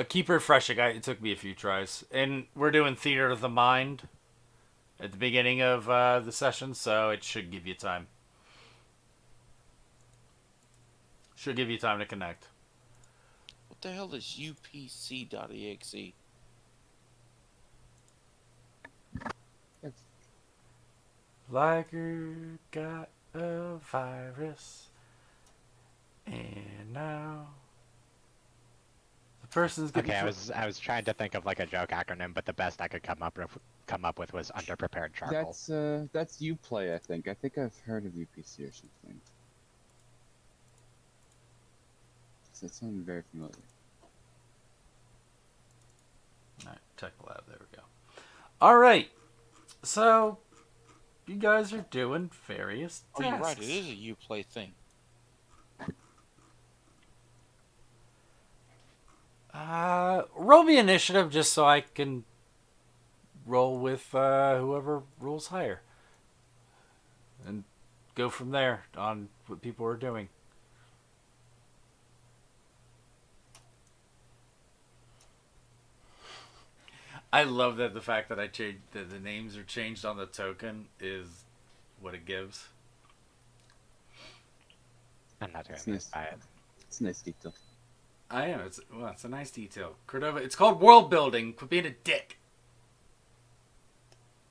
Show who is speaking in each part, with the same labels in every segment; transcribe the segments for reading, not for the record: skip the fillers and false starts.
Speaker 1: Keep refreshing. It took me a few tries. And we're doing Theater of the Mind at the beginning of the session, so it should give you time. Should give you time to connect.
Speaker 2: What the hell is upc.exe?
Speaker 1: Liger got a virus, and now the person's getting.
Speaker 3: Okay, I was trying to think of like a joke acronym, but the best I could come up with was underprepared charcoal.
Speaker 4: That's Uplay, I think. I think I've heard of UPC or something. That sounded very familiar.
Speaker 1: All right, Tech Lab. There we go. All right, so you guys are doing various tasks.
Speaker 2: Oh, you're right. It is a Uplay thing.
Speaker 1: Roll me initiative just so I can roll with whoever rolls higher, and go from there on what people are doing. I love that the fact that that the names are changed on the token is what it gives.
Speaker 3: I'm not
Speaker 4: It's
Speaker 3: going
Speaker 4: nice.
Speaker 3: to buy it.
Speaker 4: It's a nice detail.
Speaker 1: I am. It's a nice detail. Cordova. It's called world building. Quit being a dick.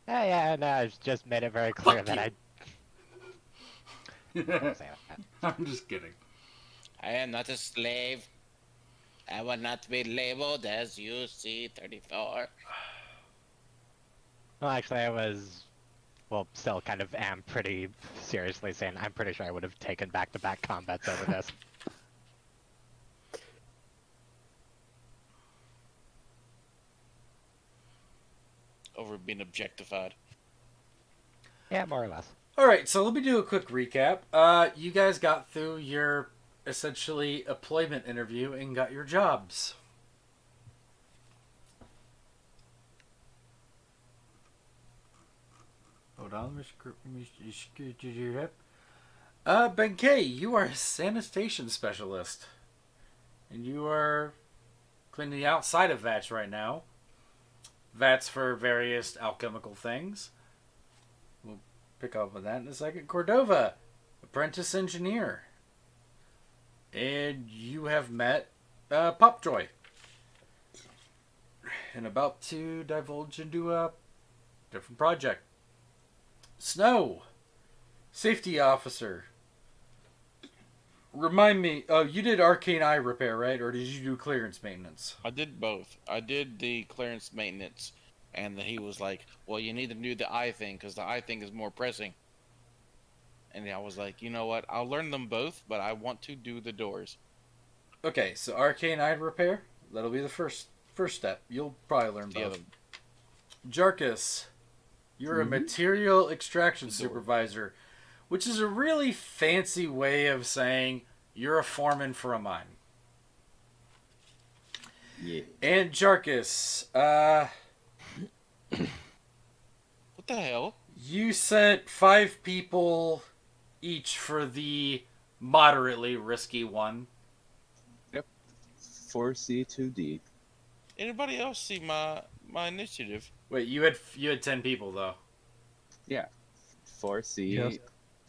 Speaker 3: Yeah, no, I just made it very clear
Speaker 1: Fuck
Speaker 3: that
Speaker 1: you.
Speaker 3: I don't say that.
Speaker 1: I'm just kidding.
Speaker 2: I am not a slave. I will not be labeled as UC34.
Speaker 3: Well, actually, I was, well, still kind of am pretty seriously saying I'm pretty sure I would have taken back-to-back combats over this.
Speaker 2: Over being objectified.
Speaker 3: Yeah, more or less.
Speaker 1: All right, so let me do a quick recap. You guys got through your essentially employment interview and got your jobs. Hold on, Ben K, you are a sanitation specialist, and you are cleaning the outside of vats right now. Vats for various alchemical things. We'll pick up on that in a second. Cordova, apprentice engineer. And you have met Popjoy. And about to divulge into a different project. Snow, safety officer. Remind me, oh, you did arcane eye repair, right? Or did you do clearance maintenance?
Speaker 2: I did both. I did the clearance maintenance, and then he was like, well, you need to do the eye thing, because the eye thing is more pressing. And I was like, you know what? I'll learn them both, but I want to do the doors.
Speaker 1: Okay, so arcane eye repair, that'll be the first step. You'll probably learn
Speaker 2: The
Speaker 1: both.
Speaker 2: other,
Speaker 1: Jarkus, you're a material extraction supervisor, which is a really fancy way of saying you're a foreman for a mine.
Speaker 4: Yeah.
Speaker 1: And Jarkus,
Speaker 2: what the hell?
Speaker 1: you sent 5 people each for the moderately risky one.
Speaker 4: 4C2D.
Speaker 2: Anybody else see my initiative?
Speaker 1: Wait, you had 10 people though.
Speaker 4: Yeah. 4C,
Speaker 5: Yes.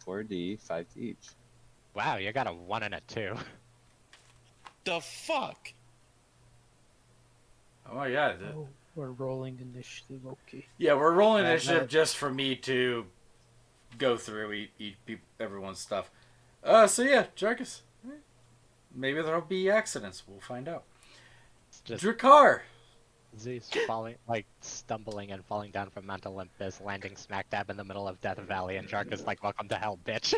Speaker 4: 4D, 5 to each.
Speaker 3: Wow, you got a 1 and a 2.
Speaker 2: The fuck?
Speaker 1: Oh my god.
Speaker 5: Oh, we're rolling initiative. Okay.
Speaker 1: Yeah, we're rolling
Speaker 3: Yeah,
Speaker 1: initiative
Speaker 3: no.
Speaker 1: just for me to go through everyone's stuff. So yeah, Jarkus. Maybe there'll be accidents. We'll find out.
Speaker 3: Just
Speaker 1: Drakkar.
Speaker 3: Z's falling, like stumbling and falling down from Mount Olympus, landing smack dab in the middle of Death Valley, and Jark is like, "Welcome to hell, bitch."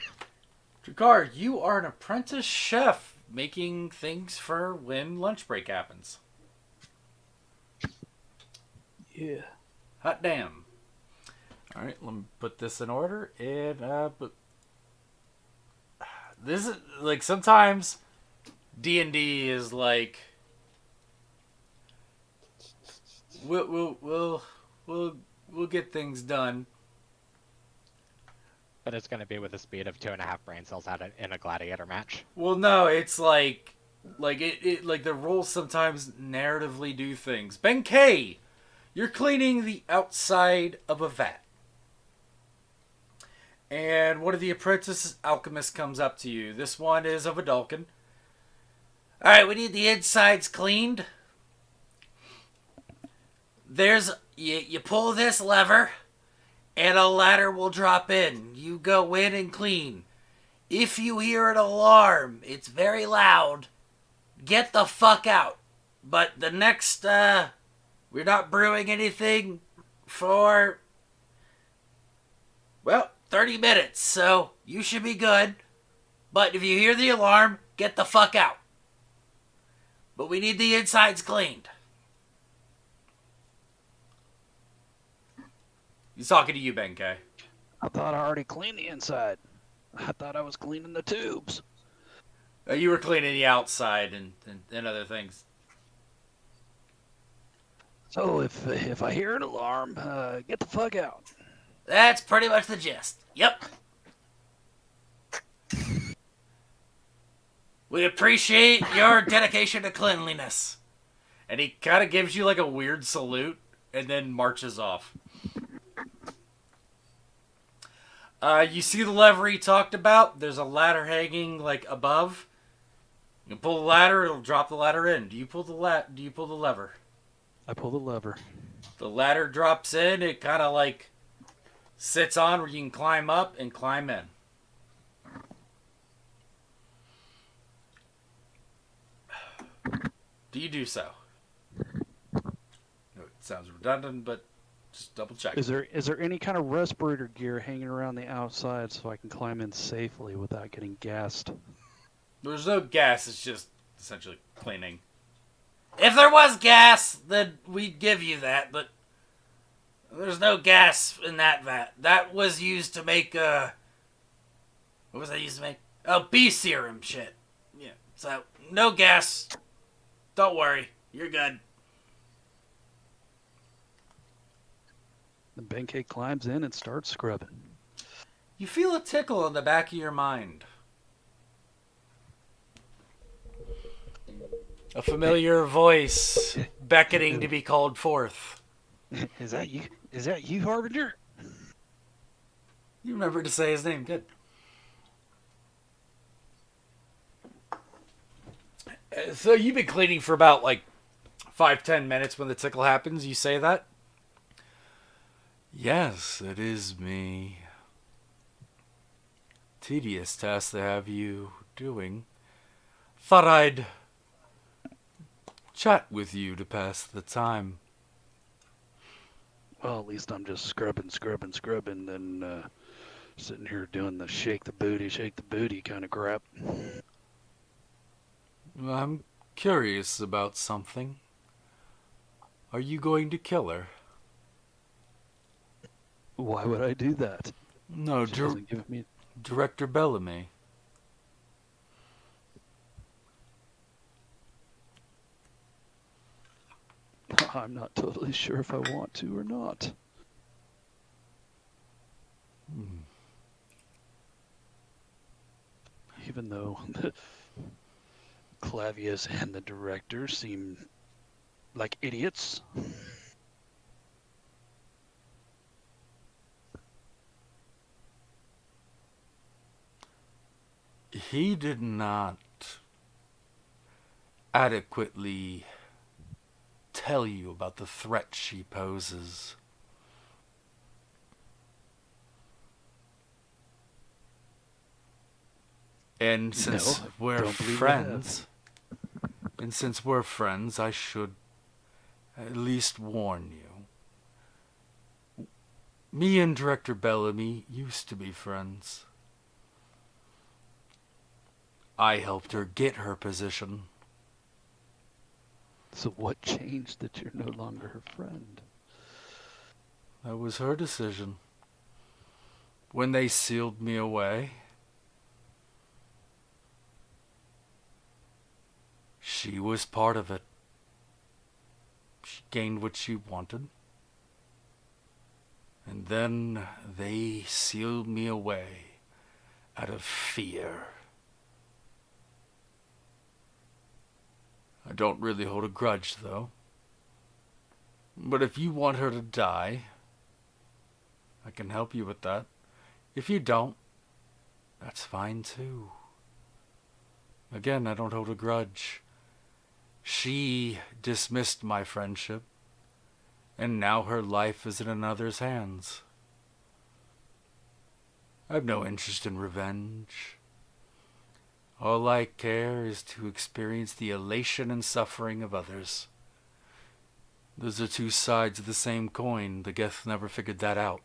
Speaker 1: Drakkar, you are an apprentice chef making things for when lunch break happens.
Speaker 5: Yeah.
Speaker 1: Hot damn. All right, let me put this in order. And but this is like sometimes DnD is like we'll get things done.
Speaker 3: But it's gonna be with a speed of 2.5 brain cells out in a gladiator match.
Speaker 1: Well, no, it's like Like like the roles sometimes narratively do things. Ben K, you're cleaning the outside of a vat. And one of the apprentice alchemists comes up to you. This one is of a Vulcan. Alright, we need the insides cleaned. You pull this lever, and a ladder will drop in. You go in and clean. If you hear an alarm, it's very loud. Get the fuck out. But the next, we're not brewing anything for, 30 minutes, so you should be good. But if you hear the alarm, get the fuck out. But we need the insides cleaned. He's talking to you, Benkei.
Speaker 5: I thought I already cleaned the inside. I thought I was cleaning the tubes.
Speaker 1: You were cleaning the outside and other things.
Speaker 5: So if I hear an alarm, get the fuck out.
Speaker 1: That's pretty much the gist. Yep. We appreciate your dedication to cleanliness. And he kind of gives you like a weird salute and then marches off. You see the lever he talked about? There's a ladder hanging like above. You pull the ladder, it'll drop the ladder in. Do you pull the lever?
Speaker 5: I pull the lever.
Speaker 1: The ladder drops in, it kind of like sits on where you can climb up and climb in. Do you do so? It sounds redundant, but just double check.
Speaker 5: Is there any kind of respirator gear hanging around the outside so I can climb in safely without getting gassed?
Speaker 1: There's no gas, it's just essentially cleaning. If there was gas, then we'd give you that, but there's no gas in that vat. That was used to make, what was that used to make? Oh, bee serum shit. Yeah, so no gas. Don't worry, you're good.
Speaker 5: The Benkei climbs in and starts scrubbing.
Speaker 1: You feel a tickle in the back of your mind. A familiar voice beckoning to be called forth.
Speaker 5: Is that you? Is that you, Harbinger?
Speaker 1: You remember to say his name. Good. So you've been cleaning for about like 5-10 minutes when the tickle happens. You say that? Yes, it is me. Tedious task to have you doing. Thought I'd chat with you to pass the time.
Speaker 5: Well, at least I'm just scrubbing, then sitting here doing the shake the booty kind of crap.
Speaker 1: I'm curious about something. Are you going to kill her?
Speaker 5: Why would I do that?
Speaker 1: No,
Speaker 5: She doesn't give me.
Speaker 1: Director Bellamy.
Speaker 5: I'm not totally sure if I want to or not. Even though Clavius and the director seem like idiots.
Speaker 1: He did not adequately tell you about the threat she poses. And since
Speaker 5: No, I
Speaker 1: we're
Speaker 5: don't believe I
Speaker 1: friends, I should at least warn you. Me and Director Bellamy used to be friends. I helped her get her position.
Speaker 5: So what changed that you're no longer her friend?
Speaker 1: That was her decision. When they sealed me away, she was part of it. She gained what she wanted. And then they sealed me away out of fear. I don't really hold a grudge, though. But if you want her to die, I can help you with that. If you don't, that's fine too. Again, I don't hold a grudge. She dismissed my friendship, and now her life is in another's hands. I have no interest in revenge. All I care is to experience the elation and suffering of others. Those are two sides of the same coin. The Geth never figured that out.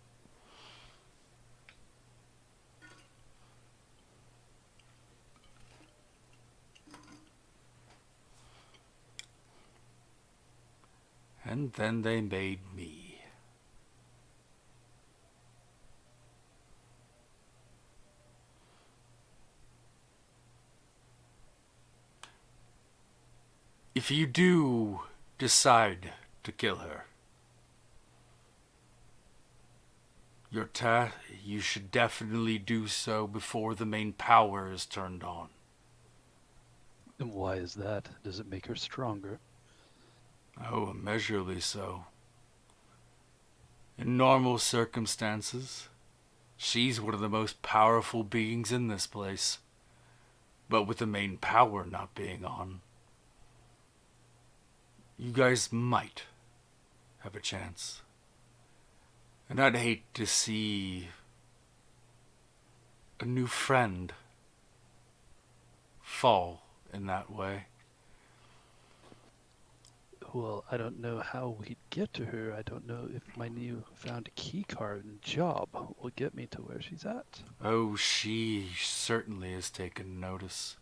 Speaker 1: And then they made me. If you do decide to kill her, you should definitely do so before the main power is turned on.
Speaker 5: And why is that? Does it make her stronger?
Speaker 1: Oh, immeasurably so. In normal circumstances, she's one of the most powerful beings in this place. But with the main power not being on, you guys might have a chance. And I'd hate to see a new friend fall in that way.
Speaker 5: Well, I don't know how we'd get to her. I don't know if my new found key card and job will get me to where she's at.
Speaker 1: Oh, she certainly has taken notice.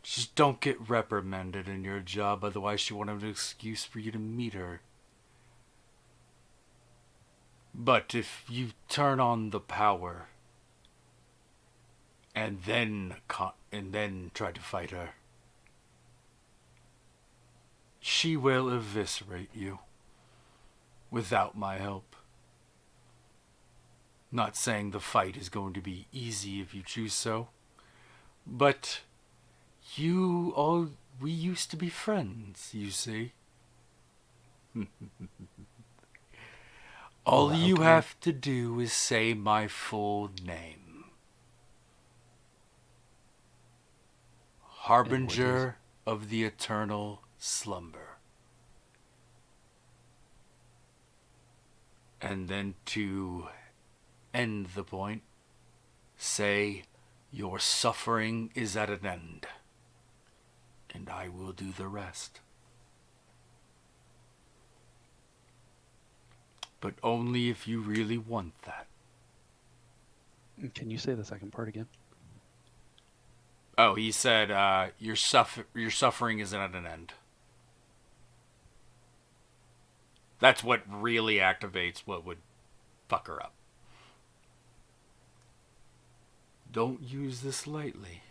Speaker 1: Just don't get reprimanded in your job, otherwise she won't have an excuse for you to meet her. But if you turn on the power and then try to fight her, she will eviscerate you without my help. Not saying the fight is going to be easy if you choose so, but we used to be friends, you see. All
Speaker 5: Well,
Speaker 1: you
Speaker 5: okay.
Speaker 1: have to do is say my full name. Harbinger of the Eternal Slumber. And then to end the point, say, your suffering is at an end, and I will do the rest. But only if you really want that.
Speaker 5: Can you say the second part again?
Speaker 1: Oh, he said, your suffering is at an end. That's what really activates what would fuck her up. Don't use this lightly.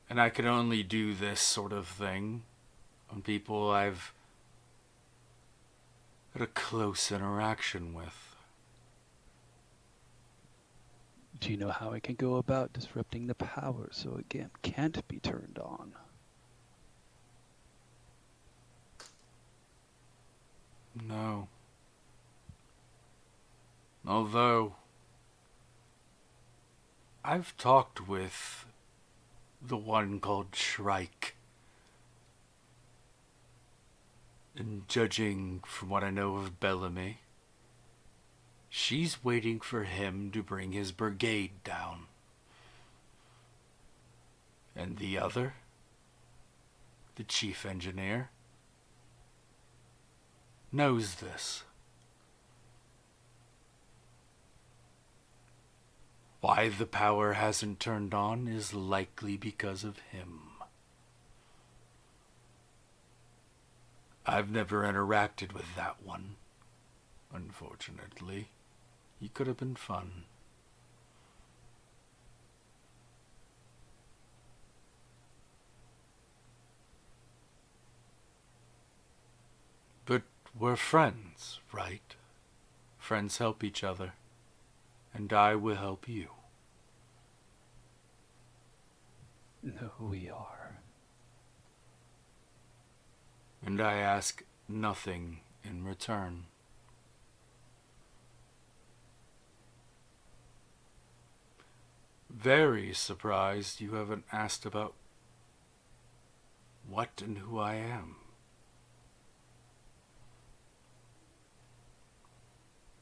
Speaker 1: And I can only do this sort of thing on people I've had a close interaction with.
Speaker 5: Do you know how I can go about disrupting the power so it can't be turned on?
Speaker 1: No. Although, I've talked with the one called Shrike. And judging from what I know of Bellamy, she's waiting for him to bring his brigade down. And the other, the chief engineer, knows this. Why the power hasn't turned on is likely because of him. I've never interacted with that one, unfortunately. He could have been fun. But we're friends, right? Friends help each other. And I will help you.
Speaker 5: No, we are.
Speaker 1: and I ask nothing in return. Very surprised you haven't asked about what and who I am.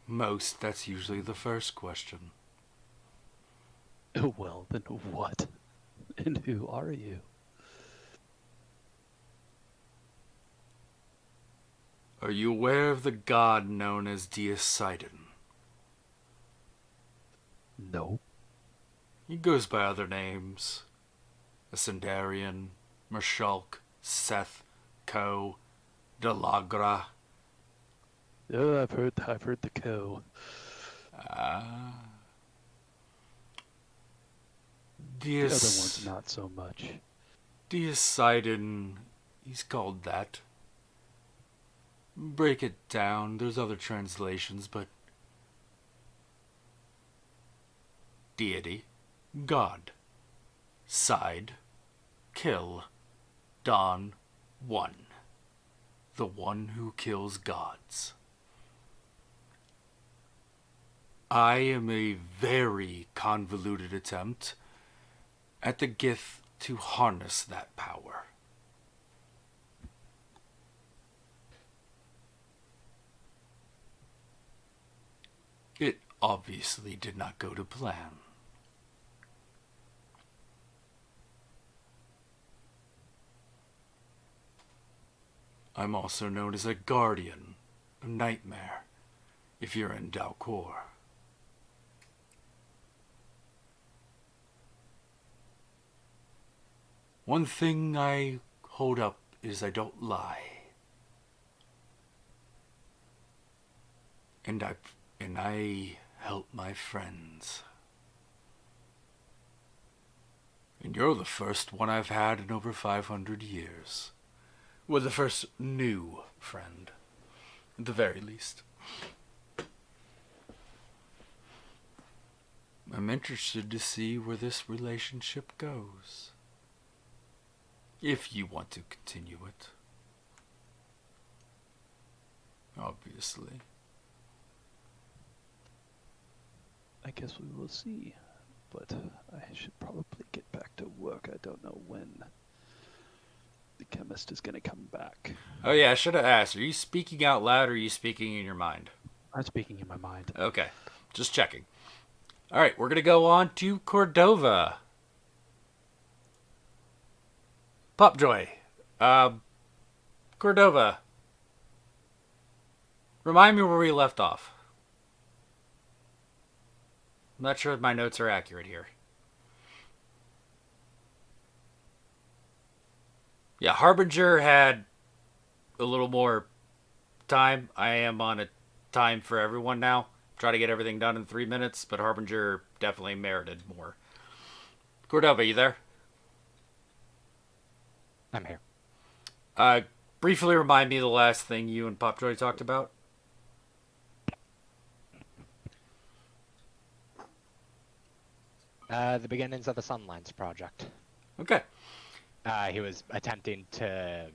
Speaker 1: Most, that's usually the first question.
Speaker 5: Oh, well, then what? And who are you?
Speaker 1: Are you aware of the god known as Poseidon?
Speaker 5: No.
Speaker 1: He goes by other names. Ascendarian, Mershulk, Seth, Ko, Delagra.
Speaker 5: Oh, I've heard the co. The other one's not so much.
Speaker 1: Poseidon, he's called that. Break it down, there's other translations, but deity, god, side, kill, dawn, one. The one who kills gods. I am a very convoluted attempt at the gift to harness that power. It obviously did not go to plan. I'm also known as a guardian, a nightmare, if you're in Dalcor. One thing I hold up is I don't lie. And I help my friends. And you're the first one I've had in over 500 years. Well, the first new friend, at the very least. I'm interested to see where this relationship goes. If you want to continue it. Obviously.
Speaker 5: I guess we will see. But I should probably get back to work. I don't know when the chemist is going to come back.
Speaker 1: Oh yeah, I should have asked. Are you speaking out loud or are you speaking in your mind?
Speaker 5: I'm speaking in my mind.
Speaker 1: Okay, just checking. Alright, we're going to go on to Cordova. Popjoy. Cordova. Remind me where we left off. I'm not sure if my notes are accurate here. Yeah, Harbinger had a little more time. I am on a time for everyone now. Try to get everything done in 3 minutes, but Harbinger definitely merited more. Cordova, you there?
Speaker 3: I'm here.
Speaker 1: Briefly remind me the last thing you and Popjoy talked about.
Speaker 3: The beginnings of the Sunlines project.
Speaker 1: Okay.
Speaker 3: He was attempting to...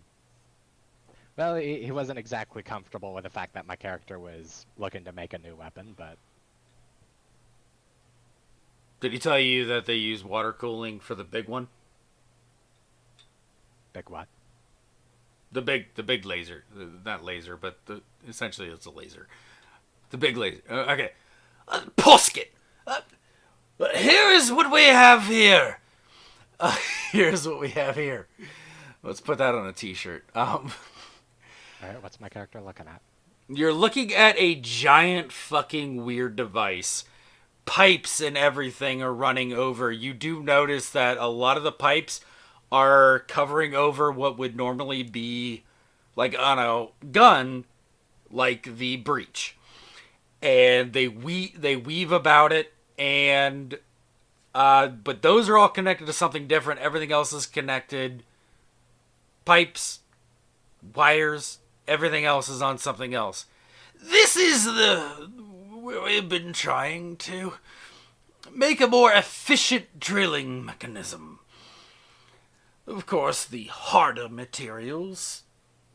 Speaker 3: Well, he wasn't exactly comfortable with the fact that my character was looking to make a new weapon, but...
Speaker 1: Did he tell you that they use water cooling for the big one?
Speaker 3: Big what?
Speaker 1: The big laser. Not laser, but essentially it's a laser. The big laser. Okay. Posket! Here is what we have here. Here's what we have here. Let's put that on a t-shirt.
Speaker 3: Alright, what's my character looking at?
Speaker 1: You're looking at a giant fucking weird device. Pipes and everything are running over. You do notice that a lot of the pipes are covering over what would normally be, like on a gun, like the breech. And they weave about it, and but those are all connected to something different. Everything else is connected. Pipes, wires, everything else is on something else. This is we've been trying to make a more efficient drilling mechanism. Of course, the harder materials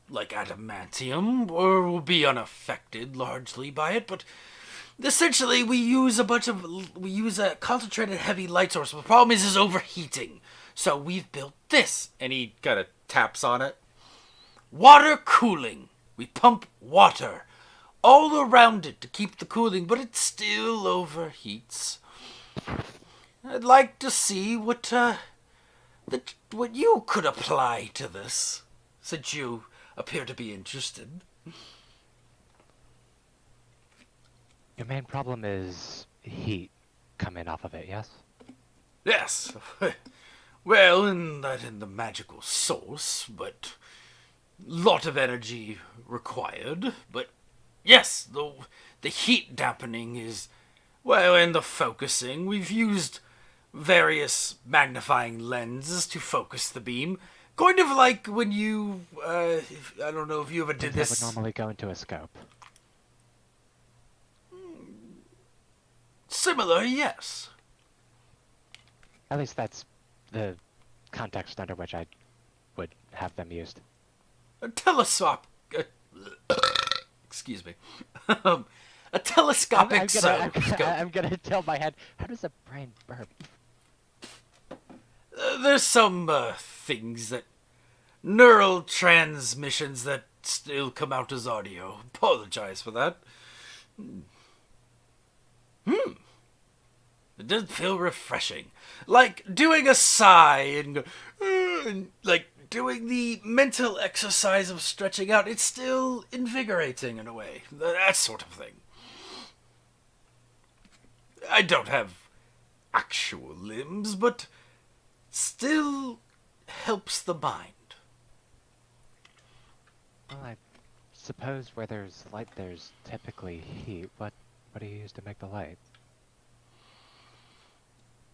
Speaker 1: like adamantium, or will be unaffected largely by it, but essentially we use a concentrated heavy light source. The problem is overheating. So we've built this, and he kind of taps on it. Water cooling. We pump water all around it to keep the cooling, but it still overheats. I'd like to see what you could apply to this, since you appear to be interested.
Speaker 3: Your main problem is heat coming off of it, yes?
Speaker 1: Yes. Well, in the magical source, but lot of energy required. But yes, the heat dampening is, well, and the focusing. We've used various magnifying lenses to focus the beam. Kind of like when you, I don't know if you ever did
Speaker 3: That
Speaker 1: this.
Speaker 3: would normally go into a scope.
Speaker 1: Similar, yes.
Speaker 3: At least that's the context under which I would have them used.
Speaker 1: A telescope. Excuse me. A telescopic
Speaker 3: I'm gonna tell my head, how does a brain burp?
Speaker 1: There's some things that neural transmissions that still come out as audio. Apologize for that. It does feel refreshing. Like doing a sigh and go, and like doing the mental exercise of stretching out. It's still invigorating in a way. That sort of thing. I don't have actual limbs, but still helps the mind.
Speaker 3: Well, I suppose where there's light, there's typically heat. What do you use to make the light?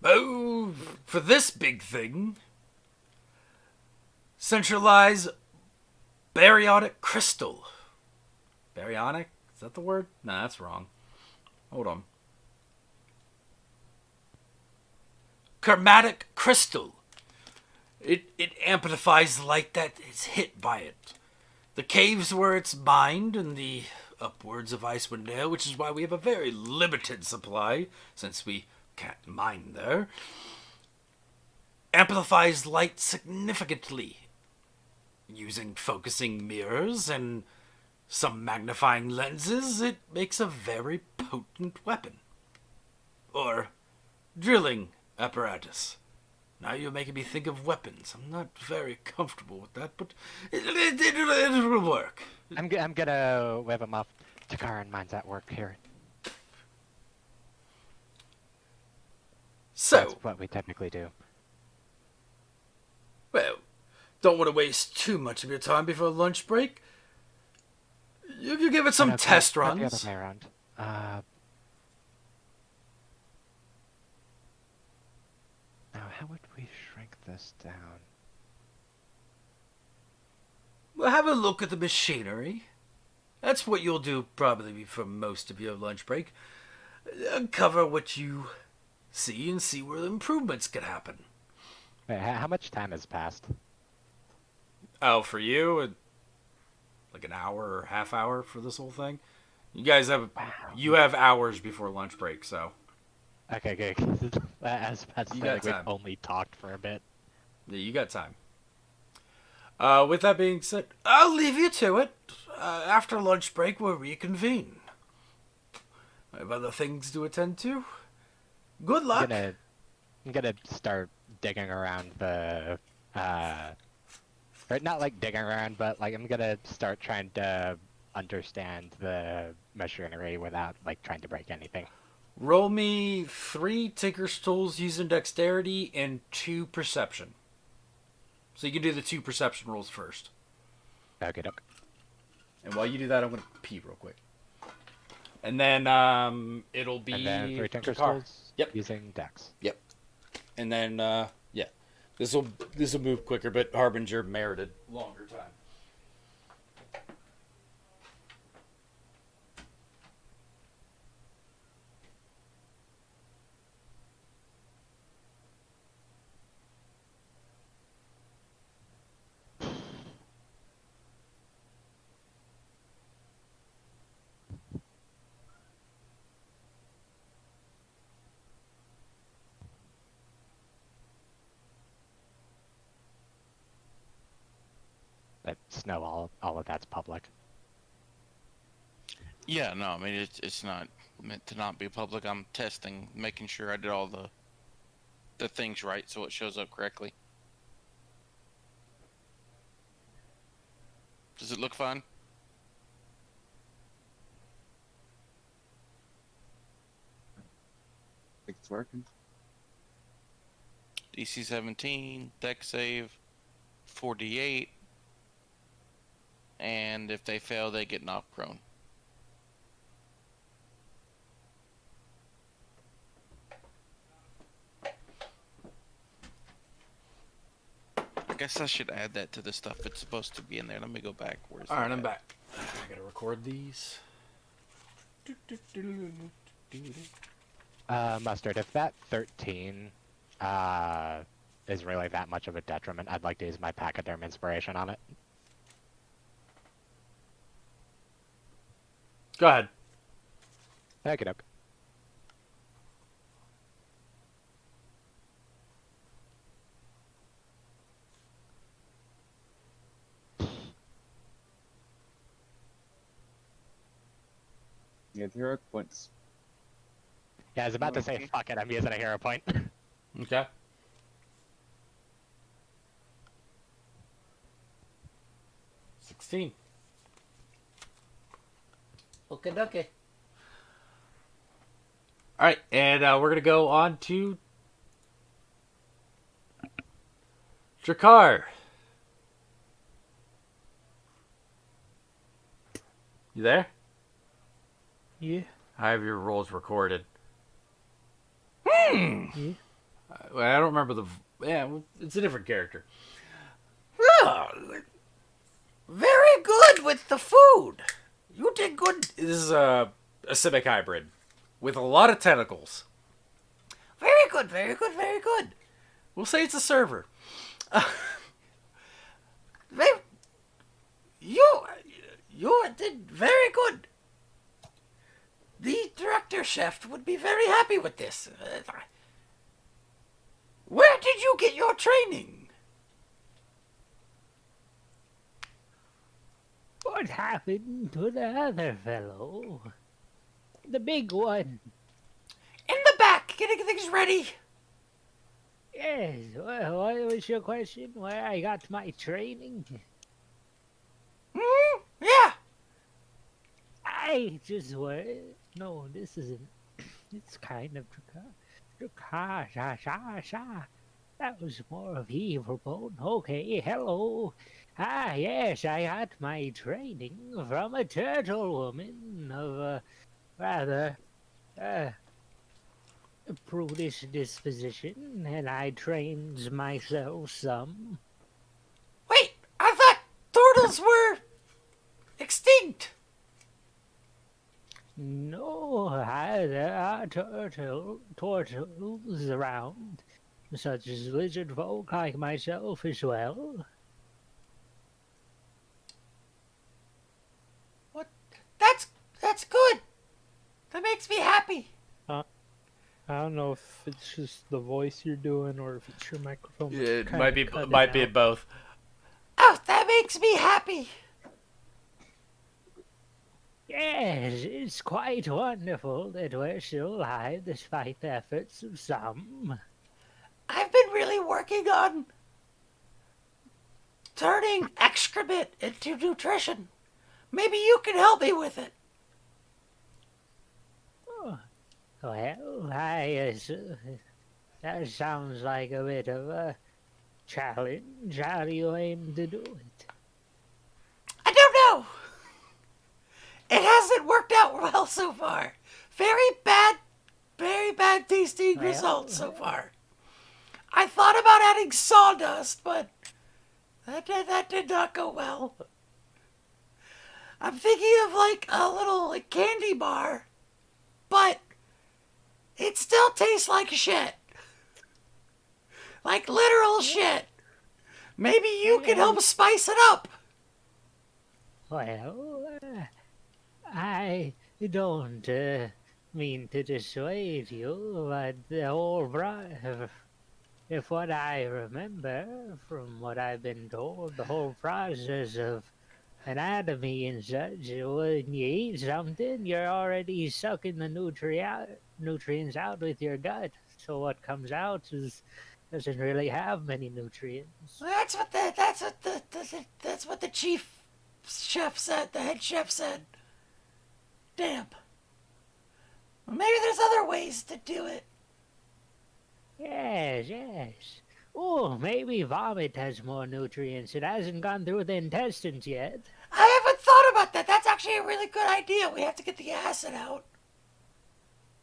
Speaker 1: Oh, for this big thing, centralize baryonic crystal. Baryonic? Is that the word? Nah, that's wrong. Hold on. Chromatic crystal. It amplifies light that is hit by it. The caves where it's mined in the upwards of Icewind Dale, which is why we have a very limited supply, since we can't mine there, amplifies light significantly. Using focusing mirrors and some magnifying lenses, it makes a very potent weapon. Or drilling apparatus. Now you're making me think of weapons. I'm not very comfortable with that, but it'll work.
Speaker 3: I'm gonna wave him off. Takara and mine's at work here.
Speaker 1: So,
Speaker 3: That's what we typically do.
Speaker 1: well, don't want to waste too much of your time before lunch break. You give it some
Speaker 3: No,
Speaker 1: test
Speaker 3: not the
Speaker 1: runs.
Speaker 3: other way around. Now, how would we shrink this down?
Speaker 1: Well, have a look at the machinery. That's what you'll do probably for most of your lunch break. Uncover what you see and see where the improvements can happen.
Speaker 3: Wait, how much time has passed?
Speaker 1: Oh, for you, like an hour or half hour for this whole thing. You guys have you have hours before lunch break, so
Speaker 3: Okay, good. I was about to
Speaker 1: You
Speaker 3: say,
Speaker 1: got
Speaker 3: like, we've
Speaker 1: time.
Speaker 3: only talked for a bit.
Speaker 1: yeah, you got time. With that being said, I'll leave you to it. After lunch break, we'll reconvene. I have other things to attend to. Good luck.
Speaker 3: I'm gonna start digging around the, or not like digging around, but like I'm gonna start trying to understand the machinery without like trying to break anything.
Speaker 1: Roll me 3 Tinker's Tools using Dexterity and 2 Perception. So you can do the 2 Perception rolls first.
Speaker 3: Okay, doke.
Speaker 1: And while you do that, I'm going to pee real quick. And then it'll be...
Speaker 3: And then 3 Tinker's
Speaker 1: Takar.
Speaker 3: Tools
Speaker 1: Yep.
Speaker 3: using Dex.
Speaker 1: Yep. And then, yeah. This will move quicker, but Harbinger merited longer time.
Speaker 3: But snow, all of that's public.
Speaker 2: Yeah, no, I mean it's not meant to not be public. I'm testing, making sure I did all the things right so it shows up correctly. Does it look fun?
Speaker 4: I think it's working.
Speaker 2: DC 17, deck save, 48, and if they fail, they get knocked prone. I guess I should add that to the stuff that's supposed to be in there. Let me go back. Where's
Speaker 1: All right,
Speaker 2: it
Speaker 1: I'm
Speaker 2: at?
Speaker 1: back. I gotta record these.
Speaker 3: Mustard, if that 13 is really that much of a detriment, I'd like to use my pachyderm inspiration on it.
Speaker 1: Go ahead.
Speaker 3: Okay, doke.
Speaker 4: You have heroic points.
Speaker 3: Yeah, I was about to say, fuck it, I'm using a hero point.
Speaker 1: Okay. $16. Okay, dokie. All right, and we're gonna go on to Drakar. You there?
Speaker 5: Yeah.
Speaker 1: I have your rolls recorded.
Speaker 5: Yeah.
Speaker 1: I don't remember the. Yeah, it's a different character. Oh, very good with the food. You did good. This is a Simic hybrid with a lot of tentacles. Very good, very good, very good. We'll say it's a server. You did very good. The director chef would be very happy with this. Where did you get your training?
Speaker 6: What happened to the other fellow? The big one.
Speaker 1: In the back, getting things ready.
Speaker 6: Yes, well, what was your question? Where I got my training?
Speaker 1: Yeah.
Speaker 6: I just were. No, this isn't. It's kind of That was more of evil bone. Okay, hello. Ah, yes, I got my training from a turtle woman of a rather prudish disposition, and I trained myself some.
Speaker 1: Wait, I thought turtles were extinct.
Speaker 6: No, there are turtles around, such as lizard folk like myself as well.
Speaker 1: What? That's good. That makes me happy.
Speaker 5: I don't know if it's just the voice you're doing or if it's your microphone.
Speaker 1: It
Speaker 5: Kinda
Speaker 1: might be
Speaker 5: cut it
Speaker 1: might be
Speaker 5: out.
Speaker 1: both. Oh, that makes me happy.
Speaker 6: Yes, it's quite wonderful that we're still alive despite the efforts of some.
Speaker 1: I've been really working on turning excrement into nutrition. Maybe you can help me with it.
Speaker 6: Oh, well, that sounds like a bit of a challenge. How do you aim to do it?
Speaker 1: I don't know. It hasn't worked out well so far. Very bad tasting
Speaker 6: Well,
Speaker 1: results so far. I thought about adding sawdust, but that did not go well. I'm thinking of like a little candy bar, but it still tastes like shit. Like literal shit. Maybe you can help spice it up.
Speaker 6: Well, I don't mean to dissuade you, but the whole if what I remember from what I've been told, the whole process of anatomy and such, when you eat something, you're already sucking the nutrients out with your gut. So what comes out doesn't really have many nutrients.
Speaker 1: Well, that's what the chief chef said. The head chef said. Damn. Well, maybe there's other ways to do it.
Speaker 6: Yes, yes. Oh, maybe vomit has more nutrients. It hasn't gone through the intestines yet.
Speaker 1: I haven't thought about that. That's actually a really good idea. We have to get the acid out.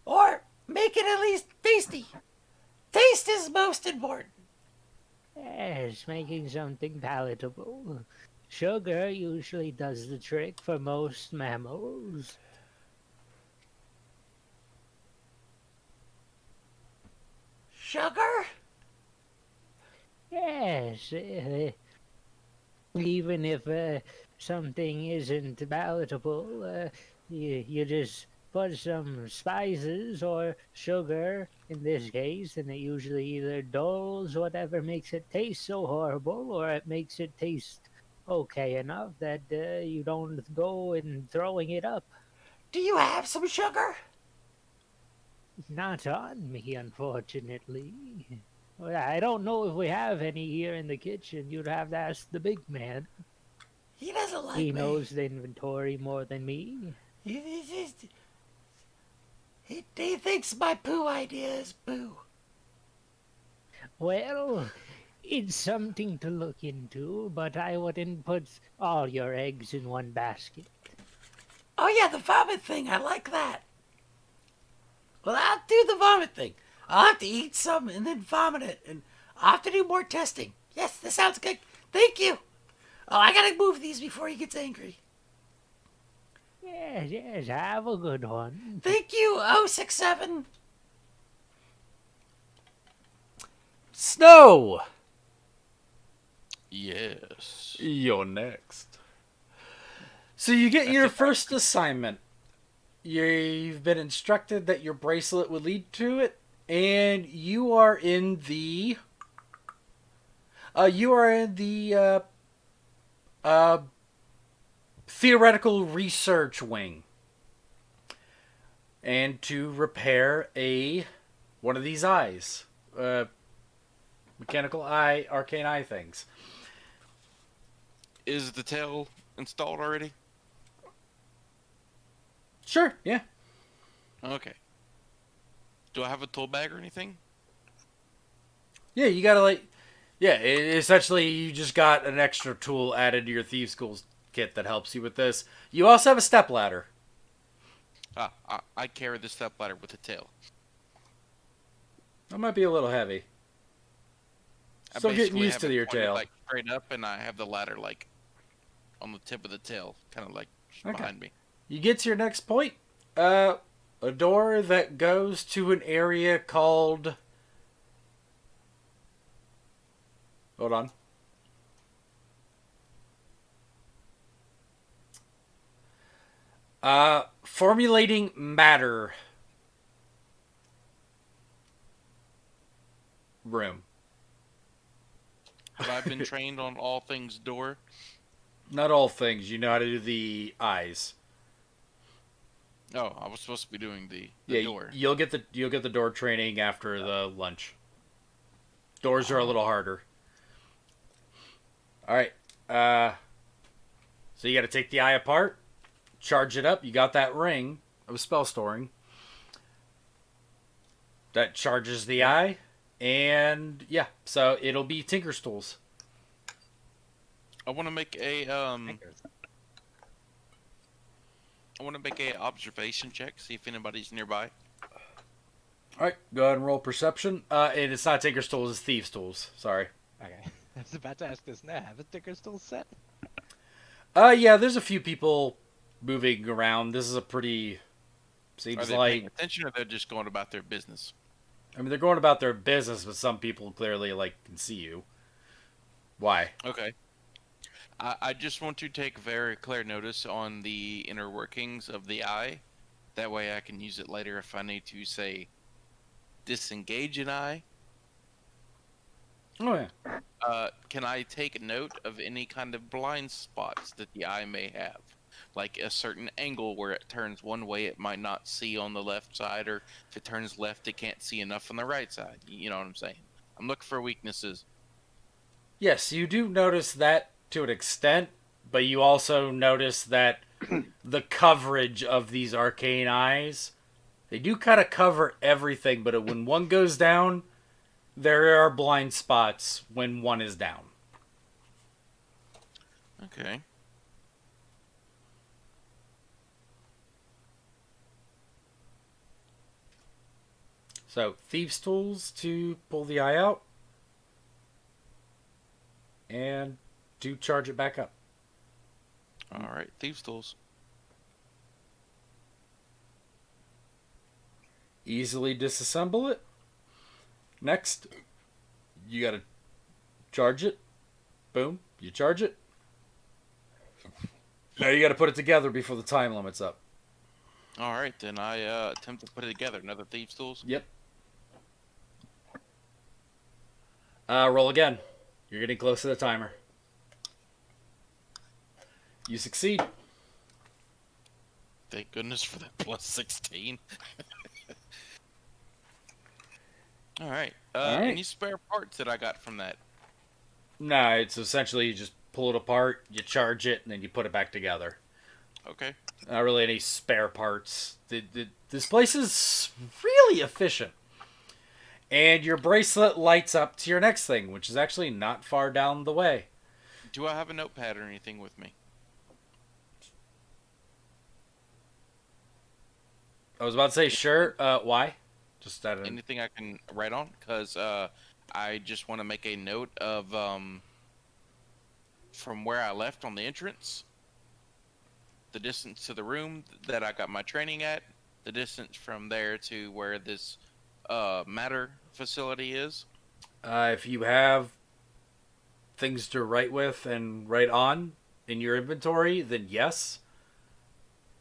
Speaker 1: Or make it at least tasty. Taste is most important.
Speaker 6: Yes, making something palatable. Sugar usually does the trick for most mammals.
Speaker 1: Sugar?
Speaker 6: Yes, even if something isn't palatable, you just put some spices or sugar in this case, and it usually either dulls whatever makes it taste so horrible, or it makes it taste okay enough that you don't go and throwing it up.
Speaker 1: Do you have some sugar?
Speaker 6: Not on me, unfortunately. Well, I don't know if we have any here in the kitchen. You'd have to ask the big man.
Speaker 1: He doesn't like
Speaker 6: He
Speaker 1: me.
Speaker 6: knows the inventory more than me.
Speaker 1: He thinks my poo idea is boo.
Speaker 6: Well, it's something to look into, but I wouldn't put all your eggs in one basket.
Speaker 1: Oh yeah, the vomit thing. I like that. Well, I'll do the vomit thing. I'll have to eat some and then vomit it, and I'll have to do more testing. Yes, this sounds good. Thank you. Oh, I gotta move these before he gets angry.
Speaker 6: Yes, yes, have a good one.
Speaker 1: Thank you, 067. Snow!
Speaker 2: Yes.
Speaker 1: You're next. So you get your first assignment. You've been instructed that your bracelet would lead to it, and you are in the theoretical research wing, and to repair one of these eyes, mechanical eye, arcane eye things.
Speaker 2: Is the tail installed already?
Speaker 1: Sure, yeah.
Speaker 2: Okay. Do I have a tool bag or anything?
Speaker 1: Yeah, you gotta essentially you just got an extra tool added to your Thieves' Tools kit that helps you with this. You also have a step ladder.
Speaker 2: I carry the step ladder with the tail.
Speaker 1: That might be a little heavy.
Speaker 2: I
Speaker 1: Still getting
Speaker 2: basically
Speaker 1: used
Speaker 2: have
Speaker 1: to
Speaker 2: it
Speaker 1: your
Speaker 2: pointed,
Speaker 1: tail.
Speaker 2: like straight up, and I have the ladder like on the tip of the tail, kind of like behind me.
Speaker 1: You get to your next point. A door that goes to an area called... Hold on. Formulating matter room.
Speaker 2: Have I been trained on all things door?
Speaker 1: Not all things. You know how to do the eyes.
Speaker 2: Oh, I was supposed to be doing the
Speaker 1: Yeah,
Speaker 2: door.
Speaker 1: you'll get the door training after the lunch. Doors are a little harder. All right. So you got to take the eye apart, charge it up. You got that ring of spell storing that charges the eye, and yeah, so it'll be Tinker's tools.
Speaker 2: I want to make a observation check, see if anybody's nearby.
Speaker 1: All right, go ahead and roll perception. And it's not Tinker's tools; it's Thieves' tools. Sorry.
Speaker 3: Okay. I was about to ask this now. Have a sticker still set?
Speaker 1: Yeah, there's a few people moving around. This is a pretty...
Speaker 2: Are
Speaker 1: Seems
Speaker 2: they
Speaker 1: like...
Speaker 2: paying attention, or they're just going about their business?
Speaker 1: I mean, they're going about their business, but some people clearly, can see you. Why?
Speaker 2: Okay. I just want to take very clear notice on the inner workings of the eye. That way I can use it later if I need to, say, disengage an eye.
Speaker 1: Oh yeah.
Speaker 2: Can I take note of any kind of blind spots that the eye may have? Like a certain angle where it turns one way, it might not see on the left side, or if it turns left, it can't see enough on the right side. You know what I'm saying? I'm looking for weaknesses.
Speaker 1: Yes, you do notice that to an extent, but you also notice that the coverage of these arcane eyes, they do kind of cover everything, but when one goes down, there are blind spots when one is down.
Speaker 2: Okay.
Speaker 1: So, Thieves' Tools to pull the eye out, and to charge it back up.
Speaker 2: All right. Thieves' tools.
Speaker 1: Easily disassemble it. Next, you gotta charge it. Boom, you charge it. Now you gotta put it together before the time limit's up.
Speaker 2: All right, then I attempt to put it together. Another thieves' tools.
Speaker 1: Yep. Roll again. You're getting close to the timer. You succeed.
Speaker 2: Thank goodness for that plus 16. All right.
Speaker 1: All right.
Speaker 2: Any spare parts that I got from that?
Speaker 1: Nah, it's essentially you just pull it apart, you charge it, and then you put it back together.
Speaker 2: Okay.
Speaker 1: Not really any spare parts. This place is really efficient. And your bracelet lights up to your next thing, which is actually not far down the way.
Speaker 2: Do I have a notepad or anything with me?
Speaker 1: I was about to say, sure. Why? Just out of...
Speaker 2: Anything I can write on? Because I just want to make a note of from where I left on the entrance, the distance to the room that I got my training at, the distance from there to where this matter facility is.
Speaker 1: If you have things to write with and write on in your inventory, then yes.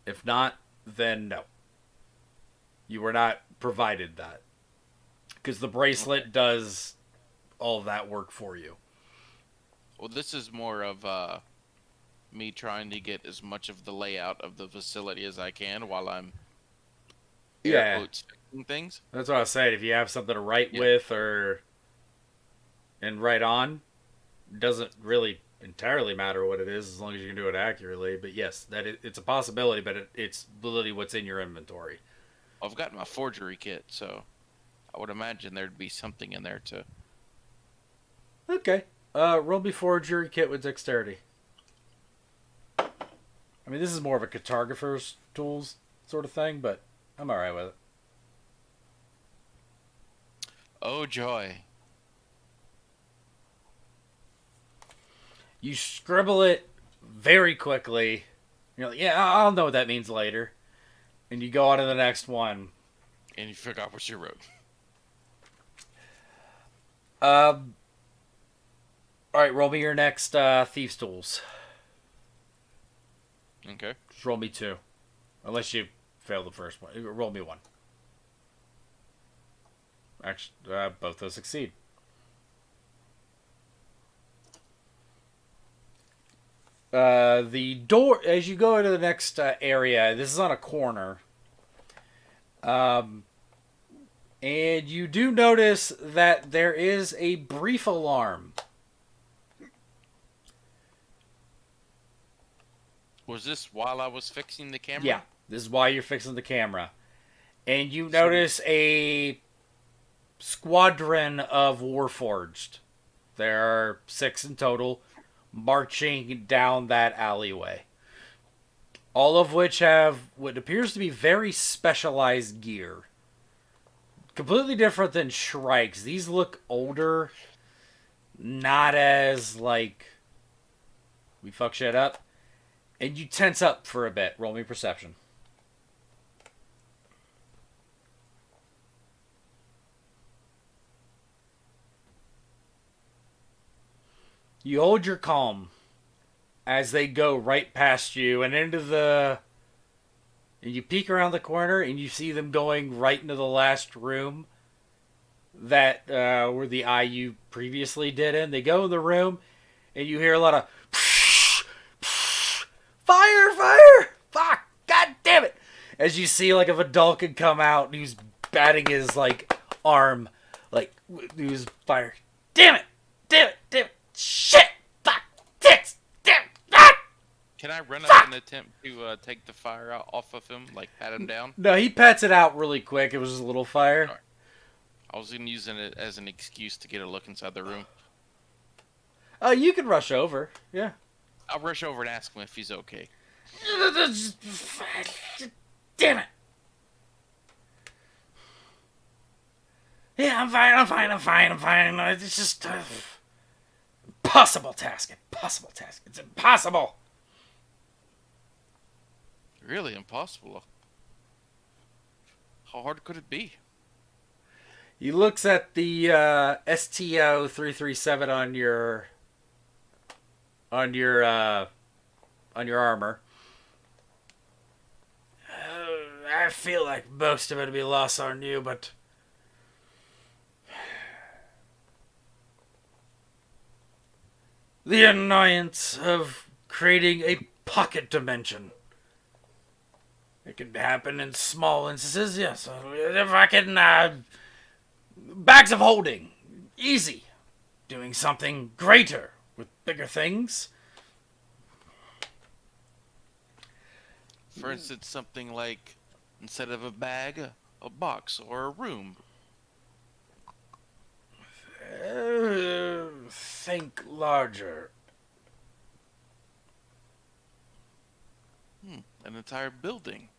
Speaker 1: If not, then no. You were not provided that. Because the bracelet does all of that work for you.
Speaker 2: Well, this is more of me trying to get as much of the layout of the facility as I can while I'm air quotes fixing things.
Speaker 1: That's what I was saying. If you have something to write with and write on, doesn't really entirely matter what it is as long as you can do it accurately. But yes, it's a possibility, but it's literally what's in your inventory.
Speaker 2: I've got my forgery kit, so I would imagine there'd be something in there to...
Speaker 1: Okay. Roll me forgery kit with dexterity. I mean, this is more of a cartographer's tools sort of thing, but I'm alright with it.
Speaker 2: Oh, joy.
Speaker 1: You scribble it very quickly. You're like, yeah, I'll know what that means later. And you go on to the next one.
Speaker 2: And you forgot what you wrote.
Speaker 1: Alright, roll me your next Thieves' Tools.
Speaker 2: Okay.
Speaker 1: Just roll me 2. Unless you fail the first one. Roll me 1. Actually, both those succeed. The door, as you go into the next area, this is on a corner. And you do notice that there is a brief alarm.
Speaker 2: Was this while I was fixing the camera?
Speaker 1: Yeah, this is why you're fixing the camera. And you notice a squadron of Warforged. There are 6 in total, marching down that alleyway. All of which have what appears to be very specialized gear. Completely different than Shrike's. These look older. Not as, like, we fuck shit up. And you tense up for a bit. Roll me perception. You hold your calm as they go right past you and into the... And you peek around the corner and you see them going right into the last room that where the eye you previously did in. They go in the room, and you hear a lot of fire, fire, fuck, god damn it! As you see, like, if a doll could come out and he's batting his like arm, like he was fire. Damn it, damn it, damn it, shit, fuck, tits, damn, ah!
Speaker 2: Can I run up and attempt to take the fire out off of him, like pat him down?
Speaker 1: No, he pets it out really quick. It was just a little fire.
Speaker 2: Alright. I was gonna use it as an excuse to get a look inside the room.
Speaker 1: You can rush over. Yeah.
Speaker 2: I'll rush over and ask him if he's okay.
Speaker 1: Damn it. Yeah, I'm fine, I'm fine, I'm fine, I'm fine. It's just impossible task. Impossible task. It's impossible.
Speaker 2: Really impossible. How hard could it be?
Speaker 1: He looks at the STO 337 on your armor. I feel like most of it will be lost on you, but the annoyance of creating a pocket dimension. It can happen in small instances, yes. If I can, bags of holding, easy. Doing something greater with bigger things.
Speaker 2: For instance, something like, instead of a bag, a box or a room.
Speaker 1: Think larger.
Speaker 2: An entire building.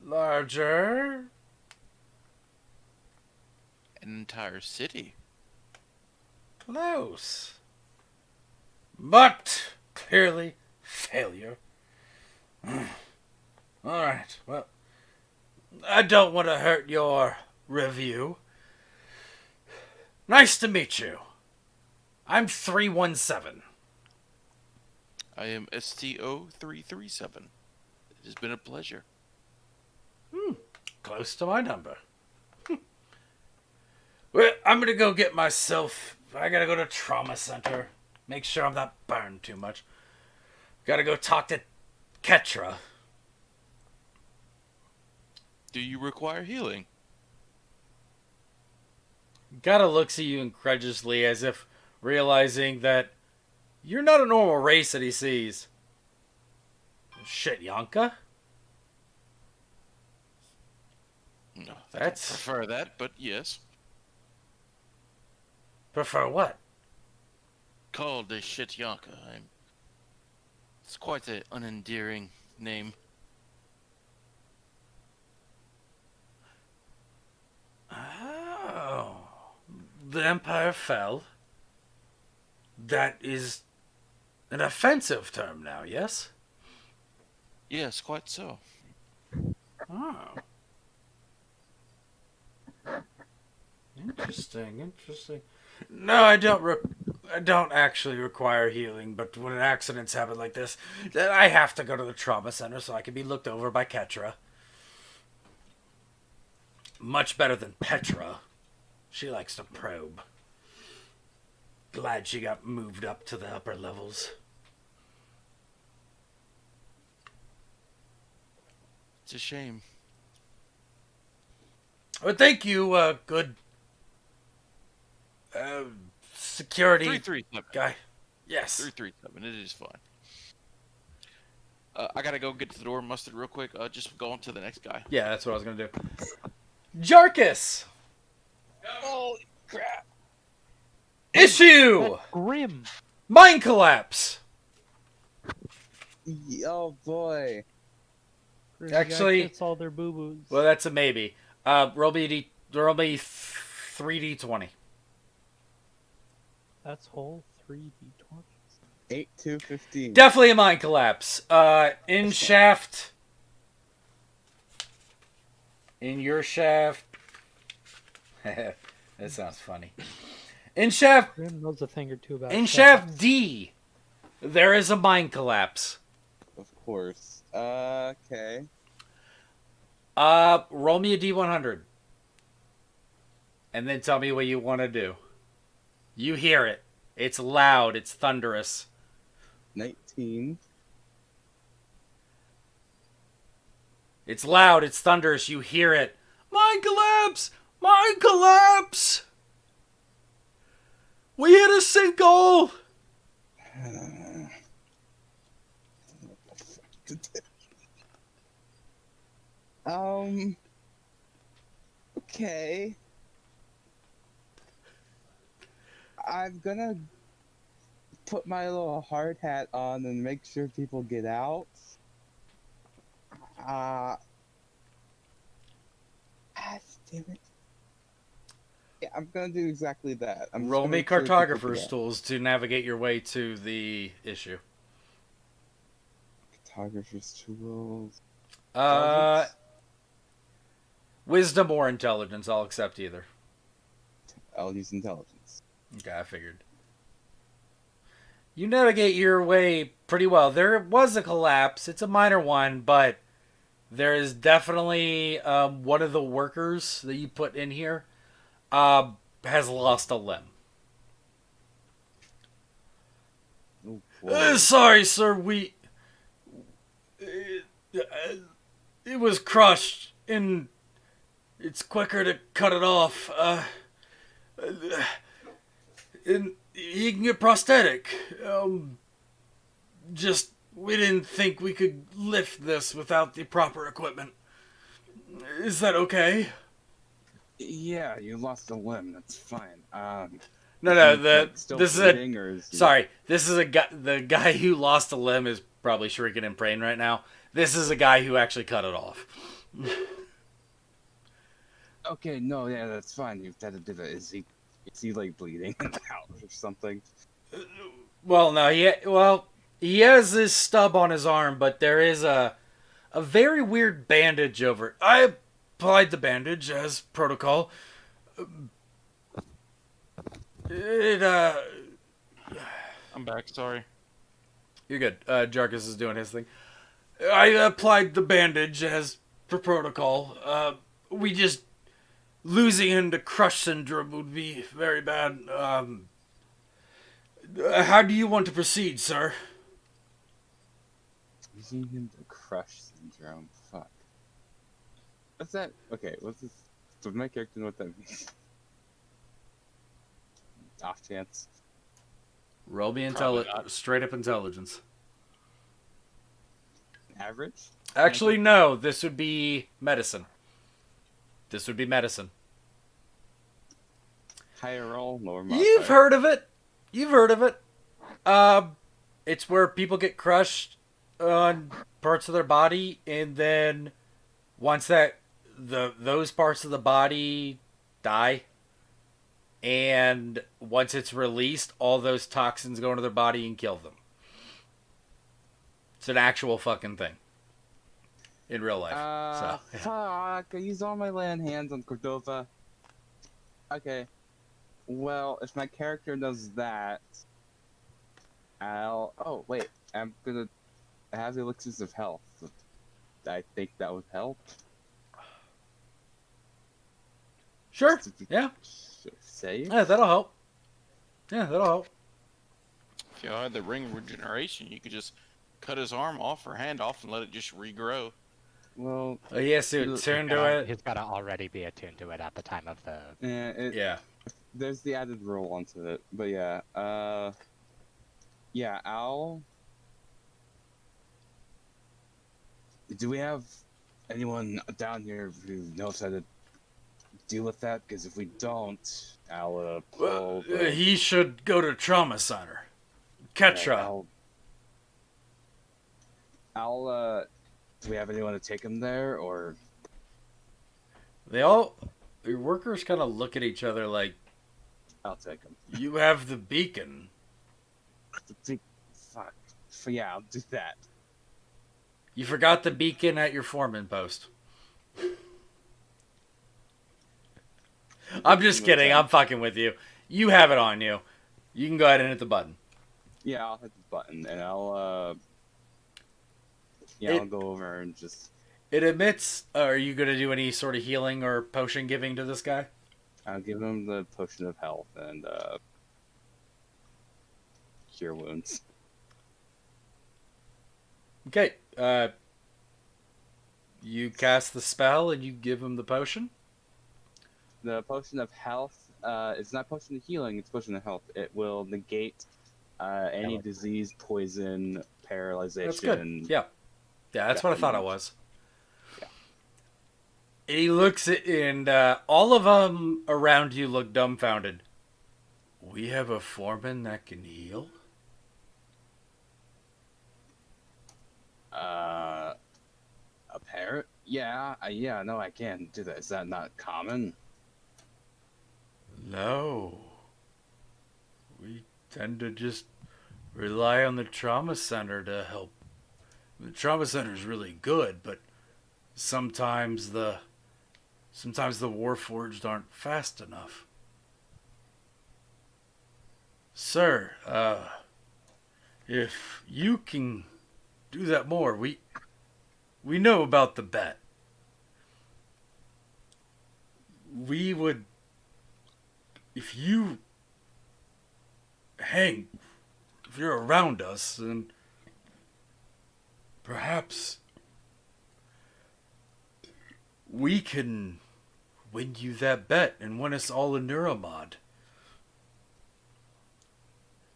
Speaker 1: Larger.
Speaker 2: An entire city.
Speaker 1: Close. But clearly failure. Alright, well, I don't want to hurt your review. Nice to meet you. I'm 317.
Speaker 2: I am STO 337. It has been a pleasure.
Speaker 1: Close to my number. Well, I'm gonna go get myself. I gotta go to trauma center. Make sure I'm not burned too much. Gotta go talk to Ketra.
Speaker 2: Do you require healing?
Speaker 1: Gotta looks at you incredulously as if realizing that you're not a normal race that he sees. Shit, Yanka?
Speaker 2: No, I
Speaker 1: That's-
Speaker 2: prefer that, but yes.
Speaker 1: Prefer what?
Speaker 2: Called a shit Yonka. It's quite an unendearing name.
Speaker 1: Oh. The Empire fell. That is an offensive term now, yes?
Speaker 2: Yes, quite so.
Speaker 1: Oh. Interesting. No, I don't actually require healing, but when accidents happen like this, then I have to go to the trauma center so I can be looked over by Ketra. Much better than Petra. She likes to probe. Glad she got moved up to the upper levels.
Speaker 2: It's a shame.
Speaker 1: Well, thank you, good security
Speaker 2: 337.
Speaker 1: guy. Yes.
Speaker 2: 337. It is fine. I gotta go get to the door, Mustard, real quick. Just go on to the next guy.
Speaker 1: Yeah, that's what I was gonna do. Jarkus!
Speaker 2: Holy crap!
Speaker 1: Issue!
Speaker 5: Grim.
Speaker 1: Mind collapse!
Speaker 4: Oh boy.
Speaker 1: Actually-
Speaker 5: It's all their boo boos.
Speaker 1: Well, that's a maybe. Roll me 3d20.
Speaker 5: That's whole 3d20.
Speaker 4: 8 to 15.
Speaker 1: Definitely a mind collapse. In shaft. In your shaft. That sounds funny. In shaft.
Speaker 5: Grim knows a thing or two about
Speaker 1: In
Speaker 5: shafts.
Speaker 1: shaft D, there is a mind collapse.
Speaker 4: Of course. Okay.
Speaker 1: Roll me a D100. and then tell me what you want to do. You hear it. It's loud. It's thunderous.
Speaker 4: 19.
Speaker 1: It's loud. It's thunderous. You hear it. Mine collapse! Mine collapse! We hit a sinkhole!
Speaker 4: Okay. I'm gonna put my little hard hat on and make sure people get out. Ah, damn it. Yeah, I'm gonna do exactly that. I'm just
Speaker 1: Roll
Speaker 4: gonna
Speaker 1: me
Speaker 4: make sure people
Speaker 1: cartographer's
Speaker 4: get out.
Speaker 1: tools to navigate your way to the issue.
Speaker 4: Cartographer's tools.
Speaker 1: Uh, wisdom or intelligence. I'll accept either.
Speaker 4: I'll use intelligence.
Speaker 1: Okay, I figured. You navigate your way pretty well. There was a collapse. It's a minor one, but there is definitely one of the workers that you put in here has lost a limb.
Speaker 4: Oh, boy.
Speaker 1: Sorry, sir. It was crushed, and it's quicker to cut it off. And he can get prosthetic. Just, we didn't think we could lift this without the proper equipment. Is that okay?
Speaker 4: Yeah, you lost a limb. That's fine.
Speaker 1: No,
Speaker 4: is he, like, still
Speaker 1: this is
Speaker 4: bleeding, or is he...
Speaker 1: sorry. This is a guy. The guy who lost a limb is probably shrieking in pain right now. This is a guy who actually cut it off.
Speaker 4: Okay, no, yeah, that's fine. You've had to do that. Is he like bleeding out or something?
Speaker 1: Well, no, he has this stub on his arm, but there is a very weird bandage over it. I applied the bandage as protocol.
Speaker 2: I'm back. Sorry.
Speaker 1: You're good. Jarkus is doing his thing. I applied the bandage as per protocol. We just losing him to crush syndrome would be very bad. How do you want to proceed, sir?
Speaker 4: Using him to crush syndrome. Fuck. What's that? Okay, what's this? Does my character know what that means? Off chance.
Speaker 1: Roll me
Speaker 2: Probably not.
Speaker 1: straight up intelligence.
Speaker 4: Average?
Speaker 1: Actually, no. This would be medicine. This would be medicine.
Speaker 4: Higher roll, lower modifier.
Speaker 1: You've heard of it. You've heard of it. It's where people get crushed on parts of their body, and then once those parts of the body die, and once it's released, all those toxins go into their body and kill them. It's an actual fucking thing. In real life. So, yeah.
Speaker 4: Fuck, I used all my land hands on Cordova. Okay. Well, if my character does that, oh, wait. I'm gonna have the elixirs of health. I think that would help.
Speaker 1: Sure. Yeah.
Speaker 4: Save?
Speaker 1: Yeah, that'll help. Yeah, that'll help.
Speaker 2: If you had the ring regeneration, you could just cut his arm off or hand off and let it just regrow.
Speaker 4: Well,
Speaker 1: Yes, dude. Turn to it.
Speaker 3: He's gotta already be attuned to it at the time of the.
Speaker 1: Yeah.
Speaker 4: There's the added roll onto it, but yeah, yeah, do we have anyone down here who knows how to deal with that? Because if we don't, I'll,
Speaker 1: He should go to trauma center. Ketra.
Speaker 4: do we have anyone to take him there, or?
Speaker 1: Your workers kind of look at each other like,
Speaker 4: I'll take him.
Speaker 1: you have the beacon.
Speaker 4: Fuck. So yeah, I'll do that.
Speaker 1: You forgot the beacon at your foreman post. I'm just kidding. I'm fucking with you. You have it on you. You can go ahead and hit the button.
Speaker 4: Yeah, I'll hit the button, and I'll go over and just...
Speaker 1: It emits... are you going to do any sort of healing or potion giving to this guy?
Speaker 4: I'll give him the potion of health and cure wounds.
Speaker 1: Okay. You cast the spell and you give him the potion.
Speaker 4: The potion of health, it's not potion of healing, it's potion of health. It will negate any disease, poison, paralyzation.
Speaker 1: That's good. Yeah. Yeah, that's what I thought it was.
Speaker 4: Yeah.
Speaker 1: He looks at, and all of them around you look dumbfounded. We have a foreman that can heal?
Speaker 4: A parrot? Yeah, no, I can do that. Is that not common?
Speaker 1: No. We tend to just rely on the trauma center to help. The trauma center is really good, but sometimes the Warforged aren't fast enough. Sir, if you can do that more, we know about the bet. We would, if you're around us, then perhaps we can win you that bet and win us all a Neuromod.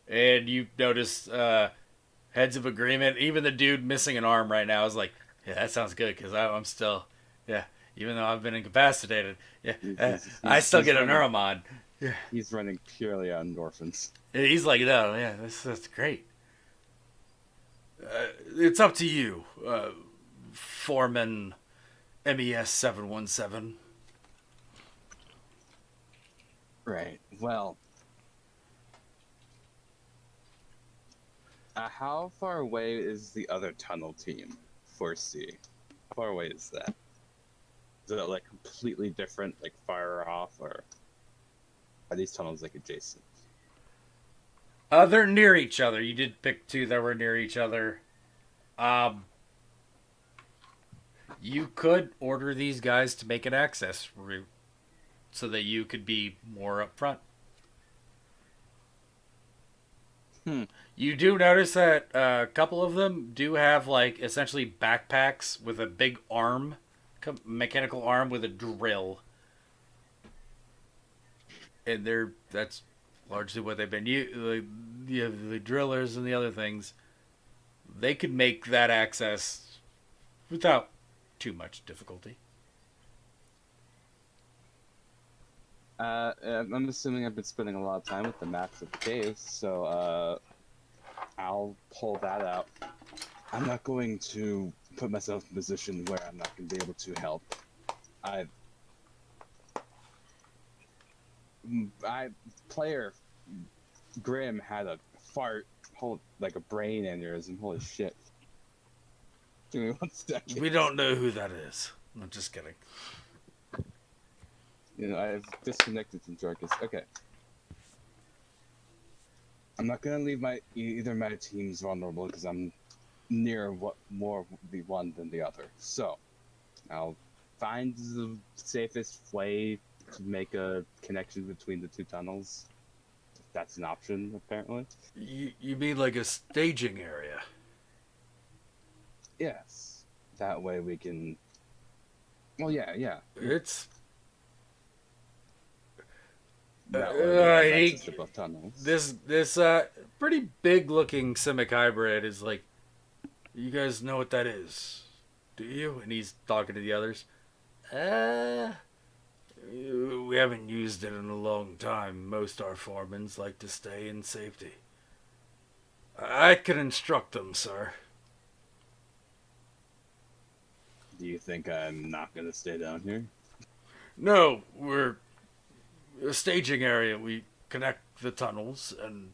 Speaker 1: And you notice heads of agreement. Even the dude missing an arm right now is like, yeah, that sounds good, because I'm still, yeah, even though I've been incapacitated, yeah, I still get a Neuromod. Yeah.
Speaker 4: He's running purely on endorphins.
Speaker 1: He's like, no, yeah, that's great. It's up to you, Foreman MES 717.
Speaker 4: Right. Well, how far away is the other tunnel team for C? How far away is that? Is it like completely different, like far off, or are these tunnels like adjacent?
Speaker 1: They're near each other. You did pick two that were near each other. You could order these guys to make an access route so that you could be more upfront. You do notice that a couple of them do have like essentially backpacks with a big arm, mechanical arm with a drill, and that's largely what they've been. The drillers and the other things, they could make that access without too much difficulty.
Speaker 4: I'm assuming I've been spending a lot of time with the maps of the caves, so I'll pull that out. I'm not going to put myself in a position where I'm not going to be able to help. Player Grim had a fart, like a brain aneurysm. Holy shit! Give me 1 second.
Speaker 1: We don't know who that is. I'm just kidding.
Speaker 4: You know, I've disconnected from Jorkus. Okay. I'm not gonna leave either my teams vulnerable because I'm near more the one than the other. So, I'll find the safest way to make a connection between the two tunnels. If that's an option, apparently.
Speaker 1: You mean like a staging area?
Speaker 4: Yes. That way we can. Well, yeah.
Speaker 1: It's.
Speaker 4: That way we have access to both tunnels.
Speaker 1: This pretty big looking Simic hybrid is like, you guys know what that is, do you? And he's talking to the others. We haven't used it in a long time. Most our foremans like to stay in safety. I can instruct them, sir.
Speaker 4: Do you think I'm not gonna stay down here?
Speaker 1: No, we're a staging area. We connect the tunnels and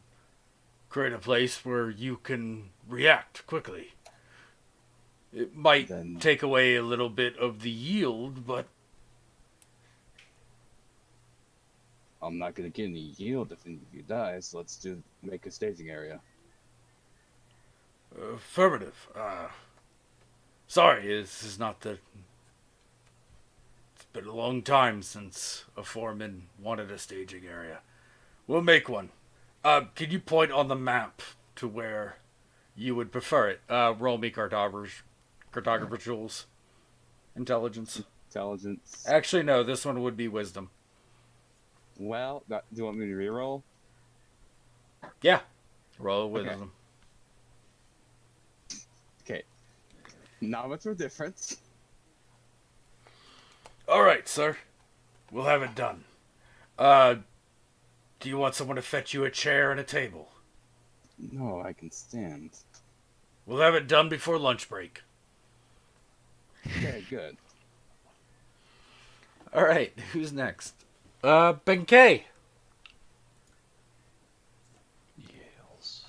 Speaker 1: create a place where you can react quickly. It might take away a little bit of the yield, but
Speaker 4: I'm not gonna get any yield if any of you die, so let's make a staging area.
Speaker 1: Affirmative. Sorry, this is not the been a long time since a foreman wanted a staging area. We'll make one. Can you point on the map to where you would prefer it? Roll me cartographer tools. Intelligence.
Speaker 4: Intelligence.
Speaker 1: Actually, no, this one would be wisdom.
Speaker 4: Well, do you want me to reroll?
Speaker 1: Yeah. Roll wisdom.
Speaker 4: Okay. Not much of a difference.
Speaker 1: Alright, sir. We'll have it done. Do you want someone to fetch you a chair and a table?
Speaker 4: No, I can stand.
Speaker 1: We'll have it done before lunch break.
Speaker 4: Okay, good.
Speaker 1: Alright, who's next? Benkei.
Speaker 5: Yales.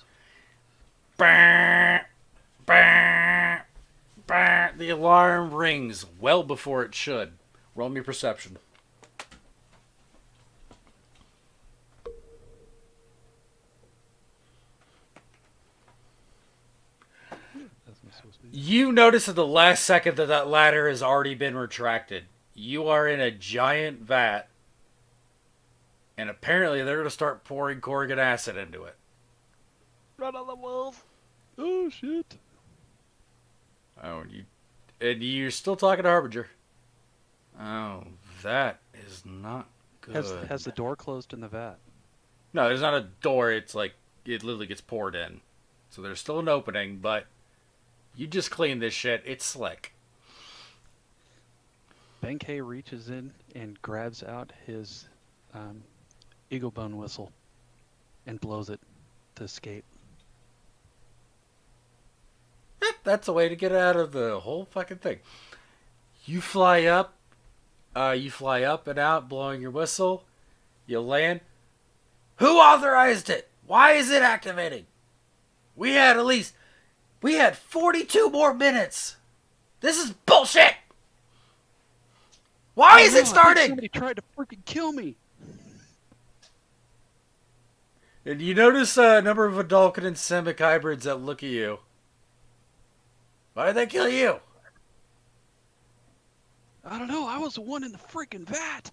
Speaker 1: Bah, bah, bah. The alarm rings well before it should. Roll me perception.
Speaker 5: That's not supposed to be.
Speaker 1: You notice at the last second that ladder has already been retracted. You are in a giant vat, and apparently they're going to start pouring Corrigan acid into it.
Speaker 5: Run on the wolf! Oh shit!
Speaker 1: Oh, and you're still talking to Harbinger. Oh, that is not good.
Speaker 5: Has the door closed in the vat?
Speaker 1: No, there's not a door. It's like it literally gets poured in. So there's still an opening, but you just clean this shit. It's slick.
Speaker 5: Benkei reaches in and grabs out his eagle bone whistle and blows it to escape.
Speaker 1: That's a way to get out of the whole fucking thing. You fly up and out, blowing your whistle. You land. Who authorized it? Why is it activating? We had 42 more minutes. This is bullshit. Why is it
Speaker 5: I think
Speaker 1: starting?
Speaker 5: somebody tried to freaking kill me.
Speaker 1: And you notice a number of Adulcan and Simic hybrids that look at you. Why did they kill you?
Speaker 5: I don't know. I was the one in the freaking vat.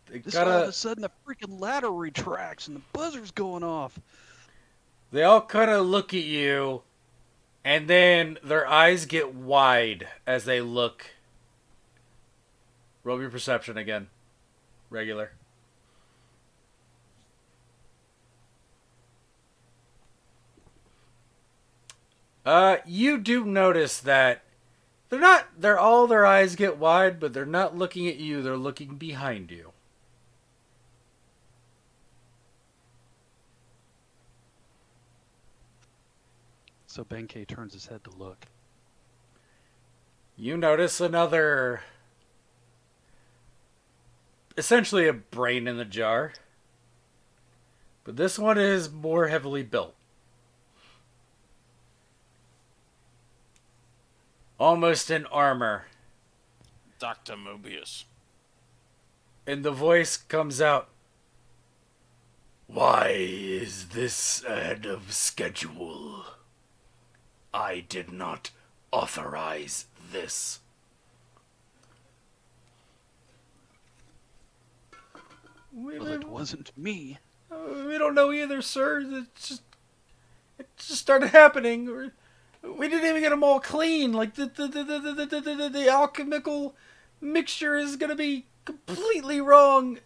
Speaker 1: They
Speaker 5: All of a sudden, the freaking ladder retracts and the buzzer's going off.
Speaker 1: They all kind of look at you, and then their eyes get wide as they look. Roll your perception again. Regular. You do notice that their eyes get wide, but they're not looking at you, they're looking behind you.
Speaker 5: So Benkei turns his head to look.
Speaker 1: You notice another, essentially a brain in the jar. But this one is more heavily built. Almost in armor.
Speaker 2: Dr. Mobius.
Speaker 1: And the voice comes out. Why is this ahead of schedule? I did not authorize this.
Speaker 5: Well, it wasn't me.
Speaker 1: We don't know either, sir. It just started happening. We didn't even get them all clean. Like the alchemical mixture is gonna be completely wrong.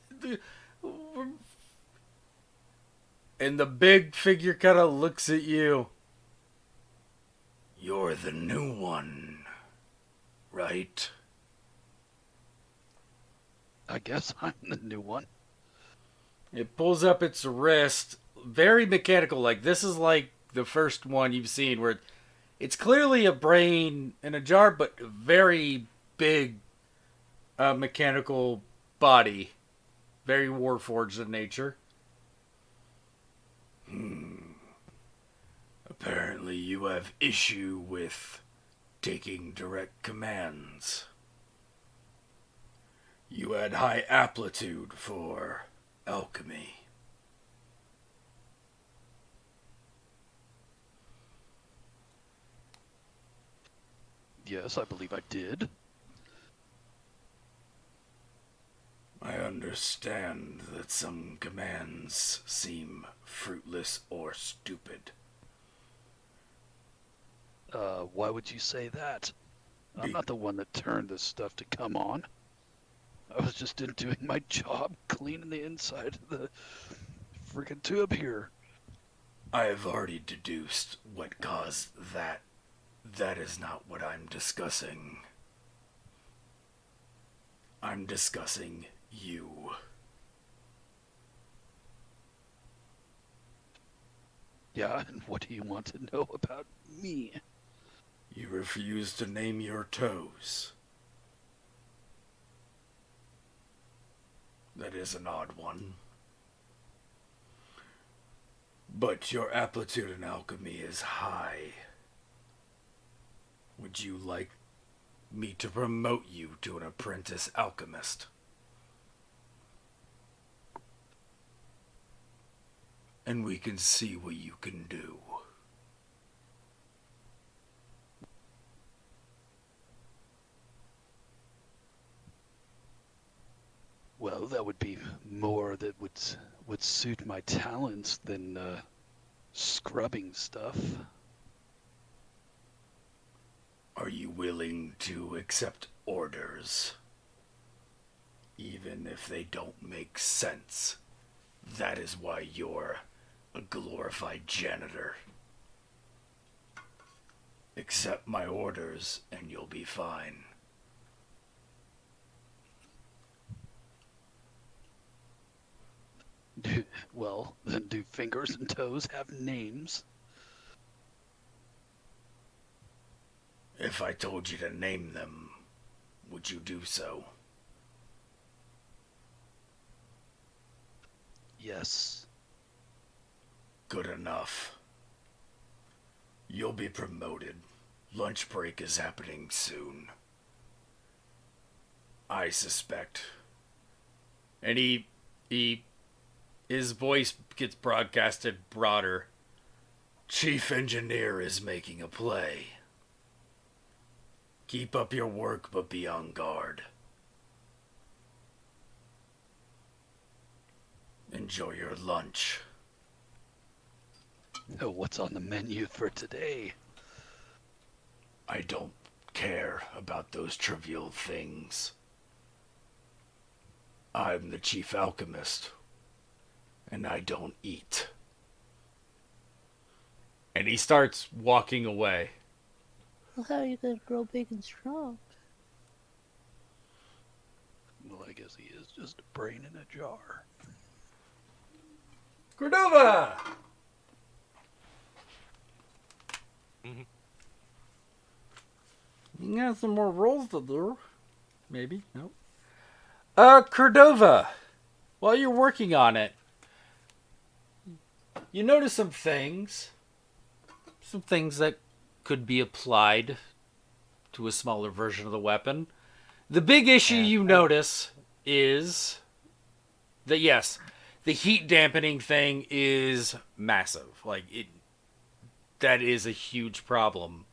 Speaker 1: And the big figure kind of looks at you. You're the new one, right?
Speaker 5: I guess I'm the new one.
Speaker 1: It pulls up its wrist, very mechanical. Like this is like the first one you've seen where it's clearly a brain in a jar, but very big mechanical body. Very warforged in nature. Apparently you have issue with taking direct commands. You had high aptitude for alchemy.
Speaker 5: Yes, I believe I did.
Speaker 1: understand that some commands seem fruitless or stupid.
Speaker 5: Why would you say that? I'm not the one that turned this stuff to come on. I was just doing my job, cleaning the inside of the freaking tube here.
Speaker 1: I have already deduced what caused that. That is not what I'm discussing. I'm discussing you.
Speaker 5: Yeah, and what do you want to know about me?
Speaker 1: You refuse to name your toes. That is an odd one. But your aptitude in alchemy is high. Would you like me to promote you to an apprentice alchemist? And we can see what you can do.
Speaker 5: Well, that would be more that would suit my talents than scrubbing stuff.
Speaker 1: Are you willing to accept orders? Even if they don't make sense. That is why you're a glorified janitor. Accept my orders and you'll be fine.
Speaker 5: Well, then do fingers and toes have names?
Speaker 1: If I told you to name them, would you do so?
Speaker 5: Yes.
Speaker 1: Good enough. You'll be promoted. Lunch break is happening soon. I suspect. And his voice gets broadcasted broader. Chief Engineer is making a play. Keep up your work, but be on guard. Enjoy your lunch.
Speaker 5: Oh, what's on the menu for today?
Speaker 1: I don't care about those trivial things. I'm the chief alchemist, and I don't eat. And he starts walking away.
Speaker 6: Well, how are you gonna grow big and strong?
Speaker 5: Well, I guess he is just a brain in a jar.
Speaker 1: Cordova! You got some more rolls to do. Maybe. Nope. Cordova, while you're working on it, you notice some things. Some things that could be applied to a smaller version of the weapon. The big issue you notice is that, yes, the heat dampening thing is massive. That is a huge problem.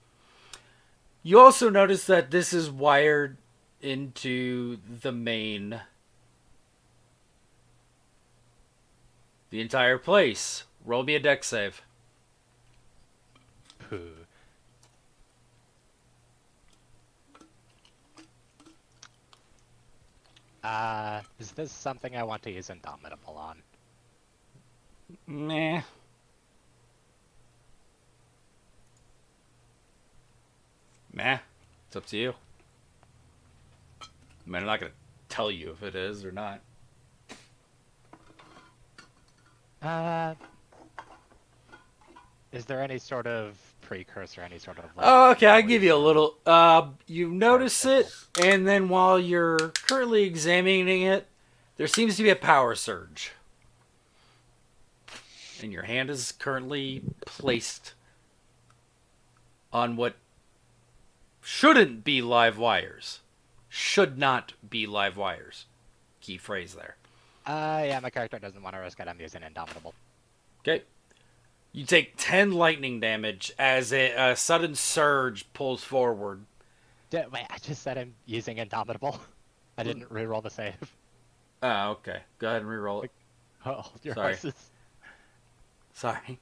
Speaker 1: You also notice that this is wired into the entire place. Roll me a dex save.
Speaker 3: Is this something I want to use Indomitable on?
Speaker 1: Nah. Nah. It's up to you. I mean, I'm not going to tell you if it is or not.
Speaker 3: Is there any sort of precursor, any sort of...
Speaker 1: Oh, okay, I'll give you a little. You notice it, and then while you're currently examining it, there seems to be a power surge. And your hand is currently placed on what shouldn't be live wires. Should not be live wires. Key phrase there.
Speaker 3: Yeah, my character doesn't want to risk it. I'm using Indomitable.
Speaker 1: Okay. You take 10 lightning damage as a sudden surge pulls forward.
Speaker 3: Wait, I just said I'm using Indomitable. I didn't reroll the save.
Speaker 1: Ah, okay. Go ahead and reroll it.
Speaker 3: Hold your
Speaker 1: Sorry.
Speaker 3: horses.
Speaker 1: Sorry.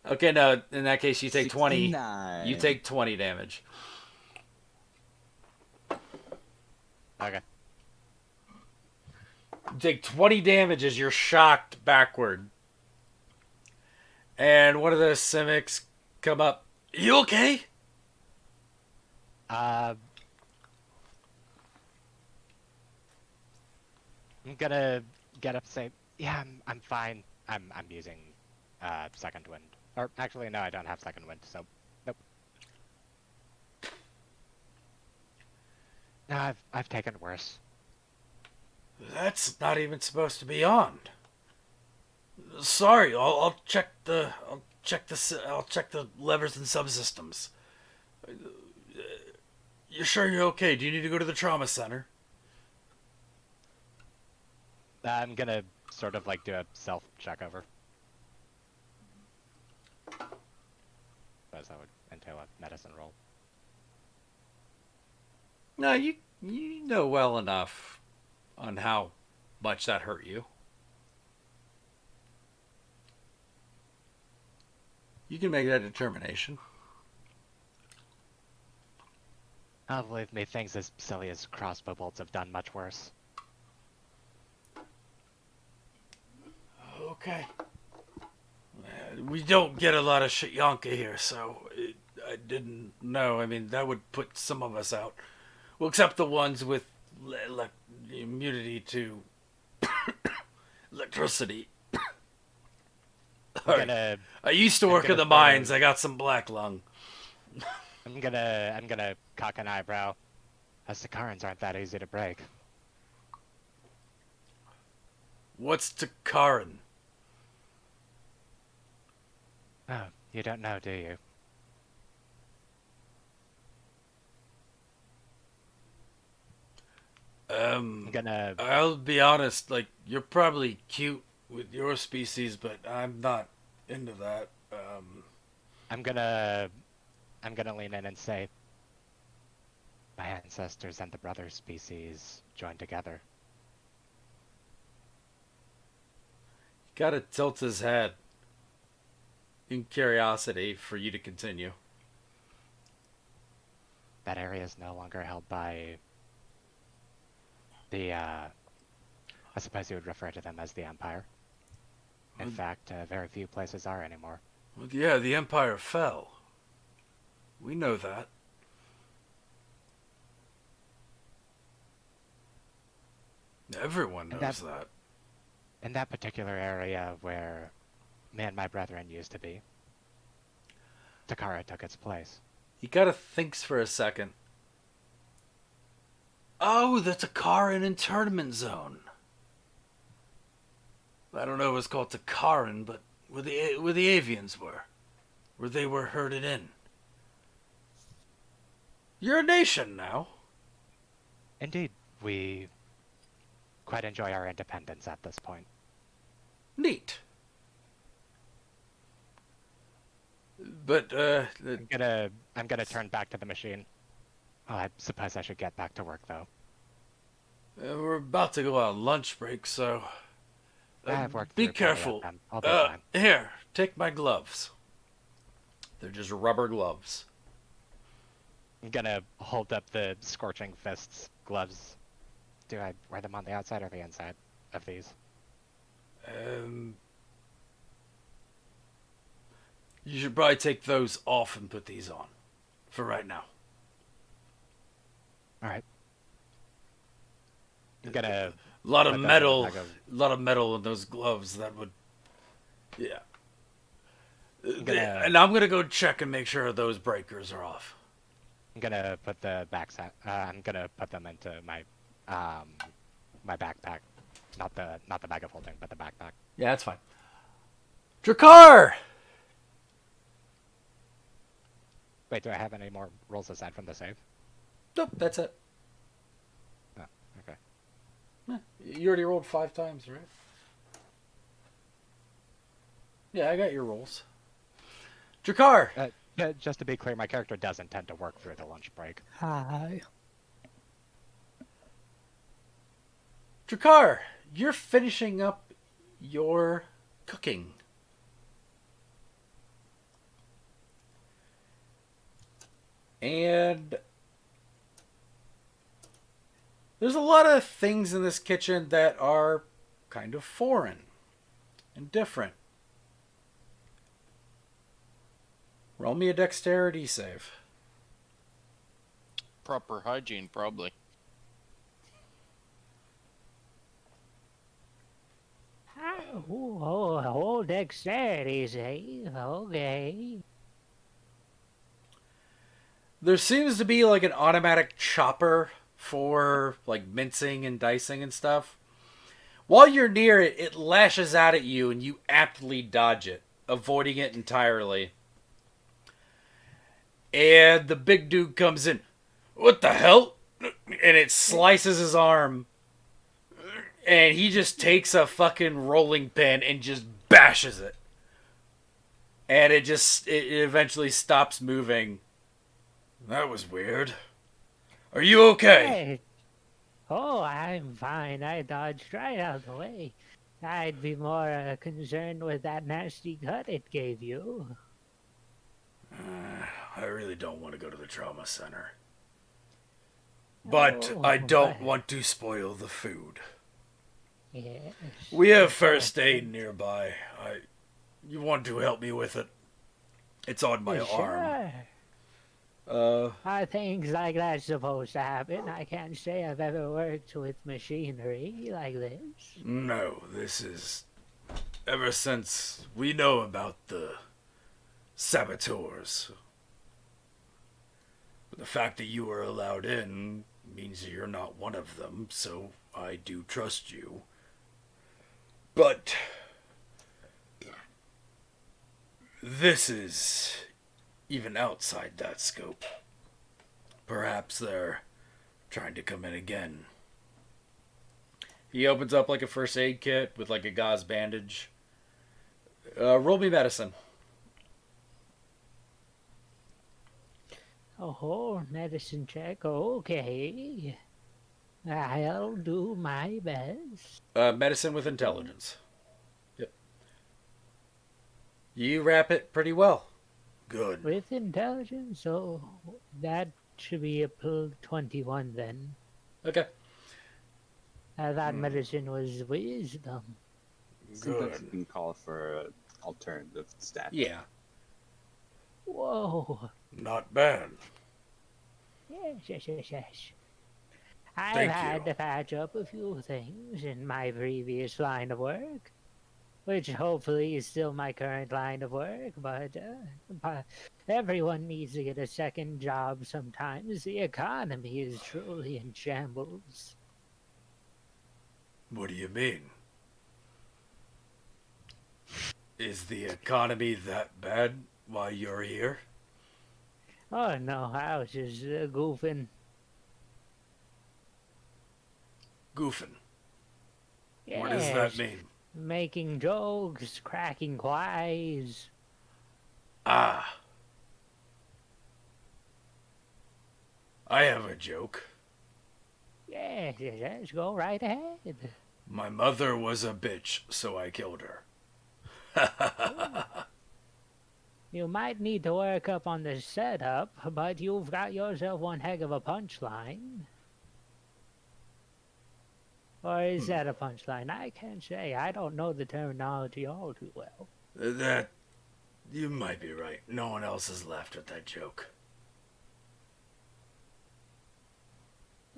Speaker 1: Okay, no. In that case, you take 20.
Speaker 4: 69.
Speaker 1: You take 20 damage.
Speaker 3: Okay.
Speaker 1: You take 20 damage as you're shocked backward. And one of the Simics come up. You okay?
Speaker 3: I'm gonna get up and say, yeah, I'm fine. I'm using second wind. Or actually, no, I don't have second wind, so nope. No, I've taken worse.
Speaker 1: That's not even supposed to be on. Sorry, I'll check the levers and subsystems. You're sure you're okay? Do you need to go to the trauma center?
Speaker 3: I'm gonna sort of like do a self check over. Suppose that would entail a medicine roll.
Speaker 1: No, you know well enough on how much that hurt you. You can make that determination.
Speaker 3: Oh, believe me, things as silly as crossbow bolts have done much worse.
Speaker 1: Okay. We don't get a lot of Shyanka here, so I didn't know. I mean, that would put some of us out. Well, except the ones with immunity to electricity.
Speaker 3: I'm gonna
Speaker 1: I used to work in the mines. I got some black lung.
Speaker 3: I'm gonna cock an eyebrow. Us Sakarans aren't that easy to break.
Speaker 1: What's Takaran?
Speaker 3: Oh, you don't know, do you? I'm gonna
Speaker 1: I'll be honest, like, you're probably cute with your species, but I'm not into that.
Speaker 3: I'm gonna lean in and say my ancestors and the brother species joined together.
Speaker 1: Gotta tilt his head in curiosity for you to continue.
Speaker 3: That area is no longer held by the, I suppose you would refer to them as the Empire. In fact, very few places are anymore.
Speaker 1: Well, yeah, the Empire fell. We know that. Everyone knows that.
Speaker 3: In that particular area where me and my brethren used to be, Takara took its place.
Speaker 1: You gotta think for a second. Oh, the Takaran internment zone. I don't know if it's called Takaran, but where the avians where they were herded in. You're a nation now.
Speaker 3: Indeed, we quite enjoy our independence at this point.
Speaker 1: Neat. But
Speaker 3: I'm gonna turn back to the machine. Oh, I suppose I should get back to work though.
Speaker 1: we're about to go on lunch break, so
Speaker 3: I've worked
Speaker 1: be
Speaker 3: through plenty of
Speaker 1: careful.
Speaker 3: them. I'll be fine.
Speaker 1: Here, take my gloves. They're just rubber gloves.
Speaker 3: I'm gonna hold up the scorching fists gloves. Do I wear them on the outside or the inside of these?
Speaker 1: You should probably take those off and put these on for right now.
Speaker 3: All right. I'm gonna
Speaker 1: A lot of
Speaker 3: put those in a
Speaker 1: metal,
Speaker 3: bag of-
Speaker 1: a lot of metal in those gloves. That would, yeah. And I'm gonna go check and make sure those breakers are off.
Speaker 3: I'm gonna put the I'm gonna put them into my my backpack, not the bag of holding, but the backpack.
Speaker 1: Yeah, that's fine. Drakkar!
Speaker 3: Wait, do I have any more rolls aside from the save?
Speaker 1: Nope, that's it.
Speaker 3: Oh, okay.
Speaker 1: Yeah, you already rolled 5 times, right? Yeah, I got your rolls. Drakkar!
Speaker 3: Just to be clear, my character does intend to work through the lunch break.
Speaker 6: Hi.
Speaker 1: Drakkar, you're finishing up your cooking. And there's a lot of things in this kitchen that are kind of foreign and different. Roll me a dexterity save.
Speaker 2: Proper hygiene, probably.
Speaker 6: Oh, dexterity save. Okay.
Speaker 1: There seems to be like an automatic chopper for like mincing and dicing and stuff. While you're near it, it lashes out at you and you aptly dodge it, avoiding it entirely. And the big dude comes in. What the hell? And it slices his arm. And he just takes a fucking rolling pin and just bashes it. And it eventually stops moving. That was weird. Are you okay?
Speaker 6: Hey. Oh, I'm fine. I dodged right out of the way. I'd be more concerned with that nasty cut it gave you.
Speaker 1: I really don't want to go to the trauma center. But
Speaker 6: Oh,
Speaker 1: I don't
Speaker 6: but-
Speaker 1: want to spoil the food.
Speaker 6: Yes.
Speaker 1: We have first aid nearby. You want to help me with it? It's on my arm.
Speaker 6: Sure. Are things like that supposed to happen? I can't say I've ever worked with machinery like this.
Speaker 1: No, this is... Ever since we know about the saboteurs. But the fact that you are allowed in means that you're not one of them, so I do trust you. But... this is even outside that scope. Perhaps they're trying to come in again. He opens up like a first aid kit with like a gauze bandage. Roll me medicine.
Speaker 6: Oh, medicine check. Okay. I'll do my best.
Speaker 1: Medicine with intelligence. Yep. You wrap it pretty well. Good.
Speaker 6: With intelligence, so that should be a 21 then.
Speaker 1: Okay.
Speaker 6: That medicine was wisdom.
Speaker 4: Seems like you
Speaker 1: Good.
Speaker 4: can call for an alternative stat.
Speaker 1: Yeah.
Speaker 6: Whoa.
Speaker 1: Not bad.
Speaker 6: Yes. I've
Speaker 1: Thank
Speaker 6: had
Speaker 1: you.
Speaker 6: to patch up a few things in my previous line of work, which hopefully is still my current line of work, but everyone needs to get a second job sometimes. The economy is truly in shambles.
Speaker 1: What do you mean? Is the economy that bad while you're here?
Speaker 6: Oh no, I was just goofing.
Speaker 1: Goofing. What does that
Speaker 6: Yes,
Speaker 1: mean?
Speaker 6: making jokes, cracking wise.
Speaker 1: Ah. I have a joke.
Speaker 6: Yes, go right ahead.
Speaker 1: My mother was a bitch, so I killed her.
Speaker 6: You might need to work up on the setup, but you've got yourself one heck of a punchline. Or is that a punchline? I can't say. I don't know the terminology all too well.
Speaker 1: That... You might be right. No one else has laughed at that joke.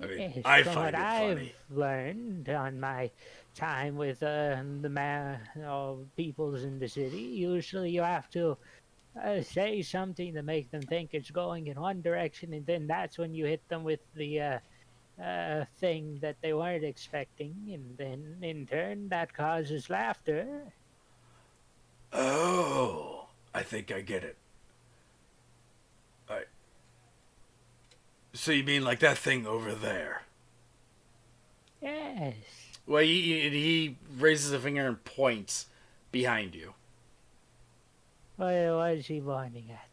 Speaker 1: I mean,
Speaker 6: Yes,
Speaker 1: I
Speaker 6: from
Speaker 1: find
Speaker 6: what
Speaker 1: it
Speaker 6: I've
Speaker 1: funny.
Speaker 6: learned on my time with peoples in the city, usually you have to say something to make them think it's going in one direction, and then that's when you hit them with the thing that they weren't expecting, and then in turn that causes laughter.
Speaker 1: Oh, I think I get it. So you mean like that thing over there?
Speaker 6: Yes.
Speaker 1: Well, he raises a finger and points behind you.
Speaker 6: What was he pointing at?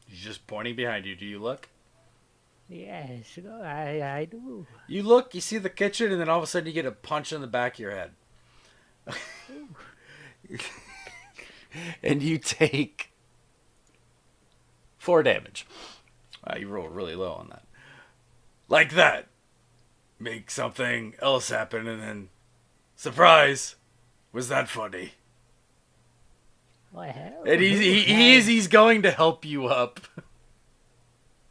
Speaker 1: He's just pointing behind you. Do you look?
Speaker 6: Yes, I do.
Speaker 1: You look, you see the kitchen, and then all of a sudden you get a punch in the back of your head. And you take 4 damage. You roll really low on that. Like that. Make something else happen, and then... Surprise! Was that funny?
Speaker 6: Well,
Speaker 1: And he's going to help you up.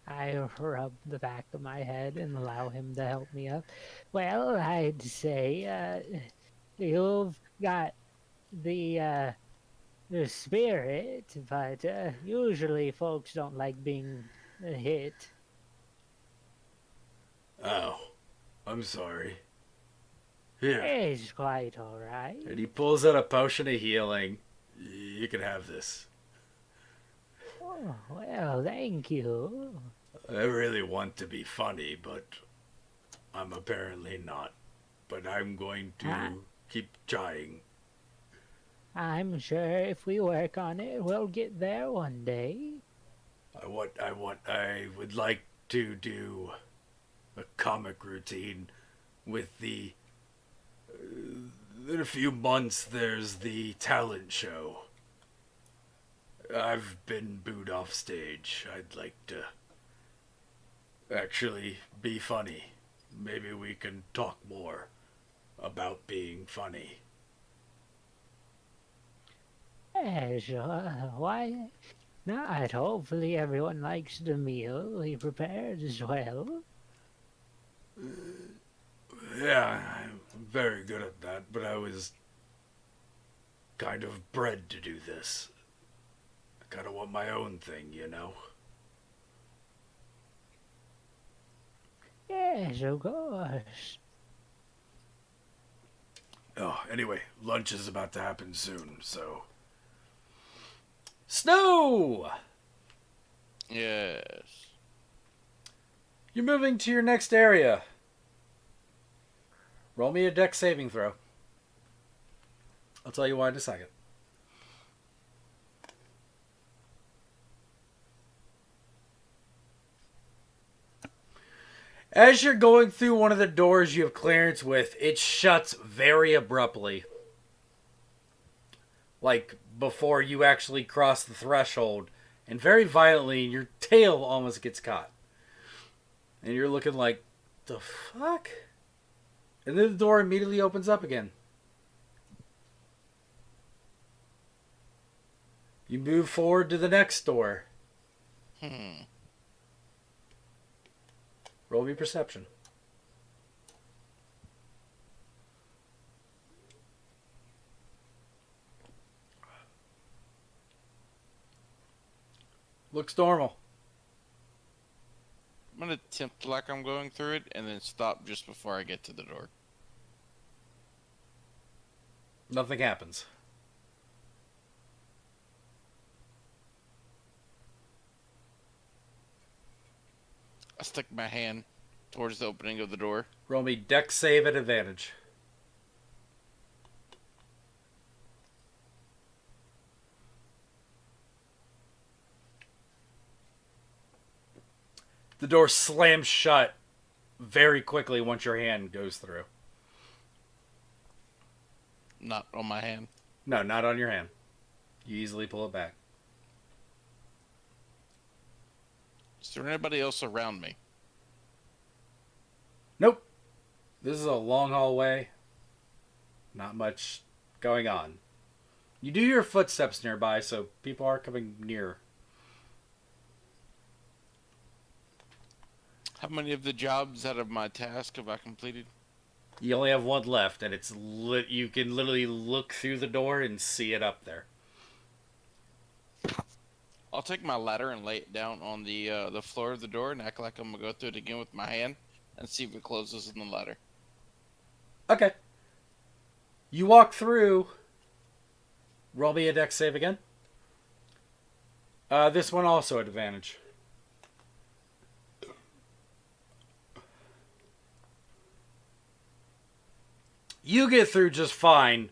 Speaker 6: I rub the back of my head and allow him to help me up. Well, I'd say you've got the spirit, but usually folks don't like being hit.
Speaker 1: Oh, I'm sorry. Here.
Speaker 6: It's quite all right.
Speaker 1: And he pulls out a potion of healing. You can have this.
Speaker 6: Oh, well, thank you.
Speaker 1: I really want to be funny, but I'm apparently not. But I'm going to keep trying.
Speaker 6: I'm sure if we work on it, we'll get there one day.
Speaker 1: I would like to do a comic routine with the... in a few months, there's the talent show. I've been booed off stage. I'd like to actually be funny. Maybe we can talk more about being funny.
Speaker 6: Yeah, sure. Why not? Hopefully everyone likes the meal we prepared as well.
Speaker 1: Yeah, I'm very good at that, but I was kind of bred to do this. I kind of want my own thing, you know?
Speaker 6: Yes, of course.
Speaker 1: Oh, anyway, lunch is about to happen soon, so... Snow!
Speaker 2: Yes.
Speaker 1: You're moving to your next area. Roll me a dex saving throw. I'll tell you why in a second. As you're going through one of the doors you have clearance with, it shuts very abruptly. Like before you actually cross the threshold. And very violently, and your tail almost gets caught. And you're looking like, the fuck? And then the door immediately opens up again. You move forward to the next door. Roll me perception. Looks normal.
Speaker 2: I'm gonna attempt like I'm going through it and then stop just before I get to the door.
Speaker 1: Nothing happens.
Speaker 2: I stick my hand towards the opening of the door.
Speaker 1: Roll me dex save at advantage. The door slams shut very quickly once your hand goes through.
Speaker 2: Not on my hand.
Speaker 1: No, not on your hand. You easily pull it back.
Speaker 2: Is there anybody else around me?
Speaker 1: Nope. This is a long hallway. Not much going on. You do hear footsteps nearby, so people are coming near.
Speaker 2: How many of the jobs out of my task have I completed?
Speaker 1: You only have one left, and it's lit. You can literally look through the door and see it up there.
Speaker 2: I'll take my ladder and lay it down on the floor of the door and act like I'm gonna go through it again with my hand and see if it closes in the ladder.
Speaker 1: Okay. You walk through. Roll me a dex save again. This one also at advantage. You get through just fine,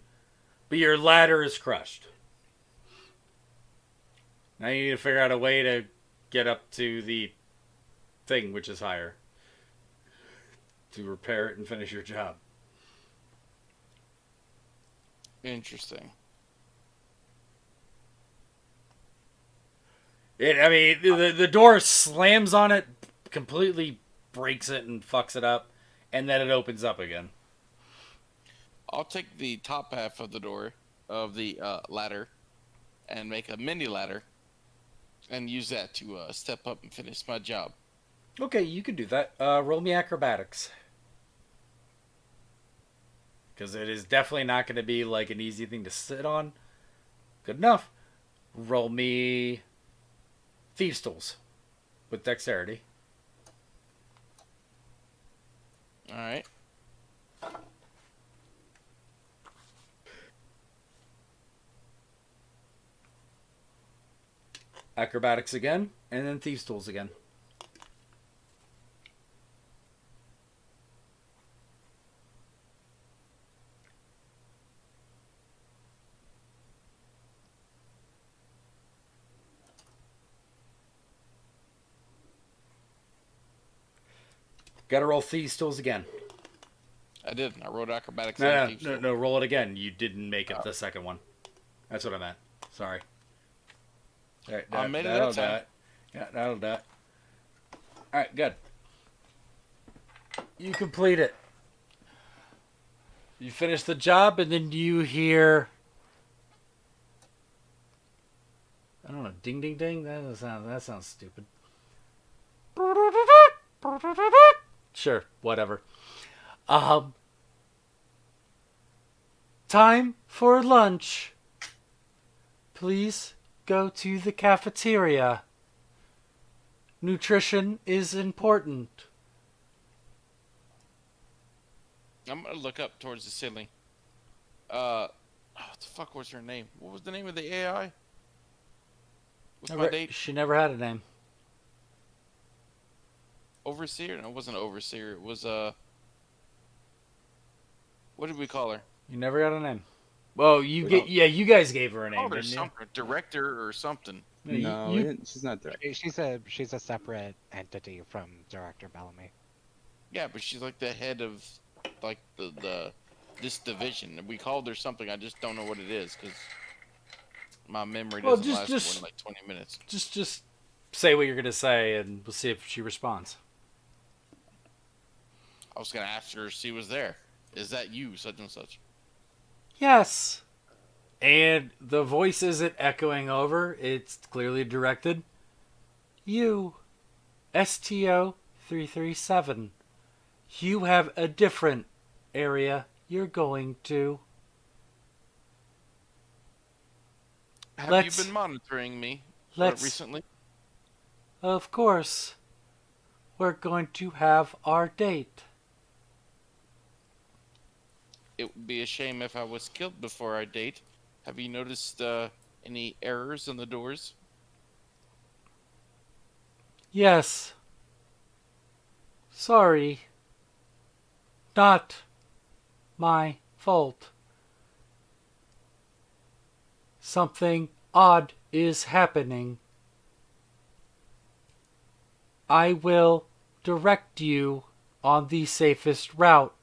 Speaker 1: but your ladder is crushed. Now you need to figure out a way to get up to the thing, which is higher, to repair it and finish your job.
Speaker 2: Interesting.
Speaker 1: I mean, the door slams on it, completely breaks it and fucks it up, and then it opens up again.
Speaker 2: I'll take the top half of the door of the ladder and make a mini ladder and use that to step up and finish my job.
Speaker 1: Okay, you can do that. Roll me acrobatics. Because it is definitely not going to be like an easy thing to sit on. Good enough. Roll me thieves' tools with dexterity.
Speaker 2: All right.
Speaker 1: Acrobatics again, and then thieves' tools again. Gotta roll thieves' tools again.
Speaker 2: I did. I wrote acrobatics.
Speaker 1: No,
Speaker 2: and
Speaker 1: no,
Speaker 2: thieves'
Speaker 1: no,
Speaker 2: tools.
Speaker 1: no, roll it again. You didn't make it the second one. That's what I meant. Sorry. All right,
Speaker 2: I made it
Speaker 1: that'll
Speaker 2: that time.
Speaker 1: do it. Yeah, that'll do it. All right, good. You complete it. You finish the job, and then you hear, I don't know, ding, ding, ding. That sounds stupid. Sure, whatever. Time for lunch. Please go to the cafeteria. Nutrition is important.
Speaker 2: I'm gonna look up towards the ceiling. What the fuck was her name? What was the name of the AI? What's my date?
Speaker 1: She never had a name.
Speaker 2: Overseer? No, it wasn't overseer. It was what did we call her?
Speaker 1: You never got a name. Well, you guys gave her a name,
Speaker 2: Called her
Speaker 1: didn't you?
Speaker 2: something, director or something.
Speaker 4: No,
Speaker 1: you-
Speaker 4: she's not there.
Speaker 3: She's a separate entity from Director Bellamy.
Speaker 2: Yeah, but she's like the head of like the this division. We called her something. I just don't know what it is because my memory
Speaker 1: Well,
Speaker 2: doesn't last
Speaker 1: just-
Speaker 2: more than like 20 minutes.
Speaker 1: Just say what you're gonna say, and we'll see if she responds.
Speaker 2: I was gonna ask her if she was there. Is that you, such and such?
Speaker 1: Yes. And the voice isn't echoing over. It's clearly directed. You, STO 337. You have a different area you're going to.
Speaker 2: Have
Speaker 1: Let's-
Speaker 2: you been monitoring me recently?
Speaker 1: Of course. We're going to have our date.
Speaker 2: It would be a shame if I was killed before our date. Have you noticed any errors in the doors?
Speaker 1: Yes. Sorry. Not my fault. Something odd is happening. I will direct you on the safest route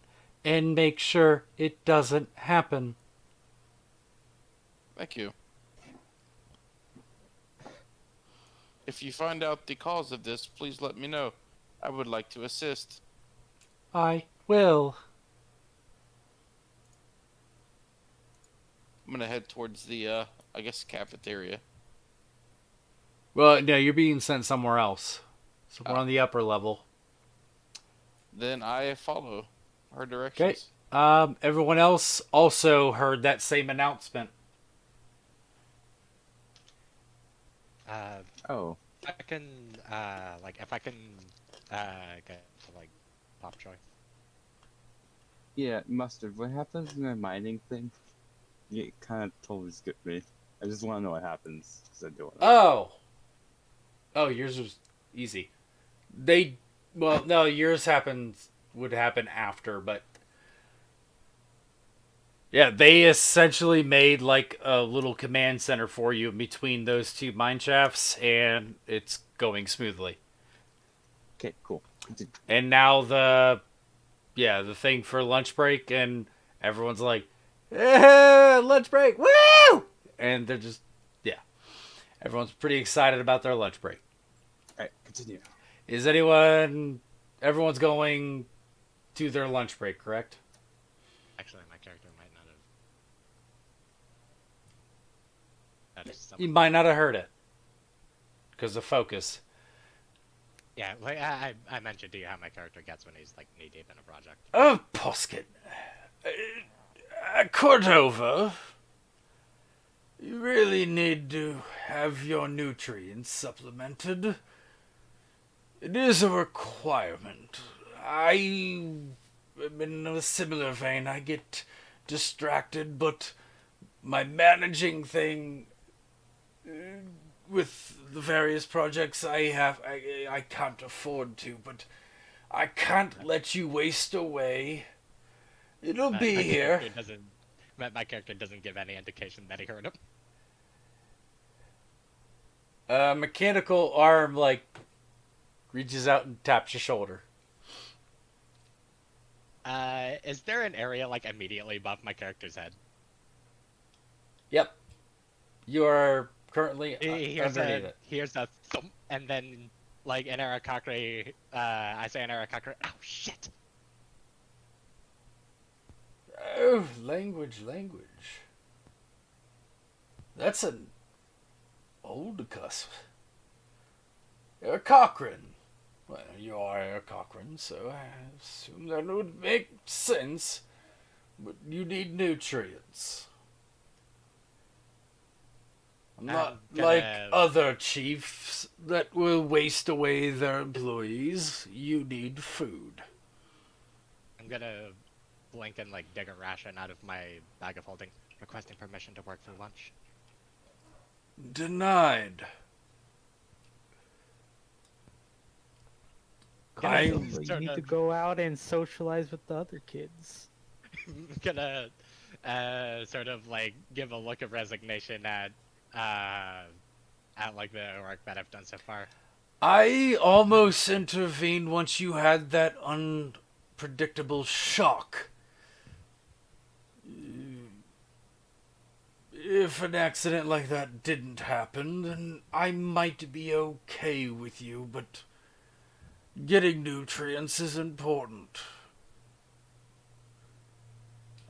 Speaker 1: and make sure it doesn't happen.
Speaker 2: Thank you. If you find out the cause of this, please let me know. I would like to assist.
Speaker 1: I will.
Speaker 2: I'm gonna head towards the, I guess, cafeteria.
Speaker 1: Well, no, you're being sent somewhere else. Somewhere
Speaker 2: Oh.
Speaker 1: on the upper level.
Speaker 2: Then I follow her directions.
Speaker 1: Everyone else also heard that same announcement.
Speaker 4: Oh,
Speaker 3: If I can, get to, like, pop choice.
Speaker 4: yeah, Mustard. What happens in the mining thing? You kind of totally skipped me. I just want to know what happens because I don't know.
Speaker 1: Oh, yours was easy. No, yours would happen after, but yeah, they essentially made like a little command center for you between those two mine shafts, and it's going smoothly.
Speaker 4: Okay, cool. Continue.
Speaker 1: And now the thing for lunch break, and everyone's like, lunch break, woo! And they're just, everyone's pretty excited about their lunch break.
Speaker 4: All right, continue.
Speaker 1: Is everyone's going to their lunch break, correct?
Speaker 3: Actually, my character might not have. That is
Speaker 1: You
Speaker 3: something.
Speaker 1: might not have heard it because of focus.
Speaker 3: Yeah, like I mentioned to you how my character gets when he's like knee deep in a project.
Speaker 1: Oh, Posket. Cordova. You really need to have your nutrients supplemented. It is a requirement. In a similar vein, I get distracted, but my managing thing with the various projects I have, I can't afford to, but I can't let you waste away. It'll be
Speaker 3: my
Speaker 1: here.
Speaker 3: My character doesn't give any indication that he heard him.
Speaker 1: Mechanical arm, like, reaches out and taps your shoulder.
Speaker 3: Is there an area like immediately above my character's head?
Speaker 1: Yep. You are currently
Speaker 3: Here's
Speaker 1: underneath it.
Speaker 3: Here's a thump, and then like in Arakakri, I say in Arakakri, oh shit!
Speaker 1: Oh, language. That's an old cuss. You're a Cochrane. Well, you are a Cochrane, so I assume that would make sense. But you need nutrients. Not like other chiefs that will waste away their employees. You need food.
Speaker 3: I'm gonna blink and like dig a ration out of my bag of holding, requesting permission to work for lunch.
Speaker 1: Denied.
Speaker 6: You need to go out and socialize with the other kids.
Speaker 3: Gonna sort of like give a look of resignation at like the work that I've done so far.
Speaker 1: I almost intervened once you had that unpredictable shock. If an accident like that didn't happen, then I might be okay with you, but getting nutrients is important.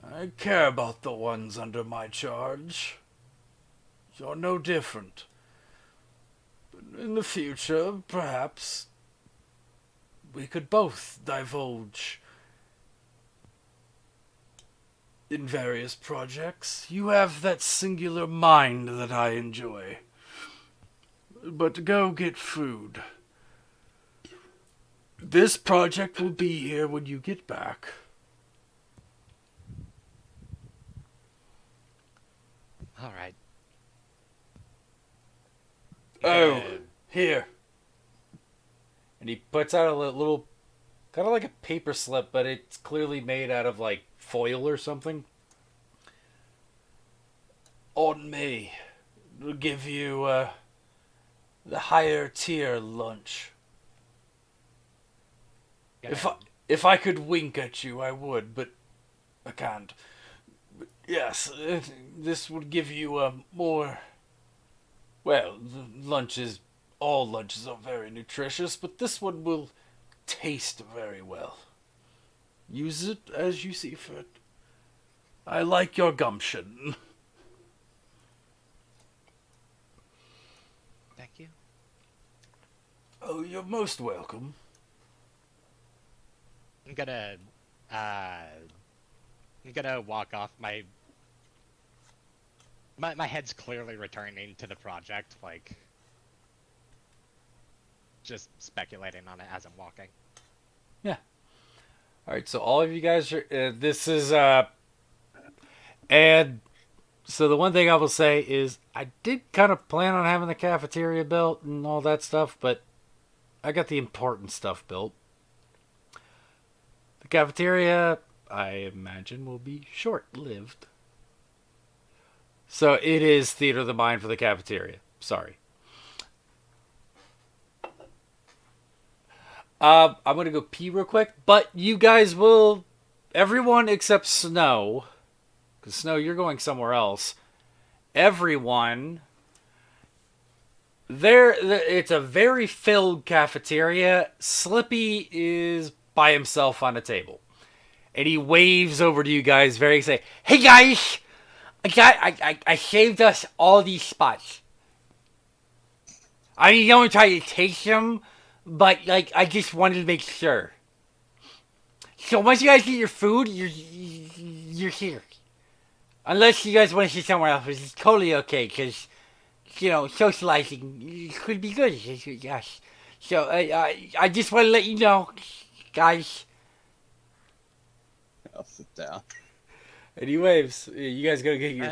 Speaker 1: I care about the ones under my charge. You're no different. But in the future, perhaps, we could both divulge in various projects. You have that singular mind that I enjoy. But go get food. This project will be here when you get back.
Speaker 3: All right.
Speaker 1: Oh, here. And he puts out a little, kind of like a paper slip, but it's clearly made out of like foil or something. On me. It'll give you the higher tier lunch. If I could wink at you, I would, but I can't. But yes, this would give you a more. Well, all lunches are very nutritious, but this one will taste very well. Use it as you see fit. I like your gumption.
Speaker 3: Thank you.
Speaker 1: Oh, you're most welcome.
Speaker 3: I'm gonna walk off. My head's clearly returning to the project, like just speculating on it as I'm walking.
Speaker 1: Yeah. All right, so all of you guys are. This is and so the one thing I will say is I did kind of plan on having the cafeteria built and all that stuff, but I got the important stuff built. The cafeteria, I imagine, will be short-lived. So it is Theater of the Mind for the cafeteria. Sorry. I'm gonna go pee real quick, but you guys will, everyone except Snow, because Snow, you're going somewhere else. Everyone, it's a very filled cafeteria. Slippy is by himself on a table, and he waves over to you guys, very excited. Hey guys, I saved us all these spots. I didn't want to try to taste them, but like I just wanted to make sure. So once you guys get your food, you're here. Unless you guys want to sit somewhere else, which is totally okay, because, you know, socializing could be good. Yes. So I just want to let you know, guys.
Speaker 4: I'll sit down.
Speaker 1: And he waves. You guys gotta get your.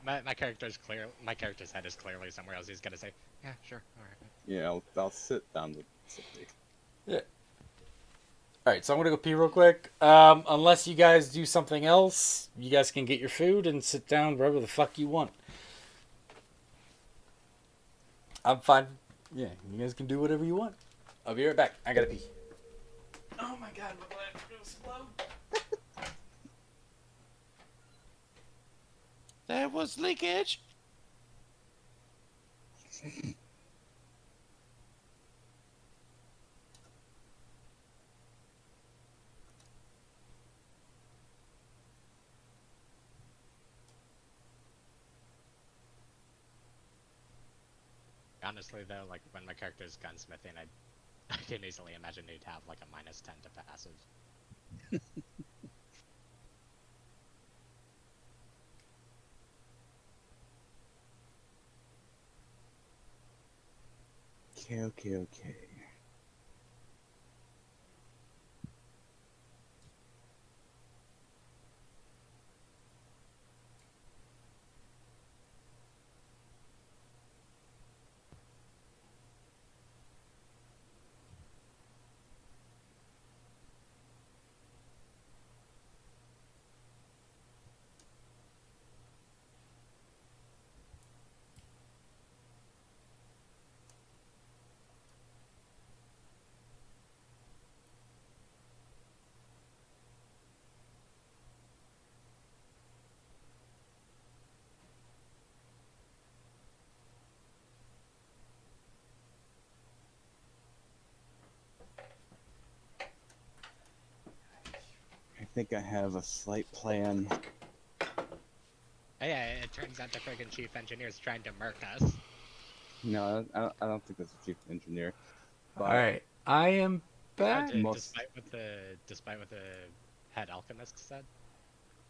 Speaker 3: My character's clear. My character's head is clearly somewhere else. He's gonna say, "Yeah, sure, all right."
Speaker 4: Yeah, I'll sit down with Slippy.
Speaker 1: Yeah. All right, so I'm gonna go pee real quick. Unless you guys do something else, you guys can get your food and sit down wherever the fuck you want. I'm fine. Yeah, you guys can do whatever you want. I'll be right back. I gotta pee. Oh my god, my bladder goes slow.
Speaker 2: There was leakage.
Speaker 3: Honestly, though, like when my character's gunsmithing, I can easily imagine he'd have like a -10 to passive.
Speaker 4: Okay. I think I have a slight plan.
Speaker 3: Yeah, it turns out the friggin' chief engineer's trying to murk us.
Speaker 4: No, I don't think that's a chief engineer. But
Speaker 1: All right, I am back.
Speaker 3: Despite what the head alchemist said.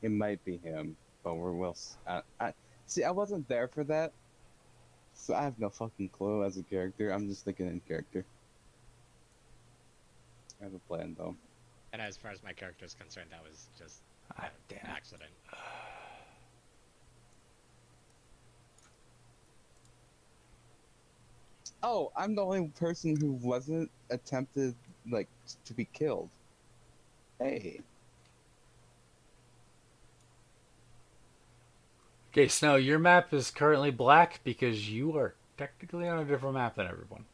Speaker 4: it might be him, but I see. I wasn't there for that, so I have no fucking clue as a character. I'm just thinking in character. I have a plan though.
Speaker 3: And as far as my character is concerned, that was just
Speaker 1: Ah,
Speaker 3: an
Speaker 1: damn.
Speaker 3: accident.
Speaker 4: Oh, I'm the only person who wasn't attempted like to be killed. Hey,
Speaker 1: Okay, Snow, your map is currently black because you are technically on a different map than everyone.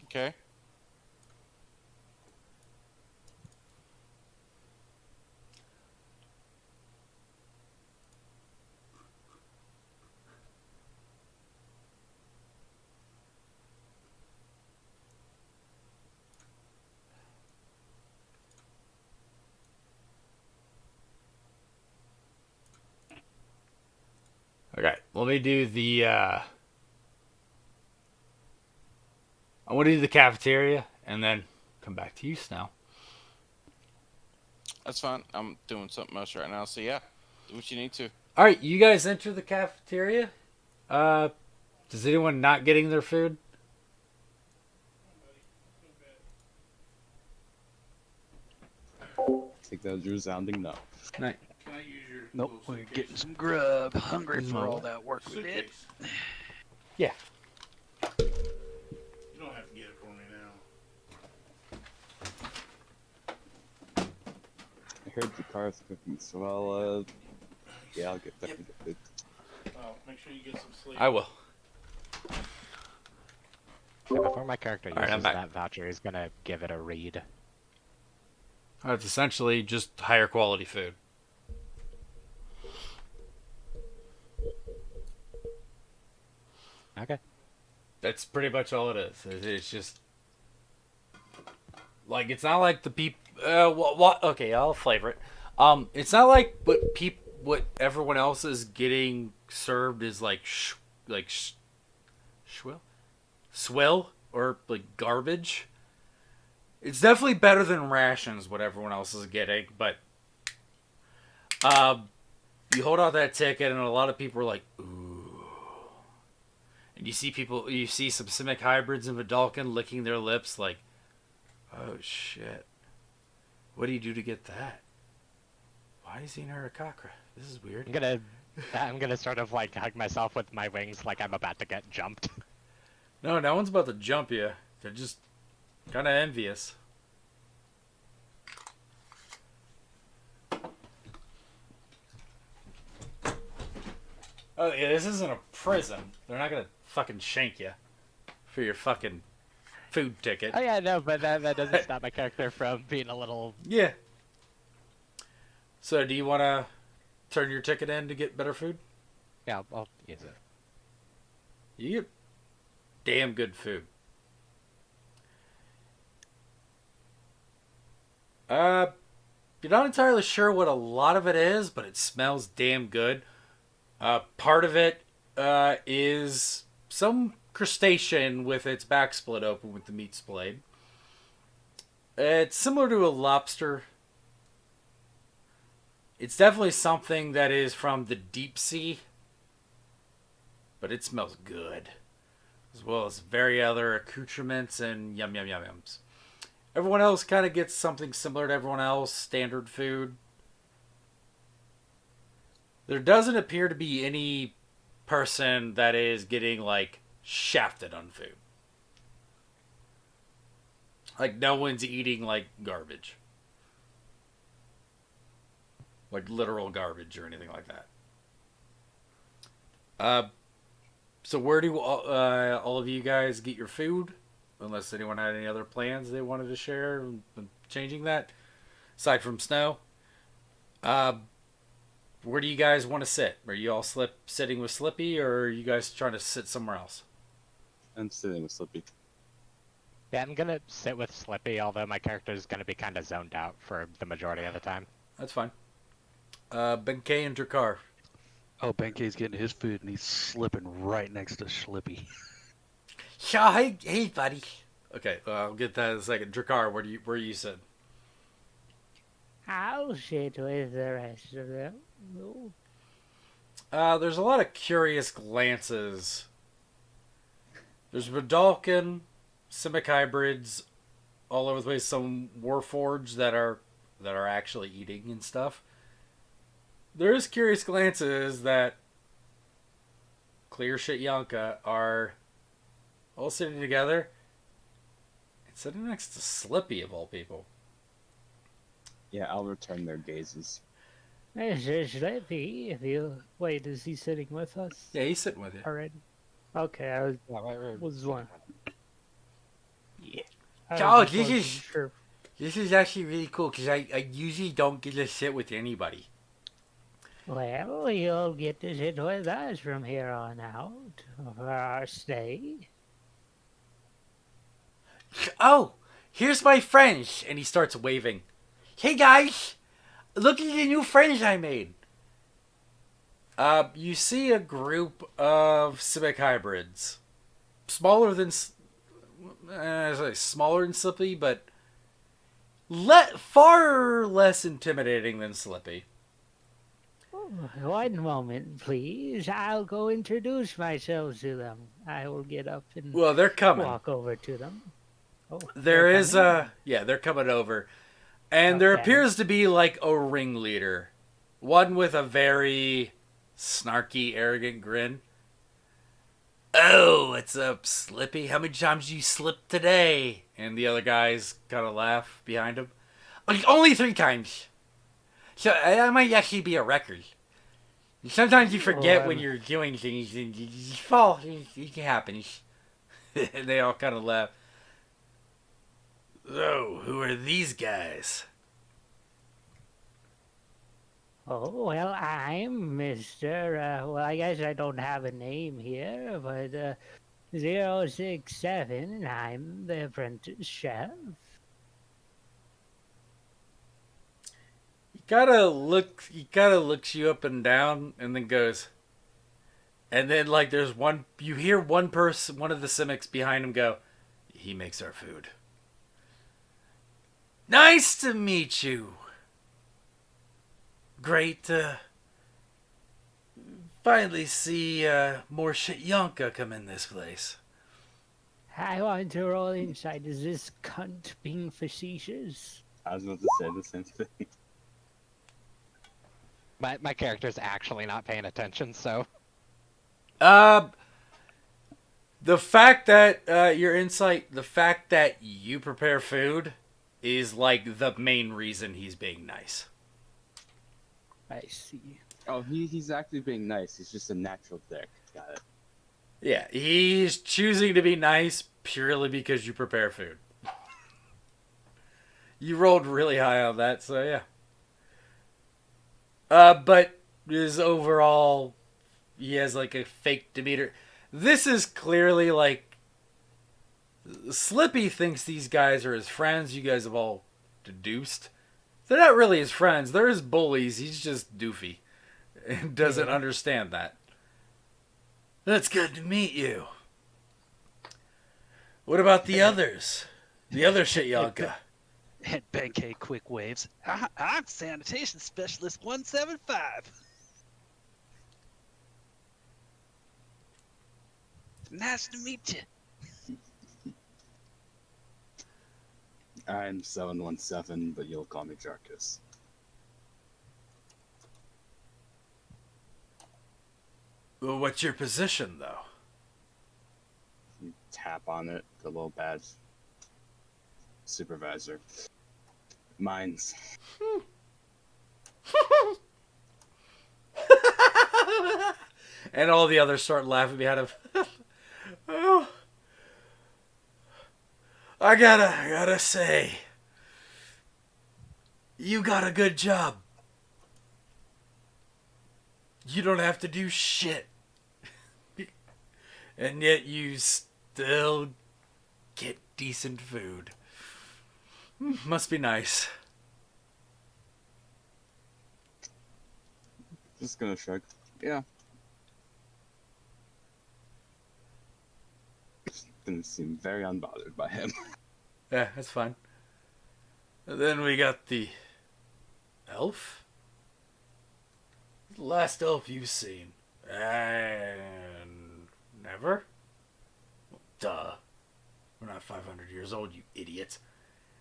Speaker 2: Okay.
Speaker 1: Okay, let me do the. I want to do the cafeteria and then come back to you, Snow.
Speaker 2: That's fine. I'm doing something else right now. So yeah, do what you need to.
Speaker 1: All right, you guys enter the cafeteria. Does anyone not getting their food?
Speaker 4: take that as a resounding no.
Speaker 1: Night.
Speaker 7: Can I use your
Speaker 5: Nope,
Speaker 7: little
Speaker 5: we're
Speaker 7: suitcase?
Speaker 5: getting some grub. Hungry for
Speaker 1: No.
Speaker 5: all that work we did.
Speaker 7: Suitcase.
Speaker 1: Yeah.
Speaker 7: You don't have to get it for me now.
Speaker 4: I heard the car's cooking, so yeah, I'll get definitely get food.
Speaker 7: Make sure you get some sleep.
Speaker 1: I will.
Speaker 3: Yeah, before my character
Speaker 1: Alright, I'm
Speaker 3: uses
Speaker 1: back.
Speaker 3: that voucher, he's gonna give it a read.
Speaker 1: It's essentially just higher quality food.
Speaker 3: Okay.
Speaker 1: That's pretty much all it is. It's just like it's not like the people. What? Okay, I'll flavor it. It's not like what everyone else is getting served is like swill or like garbage. It's definitely better than rations. What everyone else is getting, but you hold out that ticket, and a lot of people are like, ooh. And you see some Simic hybrids in Vidalcan licking their lips like, oh shit. What do you do to get that? Why is he in Arakakra? This is weird.
Speaker 3: I'm gonna sort of like hug myself with my wings like I'm about to get jumped.
Speaker 1: No one's about to jump you. They're just kind of envious. Oh yeah, this isn't a prison. They're not gonna fucking shank you for your fucking food ticket.
Speaker 3: Oh yeah, no, but that doesn't stop my character from being a little...
Speaker 1: Yeah. So do you want to turn your ticket in to get better food?
Speaker 3: Yeah, I'll use it.
Speaker 1: You get damn good food. You're not entirely sure what a lot of it is, but it smells damn good. Part of it is some crustacean with its back split open with the meat splayed. It's similar to a lobster. It's definitely something that is from the deep sea, but it smells good, as well as very other accoutrements and yums. Everyone else kind of gets something similar to everyone else, standard food. There doesn't appear to be any person that is getting, like, shafted on food. Like, no one's eating, like, garbage. Like, literal garbage or anything like that. So where do all of you guys get your food? Unless anyone had any other plans they wanted to share and changing that. Aside from Snow. Where do you guys want to sit? Are you all sitting with Slippy, or are you guys trying to sit somewhere else?
Speaker 4: I'm sitting with Slippy.
Speaker 3: Yeah, I'm gonna sit with Slippy, although my character is gonna be kind of zoned out for the majority of the time.
Speaker 1: That's fine. Benkei and Drakar.
Speaker 5: Oh, Benkei's getting his food and he's slipping right next to Schlippy.
Speaker 1: Yeah, hey, buddy. Okay, I'll get that in a second. Drakar, where you sit?
Speaker 6: I'll sit with the rest of them. Oh.
Speaker 1: There's a lot of curious glances. There's Vidalcan, Simic hybrids, all over the place. Some Warforged that are actually eating and stuff. There is curious glances that Clear Shit Yanka are all sitting together and sitting next to Slippy of all people.
Speaker 4: Yeah, I'll return their gazes.
Speaker 6: Mr. Slippy, if you... Wait, is he sitting with us
Speaker 1: Yeah, he's sitting with you.
Speaker 6: already? Okay, I was one.
Speaker 1: Yeah.
Speaker 6: I
Speaker 1: Oh,
Speaker 6: just
Speaker 1: this
Speaker 6: wasn't
Speaker 1: is-
Speaker 6: sure.
Speaker 1: This is actually really cool because I usually don't get to sit with anybody.
Speaker 6: Well, you'll get to sit with us from here on out for our stay.
Speaker 1: Oh, here's my friends. And he starts waving. Hey guys, look at the new friends I made. You see a group of Simic hybrids. Smaller than Slippy, but far less intimidating than Slippy.
Speaker 6: Oh, one moment, please. I'll go introduce myself to them. I will get up and
Speaker 1: Well, they're coming.
Speaker 6: walk over to them. Oh,
Speaker 1: There
Speaker 6: they're
Speaker 1: is
Speaker 6: coming?
Speaker 1: they're coming over. And there
Speaker 6: Okay.
Speaker 1: appears to be like a ringleader. One with a very snarky, arrogant grin. Oh, what's up, Slippy? How many times you slipped today? And the other guys kind of laugh behind him. Only 3 times. So that might actually be a record. Sometimes you forget when you're doing things and you fall. It happens. And they all kind of laugh. So, who are these guys?
Speaker 6: Oh, well, I'm Mr. Well, I guess I don't have a name here, but 067, I'm the apprentice chef.
Speaker 1: He kind of looks you up and down and then goes, and then like there's one, you hear one person, one of the Simics behind him go, he makes our food. Nice to meet you. Great to finally see more Shityanka come in this place.
Speaker 6: I want to roll inside. Is this cunt being facetious?
Speaker 4: I was about to say the same thing.
Speaker 3: My character's actually not paying attention, so
Speaker 1: The fact that your insight, the fact that you prepare food is like the main reason he's being nice.
Speaker 6: I see.
Speaker 4: Oh, he's actually being nice. He's just a natural dick. Got it.
Speaker 1: Yeah, he's choosing to be nice purely because you prepare food. You rolled really high on that, so yeah. But his overall, he has like a fake demeanor. This is clearly like, Slippy thinks these guys are his friends. You guys have all deduced. They're not really his friends. They're his bullies. He's just doofy and doesn't understand that. That's good to meet you. What about the others? The other Shityanka?
Speaker 5: And Benkei quick waves. I'm sanitation specialist 175. Nice to meet you.
Speaker 4: I'm 717, but you'll call me Jarkus.
Speaker 1: Well, what's your position, though?
Speaker 4: You tap on it, the little badge. Supervisor. Mine's.
Speaker 1: And all the others start laughing behind him. Oh, I gotta say, you got a good job. You don't have to do shit. And yet you still get decent food. Must be nice.
Speaker 4: Just gonna shrug. Yeah. Didn't seem very unbothered by him.
Speaker 1: Yeah, that's fine. And then we got the elf. The last elf you've seen. And never? Duh. We're not 500 years old, you idiot.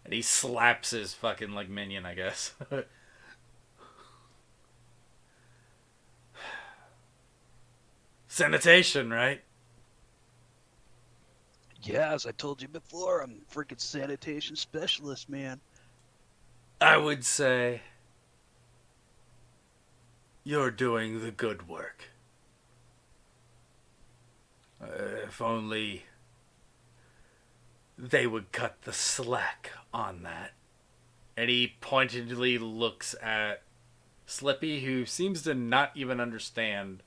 Speaker 1: And he slaps his fucking like minion, I guess. Sanitation, right?
Speaker 5: Yeah, as I told you before, I'm a freaking sanitation specialist, man.
Speaker 1: I would say you're doing the good work. If only they would cut the slack on that. And he pointedly looks at Slippy, who seems to not even understand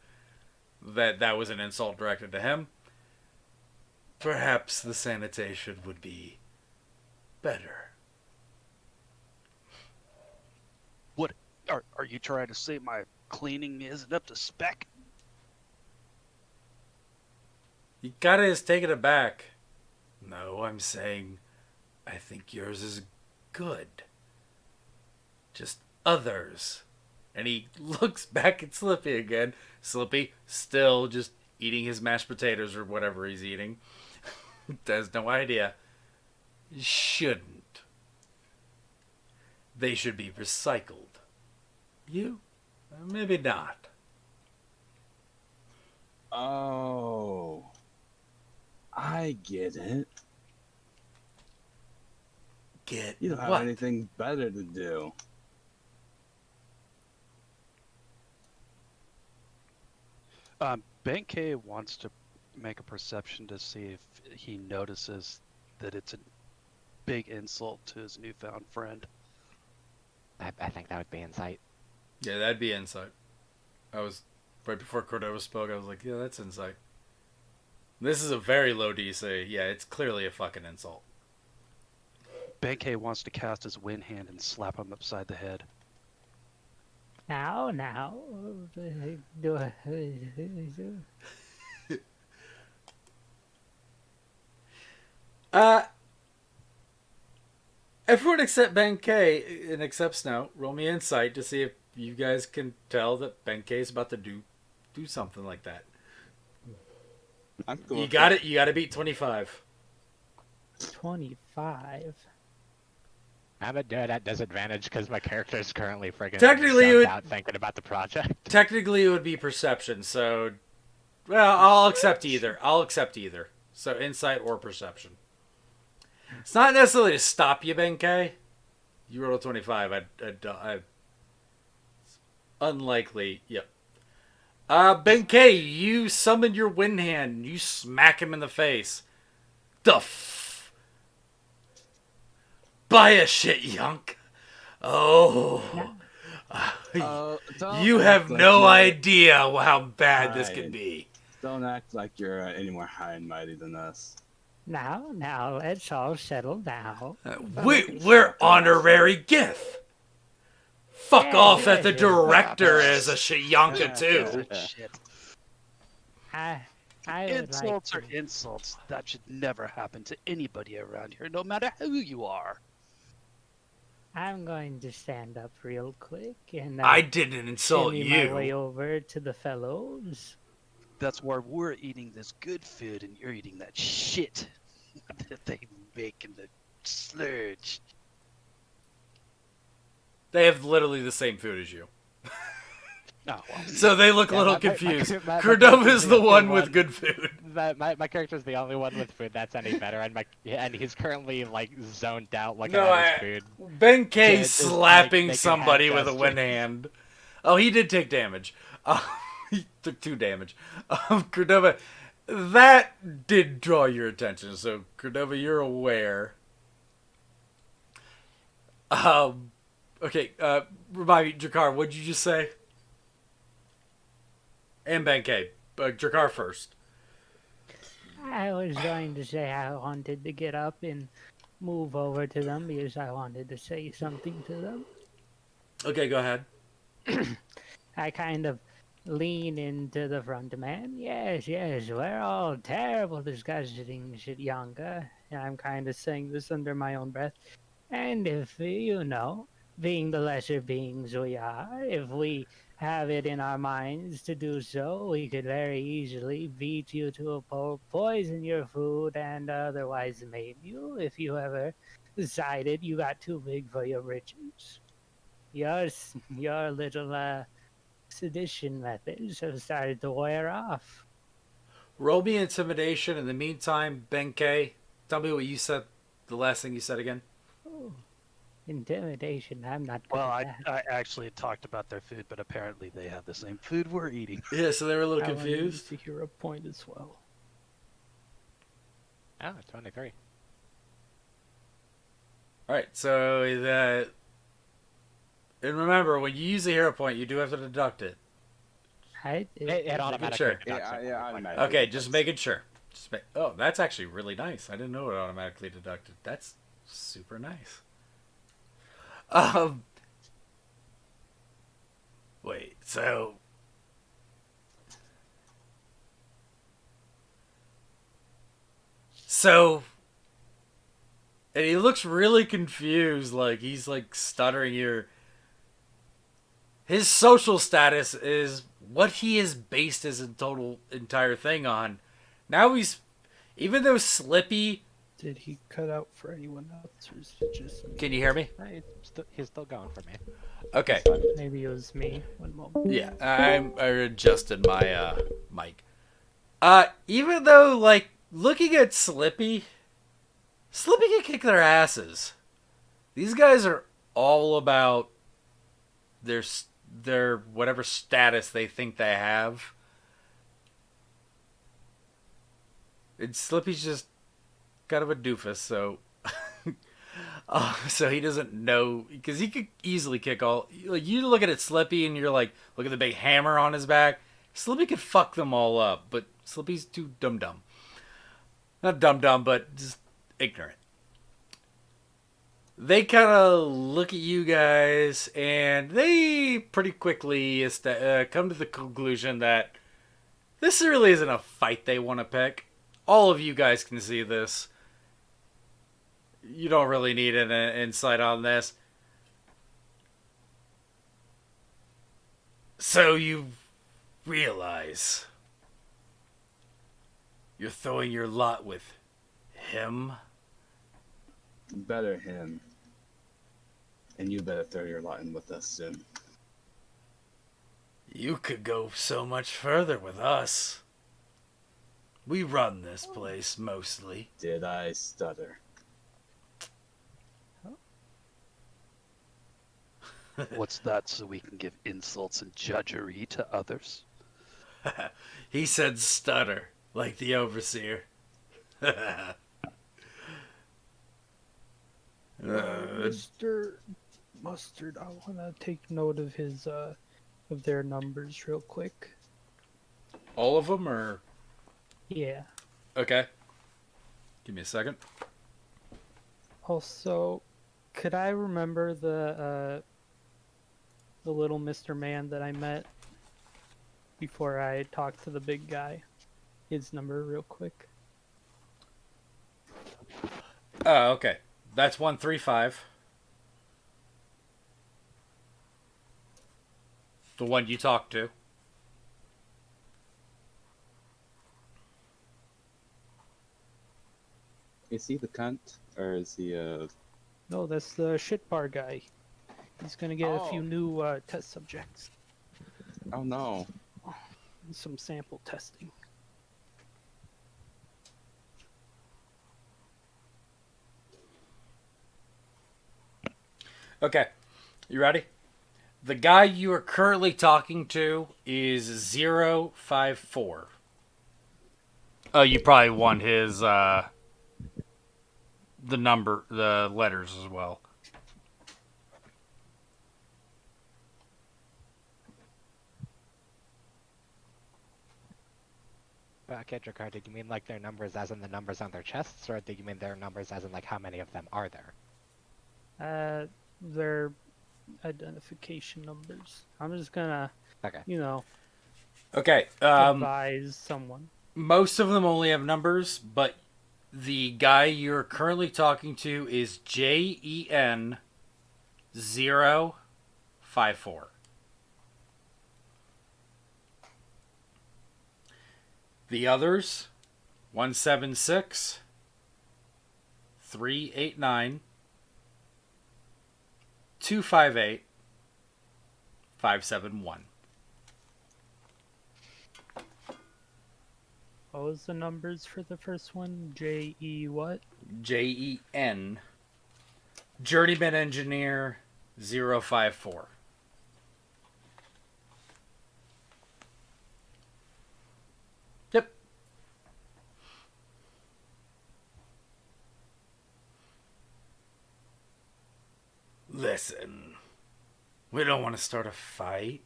Speaker 1: that that was an insult directed to him. Perhaps the sanitation would be better.
Speaker 5: What? Are you trying to say my cleaning isn't up to spec?
Speaker 1: He kinda is taken aback. No, I'm saying I think yours is good. Just others. And he looks back at Slippy again. Slippy still just eating his mashed potatoes or whatever he's eating. Has no idea. Shouldn't. They should be recycled. You? Maybe not.
Speaker 4: Oh. I get it.
Speaker 1: Get
Speaker 4: You don't have
Speaker 1: what?
Speaker 4: anything better to do.
Speaker 5: Benkei wants to make a perception to see if he notices that it's a big insult to his newfound friend.
Speaker 3: I think that would be insight.
Speaker 1: Yeah, that'd be insight. I was right before Cordova spoke. I was like, yeah, that's insight. This is a very low DC. Yeah, it's clearly a fucking insult.
Speaker 5: Benkei wants to cast his wind hand and slap him upside the head.
Speaker 6: Now, do I...
Speaker 1: Everyone except Benkei and except Snow, roll me insight to see if you guys can tell that Benkei is about to do something like that.
Speaker 4: I'm cool.
Speaker 1: You
Speaker 4: with
Speaker 1: got
Speaker 4: that.
Speaker 1: it. You got to beat 25.
Speaker 6: 25.
Speaker 3: I'm gonna do it at disadvantage because my character is currently friggin'
Speaker 1: Technically, it
Speaker 3: zoned
Speaker 1: would-
Speaker 3: out thinking about the project.
Speaker 1: Technically, it would be perception. So, well, I'll accept either. So, insight or perception. It's not necessarily to stop you, Benkei. You roll a 25. I unlikely. Yep. Benkei, you summon your wind hand and you smack him in the face. Buy a shit, Yunk. Oh.
Speaker 4: Don't
Speaker 1: You
Speaker 4: act
Speaker 1: have
Speaker 4: like
Speaker 1: no
Speaker 4: you're-
Speaker 1: idea how bad this could
Speaker 4: Fine.
Speaker 1: be.
Speaker 4: Don't act like you're any more high and mighty than us.
Speaker 6: Now, let's all settle down.
Speaker 1: We're honorary Gith. Fuck
Speaker 6: Yeah,
Speaker 1: off
Speaker 6: yeah,
Speaker 1: that the
Speaker 6: yeah.
Speaker 1: director is a Shiyanka too.
Speaker 5: Shit.
Speaker 6: I would
Speaker 5: Insults
Speaker 6: like
Speaker 5: are insults. That should never happen to anybody around here, no matter who you are.
Speaker 6: I'm going to stand up real quick and
Speaker 1: I didn't insult
Speaker 6: shimmy my way
Speaker 1: you.
Speaker 6: over to the fellows.
Speaker 5: That's why we're eating this good food and you're eating that shit that they make in the sludge.
Speaker 1: They have literally the same food as you.
Speaker 5: Oh, well.
Speaker 1: So they look a
Speaker 3: Yeah,
Speaker 1: little
Speaker 3: my
Speaker 1: confused.
Speaker 3: my
Speaker 1: Cordova
Speaker 3: character's
Speaker 1: is the
Speaker 3: only
Speaker 1: one with good food.
Speaker 3: My character's the only one with food that's any better, and he's currently like zoned out looking
Speaker 1: No,
Speaker 3: at his food.
Speaker 1: Benkei
Speaker 3: Just,
Speaker 1: slapping
Speaker 3: like, making
Speaker 1: somebody
Speaker 3: hand
Speaker 1: with a wind
Speaker 3: gestures.
Speaker 1: hand. Oh, he did take damage. He took 2 damage. Cordova, that did draw your attention. So, Cordova, you're aware. Okay, remind me, Jakar, what'd you just say? And Benkei. Jakar first.
Speaker 6: I was going to say I wanted to get up and move over to them because I wanted to say something to them.
Speaker 1: Okay, go ahead.
Speaker 6: I kind of lean into the front man. Yes, we're all terrible disgusting Shityanka. And I'm kind of saying this under my own breath. And if, being the lesser beings we are, if we have it in our minds to do so, we could very easily beat you to a pulp, poison your food, and otherwise maim you if you ever decided you got too big for your britches. Your little sedition methods have started to wear off.
Speaker 1: Roll me intimidation. In the meantime, Benkei, tell me what you said. The last thing you said again.
Speaker 6: Oh, intimidation, I'm not good
Speaker 5: Well,
Speaker 6: at that.
Speaker 5: I actually talked about their food, but apparently they have the same food we're eating.
Speaker 1: Yeah, so they were a little
Speaker 8: I wanted
Speaker 1: confused.
Speaker 8: to hear a point as well.
Speaker 3: Oh, 23.
Speaker 1: All right, so that. And remember, when you use a hero point, you do have to deduct it.
Speaker 3: It automatically
Speaker 1: sure.
Speaker 3: deducts it.
Speaker 4: automatically.
Speaker 1: Okay, just making sure. Oh, that's actually really nice. I didn't know it automatically deducted. That's super nice. Wait, so. And he looks really confused, like he's like stuttering here. His social status is what he has based his entire thing on. Now he's, even though Slippy,
Speaker 8: Did he cut out for anyone else, or is it just me?
Speaker 1: can you hear me?
Speaker 3: He's still going for me.
Speaker 1: Okay,
Speaker 8: Maybe it was me. One moment.
Speaker 1: yeah, I adjusted my mic. Even though like looking at Slippy can kick their asses. These guys are all about their whatever status they think they have. And Slippy's just kind of a doofus, so so he doesn't know because he could easily kick all. Like you look at it, Slippy, and you're like, look at the big hammer on his back. Slippy could fuck them all up, but Slippy's too dumb. Not dumb, but just ignorant. They kind of look at you guys, and they pretty quickly come to the conclusion that this really isn't a fight they want to pick. All of you guys can see this. You don't really need an insight on this. So you realize you're throwing your lot with him?
Speaker 4: Better him. And you better throw your lot in with us soon.
Speaker 1: You could go so much further with us. We run this place mostly.
Speaker 4: Did I stutter?
Speaker 5: What's that so we can give insults and judgery to others?
Speaker 1: He said stutter, like the overseer.
Speaker 8: Mr. Mustard, I want to take note of his of their numbers real quick.
Speaker 1: All of them, or
Speaker 8: Yeah.
Speaker 1: okay? Give me a second.
Speaker 8: Also, could I remember the little Mr. Man that I met before I talked to the big guy? His number real quick.
Speaker 1: Oh, okay. That's 135. The one you talked to.
Speaker 4: Is he the cunt? Or is he
Speaker 8: No, that's the shit bar guy. He's gonna get a few
Speaker 4: Oh.
Speaker 8: new test subjects.
Speaker 4: Oh no.
Speaker 8: Some sample testing.
Speaker 1: Okay. You ready? The guy you are currently talking to is 054. Oh, you probably want his the number, the letters as well.
Speaker 3: Okay, Dracar, did you mean like their numbers as in the numbers on their chests, or did you mean their numbers as in like how many of them are there?
Speaker 8: Their identification numbers. I'm just gonna,
Speaker 3: Okay.
Speaker 1: Okay.
Speaker 8: advise someone.
Speaker 1: Most of them only have numbers, but the guy you're currently talking to is JEN 054. The others 176 389 258 571.
Speaker 8: What was the numbers for the first one? JE what?
Speaker 1: JEN Journeyman Engineer 054. Yep. Listen, we don't want to start a fight.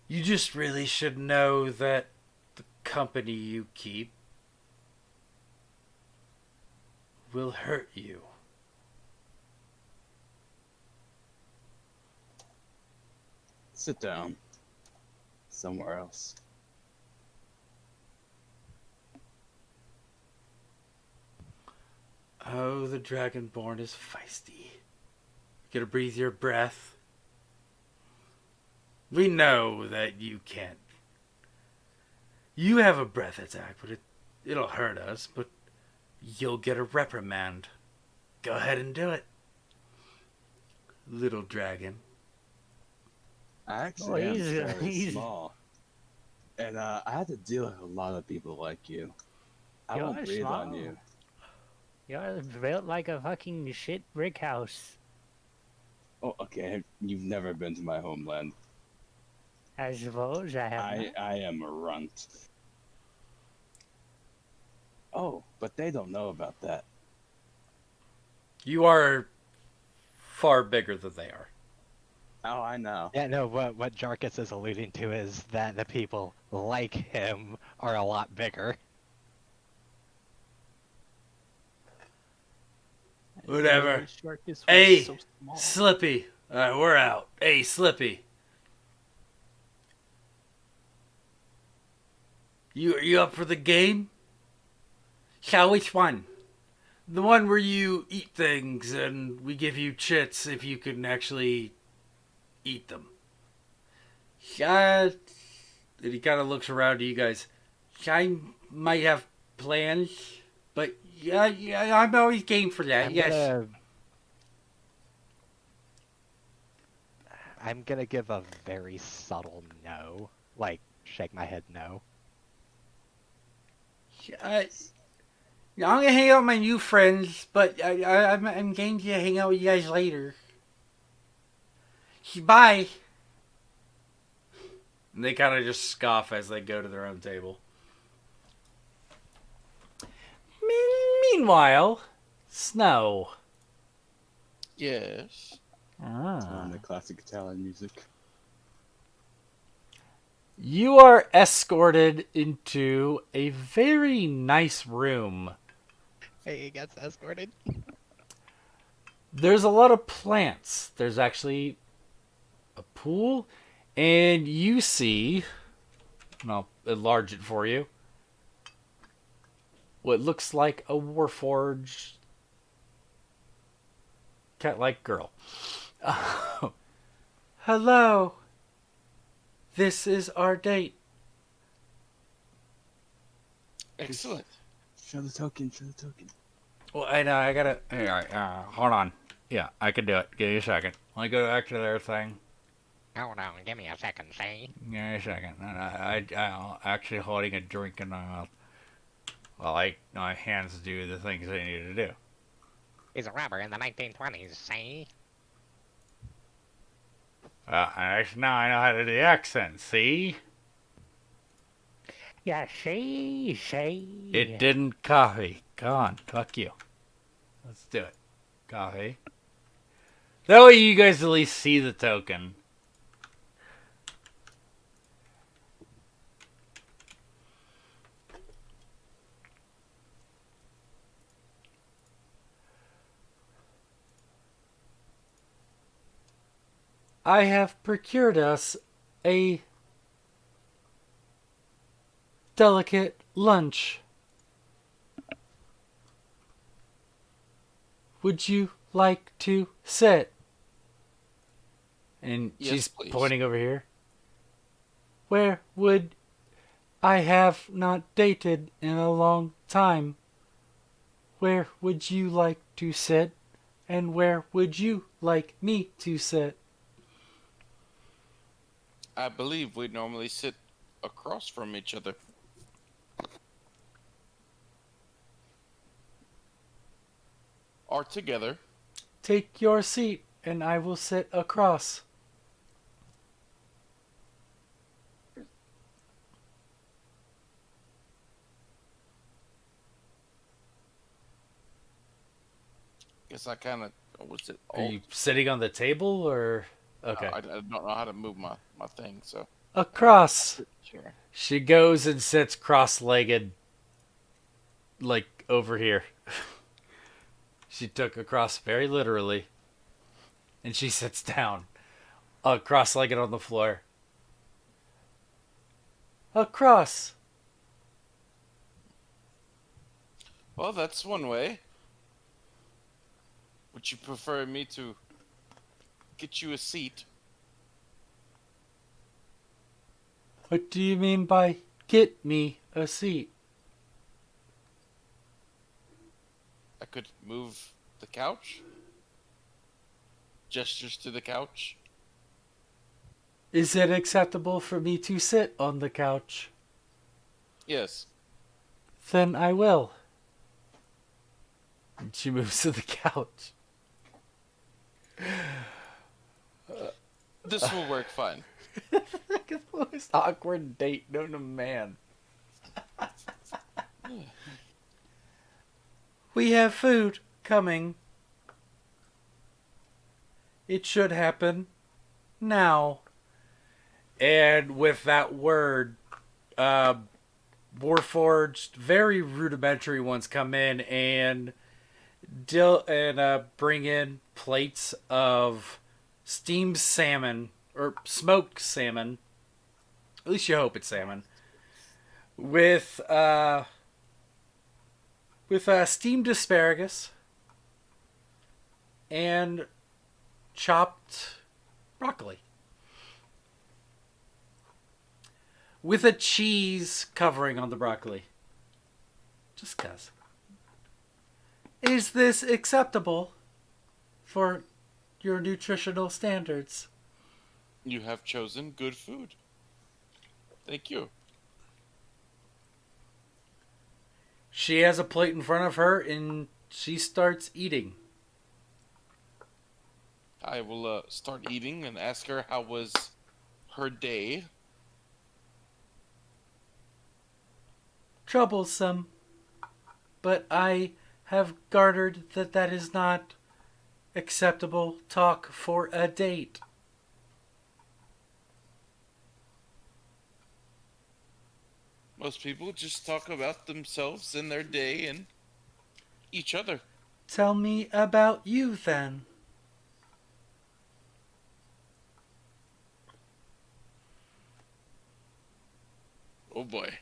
Speaker 1: You just really should know that the company you keep will hurt you.
Speaker 4: Sit down. Somewhere else.
Speaker 1: Oh, the Dragonborn is feisty. You gotta breathe your breath. We know that you can't. You have a breath attack, but it'll hurt us, but you'll get a reprimand. Go ahead and do it. Little dragon.
Speaker 4: I actually am
Speaker 8: he's-
Speaker 4: fairly
Speaker 8: he's-
Speaker 4: small. And I had to deal with a lot of people like you. I
Speaker 8: You're
Speaker 4: won't breathe on
Speaker 8: small.
Speaker 4: you.
Speaker 6: You're built like a fucking shit brick house.
Speaker 4: Oh, okay. You've never been to my homeland.
Speaker 6: I suppose I have. not.
Speaker 4: I am a runt. Oh, but they don't know about that.
Speaker 1: You are far bigger than they are.
Speaker 4: Oh, I know.
Speaker 3: Yeah, no, what Jarkus is alluding to is that the people like him are a lot bigger.
Speaker 8: I didn't
Speaker 1: Whatever.
Speaker 8: realize Sharkus was
Speaker 1: Hey,
Speaker 8: so small.
Speaker 1: Slippy. Alright, we're out. Hey, Slippy. You up for the game? Yeah, which one? The one where you eat things and we give you chits if you can actually eat them. Yeah. And he kind of looks around to you guys. I might have plans, but yeah, I'm always game for that. Yes.
Speaker 3: I'm gonna give a very subtle no. Like, shake my head no.
Speaker 1: I'm gonna hang out with my new friends, but I'm game to hang out with you guys later. Bye. And they kind of just scoff as they go to their own table. Meanwhile, Snow.
Speaker 2: Yes.
Speaker 4: The classic Italian music.
Speaker 1: You are escorted into a very nice room.
Speaker 3: Hey, he gets escorted.
Speaker 1: There's a lot of plants. There's actually a pool, and you see, and I'll enlarge it for you, what looks like a Warforged cat-like girl. Hello. This is our date.
Speaker 2: Excellent.
Speaker 4: Show the token, show the token.
Speaker 1: Well, I know, I gotta... Alright, hold on. Yeah, I can do it. Give me a second. Let me go back to their thing.
Speaker 3: Hold on, give me a second, see?
Speaker 1: Give me a second. I'm actually holding a drink in my mouth. While my hands do the things they need to do.
Speaker 3: He's a robber in the 1920s, see?
Speaker 1: Now I know how to do the accent, see?
Speaker 6: Yeah, see.
Speaker 1: It didn't coffee. Come on, fuck you. Let's do it. Coffee. That way you guys at least see the token. I have procured us a delicate lunch. Would you like to sit? And
Speaker 2: Yes,
Speaker 1: she's
Speaker 2: please.
Speaker 1: pointing over here. Where would I have not dated in a long time? Where would you like to sit? And where would you like me to sit?
Speaker 2: I believe we normally sit across from each other. Or together.
Speaker 1: Take your seat and I will sit across.
Speaker 2: Guess I kind of... Was it
Speaker 1: Are you sitting on the table or... Okay.
Speaker 2: I don't know how to move my thing, so...
Speaker 1: Across.
Speaker 2: Sure.
Speaker 1: She goes and sits cross-legged, like over here. She took across very literally. And she sits down, cross-legged on the floor. Across.
Speaker 2: Well, that's one way. Would you prefer me to get you a seat?
Speaker 1: What do you mean by get me a seat?
Speaker 2: I could move the couch. Gestures to the couch.
Speaker 1: Is it acceptable for me to sit on the couch?
Speaker 2: Yes.
Speaker 1: Then I will. And she moves to the couch.
Speaker 2: This will work fine.
Speaker 1: The most awkward date known to man. We have food coming. It should happen now. And with that word, Warforged, very rudimentary ones come in and bring in plates of steamed salmon or smoked salmon. At least you hope it's salmon with steamed asparagus and chopped broccoli with a cheese covering on the broccoli. Just 'cause. Is this acceptable for your nutritional standards?
Speaker 2: You have chosen good food. Thank you.
Speaker 1: She has a plate in front of her and she starts eating.
Speaker 2: I will start eating and ask her how was her day.
Speaker 1: Troublesome. But I have garnered that is not acceptable talk for a date.
Speaker 2: Most people just talk about themselves and their day and each other.
Speaker 1: Tell me about you then.
Speaker 2: Oh boy.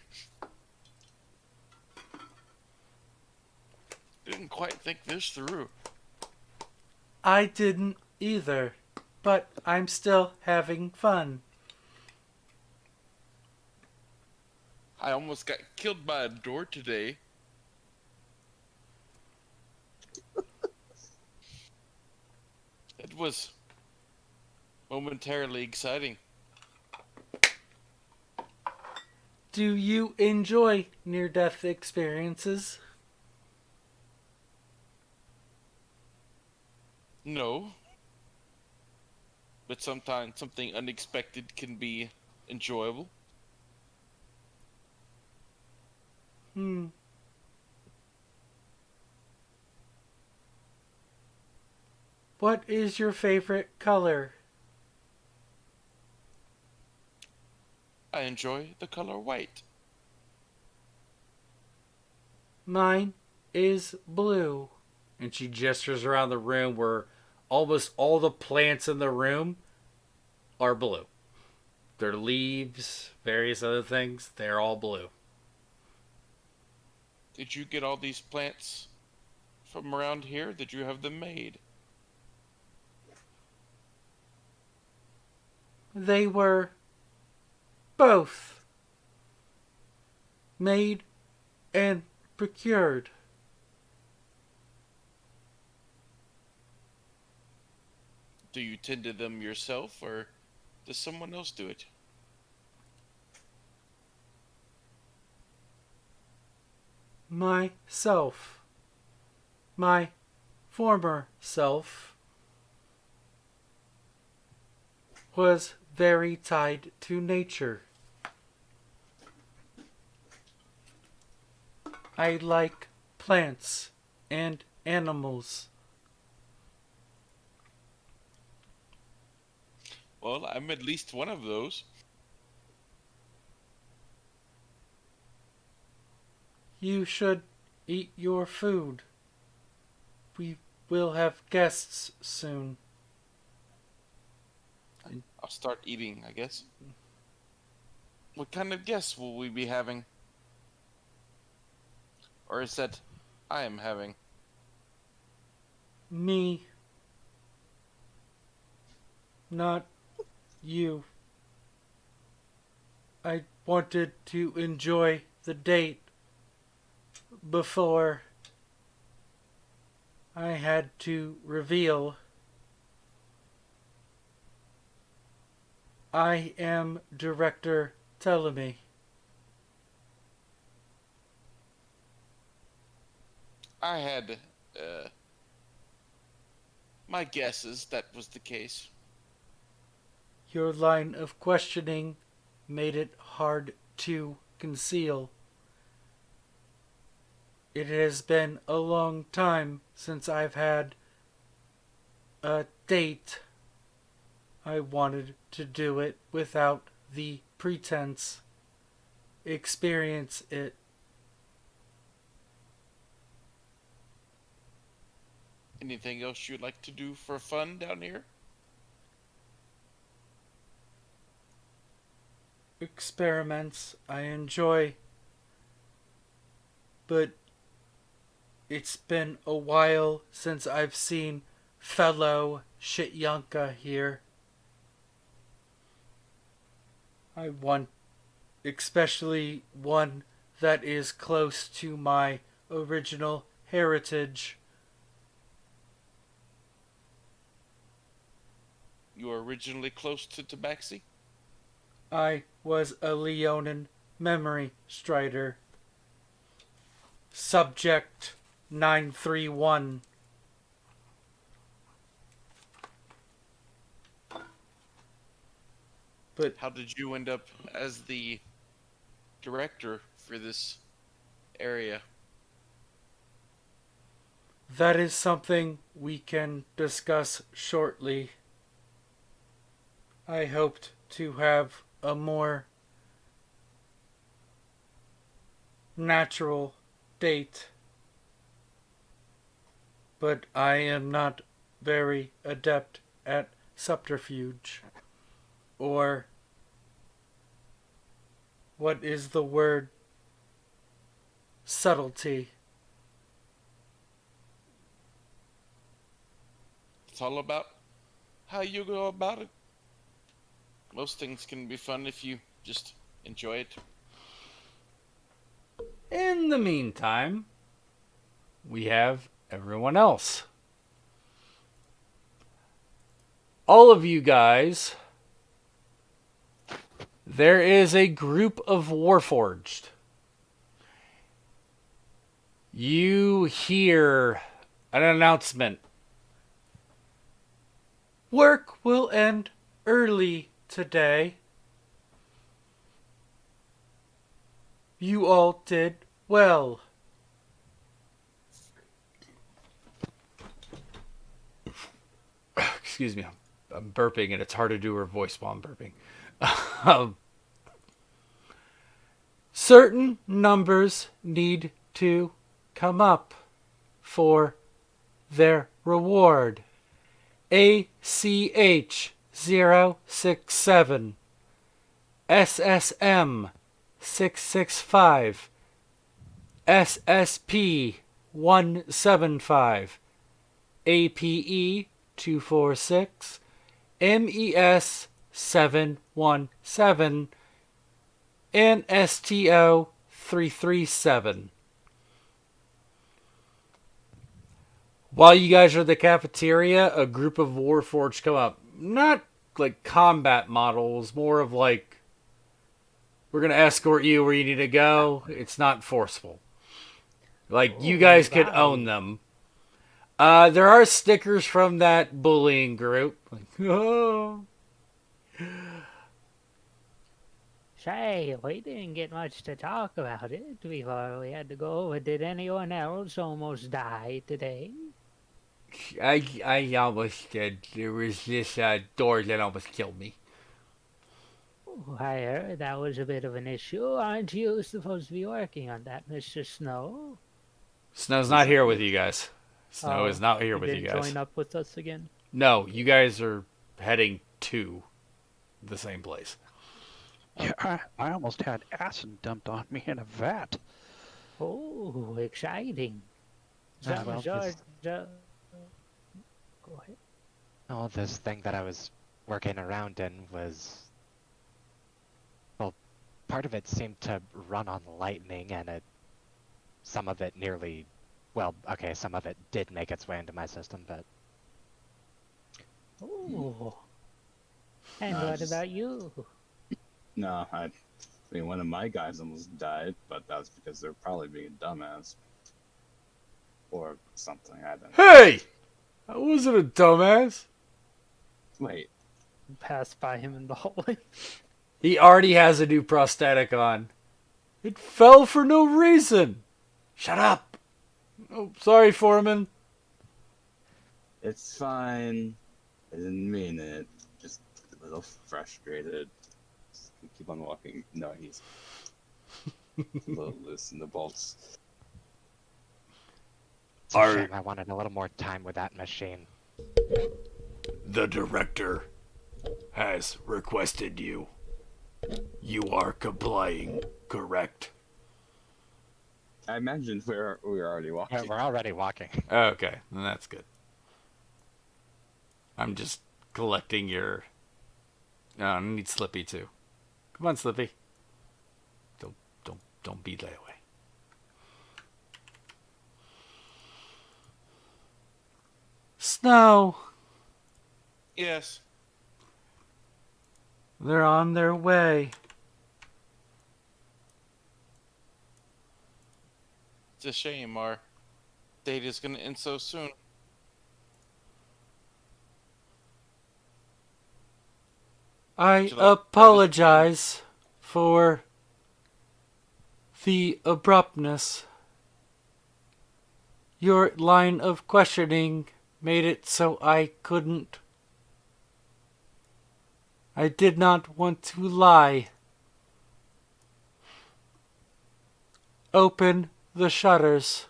Speaker 2: Didn't quite think this through.
Speaker 1: I didn't either, but I'm still having fun.
Speaker 2: I almost got killed by a door today. It was momentarily exciting.
Speaker 1: Do you enjoy near-death experiences?
Speaker 2: No. But sometimes something unexpected can be enjoyable.
Speaker 1: What is your favorite color?
Speaker 2: I enjoy the color white.
Speaker 1: Mine is blue. And she gestures around the room where almost all the plants in the room are blue. Their leaves, various other things, they're all blue.
Speaker 2: Did you get all these plants from around here? Did you have them made?
Speaker 1: They were both made and procured.
Speaker 2: Do you tend to them yourself, or does someone else do it?
Speaker 1: Myself. My former self was very tied to nature. I like plants and animals.
Speaker 2: Well, I'm at least one of those.
Speaker 1: You should eat your food. We will have guests soon.
Speaker 2: I'll start eating, I guess. What kind of guests will we be having? Or is that I am having?
Speaker 1: Me. Not you. I wanted to enjoy the date before I had to reveal I am Director Ptolemy.
Speaker 2: I had my guesses that was the case.
Speaker 1: Your line of questioning made it hard to conceal. it has been a long time since I've had a date. I wanted to do it without the pretense. Experience it.
Speaker 2: Anything else you'd like to do for fun down here?
Speaker 1: Experiments I enjoy, but it's been a while since I've seen fellow Shityanka here. I want especially one that is close to my original heritage.
Speaker 2: You were originally close to Tabaxi?
Speaker 1: I was a Leonin memory strider. Subject 931. But
Speaker 2: How did you end up as the director for this area?
Speaker 1: that is something we can discuss shortly. I hoped to have a more natural date, but I am not very adept at subterfuge. Or, what is the word? Subtlety.
Speaker 2: It's all about how you go about it. Most things can be fun if you just enjoy it.
Speaker 1: In the meantime, we have everyone else. All of you guys, there is a group of Warforged. You hear an announcement. Work will end early today. You all did well. Excuse me, I'm burping and it's hard to do her voice while I'm burping. Certain numbers need to come up for their reward. ACH 067, SSM 665, SSP 175, APE 246, MES 717, and STO 337. While you guys are at the cafeteria, a group of Warforged come up. Not like combat models, more of like, we're going to escort you where you need to go. It's not forceful. Like, you guys could own them. There are stickers from that bullying group. Like, oh.
Speaker 6: Say, we didn't get much to talk about it before we had to go. Did anyone else almost die today?
Speaker 1: I almost did. There was this door that almost killed me.
Speaker 6: Oh, I heard that was a bit of an issue. Aren't you supposed to be working on that, Mr. Snow?
Speaker 1: Snow's not here with you guys. Snow
Speaker 8: Oh,
Speaker 1: is not here
Speaker 8: he
Speaker 1: with you
Speaker 8: didn't
Speaker 1: guys.
Speaker 8: join up with us again.
Speaker 1: No, you guys are heading to the same place.
Speaker 5: Yeah, I almost had acid dumped on me in a vat.
Speaker 6: Oh, exciting.
Speaker 3: Ah, well, this-
Speaker 6: Go ahead.
Speaker 3: Oh, this thing that I was working around in was... Well, part of it seemed to run on lightning, and some of it nearly... Well, okay, some of it did make its way into my system, but...
Speaker 6: Oh. And
Speaker 4: No,
Speaker 6: what
Speaker 4: just-
Speaker 6: about you?
Speaker 4: No, I mean, one of my guys almost died, but that was because they're probably being a dumbass. Or something, I don't know.
Speaker 1: Hey! I wasn't a dumbass.
Speaker 4: Wait,
Speaker 8: Passed by him in the hallway.
Speaker 1: He already has a new prosthetic on. It fell for no reason. Shut up. Oh, sorry, Foreman.
Speaker 4: It's fine. I didn't mean it. Just a little frustrated. Just keep on walking. No, he's a little loose in the bolts.
Speaker 3: It's a shame. I wanted a little more time with that machine.
Speaker 9: The director has requested you. You are complying, correct?
Speaker 4: I imagined we're already walking.
Speaker 3: Yeah, we're already walking.
Speaker 1: Okay, then that's good. I'm just collecting your... Oh, I need Slippy too. Come on, Slippy. Don't be that way. Snow.
Speaker 2: Yes.
Speaker 1: They're on their way.
Speaker 2: It's a shame our date is going to end so soon.
Speaker 1: I
Speaker 2: Would you like-
Speaker 1: apologize for the abruptness. Your line of questioning made it so I couldn't. I did not want to lie. Open the shutters.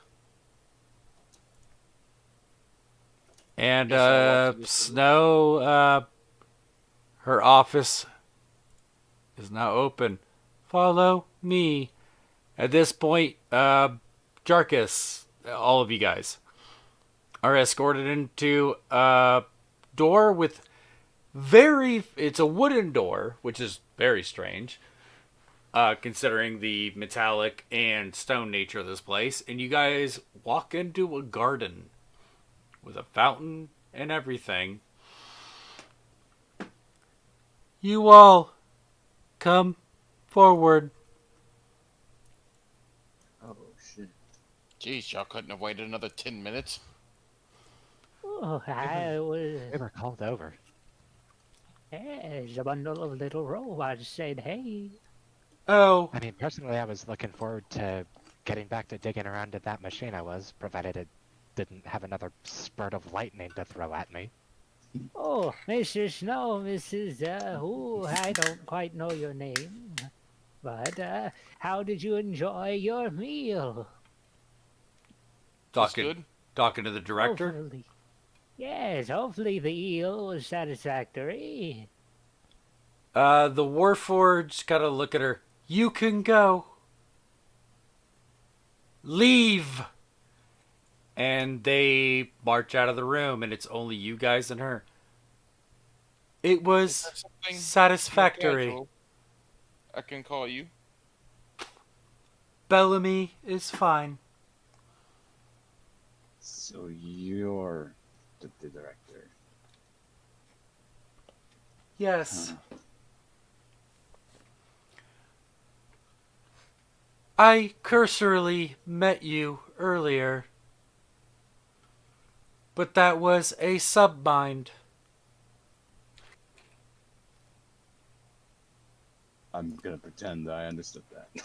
Speaker 1: And,
Speaker 2: Guess I'll walk to the
Speaker 1: Snow, her office is now open. Follow me. At this point, Jarkus, all of you guys, are escorted into a door with it's a wooden door, which is very strange, considering the metallic and stone nature of this place. And you guys walk into a garden with a fountain and everything. You all come forward.
Speaker 4: Oh shit.
Speaker 2: Jeez, y'all couldn't have waited another 10 minutes.
Speaker 6: Oh, I was.
Speaker 3: We were called over.
Speaker 6: Yes, a bundle of little robots said, hey.
Speaker 1: Oh,
Speaker 3: I mean, personally, I was looking forward to getting back to digging around at that machine I was, provided it didn't have another spurt of lightning to throw at me.
Speaker 6: Oh, Mrs. Snow, Mrs. I don't quite know your name. But, how did you enjoy your meal?
Speaker 2: That's
Speaker 1: talking,
Speaker 2: good.
Speaker 1: talking to the director.
Speaker 6: Hopefully. Yes, hopefully the eel was satisfactory.
Speaker 1: The Warforged gotta look at her. You can go. Leave. And they march out of the room, and it's only you guys and her. It
Speaker 2: Is
Speaker 1: was
Speaker 2: there something more
Speaker 1: satisfactory.
Speaker 2: casual I can call you.
Speaker 1: Bellamy is fine.
Speaker 4: So you're the director.
Speaker 1: Yes. I cursorily met you earlier. But that was a submind.
Speaker 4: I'm gonna pretend I understood that.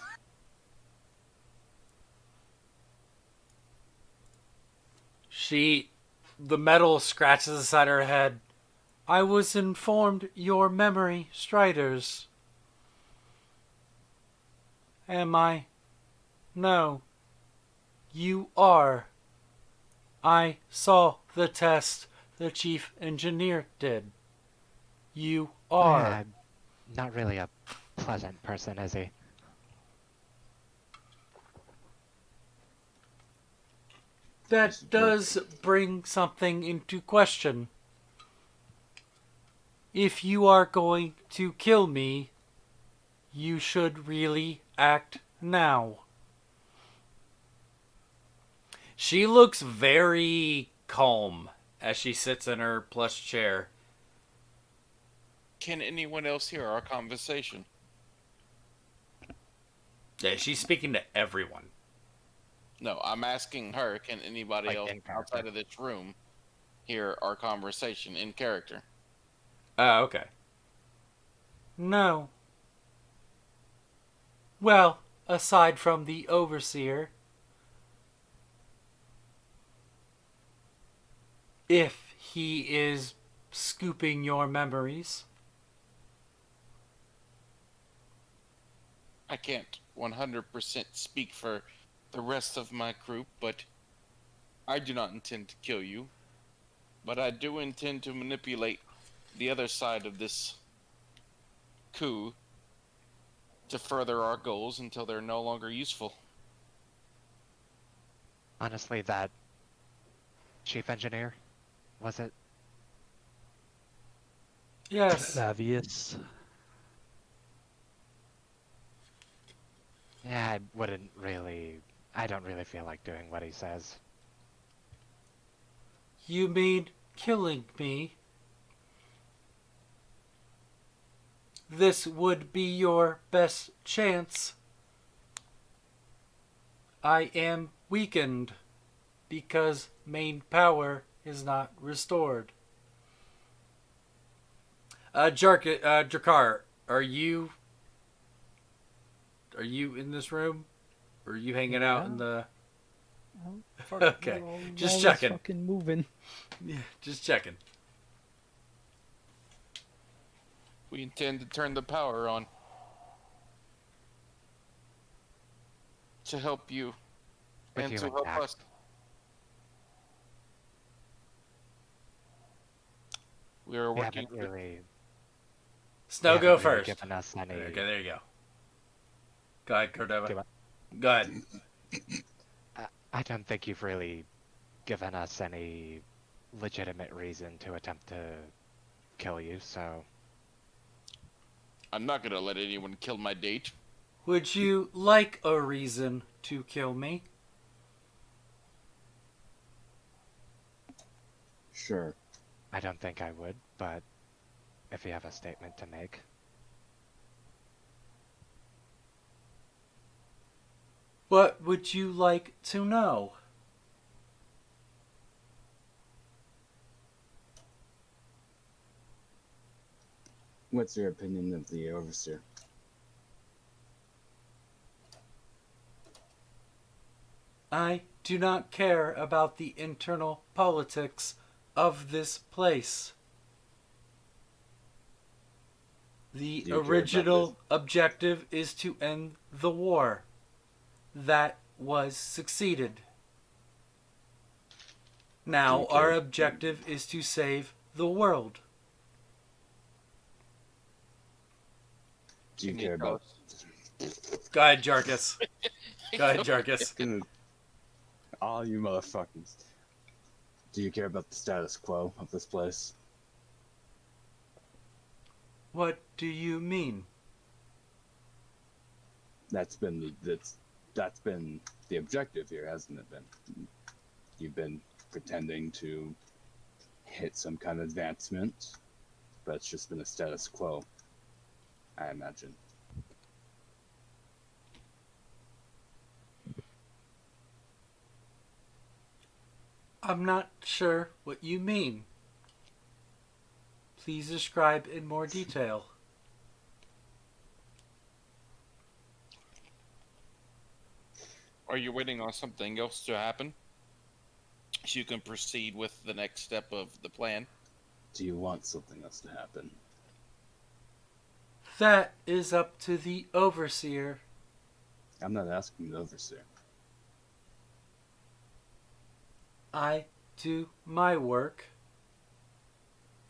Speaker 1: The metal scratches the side of her head. I was informed your memory Striders. Am I? No. You are. I saw the test the chief engineer did. You are.
Speaker 3: Yeah, not really a pleasant person, is he?
Speaker 1: That does bring something into question. If you are going to kill me, you should really act now. She looks very calm as she sits in her plush chair.
Speaker 2: Can anyone else hear our conversation?
Speaker 1: Yeah, she's speaking to everyone.
Speaker 2: No, I'm asking her, can anybody
Speaker 3: Like
Speaker 2: else
Speaker 3: in character.
Speaker 2: outside of this room hear our conversation in character?
Speaker 1: Oh, okay. No. Well, aside from the overseer. if he is scooping your memories.
Speaker 2: I can't 100% speak for the rest of my group, but I do not intend to kill you. But I do intend to manipulate the other side of this coup to further our goals until they're no longer useful.
Speaker 3: Honestly, that chief engineer, was it?
Speaker 1: Yes.
Speaker 5: Lavius.
Speaker 3: Yeah, I don't really feel like doing what he says.
Speaker 1: You mean killing me? This would be your best chance. I am weakened because main power is not restored. Drakar, are you in this room? Or are you hanging out in the... Okay, just checking.
Speaker 8: Fucking moving.
Speaker 1: Yeah, just checking.
Speaker 2: We intend to turn the power on to help you
Speaker 3: With
Speaker 2: and
Speaker 3: you
Speaker 2: to help
Speaker 3: intact.
Speaker 2: us. We are
Speaker 3: We
Speaker 2: working.
Speaker 3: haven't really,
Speaker 1: Snow,
Speaker 3: we
Speaker 1: go
Speaker 3: haven't really
Speaker 1: first.
Speaker 3: given us any.
Speaker 1: Okay, there you go. Go ahead, Cordova.
Speaker 3: Okay, what?
Speaker 1: Go ahead.
Speaker 3: I don't think you've really given us any legitimate reason to attempt to kill you, so
Speaker 2: I'm not gonna let anyone kill my date.
Speaker 1: Would you like a reason to kill me?
Speaker 4: Sure.
Speaker 3: I don't think I would, but if you have a statement to make.
Speaker 1: What would you like to know?
Speaker 4: What's your opinion of the overseer?
Speaker 1: I do not care about the internal politics of this place. The
Speaker 4: Do you care about
Speaker 1: original objective is to end the war. That was succeeded. Now
Speaker 4: Do you care-
Speaker 1: our objective is to save the world.
Speaker 4: Do you
Speaker 2: Can you
Speaker 4: care
Speaker 2: tell
Speaker 4: about
Speaker 1: Go ahead, Jarkus. Go ahead, Jarkus.
Speaker 4: all you motherfuckers? Do you care about the status quo of this place?
Speaker 1: What do you mean?
Speaker 4: That's been the objective here, hasn't it been? You've been pretending to hit some kind of advancement, but it's just been a status quo, I imagine.
Speaker 1: I'm not sure what you mean. Please describe in more detail.
Speaker 2: Are you waiting on something else to happen so you can proceed with the next step of the plan?
Speaker 4: Do you want something else to happen?
Speaker 1: That is up to the overseer.
Speaker 4: I'm not asking the overseer.
Speaker 1: I do my work,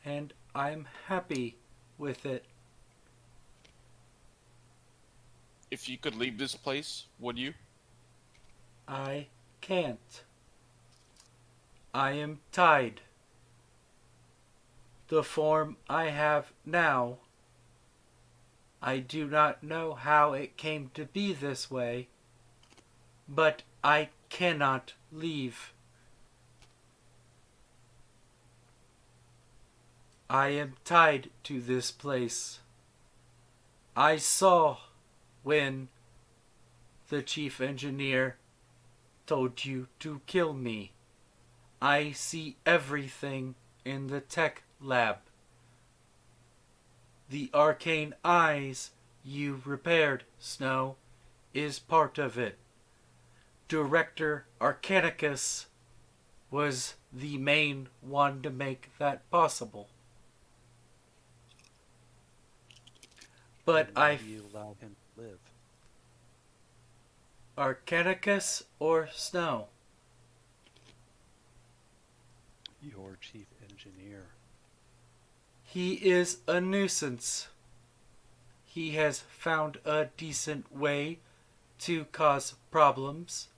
Speaker 1: and I'm happy with it.
Speaker 2: If you could leave this place, would you?
Speaker 1: I can't. I am tied. The form I have now, I do not know how it came to be this way, but I cannot leave. I am tied to this place. I saw when the chief engineer told you to kill me. I see everything in the tech lab. The arcane eyes you repaired, Snow, is part of it. Director Arcanicus was the main one to make that possible. But
Speaker 5: Why do you allow him to live?
Speaker 1: Arcanicus or Snow?
Speaker 5: Your chief engineer.
Speaker 1: He is a nuisance. He has found a decent way to cause problems,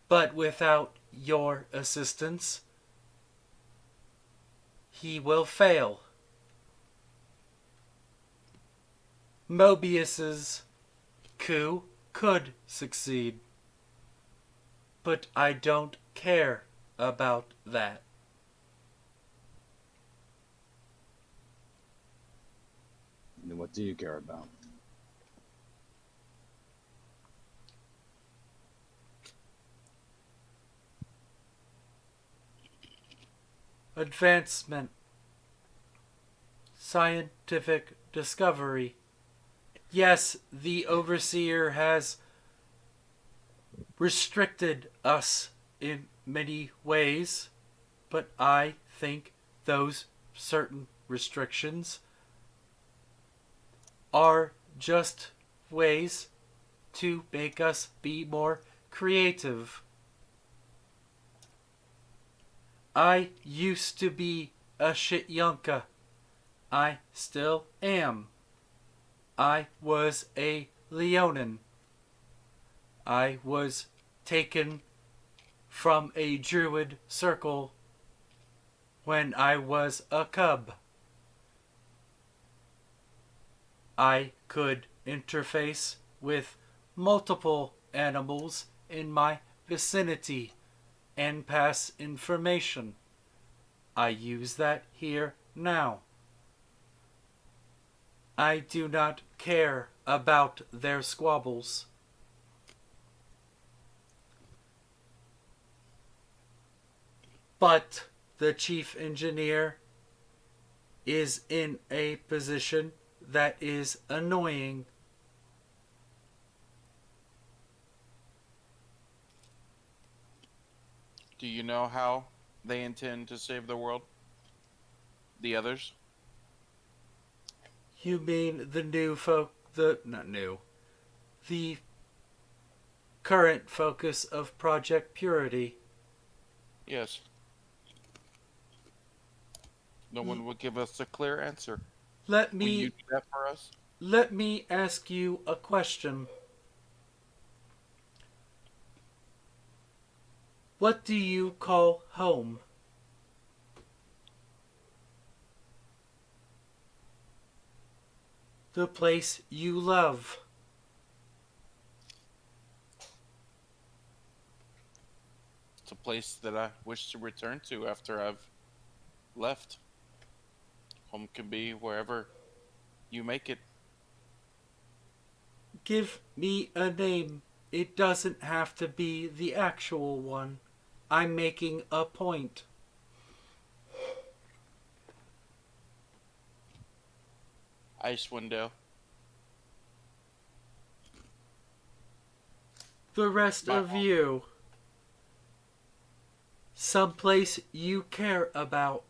Speaker 1: but without your assistance, he will fail. Mobius's coup could succeed, but I don't care about that.
Speaker 4: Then what do you care about?
Speaker 1: Advancement. Scientific discovery. Yes, the Overseer has restricted us in many ways, but I think those certain restrictions are just ways to make us be more creative. I used to be a shityunka. I still am. I was a Leonin. I was taken from a druid circle when I was a cub. I could interface with multiple animals in my vicinity and pass information. I use that here now. I do not care about their squabbles. But the chief engineer is in a position that is annoying.
Speaker 2: Do you know how they intend to save the world? The others?
Speaker 1: You mean the the current focus of Project Purity.
Speaker 2: Yes. No one would give us a clear answer.
Speaker 1: Let
Speaker 2: Will you
Speaker 1: me
Speaker 2: do that for us?
Speaker 1: let me ask you a question. What do you call home? The place you love.
Speaker 2: It's a place that I wish to return to after I've left. Home can be wherever you make it.
Speaker 1: Give me a name. It doesn't have to be the actual one. I'm making a point.
Speaker 2: Ice window.
Speaker 1: The rest
Speaker 2: My
Speaker 1: of
Speaker 2: home.
Speaker 1: you. Someplace you care about.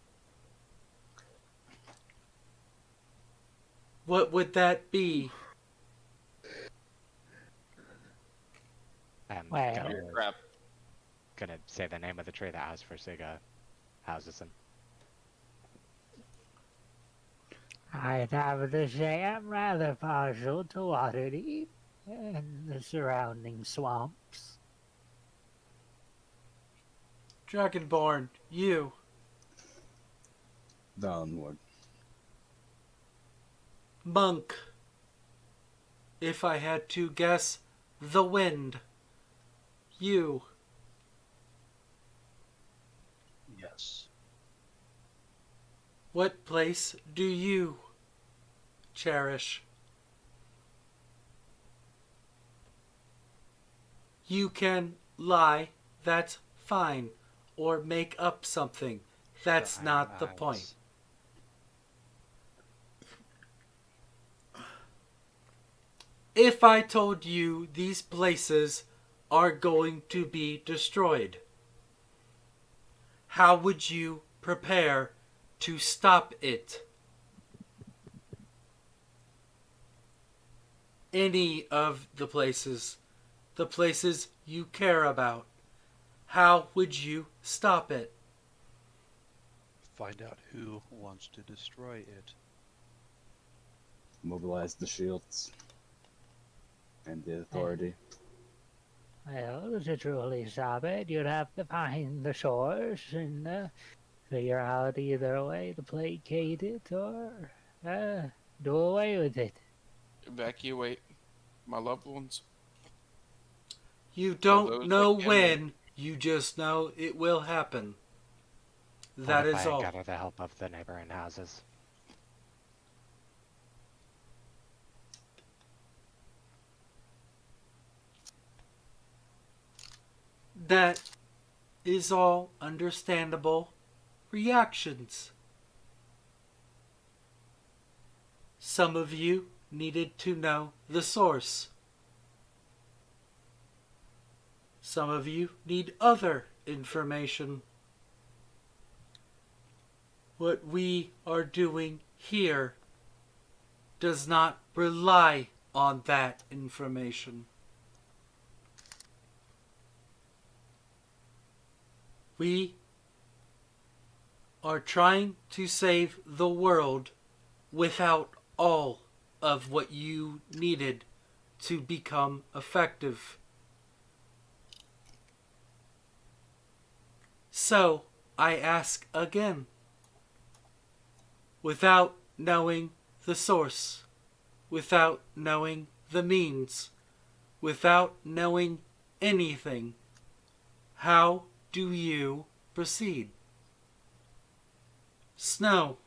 Speaker 1: What would that be?
Speaker 3: I'm
Speaker 6: Well-
Speaker 3: gonna, gonna say the name of the tree that House Forsiga houses in.
Speaker 6: I'd have to say I'm rather partial to Waterdeep and the surrounding swamps.
Speaker 1: Dragonborn, you.
Speaker 4: The Onward.
Speaker 1: Monk. If I had to guess, the wind. You.
Speaker 5: Yes.
Speaker 1: What place do you cherish? You can lie, that's fine. Or make up something. That's
Speaker 5: Shut
Speaker 1: not
Speaker 5: your
Speaker 1: the
Speaker 5: mouths.
Speaker 1: point. If I told you these places are going to be destroyed, how would you prepare to stop it? Any of the places you care about. How would you stop it?
Speaker 5: Find out who wants to destroy it.
Speaker 4: Mobilize the shields and the authority.
Speaker 6: Well, to truly stop it, you'd have to find the source and figure out either a way to placate it or do away with it.
Speaker 2: Evacuate my loved ones.
Speaker 1: You
Speaker 2: those
Speaker 1: don't know
Speaker 2: that can
Speaker 1: when, you just know it will happen. That
Speaker 3: What if
Speaker 1: is
Speaker 3: I
Speaker 1: all.
Speaker 3: gather the help of the neighboring houses?
Speaker 1: That is all understandable reactions. Some of you needed to know the source. Some of you need other information. What we are doing here does not rely on that information. We are trying to save the world without all of what you needed to become effective. So, I ask again, without knowing the source, without knowing the means, without knowing anything, how do you proceed? Snow,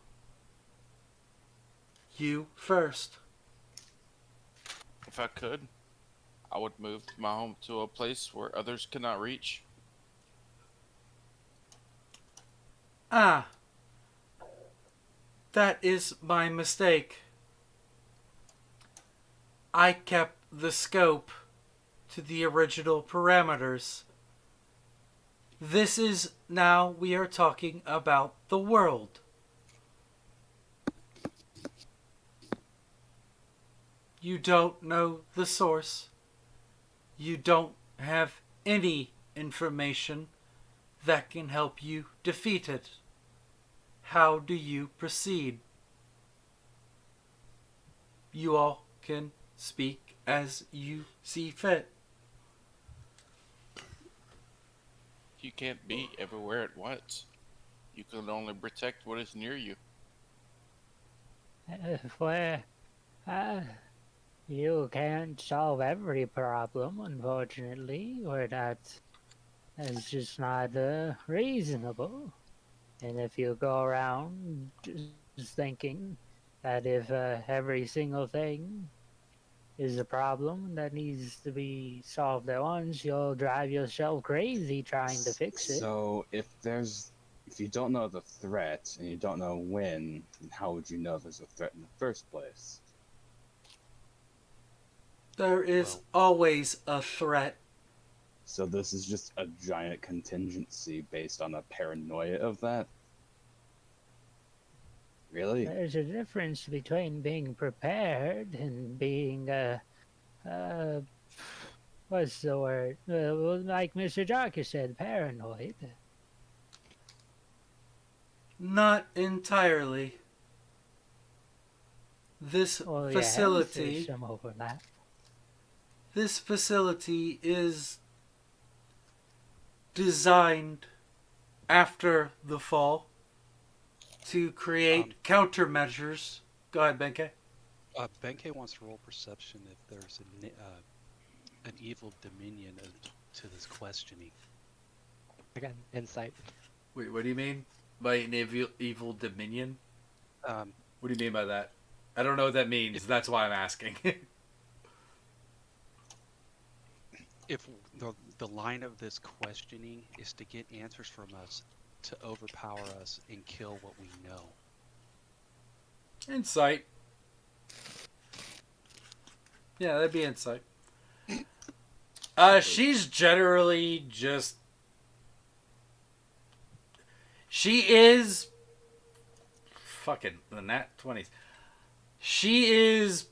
Speaker 1: you first.
Speaker 2: If I could, I would move my home to a place where others could not reach.
Speaker 1: Ah, that is my mistake. I kept the scope to the original parameters. This is now we are talking about the world. You don't know the source. You don't have any information that can help you defeat it. How do you proceed? You all can speak as you see fit.
Speaker 2: You can't be everywhere at once. You can only protect what is near you.
Speaker 6: Where you can't solve every problem, unfortunately, or that's just not reasonable. And if you go around just thinking that if every single thing is a problem that needs to be solved at once, you'll drive yourself crazy trying to fix it.
Speaker 4: So if you don't know the threat and you don't know when, then how would you know there's a threat in the first place?
Speaker 1: There is always a threat.
Speaker 4: So this is just a giant contingency based on the paranoia of that? Really?
Speaker 6: There's a difference between being prepared and being, what's the word? Like Mr. Jarkis said, paranoid.
Speaker 1: Not entirely. This
Speaker 6: Well,
Speaker 1: facility,
Speaker 6: yes, there's some overlap.
Speaker 1: this facility is designed after the fall to create countermeasures. Go ahead, Benkei.
Speaker 5: Benkei wants to roll perception if there's an evil dominion to this questioning.
Speaker 3: Again, insight.
Speaker 1: Wait, what do you mean by an evil dominion? What do you mean by that? I don't know what that means. That's why I'm asking.
Speaker 5: If the line of this questioning is to get answers from us to overpower us and kill what we know.
Speaker 1: Insight. Yeah, that'd be insight. She's generally just She is fucking the nat 20s. She is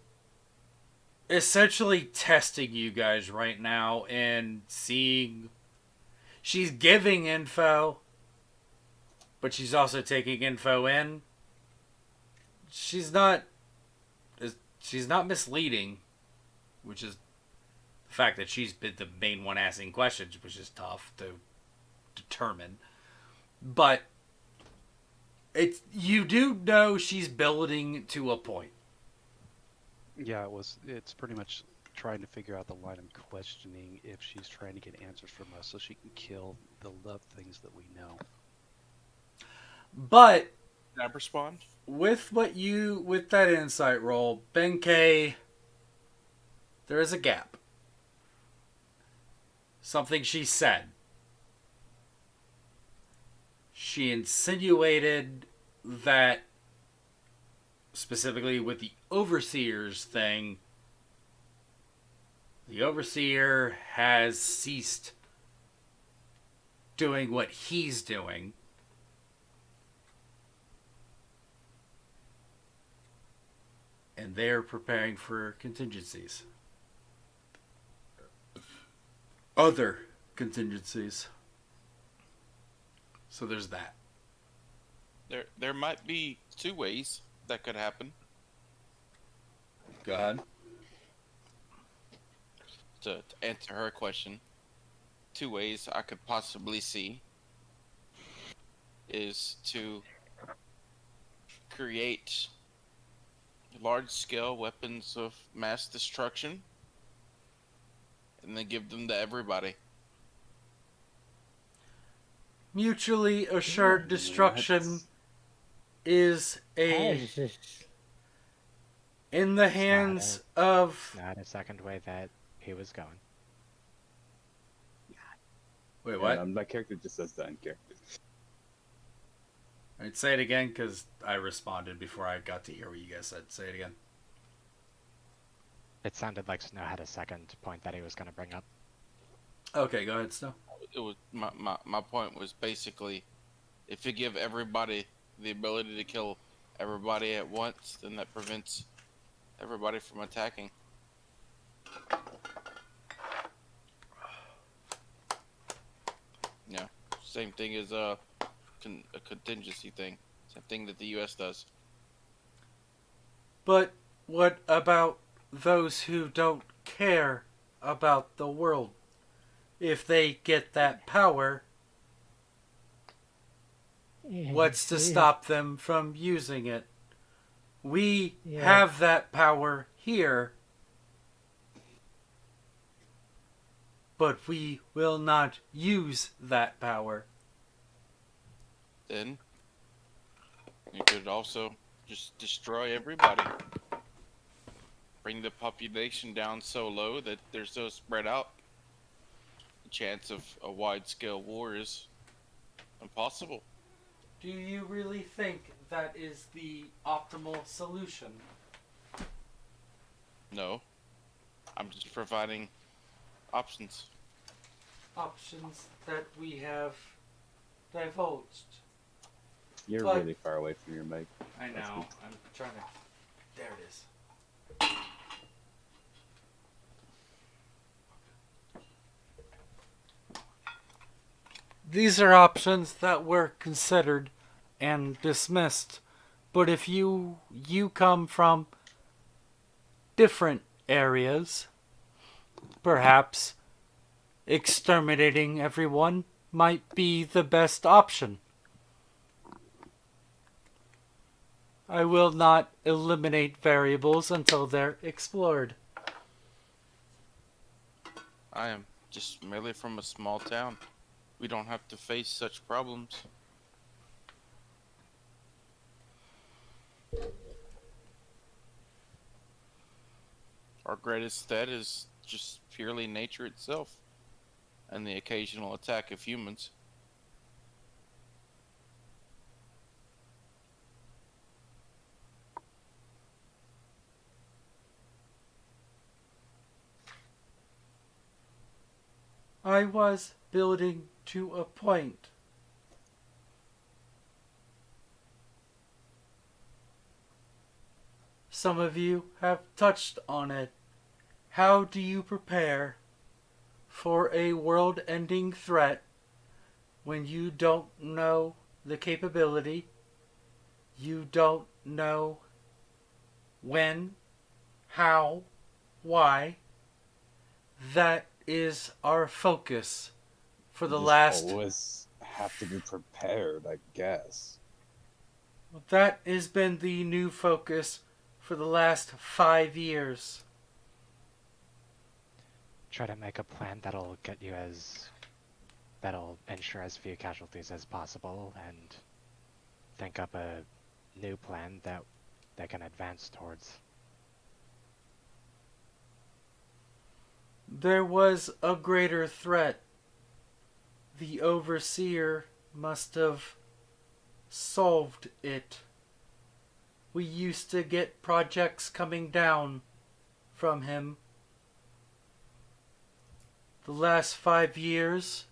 Speaker 1: essentially testing you guys right now and seeing. She's giving info, but she's also taking info in. She's not misleading, which is the fact that she's been the main one asking questions, which is tough to determine. But you do know she's building to a point.
Speaker 10: Yeah, it's pretty much trying to figure out the line of questioning if she's trying to get answers from us so she can kill the love things that we know.
Speaker 1: But
Speaker 2: Can I respond?
Speaker 1: with that insight roll, Benkei, there is a gap. Something she said. She insinuated that, specifically with the Overseer's thing, the Overseer has ceased doing what he's doing. And they're preparing for contingencies. Other contingencies. So there's that.
Speaker 2: There might be two ways that could happen.
Speaker 1: Go ahead.
Speaker 2: To answer her question, two ways I could possibly see is to create large-scale weapons of mass destruction and then give them to everybody.
Speaker 1: Mutually assured destruction is in the hands of.
Speaker 3: Not a second way that he was going.
Speaker 1: Wait, what?
Speaker 4: My character just says that in character.
Speaker 1: I'd say it again because I responded before I got to hear what you guys said. Say it again.
Speaker 3: It sounded like Snow had a second point that he was going to bring up.
Speaker 1: Okay, go ahead, Snow.
Speaker 2: It was my point was basically, if you give everybody the ability to kill everybody at once, then that prevents everybody from attacking. Yeah, same thing as a contingency thing. Same thing that the U.S. does.
Speaker 1: But what about those who don't care about the world? If they get that power, what's to stop them from using it? We have that power here, but we will not use that power.
Speaker 2: Then you could also just destroy everybody. Bring the population down so low that they're so spread out. The chance of a wide-scale war is impossible.
Speaker 1: Do you really think that is the optimal solution?
Speaker 2: No. I'm just providing options.
Speaker 1: Options that we have divulged.
Speaker 4: You're
Speaker 1: But-
Speaker 4: really far away from your mic.
Speaker 1: I
Speaker 4: That's
Speaker 1: know.
Speaker 4: good.
Speaker 1: I'm trying to. There it is. These are options that were considered and dismissed. But if you come from different areas, perhaps exterminating everyone might be the best option. I will not eliminate variables until they're explored.
Speaker 2: I am just merely from a small town. We don't have to face such problems. Our greatest threat is just purely nature itself, and the occasional attack of humans.
Speaker 1: I was building to a point. some of you have touched on it. How do you prepare for a world-ending threat when you don't know the capability, you don't know when, how, why? That is our focus for the
Speaker 4: Just
Speaker 1: last...
Speaker 4: always have to be prepared, I guess.
Speaker 1: That has been the new focus for the last 5 years.
Speaker 3: Try to make a plan that'll ensure as few casualties as possible, and think up a new plan that they can advance towards.
Speaker 1: There was a greater threat. The Overseer must have solved it. We used to get projects coming down from him. The last 5 years,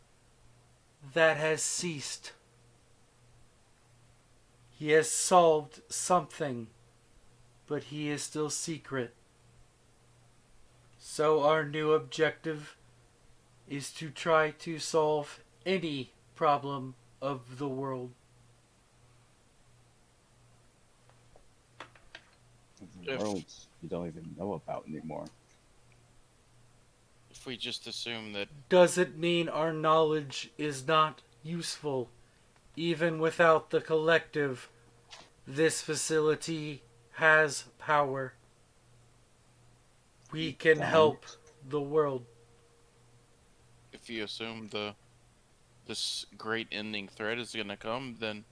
Speaker 1: that has ceased. He has solved something, but he is still secret. So our new objective is to try to solve any problem of the world.
Speaker 4: The world you don't even know about anymore.
Speaker 2: If we just assume that
Speaker 1: Does it mean our knowledge is not useful? Even without the collective, this facility has power. We can help the world.
Speaker 2: if you assume this great ending threat is gonna come, then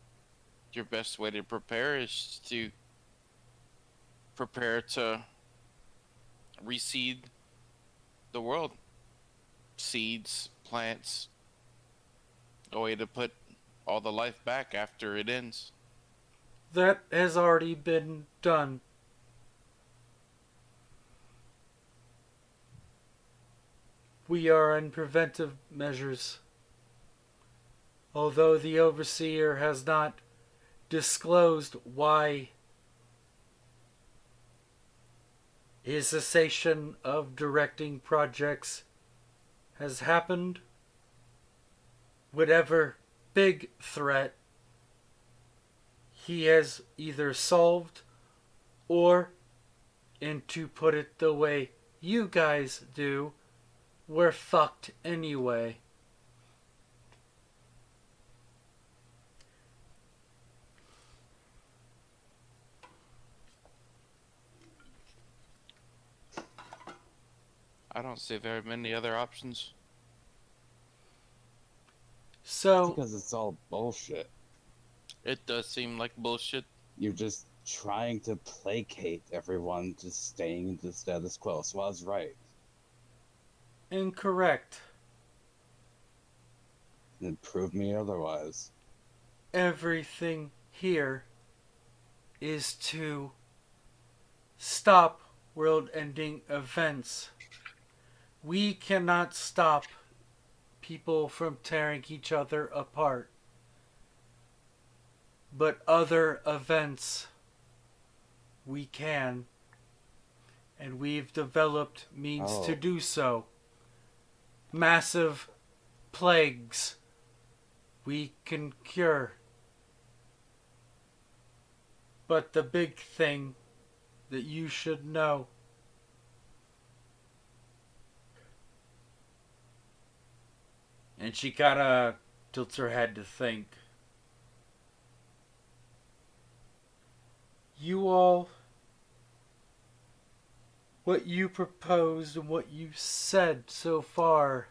Speaker 2: your best way to prepare is to prepare to reseed the world. Seeds, plants, a way to put all the life back after it ends.
Speaker 1: That has already been done. We are in preventive measures. Although the Overseer has not disclosed why his cessation of directing projects has happened, whatever big threat he has either solved or, and to put it the way you guys do, we're fucked anyway.
Speaker 2: I don't see very many other options.
Speaker 1: So,
Speaker 4: Because it's all bullshit.
Speaker 2: It does seem like bullshit.
Speaker 4: You're just trying to placate everyone, just staying the status quo. So I was right.
Speaker 1: incorrect.
Speaker 4: And prove me otherwise.
Speaker 1: Everything here is to stop world-ending events. We cannot stop people from tearing each other apart. But other events, we can. And we've developed means to do so. Massive plagues we can cure. But the big thing that you should know and she kind of tilts her head to think. You all, what you proposed and what you said so far,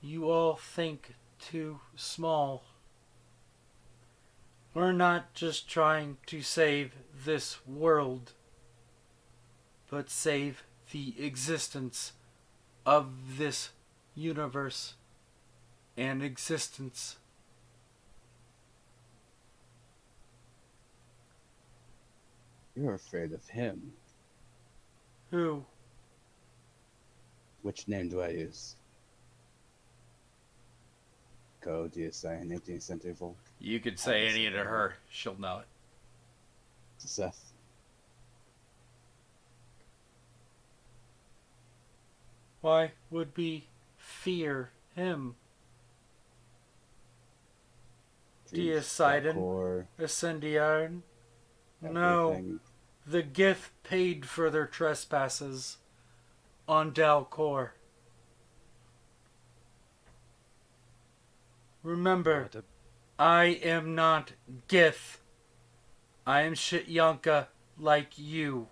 Speaker 1: you all think too small. We're not just trying to save this world, but save the existence of this universe and existence.
Speaker 4: You're afraid of him.
Speaker 1: Who?
Speaker 4: Which name do I use? Go, do you say an 18th century fool?
Speaker 1: You could say any to her. She'll know it.
Speaker 4: Seth.
Speaker 1: Why would we fear him? Deocidin,
Speaker 4: Core,
Speaker 1: Ascendiarn. No,
Speaker 4: everything.
Speaker 1: the Gith paid for their trespasses on Dalcor. Remember, I am not Gith. I am Shityanka like you.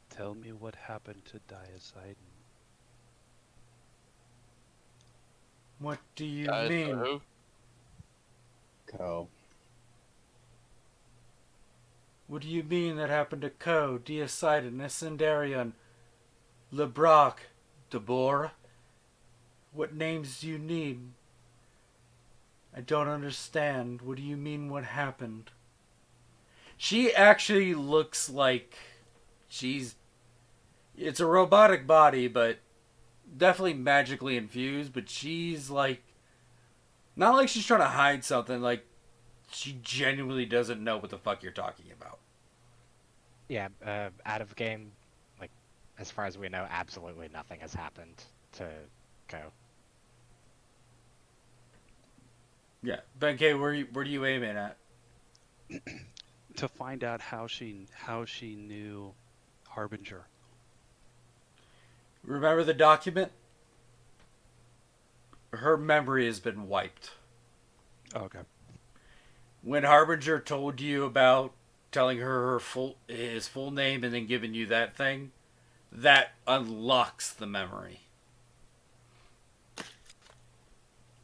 Speaker 10: Tell me what happened to Diacidin.
Speaker 1: What do you
Speaker 2: Guys,
Speaker 1: mean?
Speaker 2: who?
Speaker 4: Co.
Speaker 1: What do you mean that happened to Ko, Deocidin, Ascendarion, Lebrock, Debor? What names do you need? I don't understand. What do you mean what happened? She actually looks like it's a robotic body, but definitely magically infused, but she's like, not like she's trying to hide something, like she genuinely doesn't know what the fuck you're talking about.
Speaker 3: Yeah, out of game, like, as far as we know, absolutely nothing has happened to Ko.
Speaker 1: Yeah. Ben K, where do you aim in at?
Speaker 10: To find out how she knew Harbinger.
Speaker 1: Remember the document? Her memory has been wiped.
Speaker 10: Okay.
Speaker 1: When Harbinger told you about telling her his full name and then giving you that thing, that unlocks the memory.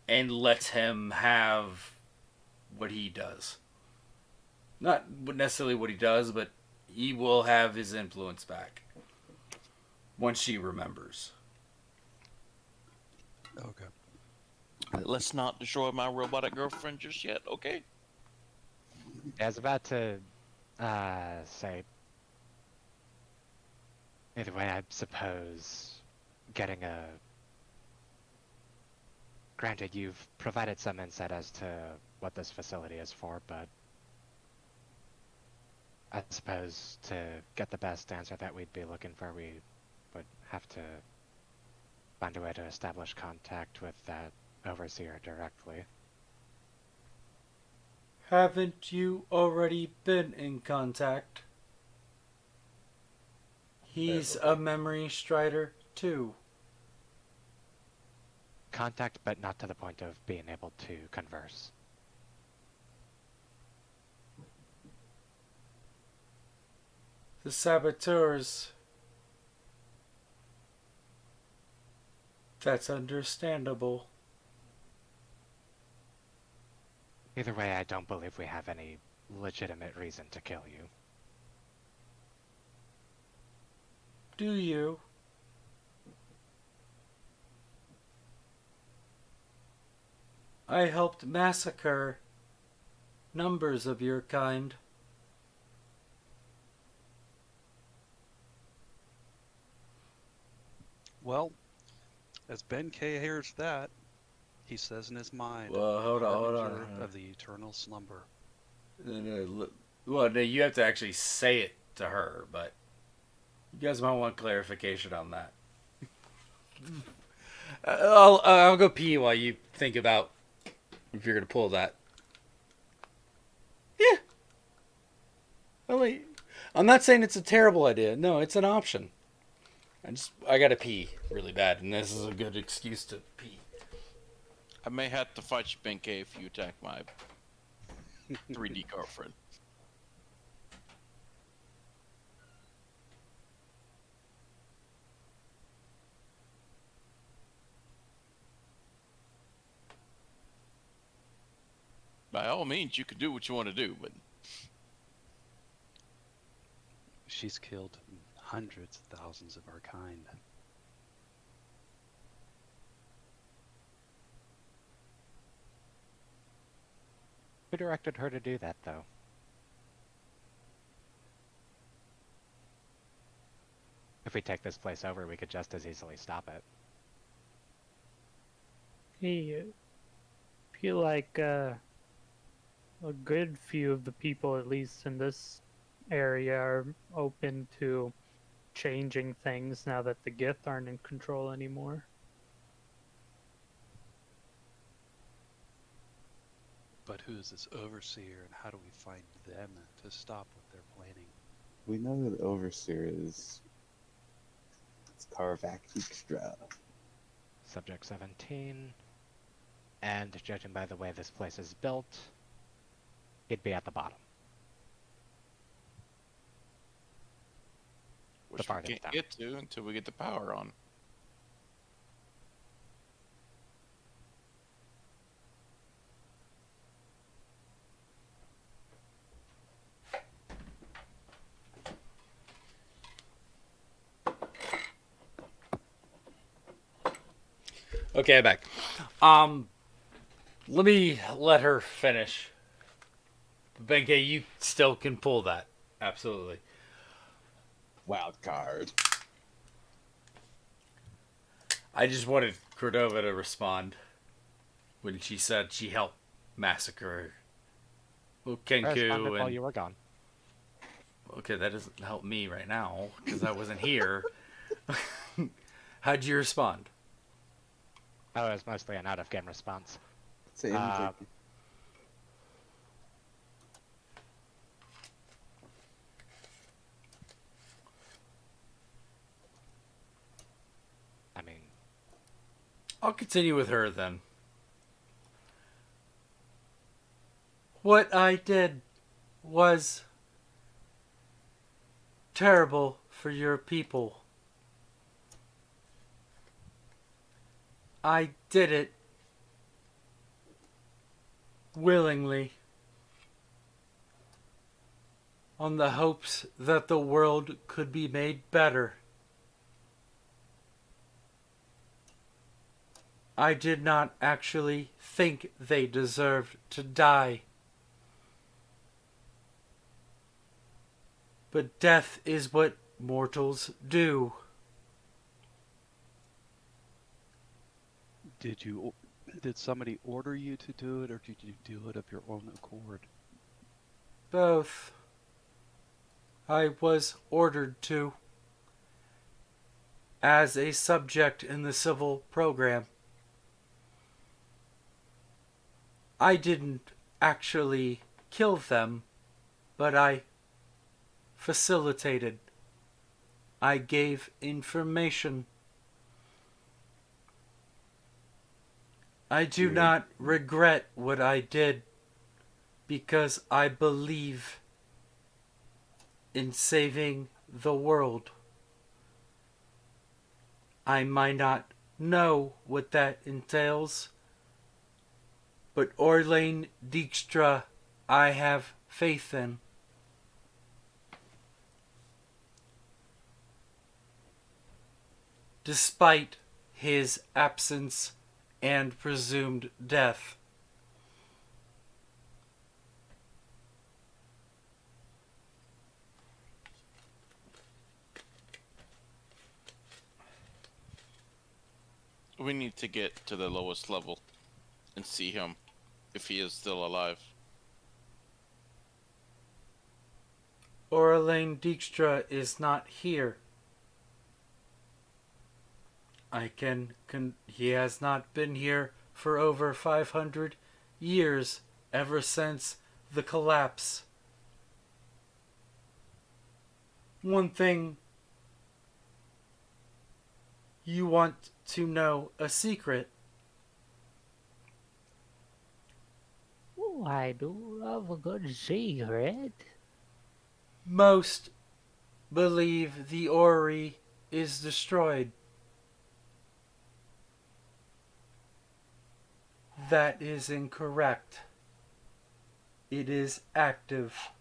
Speaker 1: And lets him have what he does. Not necessarily what he does, but he will have his influence back. Once she remembers.
Speaker 10: Okay.
Speaker 2: Let's not destroy my robotic girlfriend just yet, okay?
Speaker 3: I was about to say, either way, I suppose getting a... Granted, you've provided some insight as to what this facility is for, but I suppose to get the best answer that we'd be looking for, we would have to find a way to establish contact with that overseer directly.
Speaker 1: Haven't you already been in contact? He's a memory strider, too.
Speaker 3: Contact, but not to the point of being able to converse.
Speaker 1: The saboteurs. That's understandable.
Speaker 3: Either way, I don't believe we have any legitimate reason to kill you.
Speaker 1: Do you? I helped massacre numbers of your kind.
Speaker 10: Well, as Ben K hears that, he says in his mind,
Speaker 1: Well, hold on.
Speaker 10: "Harbinger of the eternal slumber."
Speaker 1: Well, no, you have to actually say it to her, but you guys might want clarification on that. I'll go pee while you think about if you're gonna pull that. Yeah. I'm not saying it's a terrible idea. No, it's an option. I gotta pee really bad, and this is a good excuse to pee.
Speaker 2: I may have to fight you, Benkei, if you attack my 3D girlfriend. By all means, you can do what you want to do, but
Speaker 10: She's killed hundreds of thousands of our kind.
Speaker 3: Who directed her to do that, though? If we take this place over, we could just as easily stop it.
Speaker 8: Hey, feel like a good few of the people, at least in this area are open to changing things now that the Gith aren't in control anymore.
Speaker 10: But who's this overseer, and how do we find them to stop what they're planning?
Speaker 4: We know who the overseer is. It's Karvak Dijkstra.
Speaker 3: Subject 17. And judging by the way this place is built, he'd be at the bottom.
Speaker 2: Which we
Speaker 3: farthest
Speaker 2: can't
Speaker 3: down.
Speaker 2: get to until we get the power on.
Speaker 1: Okay, I'm back. Let me let her finish. Benkei, you still can pull that. Absolutely.
Speaker 4: Wild card.
Speaker 1: I just wanted Cordova to respond when she said she helped massacre
Speaker 3: I responded
Speaker 1: Kenku
Speaker 3: while
Speaker 1: and...
Speaker 3: you were gone.
Speaker 1: Okay, that doesn't help me right now because I wasn't here. How'd you respond?
Speaker 3: Oh, it was mostly an out-of-game response.
Speaker 4: Same.
Speaker 3: Uh, I mean,
Speaker 1: I'll continue with her then. What I did was terrible for your people. I did it willingly on the hopes that the world could be made better. I did not actually think they deserved to die. But death is what mortals do.
Speaker 10: Did somebody order you to do it, or did you do it of your own accord?
Speaker 1: Both. I was ordered to. As a subject in the civil program. I didn't actually kill them, but I facilitated. I gave information. I do not regret what I did because I believe in saving the world. I might not know what that entails, but Orlane Dijkstra I have faith in. Despite his absence and presumed death.
Speaker 2: We need to get to the lowest level and see him if he is still alive.
Speaker 1: Orlane Dijkstra is not here. He has not been here for over 500 years, ever since the collapse. One thing, you want to know a secret?
Speaker 6: Oh, I do love a good secret.
Speaker 1: Most believe the Ori is destroyed. That is incorrect. It is active.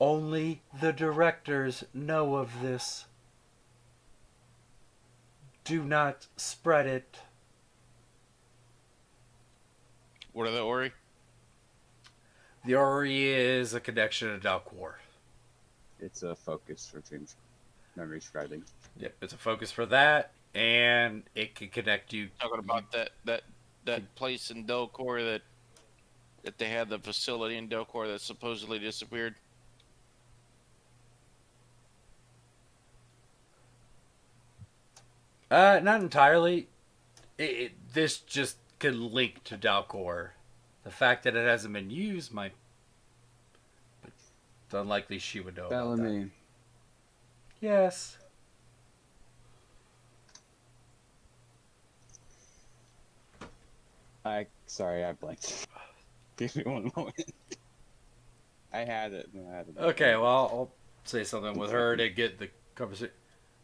Speaker 1: Only the directors know of this. Do not spread it.
Speaker 2: What are the Ori?
Speaker 1: The Ori is a connection to Dalcor.
Speaker 4: It's a focus for change memory scribing.
Speaker 1: Yep, it's a focus for that, and it can connect you.
Speaker 2: Talking about that that place in Delcor that they had the facility in Delcor that supposedly disappeared?
Speaker 1: Not entirely. This just could link to Dalcor. The fact that it hasn't been used might. But it's unlikely she would know about that.
Speaker 4: Bellamy.
Speaker 1: Yes.
Speaker 4: Sorry, I blanked. Give me one moment. I had it.
Speaker 1: Okay, well, I'll say something with her to get the conversation.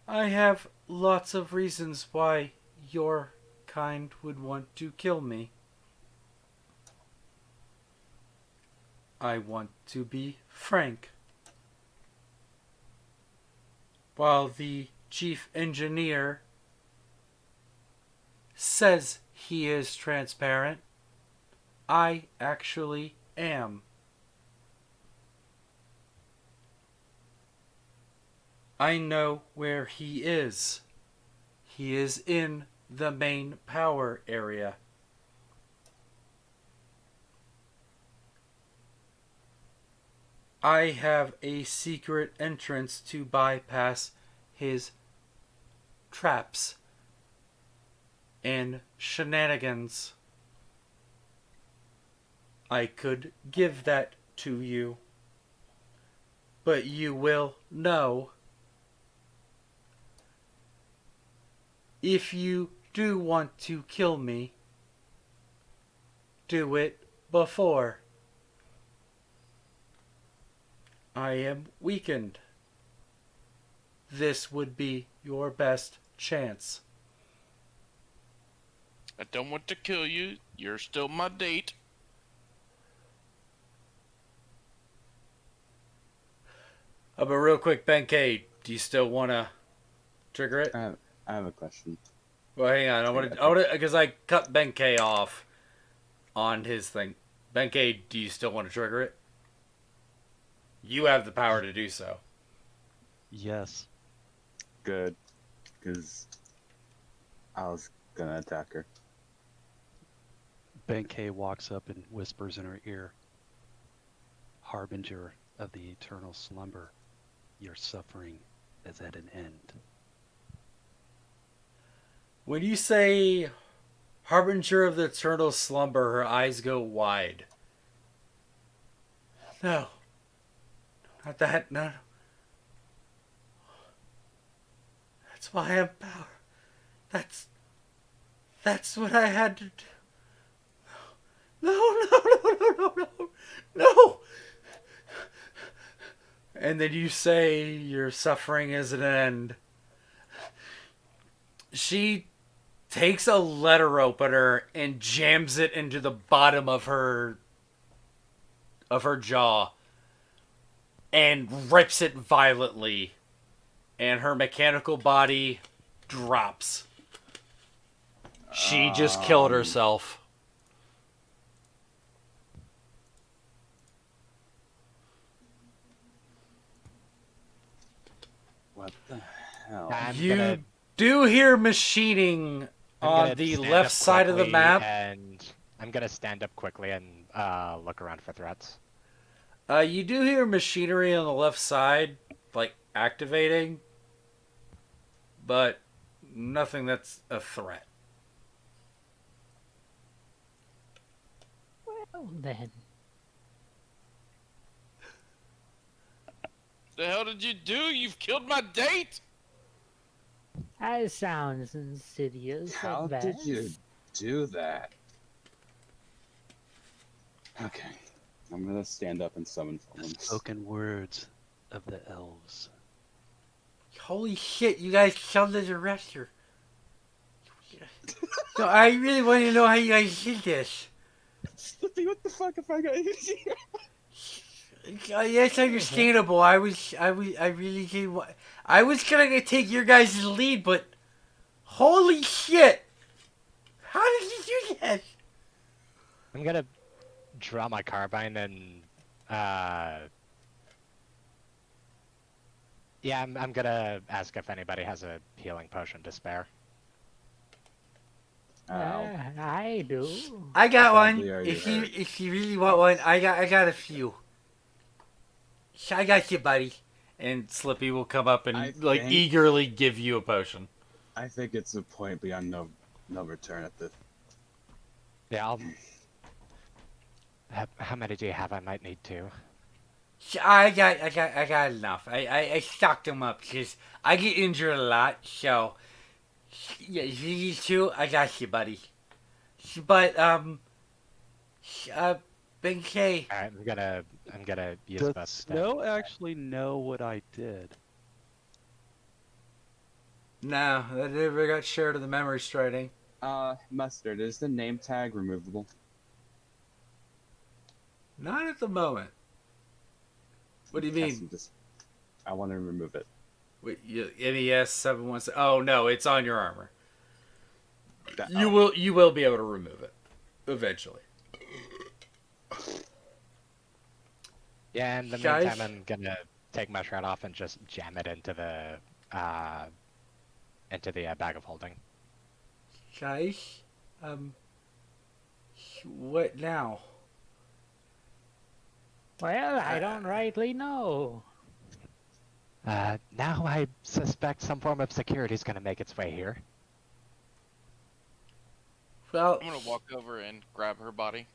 Speaker 1: I have lots of reasons why your kind would want to kill me. I want to be frank. While the chief engineer says he is transparent, I actually am. I know where he is. He is in the main power area. I have a secret entrance to bypass his traps and shenanigans. I could give that to you, but you will know. If you do want to kill me, do it before I am weakened. This would be your best chance.
Speaker 2: I don't want to kill you. You're still my date.
Speaker 1: But real quick, Ben K, do you still want to trigger it?
Speaker 4: I have a question.
Speaker 1: Well, hang on. I want to, because I cut Ben K off on his thing. Ben K, do you still want to trigger it? You have the power to do so.
Speaker 10: Yes.
Speaker 4: Good. Because I was going to attack her.
Speaker 10: Benkei walks up and whispers in her ear, "Harbinger of the eternal slumber, your suffering is at an end."
Speaker 1: When you say Harbinger of the Eternal Slumber, her eyes go wide. No. Not that, no. That's why I have power. That's what I had to do. No. And then you say your suffering is at an end. She takes a letter opener and jams it into the bottom of her jaw and rips it violently, and her mechanical body drops. She just killed herself.
Speaker 4: What the hell?
Speaker 1: You do hear machining on the left side of the map.
Speaker 3: And I'm gonna stand up quickly and look around for threats.
Speaker 1: You do hear machinery on the left side, like, activating, but nothing that's a threat.
Speaker 6: Well then,
Speaker 2: The hell did you do? You've killed my date.
Speaker 6: that sounds insidious.
Speaker 4: How
Speaker 6: at
Speaker 4: did you
Speaker 6: best.
Speaker 4: do that? Okay. I'm going to stand up and summon someone.
Speaker 10: Spoken words of the elves.
Speaker 1: Holy shit, you guys killed the director. So I really want to know how you guys did this.
Speaker 4: Slippy, what the fuck if I got here?
Speaker 1: That's understandable. I really did. I was gonna take your guys' lead, but holy shit! How did you do that?
Speaker 3: I'm gonna draw my carbine and yeah, I'm gonna ask if anybody has a healing potion to spare.
Speaker 6: I do.
Speaker 1: I got one.
Speaker 4: Probably already heard.
Speaker 1: If you really want one, I got a few. I got you, buddy. And Slippy will come up and
Speaker 4: I
Speaker 1: like
Speaker 4: think-
Speaker 1: eagerly give you a potion.
Speaker 4: I think it's a point beyond no return at this.
Speaker 3: Yeah, I'll. How many do you have? I might need two.
Speaker 1: I got enough. I stocked them up because I get injured a lot. So yeah, if you need two, I got you, buddy. But Ben K.
Speaker 3: Alright, I'm gonna use
Speaker 10: Does
Speaker 3: both.
Speaker 10: Snow actually know what I did?
Speaker 1: No, that never got shared in the memory striding.
Speaker 4: Mustard, is the name tag removable?
Speaker 1: Not at the moment. What do you mean?
Speaker 4: I want to remove it.
Speaker 1: Wait, NES 717. Oh no, it's on your armor.
Speaker 4: That-
Speaker 1: You will be able to remove it eventually.
Speaker 3: Yeah, in the
Speaker 1: Guys?
Speaker 3: meantime, I'm gonna take my shirt off and just jam it into the bag of holding.
Speaker 1: Guys, what now?
Speaker 6: Well, I don't rightly know.
Speaker 3: Now I suspect some form of security is gonna make its way here.
Speaker 1: Well,
Speaker 2: I'm gonna walk over and grab her body.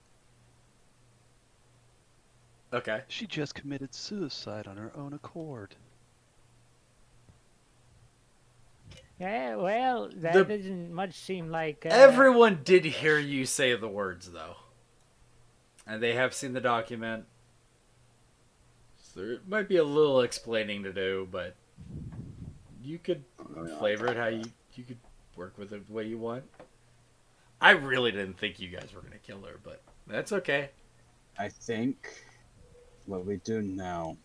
Speaker 1: okay.
Speaker 10: She just committed suicide on her own accord.
Speaker 6: Yeah, well, that
Speaker 1: The-
Speaker 6: doesn't much seem like.
Speaker 1: Everyone did hear you say the words, though. And they have seen the document. So there might be a little explaining to do, but you could flavor it how you could work with it the way you want. I really didn't think you guys were going to kill her, but that's okay.
Speaker 4: I think what we do now,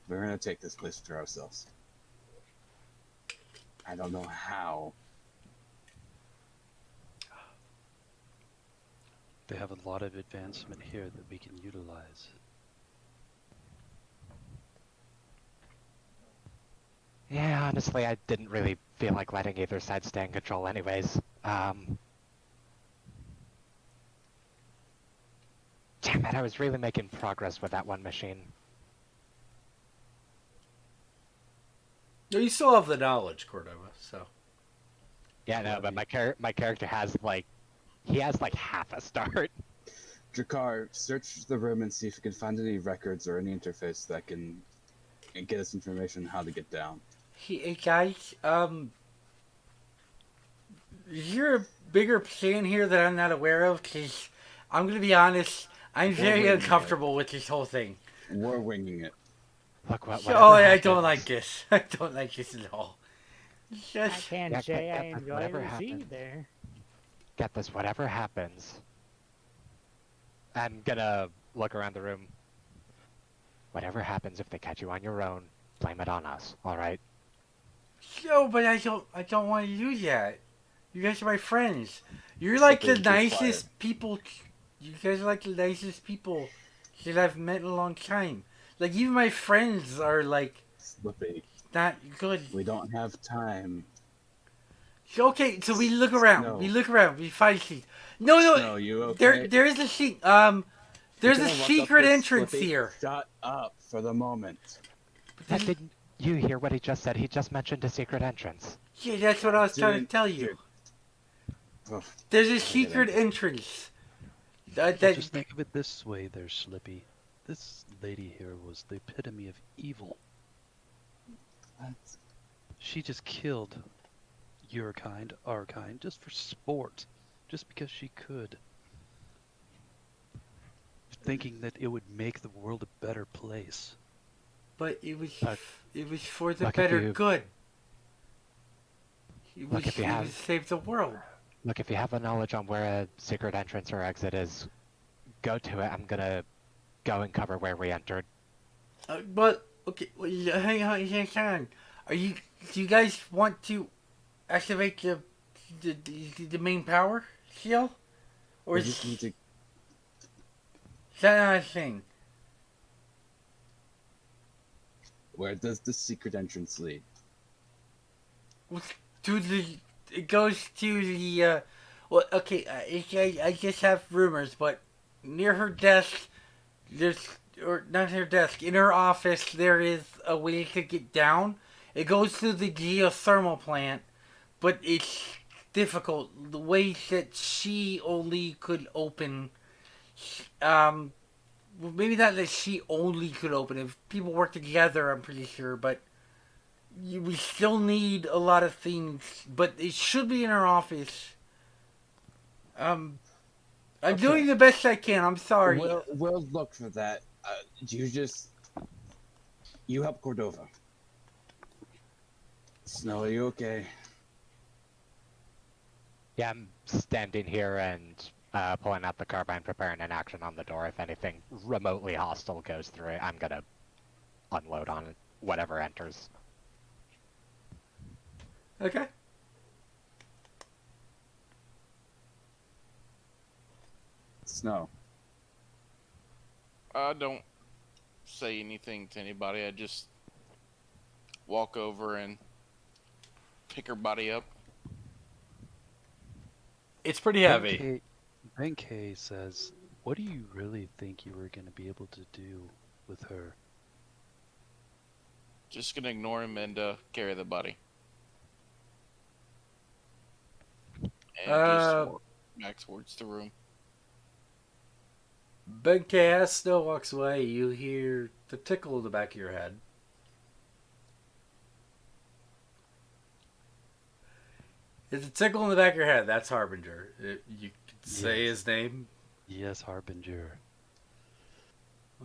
Speaker 4: we're gonna take this place for ourselves. I don't know how.
Speaker 10: They have a lot of advancement here that we can utilize.
Speaker 3: Yeah, honestly, I didn't really feel like letting either side stay in control anyways. Damn it, I was really making progress with that one machine.
Speaker 1: No, you still have the knowledge, Cordova, so.
Speaker 3: Yeah, no, but my character has like, he has like half a start.
Speaker 4: Drakkar, search the room and see if you can find any records or any interface that can get us information on how to get down.
Speaker 1: Hey guys, is there a bigger plan here that I'm not aware of? Because I'm going to be honest, I'm very
Speaker 4: winging it.
Speaker 1: uncomfortable with this whole thing.
Speaker 4: We're winging it.
Speaker 3: Look, what?
Speaker 1: Oh, I don't like this. I don't like this at all.
Speaker 6: I
Speaker 1: Just,
Speaker 6: can't
Speaker 3: Yeah,
Speaker 6: say I
Speaker 3: but
Speaker 6: enjoy
Speaker 3: whatever
Speaker 6: this
Speaker 3: happened.
Speaker 6: either.
Speaker 3: Get this, whatever happens. I'm gonna look around the room. Whatever happens, if they catch you on your own, blame it on us, alright?
Speaker 1: no, but I don't want to do that. You guys are my friends. You're like the
Speaker 4: Something too
Speaker 1: nicest people. You guys are like the nicest people that I've met in a long time. Like, even my friends are like
Speaker 4: Slippy,
Speaker 1: not good.
Speaker 4: we don't have time.
Speaker 1: Okay, so we look around.
Speaker 4: No.
Speaker 1: We look around. We find things. No,
Speaker 4: No, you okay?
Speaker 1: there is a there's
Speaker 4: You're
Speaker 1: a
Speaker 4: gonna walk up
Speaker 1: secret
Speaker 4: this,
Speaker 1: entrance
Speaker 4: Slippy.
Speaker 1: here.
Speaker 4: Shut up for the moment.
Speaker 3: And didn't you hear what he just said? He just mentioned a secret entrance.
Speaker 1: Yeah, that's what I was trying to
Speaker 4: Dude,
Speaker 1: tell you.
Speaker 4: dude. Ugh.
Speaker 1: There's a secret entrance.
Speaker 10: Well,
Speaker 1: That
Speaker 10: just think of it this way there, Slippy. This lady here was the epitome of evil. She just killed your kind, our kind, just for sport. Just because she could. Thinking that it would make the world a better place.
Speaker 1: but it was
Speaker 3: Look.
Speaker 1: for the
Speaker 3: Look, if
Speaker 1: better
Speaker 3: you-
Speaker 1: good. It
Speaker 3: Look,
Speaker 1: was,
Speaker 3: if you
Speaker 1: it
Speaker 3: have-
Speaker 1: was save the world.
Speaker 3: Look, if you have a knowledge on where a secret entrance or exit is, go to it. I'm gonna go and cover where we entered.
Speaker 1: But okay, well, hang on. Do you guys want to activate the main power shield, or
Speaker 4: We
Speaker 1: is
Speaker 4: just need to.
Speaker 1: that not a thing?
Speaker 4: Where does the secret entrance lead?
Speaker 1: to the. It goes to the. Well, okay. I just have rumors, but near her desk, there's or not her desk. In her office, there is a way to get down. It goes to the geothermal plant, but it's difficult. The way that she only could open. Well, maybe not that she only could open. If people work together, I'm pretty sure, but we still need a lot of things. But it should be in our office. I'm doing the best I can. I'm sorry.
Speaker 4: We'll look for that. You help Cordova. Snow, are you okay?
Speaker 3: Yeah, I'm standing here and pulling out the carbine, preparing an action on the door. If anything remotely hostile goes through it, I'm gonna unload on whatever enters.
Speaker 1: Okay.
Speaker 4: Snow.
Speaker 2: I don't say anything to anybody. I just walk over and pick her body up.
Speaker 1: It's pretty heavy.
Speaker 10: Benkei says, what do you really think you were going to be able to do with her?
Speaker 2: Just gonna ignore him and carry the body. And just walk back towards the room.
Speaker 1: Benkei, as Snow walks away, you hear the tickle in the back of your head. It's a tickle in the back of your head. That's Harbinger. You could say his name.
Speaker 10: Yes, Harbinger.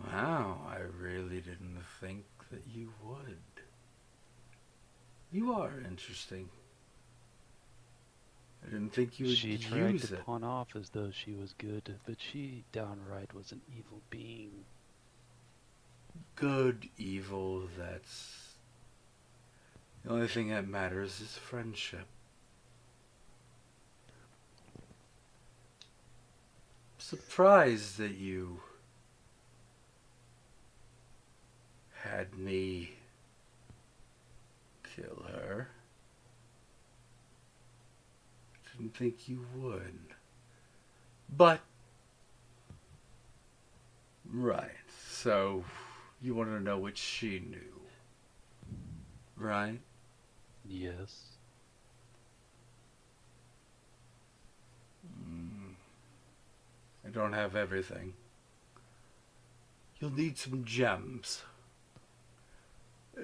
Speaker 1: Wow, I really didn't think that you would. You are interesting. I didn't think you would
Speaker 10: She
Speaker 1: use
Speaker 10: tried to
Speaker 1: it.
Speaker 10: pawn off as though she was good, but she downright was an evil being.
Speaker 1: Good, evil, that's... The only thing that matters is friendship. Surprised that you had me kill her. Didn't think you would. But, right, so you want to know what she knew, right?
Speaker 10: Yes.
Speaker 1: I don't have everything. You'll need some gems. How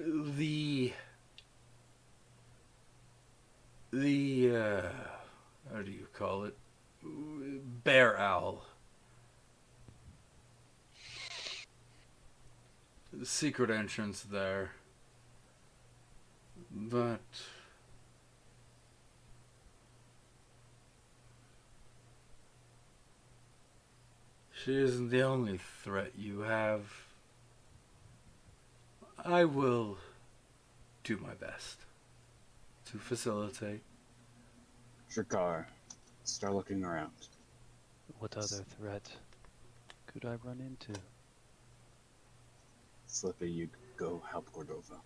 Speaker 1: do you call it? Bear owl. The secret entrance there. But she isn't the only threat you have. I will do my best to facilitate.
Speaker 4: Shakar, start looking around.
Speaker 10: What other threat could I run into?
Speaker 4: Slippy, you go help Cordova.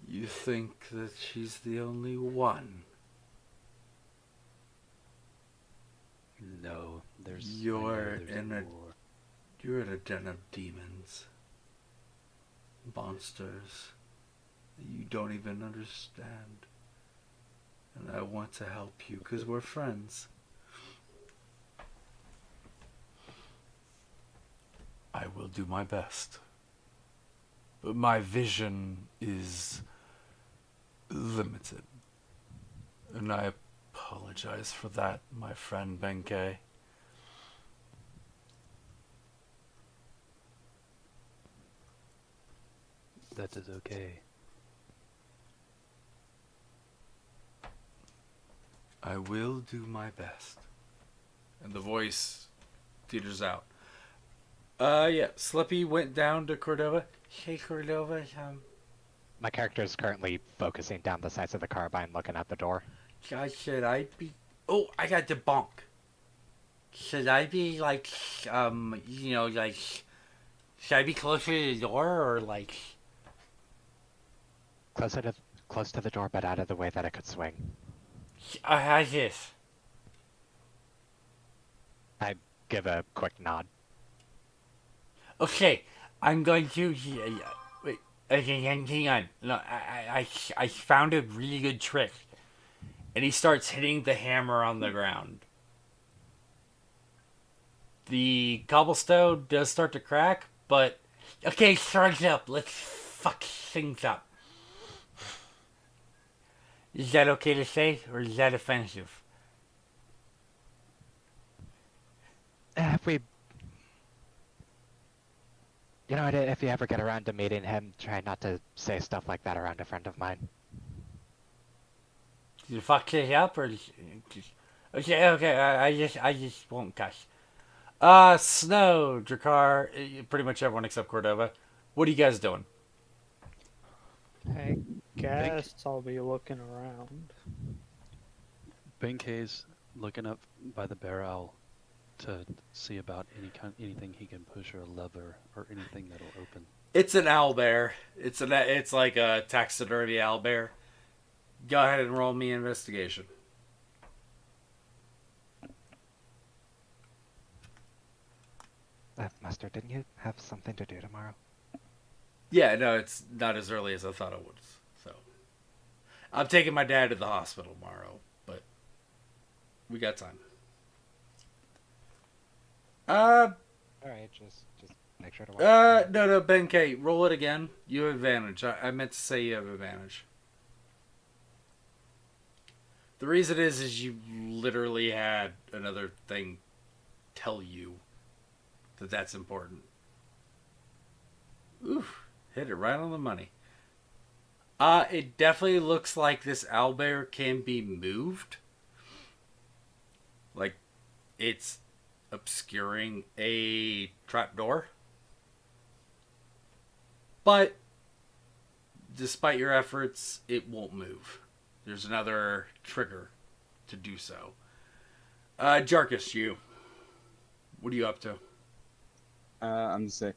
Speaker 1: You think that she's the only one?
Speaker 10: No, I know
Speaker 1: You're
Speaker 10: there's
Speaker 1: in
Speaker 10: more.
Speaker 1: You're in a den of demons. Monsters that you don't even understand. And I want to help you because we're friends. I will do my best. But my vision is limited. And I apologize for that, my friend Benkei.
Speaker 10: That is okay.
Speaker 1: I will do my best. And the voice teeters out. Yeah, Slippy went down to Cordova. Hey, Cordova,
Speaker 3: My character is currently focusing down the sights of the carbine, looking at the door.
Speaker 1: should I be... Oh, I got debunk. Should I be, like, like, Should I be closer to the door or like?
Speaker 3: Close to the door, but out of the way that it could swing.
Speaker 1: How's this?
Speaker 3: I give a quick nod.
Speaker 1: Okay, I'm going to. Wait, okay, hang on. No, I found a really good trick. And he starts hitting the hammer on the ground. The cobblestone does start to crack, but okay, thumbs up. Let's fuck things up. Is that okay to say, or is that offensive?
Speaker 3: If we, you know, if you ever get around to meeting him, try not to say stuff like that around a friend of mine.
Speaker 1: You fuck shit up, or just... Okay. I just won't cuss. Snow, Drakkar, pretty much everyone except Cordova. What are you guys doing?
Speaker 8: I guess I'll be looking around.
Speaker 10: Benkei's looking up by the barrel to see about anything he can push or a lever or anything that'll open.
Speaker 1: It's an owlbear. It's like a taxidermy owlbear. Go ahead and roll me investigation.
Speaker 3: Master, didn't you have something to do tomorrow?
Speaker 1: Yeah, no, it's not as early as I thought it would. So, I'm taking my dad to the hospital tomorrow, but we got time.
Speaker 3: Alright, just make sure to watch.
Speaker 1: No, Benkei, roll it again. You have advantage. I meant to say you have advantage. The reason is you literally had another thing tell you that that's important. Oof, hit it right on the money. It definitely looks like this owlbear can be moved. Like, it's obscuring a trapdoor. But, despite your efforts, it won't move. There's another trigger to do so. Jarkus, you. What are you up to?
Speaker 4: I'm just saying,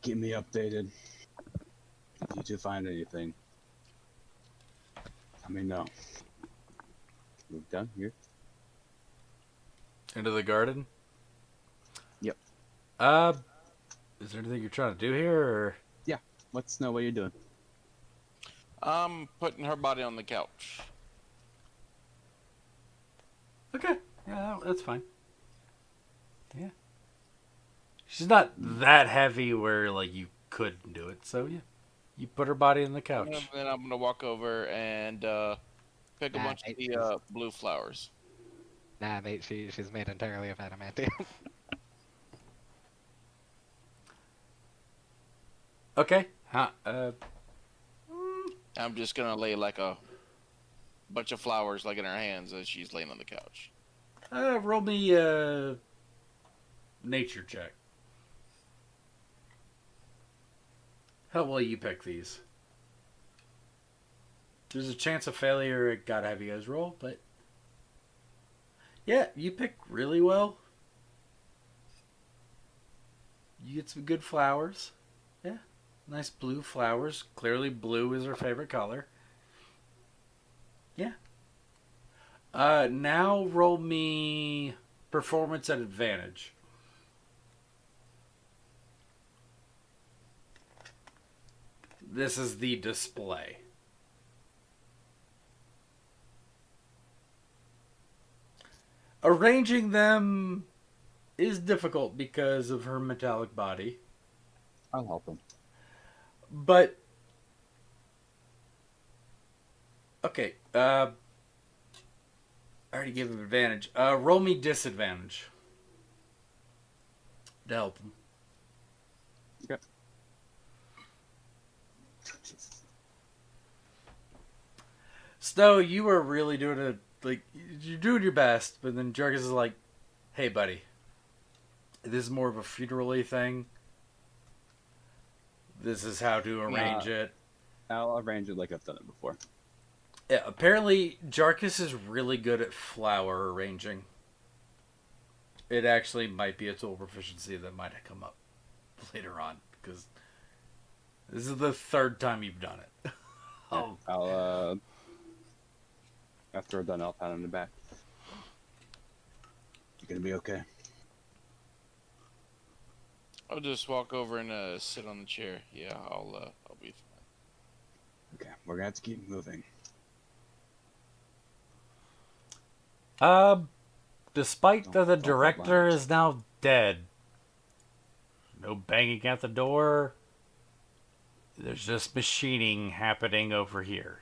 Speaker 4: keep me updated. If you do find anything, let me know. Move down here.
Speaker 1: Into the garden?
Speaker 4: Yep.
Speaker 1: Is there anything you're trying to do here, or?
Speaker 4: Yeah. Let Snow what you're doing.
Speaker 2: I'm putting her body on the couch.
Speaker 1: Okay. Yeah, that's fine. Yeah. She's not that heavy where, like, you couldn't do it, so yeah. You put her body on the couch.
Speaker 2: And then I'm going to walk over and pick a bunch of the blue flowers.
Speaker 3: Nah, mate, she's made entirely of adamantium.
Speaker 1: Okay.
Speaker 2: I'm just going to lay like a bunch of flowers like in her hands as she's laying on the couch.
Speaker 1: Roll me a nature check. How will you pick these? There's a chance of failure. It gotta have you guys roll, but yeah, you pick really well. You get some good flowers. Yeah, nice blue flowers. Clearly, blue is her favorite color. Yeah. Now roll me performance at advantage. This is the display. Arranging them is difficult because of her metallic body.
Speaker 4: I'll help him.
Speaker 1: But okay, I already gave him advantage. Roll me disadvantage to help him.
Speaker 4: Okay.
Speaker 1: Snow, you were really doing it. Like, you're doing your best, but then Jargus is like, "Hey, buddy, this is more of a funeral-y thing. This is how to arrange it."
Speaker 4: I'll arrange it like I've done it before.
Speaker 1: Yeah, apparently Jarkus is really good at flower arranging. It actually might be a tool proficiency that might have come up later on. because this is the third time you've done it. Oh,
Speaker 4: I'll after we're done, I'll pat on the back. You gonna be okay?
Speaker 2: I'll just walk over and sit on the chair. Yeah, I'll be fine.
Speaker 4: Okay, we're gonna have to keep moving.
Speaker 1: Despite that the
Speaker 4: Don't
Speaker 1: director
Speaker 4: mind.
Speaker 1: is now dead, no banging at the door. There's just machining happening over here.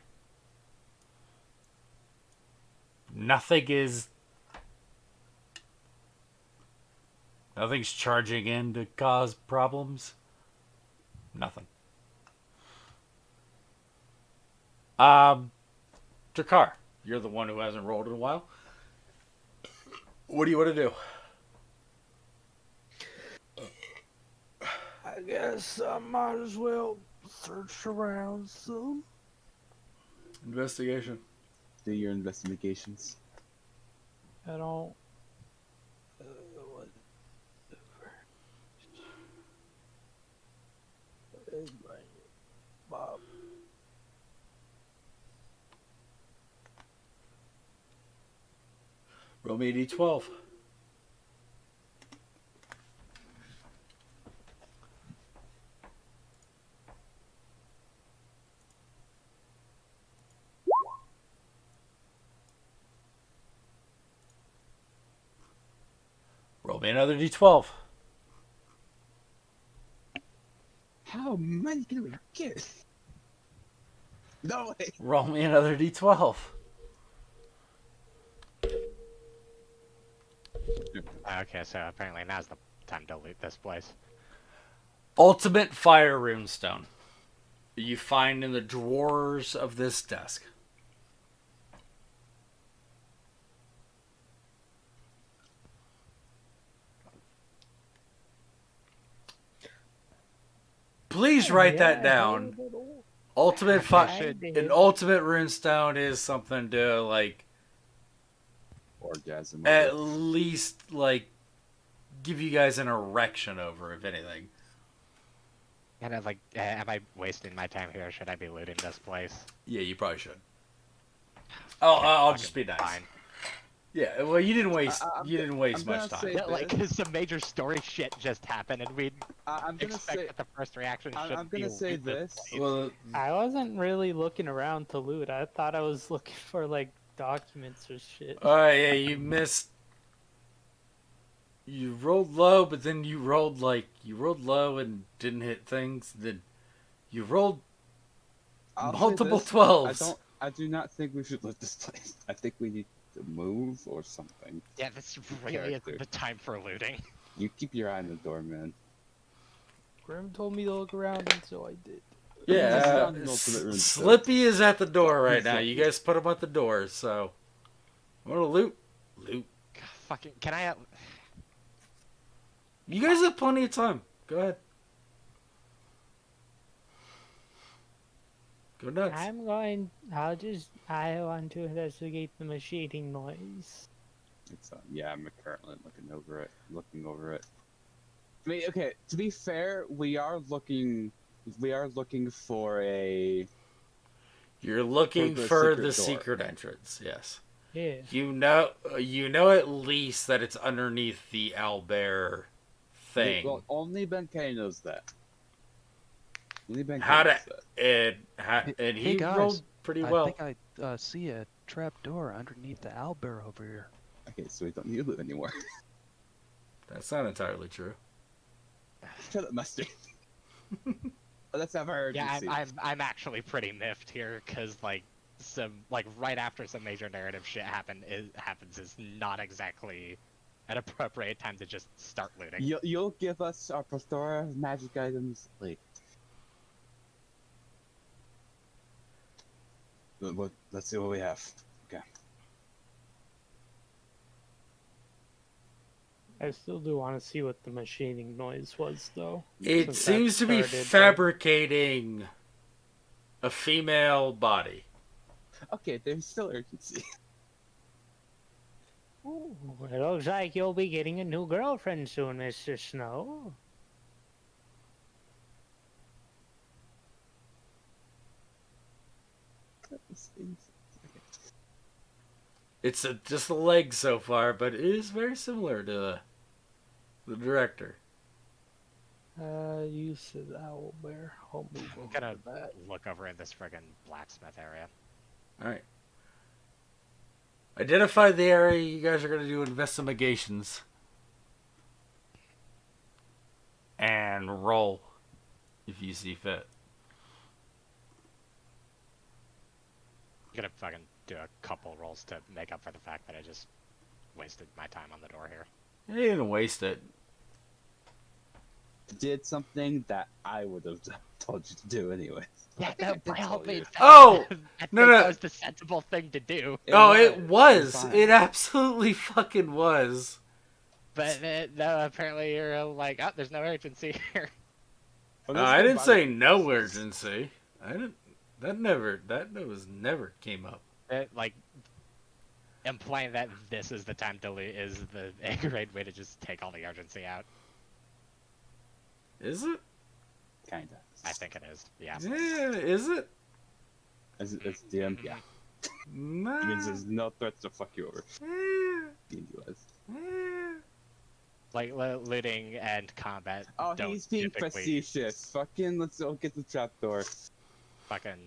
Speaker 1: Nothing's charging in to cause problems. Nothing. Jakar, you're the one who hasn't rolled in a while. What do you want to do?
Speaker 8: I guess I might as well search around some.
Speaker 1: Investigation.
Speaker 4: Do your investigations.
Speaker 8: I don't. Bob.
Speaker 1: Roll me a d12. Roll me another d12.
Speaker 4: How many can we get? No way.
Speaker 1: Roll me another d12.
Speaker 3: Okay, so apparently now's the time to loot this place.
Speaker 1: Ultimate Fire Runestone. You find in the drawers of this desk. Please write that down. Ultimate an ultimate runestone is something to like
Speaker 4: Orgasm.
Speaker 1: at least like give you guys an erection over, if anything.
Speaker 3: And I'm like, am I wasting my time here? Should I be looting this place?
Speaker 1: Yeah, you probably should. Oh,
Speaker 3: Okay,
Speaker 1: I'll
Speaker 3: fucking
Speaker 1: just be nice.
Speaker 3: fine.
Speaker 1: Yeah, well, you didn't waste.
Speaker 4: I'm
Speaker 1: much
Speaker 4: gonna
Speaker 1: time.
Speaker 4: say
Speaker 3: Yeah, like,
Speaker 4: this.
Speaker 3: cause some major story shit just happened, and we'd
Speaker 4: I'm gonna
Speaker 3: expect
Speaker 4: say.
Speaker 3: that the first reaction should
Speaker 4: I'm
Speaker 3: be
Speaker 4: gonna say
Speaker 3: loot
Speaker 4: this.
Speaker 3: place.
Speaker 1: Well,
Speaker 8: I wasn't really looking around to loot. I thought I was looking for like documents or shit.
Speaker 1: all right, yeah, you missed. You rolled low, but then you rolled low and didn't hit things. Then you rolled
Speaker 4: I'll say
Speaker 1: multiple
Speaker 4: this,
Speaker 1: 12s.
Speaker 4: I do not think we should loot this place. I think we need to move or something.
Speaker 3: Yeah, this really isn't
Speaker 4: Character.
Speaker 3: the time for looting.
Speaker 4: You keep your eye on the door, man.
Speaker 8: Grim told me to look around, and so I did.
Speaker 1: Yeah,
Speaker 4: This is not an ultimate rune stone.
Speaker 1: Slippy is at the door right now. You guys put him at the door, so want to loot? Loot.
Speaker 3: Fucking, can I?
Speaker 1: You guys have plenty of time. Go ahead. Go nuts.
Speaker 6: I want to investigate the machining noise.
Speaker 4: It's yeah, I'm currently looking over it. I mean, okay. To be fair, we are looking for a.
Speaker 1: You're looking
Speaker 4: For the
Speaker 1: for
Speaker 4: secret
Speaker 1: the
Speaker 4: door.
Speaker 1: secret entrance. Yes.
Speaker 6: Yeah.
Speaker 1: You know at least that it's underneath the owlbear thing.
Speaker 4: Well, only Ben K knows that. Only Ben K
Speaker 1: How
Speaker 4: knows
Speaker 1: to
Speaker 4: that.
Speaker 1: and
Speaker 10: Hey,
Speaker 1: he
Speaker 10: guys,
Speaker 1: rolled pretty well.
Speaker 10: I think I see a trap door underneath the owlbear over here.
Speaker 4: Okay, so we don't need to loot anymore.
Speaker 1: That's not entirely true.
Speaker 4: Shut up, Mustard. Let's have our
Speaker 3: Yeah,
Speaker 4: urgency.
Speaker 3: I'm actually pretty miffed here, cause like right after some major narrative shit happens is not exactly an appropriate time to just start looting.
Speaker 4: You'll give us our plethora of magic items later. Let's see what we have. Okay.
Speaker 8: I still do want to see what the machining noise was, though.
Speaker 1: It
Speaker 8: since that
Speaker 1: seems to be
Speaker 8: started,
Speaker 1: fabricating a female body.
Speaker 4: Okay, there's still urgency.
Speaker 6: Ooh, it looks like you'll be getting a new girlfriend soon, Mr. Snow.
Speaker 1: It's just a leg so far, but it is very similar to the director.
Speaker 8: You said owl bear. I'll move
Speaker 3: I'm
Speaker 8: over
Speaker 3: gonna
Speaker 8: to that.
Speaker 3: look over in this friggin' blacksmith area.
Speaker 1: All right. Identify the area you guys are going to do investigations. And roll if you see fit.
Speaker 3: I'm gonna fucking do a couple rolls to make up for the fact that I just wasted my time on the door here.
Speaker 1: You didn't waste it.
Speaker 4: Did something that I would have told you to do anyway.
Speaker 3: Yeah,
Speaker 4: I
Speaker 3: no,
Speaker 4: did
Speaker 3: by all
Speaker 4: tell you.
Speaker 3: means.
Speaker 1: Oh!
Speaker 3: I think
Speaker 1: No.
Speaker 3: that was the sensible thing to do.
Speaker 1: It was.
Speaker 4: fine.
Speaker 1: It absolutely fucking was.
Speaker 3: But no, apparently you're like, oh, there's no urgency here.
Speaker 4: Well,
Speaker 1: I
Speaker 4: this
Speaker 1: didn't
Speaker 4: thing
Speaker 1: say
Speaker 4: bothers me.
Speaker 1: no urgency. I didn't. That never came up.
Speaker 3: Like, implying that this is the time to leave is the a great way to just take all the urgency out.
Speaker 1: Is it?
Speaker 4: Kinda.
Speaker 3: I think it is. Yeah.
Speaker 1: Yeah, is it?
Speaker 4: As DM, yeah.
Speaker 1: Nah.
Speaker 4: It means there's no threats to fuck you over.
Speaker 1: Eh,
Speaker 4: D&D was.
Speaker 1: eh.
Speaker 3: Like looting and combat.
Speaker 4: Oh,
Speaker 3: don't
Speaker 4: he's being
Speaker 3: typically
Speaker 4: facetious. Fucking, let's go get the trapdoor.
Speaker 3: fucking.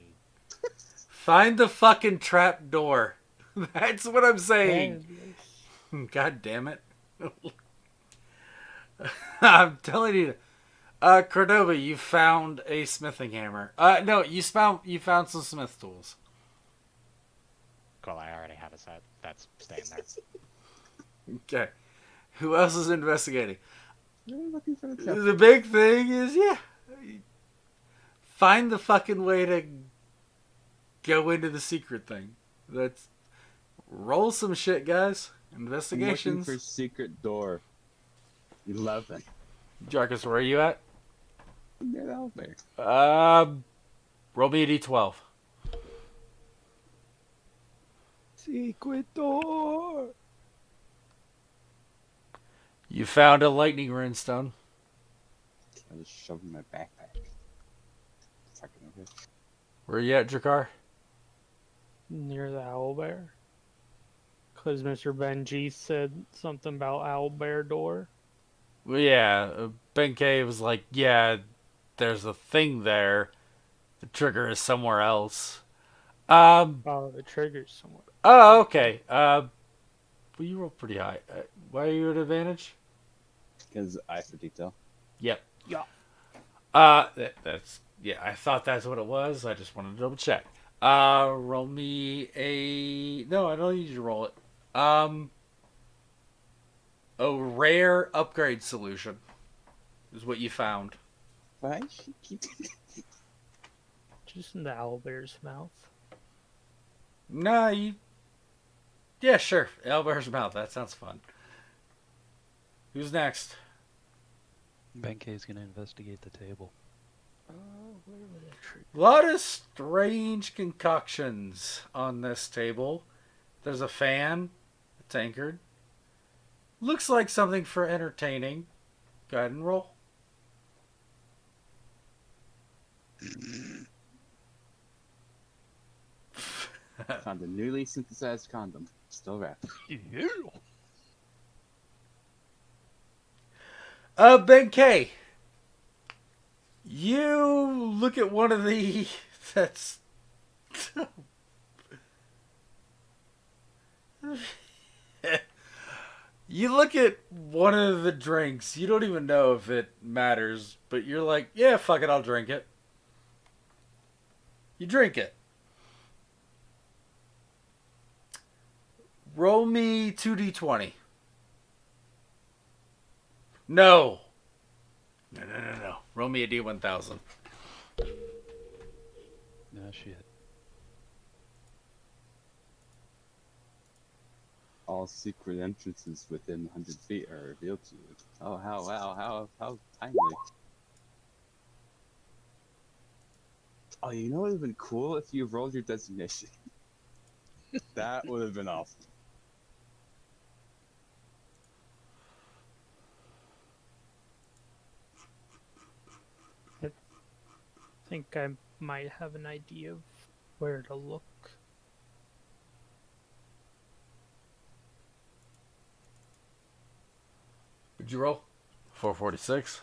Speaker 1: Find the fucking trap door. That's what I'm saying. God damn it. I'm telling you. Cordova, you found a smithing hammer. No, you found some smith tools.
Speaker 3: Cool, I already have a set. That's staying there.
Speaker 1: Okay. Who else is investigating?
Speaker 4: Really looking for the trapdoor.
Speaker 1: The big thing is, find the fucking way to go into the secret thing. Let's roll some shit, guys.
Speaker 4: I'm looking
Speaker 1: Investigations.
Speaker 4: for secret door. 11.
Speaker 1: Jarkus, where are you at?
Speaker 4: Near the elevator.
Speaker 1: Roll me a d12.
Speaker 8: Secret door.
Speaker 1: You found a lightning runestone.
Speaker 4: I was shoving my backpack. Fucking over.
Speaker 1: Where are you at, Jakar?
Speaker 8: Near the owl bear. Because Mr. Benji said something about owl bear door.
Speaker 1: Well, yeah, Ben K was like, yeah, there's a thing there. The trigger is somewhere else.
Speaker 8: Oh, the trigger's somewhere.
Speaker 1: Oh, okay. Well, you rolled pretty high. Why are you at advantage?
Speaker 4: Because eye for detail.
Speaker 1: Yep.
Speaker 8: Yeah.
Speaker 1: That's yeah. I thought that's what it was. I just wanted to double check. Roll me a. No, I don't need you to roll it. A rare upgrade solution is what you found.
Speaker 4: Why she keep?
Speaker 8: Just in the owl bear's mouth.
Speaker 1: Nah, you. Yeah, sure. Albert's mouth. That sounds fun. Who's next?
Speaker 10: Benkei's gonna investigate the table.
Speaker 1: A lot of strange concoctions on this table. There's a fan. A tankard. Looks like something for entertaining. Go ahead and roll.
Speaker 4: Found a newly synthesized condom. Still wrapped.
Speaker 1: Ben K. You look at one of the. That's. You look at one of the drinks. You don't even know if it matters, but you're like, yeah, fuck it, I'll drink it. You drink it. Roll me 2d20. No. No. Roll me a d1000.
Speaker 10: No shit.
Speaker 4: All secret entrances within 100 feet are revealed to you. Oh, how timely. Oh, you know what would have been cool if you rolled your designation? That would have been awesome.
Speaker 8: I think I might have an idea of where to look.
Speaker 1: What'd you roll? 446.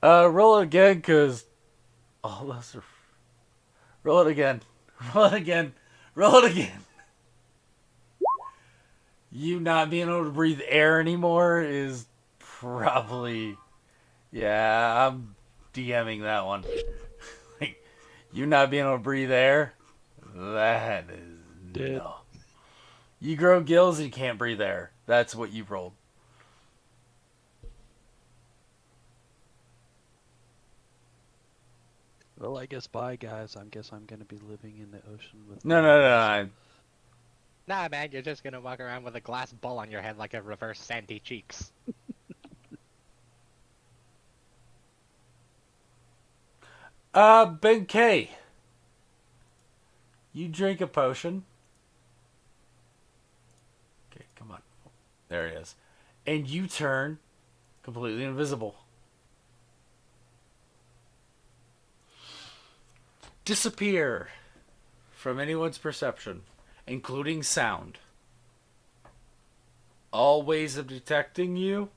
Speaker 1: Roll it again, cause all those are. Roll it again. Roll it again. Roll it again. You not being able to breathe air anymore is probably. Yeah, I'm DMing that one. Like, you not being able to breathe air, that is
Speaker 5: Dead.
Speaker 1: no. You grow gills and you can't breathe air. That's what you rolled.
Speaker 10: Well, I guess bye, guys. I guess I'm gonna be living in the ocean with.
Speaker 1: No.
Speaker 3: Nah, man, you're just gonna walk around with a glass bowl on your head like a reverse Sandy Cheeks.
Speaker 1: Ben K. You drink a potion. Okay, come on. There it is. And you turn completely invisible. Disappear from anyone's perception, including sound. All ways of detecting you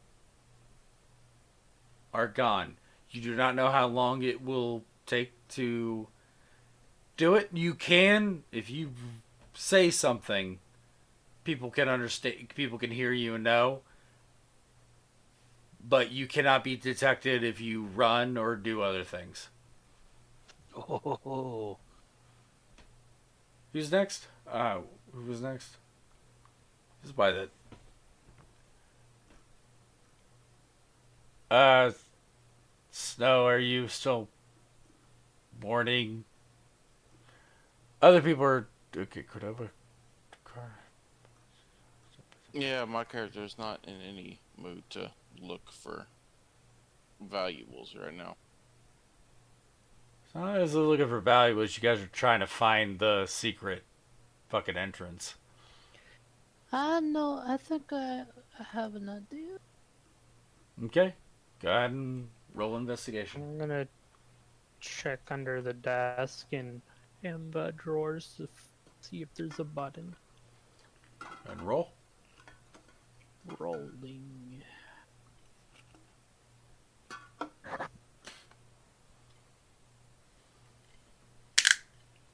Speaker 1: are gone. You do not know how long it will take to do it. You can, if you say something, people can understand, people can hear you and know. But you cannot be detected if you run or do other things.
Speaker 5: Oh,
Speaker 1: Who's next? Who was next? Just by that. Snow, are you still mourning? Other people are okay. Cordova, car.
Speaker 2: Yeah, my character is not in any mood to look for valuables right now.
Speaker 1: It's not as looking for valuables. You guys are trying to find the secret fucking entrance.
Speaker 6: No, I think I have an idea.
Speaker 1: Okay, go ahead and roll investigation.
Speaker 8: I'm gonna check under the desk and drawers to see if there's a button.
Speaker 1: And roll.
Speaker 8: Rolling.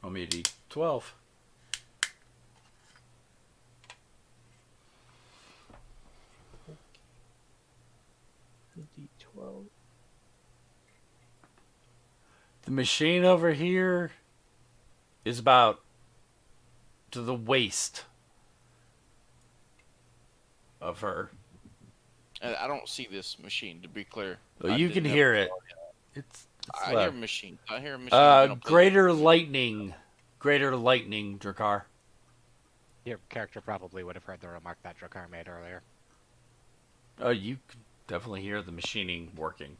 Speaker 1: Roll me a d12.
Speaker 8: D12.
Speaker 1: The machine over here is about to the waist of her.
Speaker 2: And I don't see this machine, to be clear.
Speaker 1: Well,
Speaker 2: I
Speaker 1: you
Speaker 2: didn't
Speaker 1: can
Speaker 2: know-
Speaker 1: hear it. It's
Speaker 2: I hear
Speaker 1: loud.
Speaker 2: machine. I hear a machine. gonna play-
Speaker 1: Greater lightning, Drakkar.
Speaker 3: Your character probably would have heard the remark that Drakkar made earlier.
Speaker 1: Oh, you can definitely hear the machining working.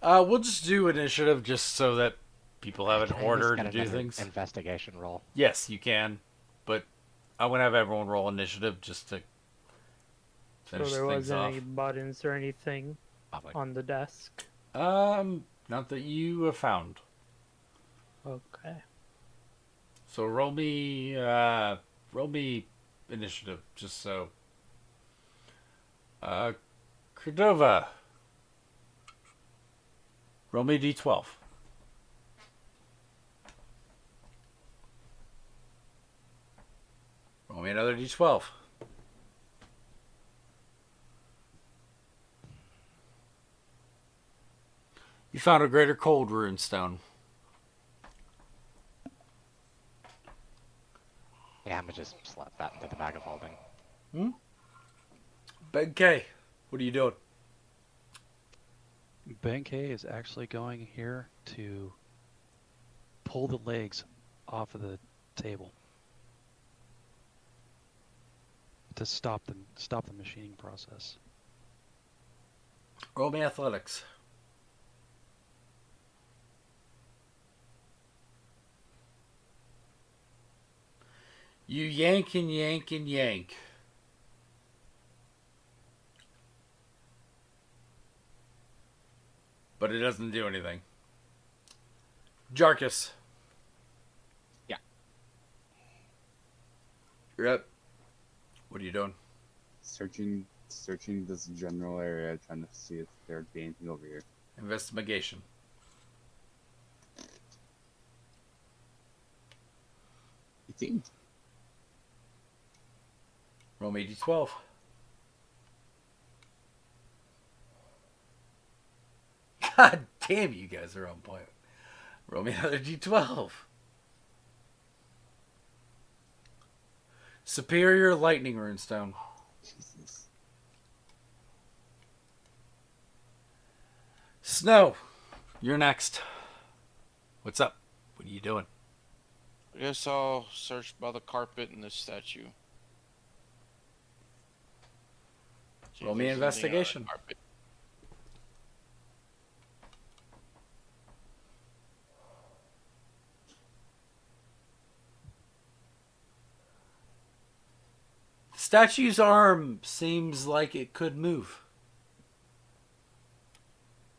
Speaker 1: We'll just do initiative just so that people have an
Speaker 3: Can I
Speaker 1: order
Speaker 3: just
Speaker 1: to
Speaker 3: get
Speaker 1: do
Speaker 3: another
Speaker 1: things.
Speaker 3: Investigation roll.
Speaker 1: Yes, you can, but I want to have everyone roll initiative just to
Speaker 8: So
Speaker 1: finish
Speaker 8: there
Speaker 1: things
Speaker 8: wasn't
Speaker 1: off.
Speaker 8: any buttons or anything
Speaker 3: Probably.
Speaker 8: on the desk.
Speaker 1: Not that you have found.
Speaker 8: Okay.
Speaker 1: So roll me initiative, just so. Cordova. Roll me d12. Roll me another d12. You found a greater cold rune stone.
Speaker 3: Yeah, I'm gonna just slap that into the bag of holding.
Speaker 1: Ben K, what are you doing?
Speaker 10: Benkei is actually going here to pull the legs off of the table to stop the machining process.
Speaker 1: Roll me athletics. You yank and yank and yank. But it doesn't do anything. Jarkus.
Speaker 4: Yeah.
Speaker 1: You're up. What are you doing?
Speaker 4: Searching this general area, trying to see if there'd be anything over here.
Speaker 1: Investigation.
Speaker 4: It
Speaker 1: Roll me d12. God damn, you guys are on point. Roll me another d12. Superior lightning runestone.
Speaker 4: Jesus.
Speaker 1: Snow, you're next. What's up? What are you doing?
Speaker 2: I guess I'll search by the carpet and the statue. See if
Speaker 1: Roll me
Speaker 2: there's anything on the
Speaker 1: investigation.
Speaker 2: carpet.
Speaker 1: Statue's arm seems like it could move.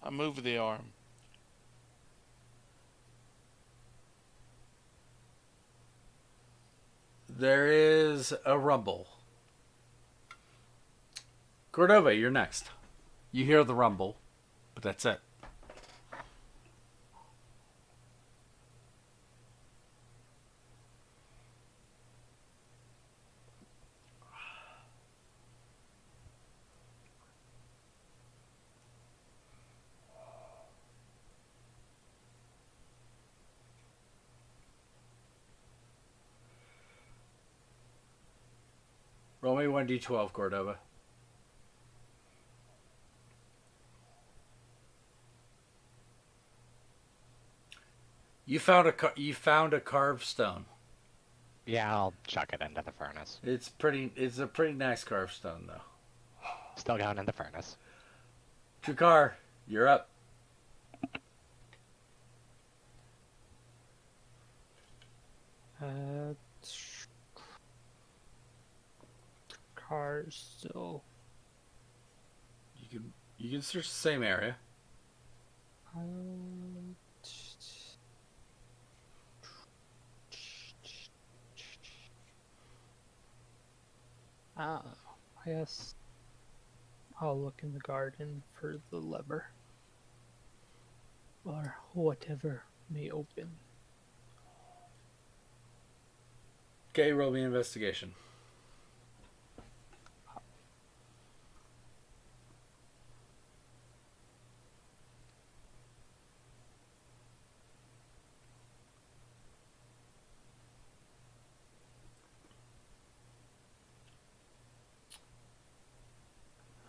Speaker 2: I move the arm.
Speaker 1: There is a rumble. Cordova, you're next. You hear the rumble, but that's it. Roll me 1d12, Cordova. You found a carved stone.
Speaker 3: Yeah, I'll chuck it into the furnace.
Speaker 1: It's a pretty nice carved stone though.
Speaker 3: Still going in the furnace.
Speaker 1: Drakar, you're up.
Speaker 8: Cars still.
Speaker 1: You can search the same area.
Speaker 8: I guess I'll look in the garden for the lever. Or whatever may open.
Speaker 1: Okay, roll me investigation.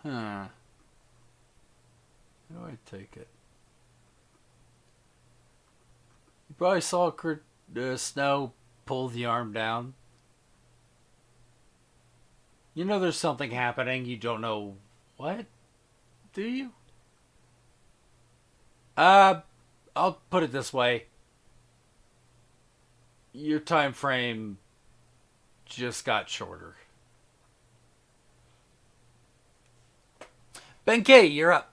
Speaker 1: Huh. How do I take it? You probably saw Snow pull the arm down. You know there's something happening, you don't know what? Do you? I'll put it this way. Your time frame just got shorter. Benkei, you're up.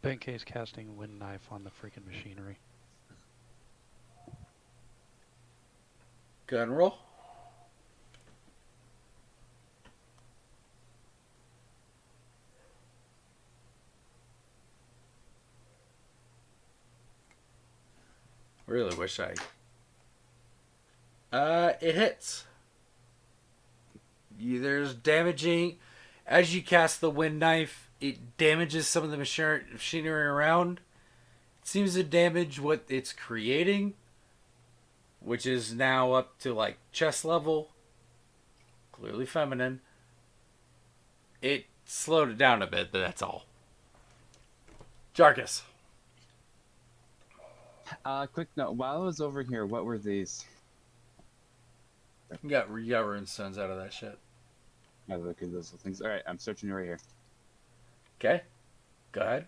Speaker 10: Benkei's casting a wind knife on the freaking machinery.
Speaker 1: Gun roll. Really wish I... it hits. There's damaging... As you cast the wind knife, it damages some of the machinery around. It seems to damage what it's creating, which is now up to, like, chest level. Clearly feminine. It slowed it down a bit, but that's all. Jarkus.
Speaker 4: Quick note. While I was over here, what were these?
Speaker 1: You got rune stones out of that shit.
Speaker 4: I look at those little things. All right, I'm searching right here.
Speaker 1: Okay, go ahead.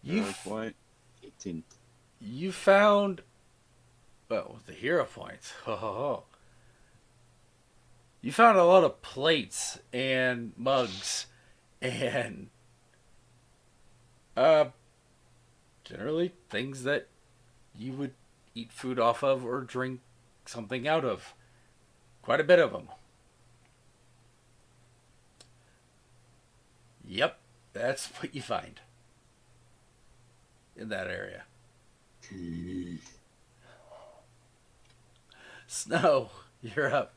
Speaker 1: You
Speaker 4: Point 18.
Speaker 1: you found, well, the hero points. Ho ho ho. You found a lot of plates and mugs and generally things that you would eat food off of or drink something out of. Quite a bit of them. Yep, that's what you find in that area. Snow, you're up.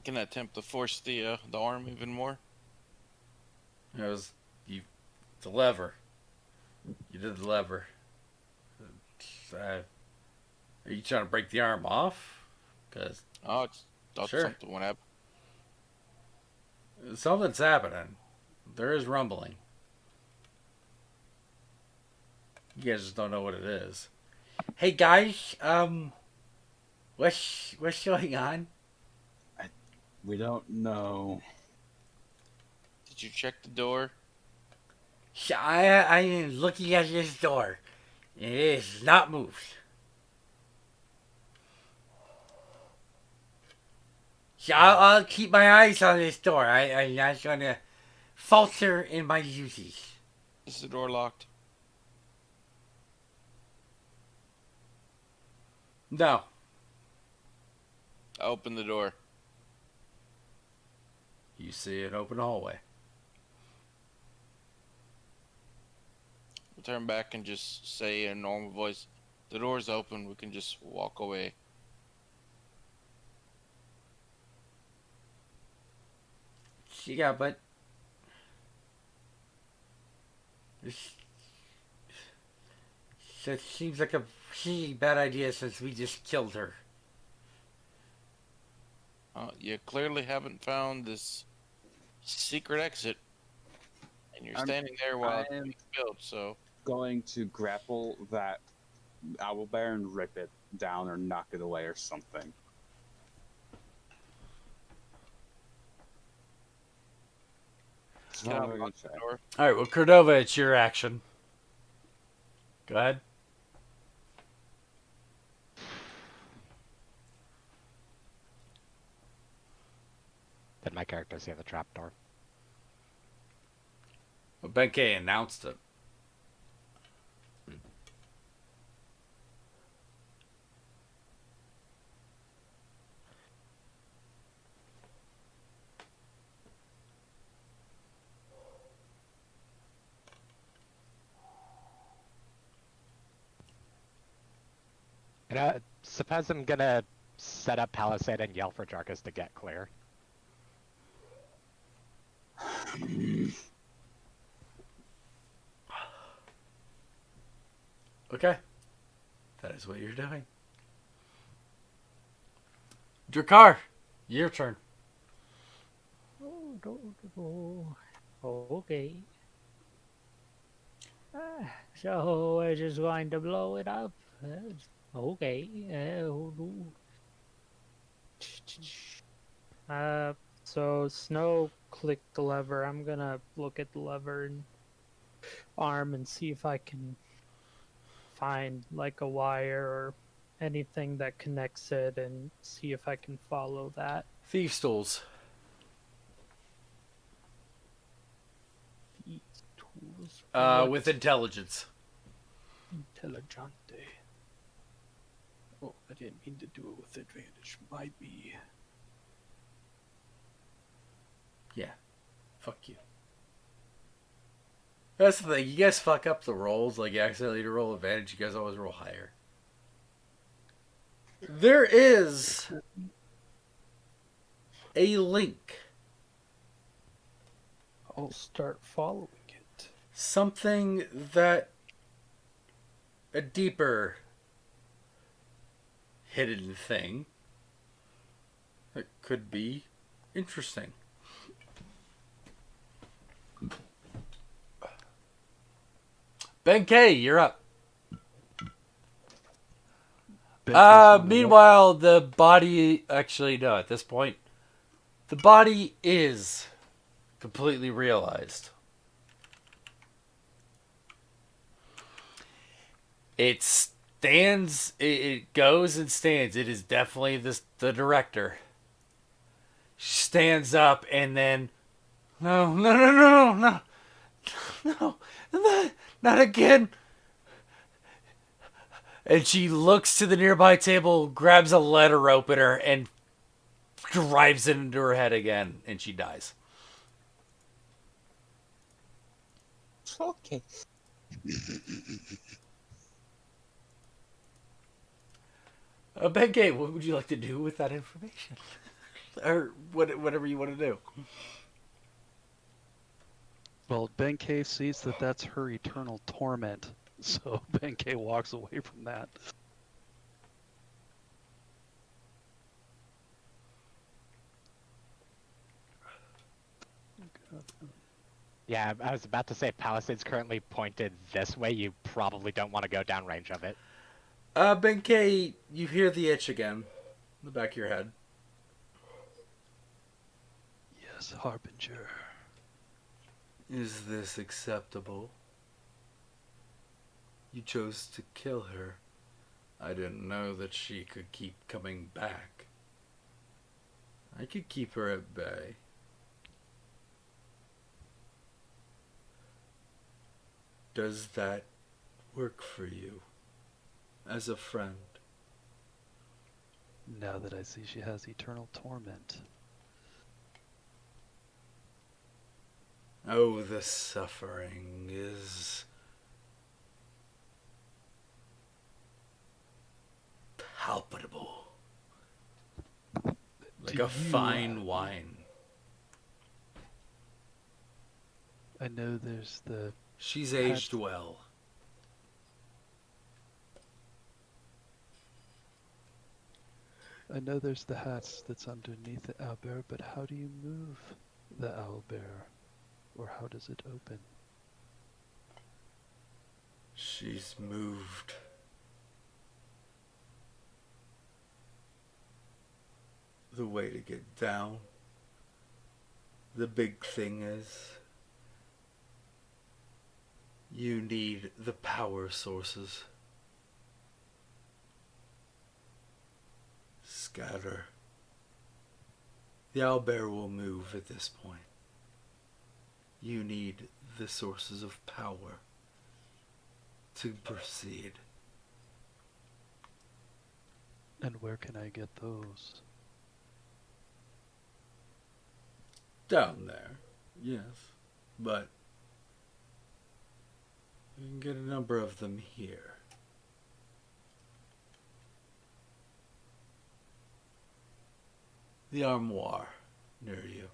Speaker 2: Can I attempt to force the arm even more?
Speaker 1: It was you. The lever. You did the lever. Are you trying to break the arm off? Cause
Speaker 2: Oh, it's thought
Speaker 1: Sure.
Speaker 2: something would happen.
Speaker 1: something's happening. There is rumbling. You guys just don't know what it is. Hey guys, what's going on?
Speaker 4: We don't know.
Speaker 2: Did you check the door?
Speaker 1: I am looking at this door. It is not moved. So I'll keep my eyes on this door. I'm not gonna falter in my duties.
Speaker 2: Is the door locked?
Speaker 1: No.
Speaker 2: I open the door.
Speaker 1: You see an open hallway.
Speaker 2: We'll turn back and just say in a normal voice, the door's open, we can just walk away.
Speaker 1: Yeah, but this that seems like a pretty bad idea since we just killed her.
Speaker 2: You clearly haven't found this secret exit. And you're standing there while it's
Speaker 4: I'm
Speaker 2: being built, so...
Speaker 4: going to grapple that owl bear and rip it down or knock it away or something.
Speaker 2: Can I
Speaker 4: What am I gonna
Speaker 2: unlock the
Speaker 4: try?
Speaker 2: door?
Speaker 1: Alright, well, Cordova, it's your action. Go ahead.
Speaker 3: Did my character see the trapdoor?
Speaker 1: Well, Benkei announced it.
Speaker 3: And suppose I'm gonna set up palisade and yell for Jarkus to get clear.
Speaker 1: Okay. That is what you're doing. Drakar, your turn.
Speaker 6: Okay. So we're just going to blow it up. Okay.
Speaker 8: So Snow clicked the lever. I'm gonna look at the lever and arm and see if I can find like a wire or anything that connects it and see if I can follow that.
Speaker 1: Thief stools.
Speaker 8: These tools.
Speaker 1: With intelligence.
Speaker 8: Intelligente. Oh, I didn't mean to do it with advantage. Might be.
Speaker 1: Yeah. Fuck you. That's the thing. You guys fuck up the rolls. Like, you accidentally roll advantage. You guys always roll higher. There is a link.
Speaker 8: I'll start following it.
Speaker 1: Something that a deeper hidden thing that could be interesting. Ben K, you're up.
Speaker 5: Ben,
Speaker 1: Meanwhile, the body... Actually, no, at this point, the body is completely realized. It stands... It goes and stands. It is definitely the director. She stands up and then... No, no, no, no, no. No, not again. And she looks to the nearby table, grabs a letter opener, and drives it into her head again, and she dies.
Speaker 4: Okay.
Speaker 1: Benkei, what would you like to do with that information? Or whatever you want to do.
Speaker 5: Well, Benkei sees that that's her eternal torment, so Benkei walks away from that.
Speaker 3: Yeah, I was about to say Palisade's currently pointed this way. You probably don't want to go downrange of it.
Speaker 1: Benkei, you hear the itch again in the back of your head.
Speaker 5: Yes, Harbinger.
Speaker 1: Is this acceptable? You chose to kill her. I didn't know that she could keep coming back. I could keep her at bay. Does that work for you? As a friend?
Speaker 5: Now that I see she has eternal torment.
Speaker 1: Oh, the suffering is palpable. Like a fine wine.
Speaker 5: I know there's the...
Speaker 1: She's aged well.
Speaker 5: I know there's the hats that's underneath the owlbear, but how do you move the owlbear? Or how does it open?
Speaker 1: She's moved. The way to get down. The big thing is you need the power sources. Scatter. The owlbear will move at this point. You need the sources of power to proceed.
Speaker 5: And where can I get those?
Speaker 1: Down there, yes. But you can get a number of them here. The armoire near you.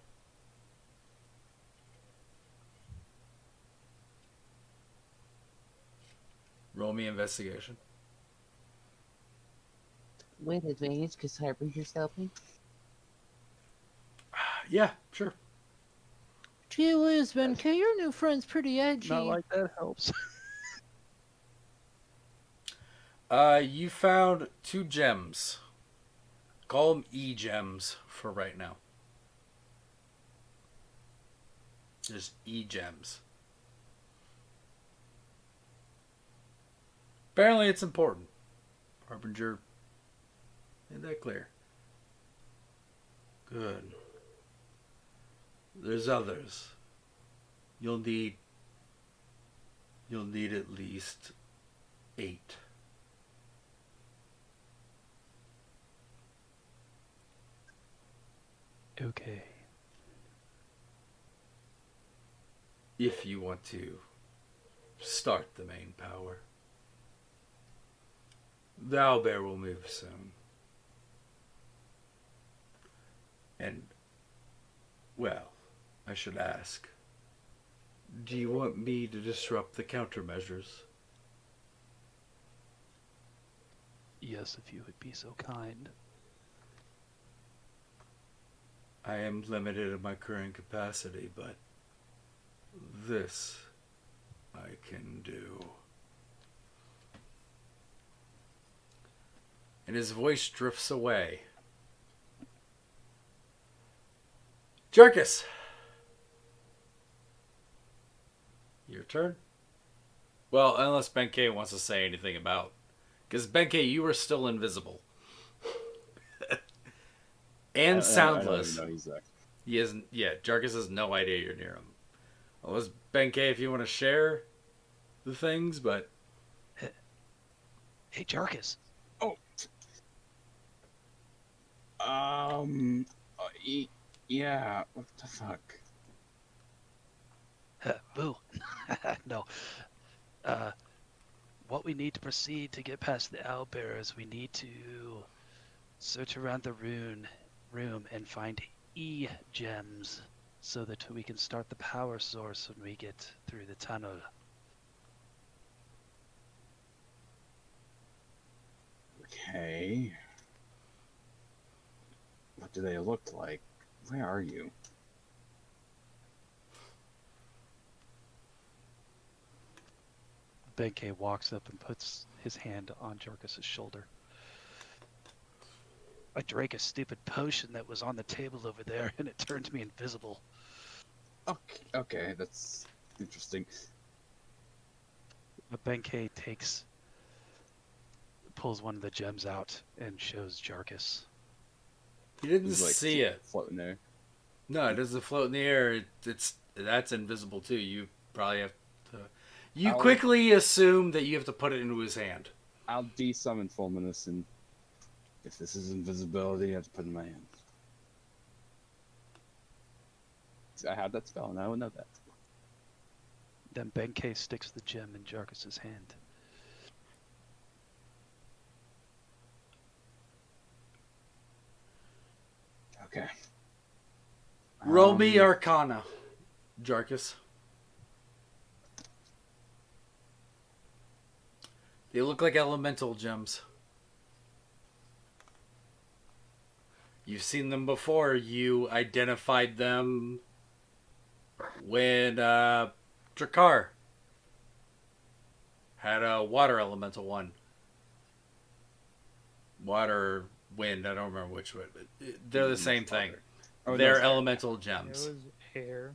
Speaker 1: Roll me investigation.
Speaker 11: With advantage, because Harbinger's helping.
Speaker 1: Yeah, sure.
Speaker 6: Gee whiz, Benkei, your new friend's pretty edgy.
Speaker 5: Not like that helps.
Speaker 1: You found 2 gems. Call them E-gems for right now. Just E-gems. Apparently it's important. Harbinger made that clear. Good. There's others. You'll need at least 8.
Speaker 5: Okay.
Speaker 1: If you want to start the main power. The owlbear will move soon. And, well, I should ask, do you want me to disrupt the countermeasures?
Speaker 5: Yes, if you would be so kind.
Speaker 1: I am limited in my current capacity, but this I can do. And his voice drifts away. Jerkus. Your turn. Well, unless Benkei wants to say anything about... Because Benkei, you are still invisible. And soundless.
Speaker 4: I don't even know he's there.
Speaker 1: He isn't... Yeah, Jarkus has no idea you're near him. Unless, Benkei, if you want to share the things, but...
Speaker 5: Hey, Jarkus.
Speaker 4: Oh. Yeah. What the fuck?
Speaker 5: Boo. No. What we need to proceed to get past the owlbearers, we need to search around the room and find E-gems so that we can start the power source when we get through the tunnel.
Speaker 4: Okay. What do they look like? Where are you?
Speaker 10: Benkei walks up and puts his hand on Jarkus's shoulder.
Speaker 5: I drank a stupid potion that was on the table over there, and it turned me invisible.
Speaker 4: Okay, that's interesting.
Speaker 10: But Benkei pulls one of the gems out and shows Jarkus.
Speaker 1: He didn't
Speaker 4: It's like
Speaker 1: see it.
Speaker 4: floating there.
Speaker 1: No, it doesn't float in the air. That's invisible too. You probably have to... You quickly assume that you have to put it into his hand.
Speaker 4: I'll de-summon Fulminous, and if this is invisibility, I have to put it in my hand. I have that spell, and I would know that.
Speaker 10: Then Benkei sticks the gem in Jarkus's hand.
Speaker 4: Okay.
Speaker 1: Roll me Arcana, Jarkus. They look like elemental gems. You've seen them before. You identified them when Drakkar had a water elemental one. Water, wind, I don't remember which one. But they're the same thing.
Speaker 4: Oh,
Speaker 1: They're
Speaker 4: no, sorry.
Speaker 1: elemental
Speaker 8: It
Speaker 1: gems.
Speaker 8: was air.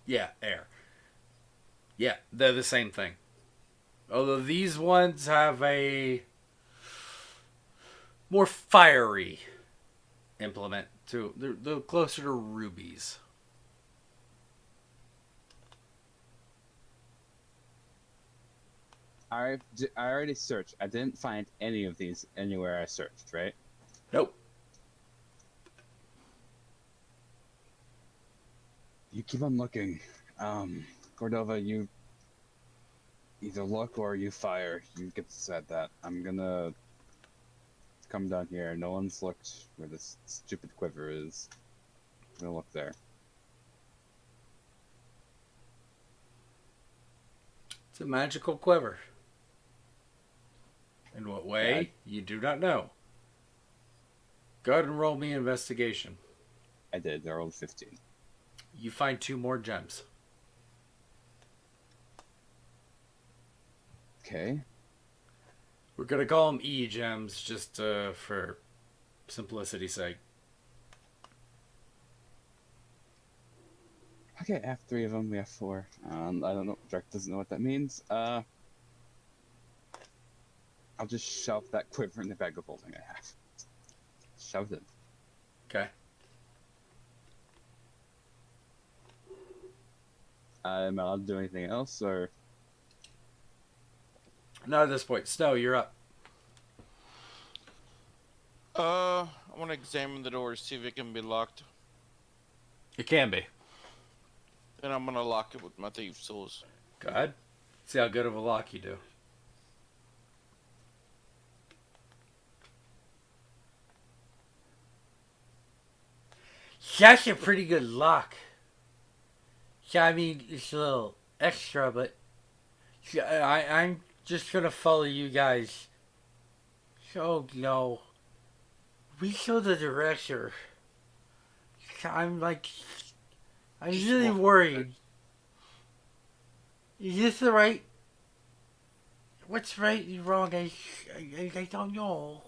Speaker 1: Yeah, air. Yeah, they're the same thing. Although these ones have a more fiery implement too. They're closer to rubies.
Speaker 4: I already searched. I didn't find any of these anywhere I searched, right?
Speaker 1: Nope.
Speaker 4: You keep on looking. Cordova, you either look or you fire. You get to decide that. I'm gonna come down here. No one's looked where this stupid quiver is. I'm gonna look there.
Speaker 1: It's a magical quiver. In what way? You do not know. Go ahead and roll me investigation.
Speaker 4: I did. I rolled 15.
Speaker 1: You find 2 more gems.
Speaker 4: Okay.
Speaker 1: We're gonna call them E-gems just for simplicity's sake.
Speaker 4: Okay, I have 3 of them. We have 4. I don't know. Drek doesn't know what that means. I'll just shove that quiver in the bag of holding I have. Shove it.
Speaker 1: Okay.
Speaker 4: Am I allowed to do anything else, or?
Speaker 1: Not at this point. Snow, you're up.
Speaker 2: I want to examine the door, see if it can be locked.
Speaker 1: It can be.
Speaker 2: Then I'm gonna lock it with my thief's tools.
Speaker 1: Go ahead. See how good of a lock you do. That's a pretty good lock. Yeah, I mean, it's a little extra, but I'm just gonna follow you guys. Oh no. We saw the director. I'm really worried. Is this the right What's right and wrong? I don't know.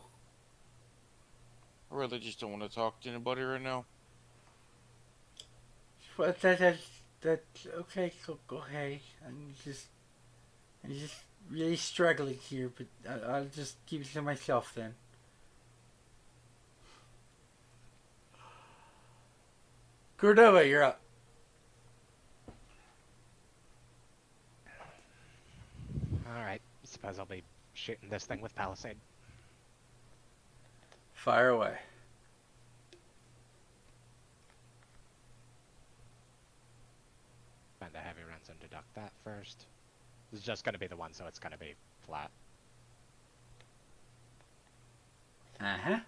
Speaker 2: I really just don't want to talk to anybody right now.
Speaker 1: But that's okay. Go ahead. I'm just really struggling here, but I'll just keep it to myself then. Cordova, you're up.
Speaker 3: Alright, suppose I'll be shooting this thing with Palisade.
Speaker 1: Fire away.
Speaker 3: Spend a heavy runs and deduct that first. This is just gonna be the one, so it's gonna be flat.
Speaker 1: Uh-huh.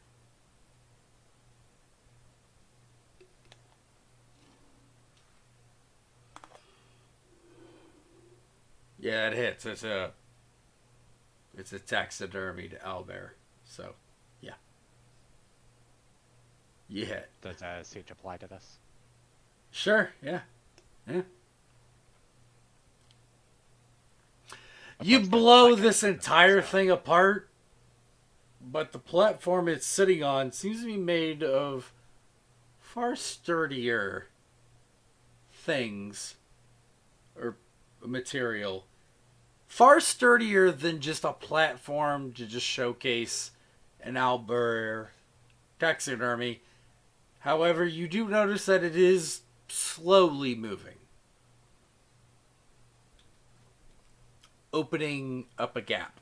Speaker 1: Yeah, it hits. It's a taxidermied owlbear. So, yeah. You hit.
Speaker 3: Does a siege apply to this?
Speaker 1: Sure, yeah. Yeah. You blow this entire thing apart, but the platform it's sitting on seems to be made of far sturdier things or material. Far sturdier than just a platform to just showcase an owlbear taxidermy. However, you do notice that it is slowly moving, opening up a gap.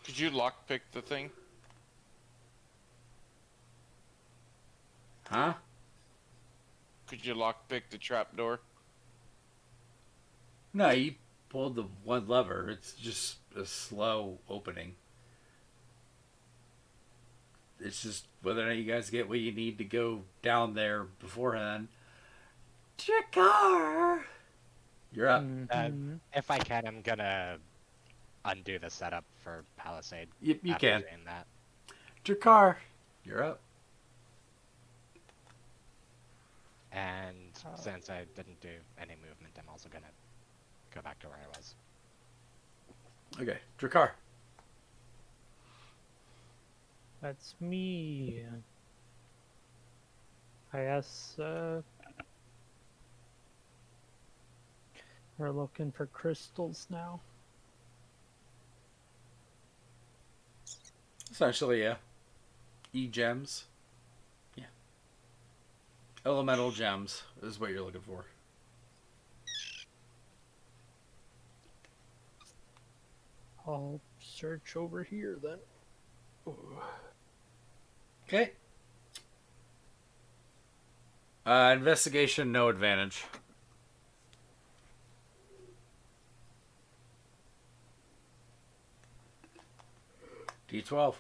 Speaker 2: Could you lockpick the thing?
Speaker 1: Huh?
Speaker 2: Could you lockpick the trapdoor?
Speaker 1: No, you pulled the one lever. It's just a slow opening. It's just whether or not you guys get what you need to go down there beforehand. Jakar! You're up.
Speaker 3: If I can, I'm gonna undo the setup for Palisade.
Speaker 1: You
Speaker 3: after
Speaker 1: can.
Speaker 3: doing that.
Speaker 1: Jakar, you're up.
Speaker 3: And since I didn't do any movement, I'm also gonna go back to where I was.
Speaker 1: Okay, Jakar.
Speaker 8: That's me. I guess we're looking for crystals now.
Speaker 1: Essentially, yeah. E-gems. Yeah. Elemental gems is what you're looking for.
Speaker 8: I'll search over here then.
Speaker 1: Okay. Investigation, no advantage. D12.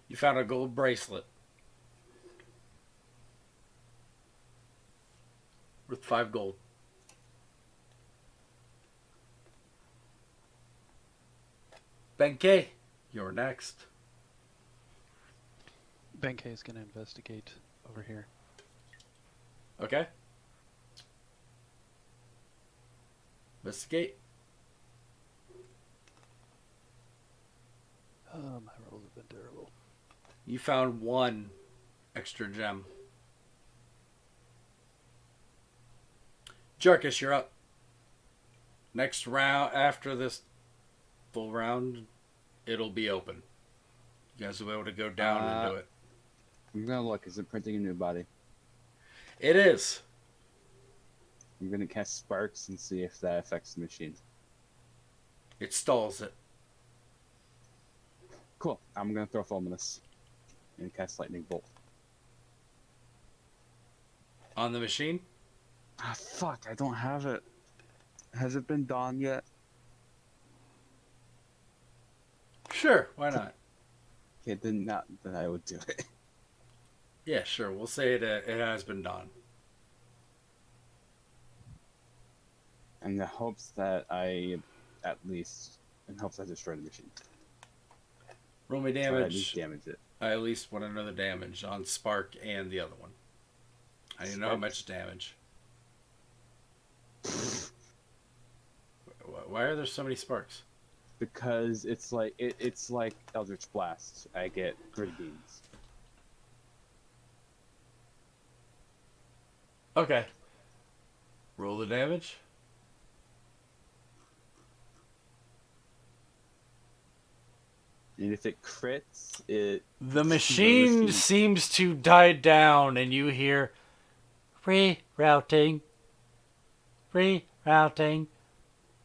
Speaker 1: You found a gold bracelet. Worth 5 gold. Benkei, you're next.
Speaker 10: Benkei is going to investigate over here.
Speaker 1: Okay. Investigate.
Speaker 10: My rolls have been terrible.
Speaker 1: You found 1 extra gem. Jarkus, you're up. Next round, after this full round, it'll be open. You guys will be able to go down and do it.
Speaker 4: I'm gonna look. Is it printing a new body?
Speaker 1: It is.
Speaker 4: I'm gonna cast sparks and see if that affects the machine.
Speaker 1: It stalls it.
Speaker 4: Cool. I'm gonna throw Fulminous and cast lightning bolt.
Speaker 1: On the machine?
Speaker 4: Ah, fuck! I don't have it. Has it been dawn yet?
Speaker 1: Sure, why not?
Speaker 4: Okay, then not. Then I would do it.
Speaker 1: Yeah, sure. We'll say it has been done.
Speaker 4: In the hopes that I, at least, in hopes I destroy the machine.
Speaker 1: Roll me
Speaker 4: Or at least
Speaker 1: damage.
Speaker 4: damage it.
Speaker 1: I at least want to know the damage on Spark and the other one. I need to know how much damage. Why are there so many sparks?
Speaker 4: Because it's like Eldritch Blast. I get grid beams.
Speaker 1: Okay. Roll the damage.
Speaker 4: And if it crits, it...
Speaker 1: The machine seems to die down, and you hear rerouting,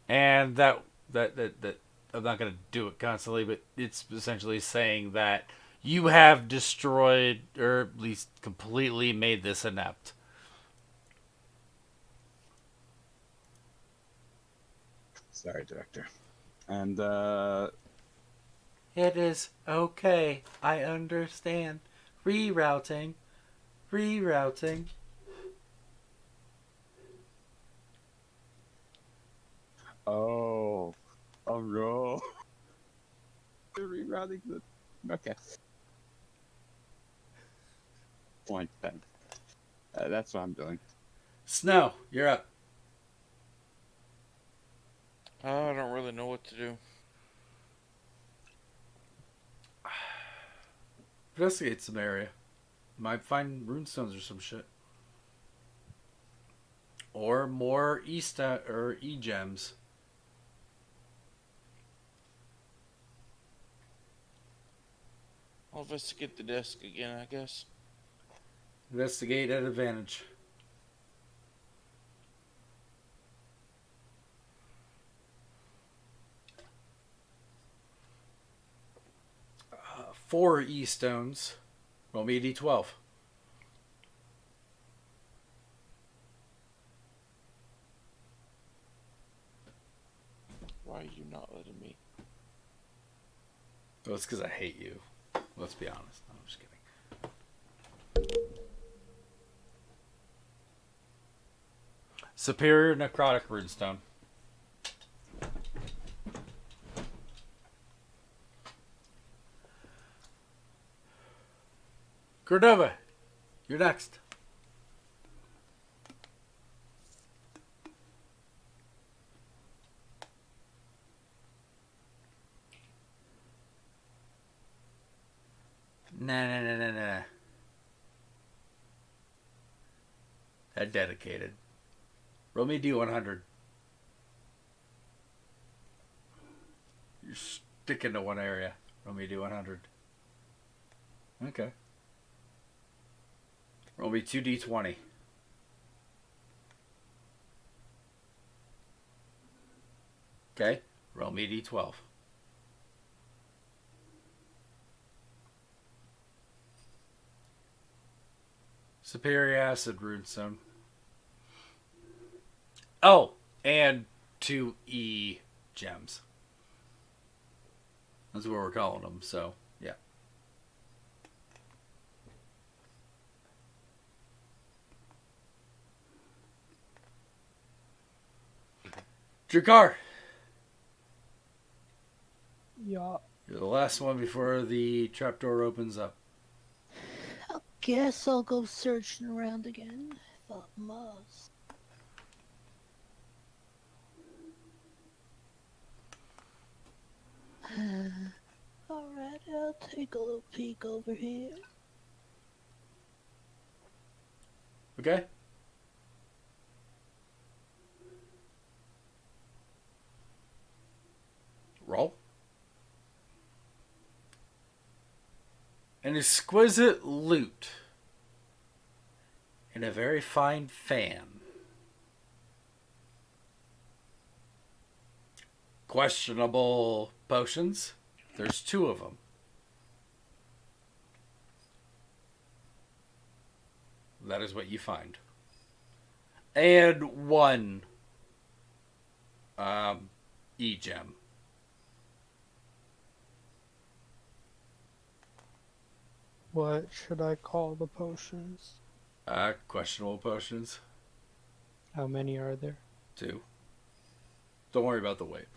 Speaker 1: and that I'm not gonna do it constantly, but it's essentially saying that you have destroyed, or at least completely made this inept.
Speaker 4: Sorry, Director. And,
Speaker 1: It is okay. I understand. Rerouting.
Speaker 4: Oh no. They're rerouting the... Okay. Point then. That's what I'm doing.
Speaker 1: Snow, you're up.
Speaker 2: I don't really know what to do.
Speaker 1: Investigate some area. Might find runestones or some shit. Or more or E-gems.
Speaker 2: I'll investigate the desk again, I guess.
Speaker 1: Investigate at advantage. Four E-stones. Roll me a D12.
Speaker 2: Why are you not letting me?
Speaker 1: Well, it's because I hate you. Let's be honest. No, I'm just kidding. Superior Necrotic Runestone. Cordova, you're next. Nah. That dedicated. Roll me D100. You're sticking to one area. Roll me D100. Okay. Roll me 2D20. Okay. Roll me D12. Superior Acid Runestone. Oh, and 2 E gems. That's what we're calling them, so yeah. Drakar,
Speaker 8: Yeah.
Speaker 1: you're the last one before the trapdoor opens up.
Speaker 6: Guess I'll go searching around again. Thought must. Alright, I'll take a little peek over here.
Speaker 1: Okay? Roll. An exquisite lute and a very fine fan. Questionable potions. There's 2 of them. That is what you find. And 1 E-gem.
Speaker 8: What should I call the potions?
Speaker 1: Questionable potions.
Speaker 8: How many are there?
Speaker 1: 2. Don't worry about the weight.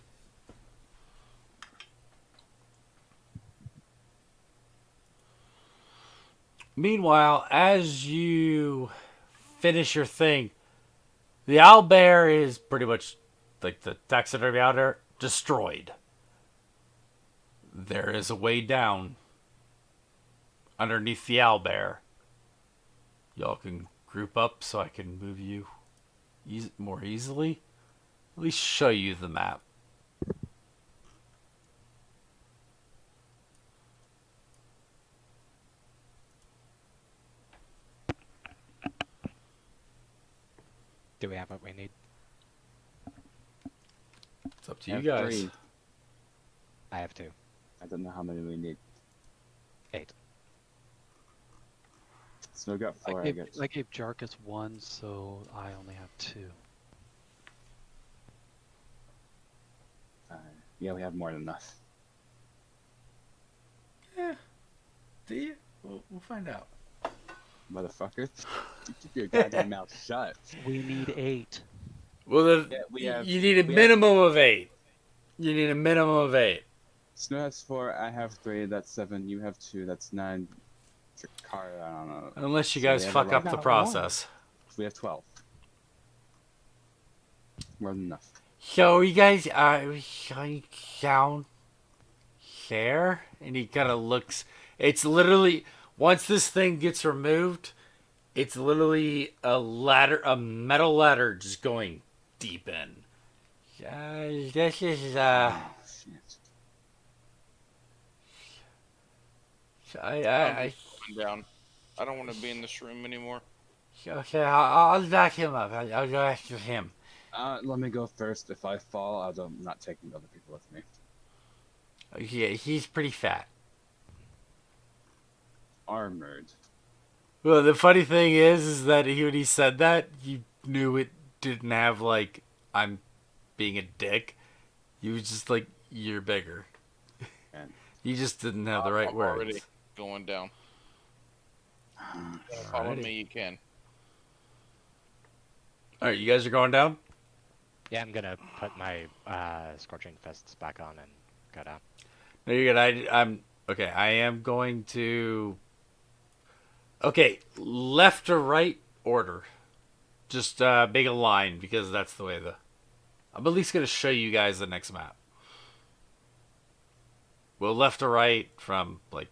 Speaker 1: Meanwhile, as you finish your thing, the owlbear is pretty much like the taxidermy owlbear destroyed. There is a way down underneath the owlbear. Y'all can group up so I can move you more easily. At least show you the map.
Speaker 3: Do we have what we need?
Speaker 1: It's up to
Speaker 4: I
Speaker 1: you
Speaker 4: have
Speaker 1: guys.
Speaker 4: 3.
Speaker 3: I have 2.
Speaker 4: I don't know how many we need.
Speaker 3: 8.
Speaker 4: Snow got 4, I guess.
Speaker 10: I gave Jarkus 1, so I only have 2.
Speaker 4: Yeah, we have more than enough.
Speaker 1: Yeah. Do you? We'll find out.
Speaker 4: Motherfucker. You keep your goddamn mouth shut.
Speaker 10: We need 8.
Speaker 1: Well,
Speaker 4: Yeah,
Speaker 1: you need a minimum of 8. You need a minimum of 8.
Speaker 4: Snow has 4, I have 3, that's 7, you have 2, that's 9. Jakar, I don't know.
Speaker 1: Unless you
Speaker 4: So
Speaker 1: guys
Speaker 4: we have
Speaker 1: fuck up
Speaker 4: 11.
Speaker 1: the process.
Speaker 4: We have 12. More than enough.
Speaker 1: So you guys are down there, and he kind of looks. It's literally once this thing gets removed, it's literally a ladder, a metal ladder, just going deep in. This is
Speaker 4: Oh, shit.
Speaker 1: I
Speaker 2: Down. I don't want to be in this room anymore.
Speaker 1: okay. I'll back him up. I'll go after him.
Speaker 4: Let me go first. If I fall, I'm not taking other people with me.
Speaker 1: Yeah, he's pretty fat.
Speaker 4: Armored.
Speaker 1: Well, the funny thing is that when he said that, you knew it didn't have like I'm being a dick. You was just like you're bigger.
Speaker 4: And
Speaker 1: You just didn't have the right
Speaker 2: I'm
Speaker 1: words.
Speaker 2: already going down. Follow
Speaker 1: Alrighty.
Speaker 2: me, you can.
Speaker 1: All right, you guys are going down.
Speaker 3: Yeah, I'm gonna put my scorching fists back on and go down.
Speaker 1: No, you're good. I'm okay. I am going to. Okay, left or right order. Just make a line because that's the way I'm at least gonna show you guys the next map. Well, left or right from like.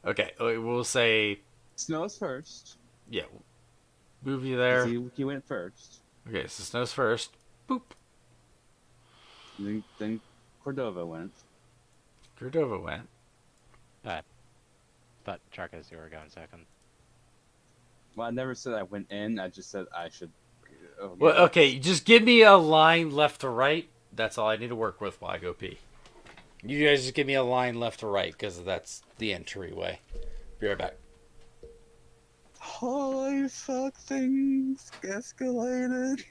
Speaker 1: Okay, we'll say
Speaker 4: Snow's first.
Speaker 1: yeah. Move you there.
Speaker 4: He went first.
Speaker 1: Okay, so Snow's first. Boop.
Speaker 4: Then Cordova went.
Speaker 1: Cordova went.
Speaker 3: But Jarkus, you were going second.
Speaker 4: Well, I never said I went in. I just said I should.
Speaker 1: Well, okay, just give me a line left to right. That's all I need to work with while I go pee. You guys just give me a line left to right because that's the entryway. Be right back.
Speaker 4: Holy fuck! Things escalated.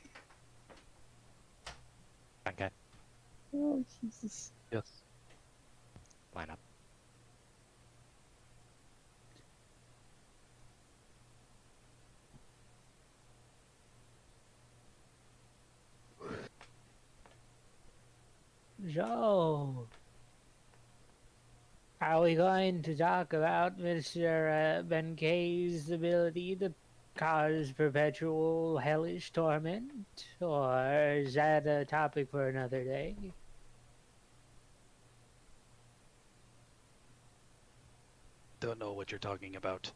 Speaker 3: Okay,
Speaker 4: Oh Jesus!
Speaker 10: Yes.
Speaker 3: line up.
Speaker 6: So, are we going to talk about Mr. Benkei's ability to cause perpetual hellish torment? Or is that a topic for another day?
Speaker 5: Don't know what you're talking about.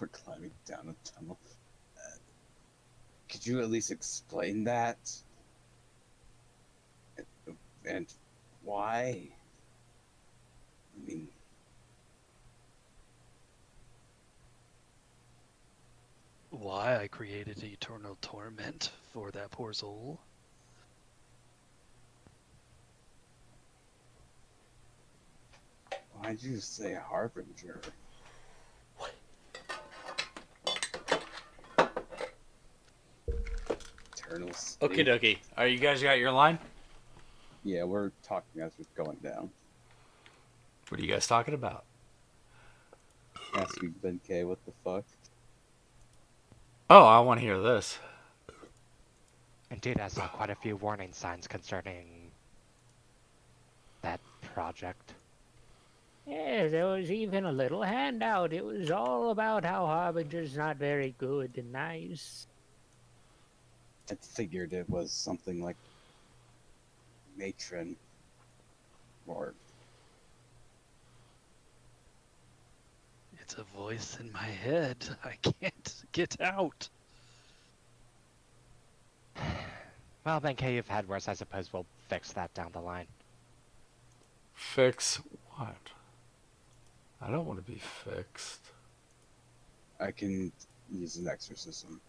Speaker 4: We're climbing down a tunnel. Could you at least explain that? And why? I mean,
Speaker 5: Why I created eternal torment for that poor soul?
Speaker 4: why'd you say harbinger? Eternal state.
Speaker 1: Okay, dokie. Are you guys got your line?
Speaker 4: Yeah, we're talking as we're going down.
Speaker 1: What are you guys talking about?
Speaker 4: Asking Ben K, what the fuck?
Speaker 1: Oh, I want to hear this.
Speaker 3: Indeed, I saw quite a few warning signs concerning that project.
Speaker 6: Yeah, there was even a little handout. It was all about how Harbinger's not very good and nice.
Speaker 4: I figured it was something like matron or
Speaker 5: It's a voice in my head. I can't get out.
Speaker 3: Well, Benkei, you've had worse. I suppose we'll fix that down the line.
Speaker 1: Fix what? I don't want to be fixed.
Speaker 4: I can use an exorcism.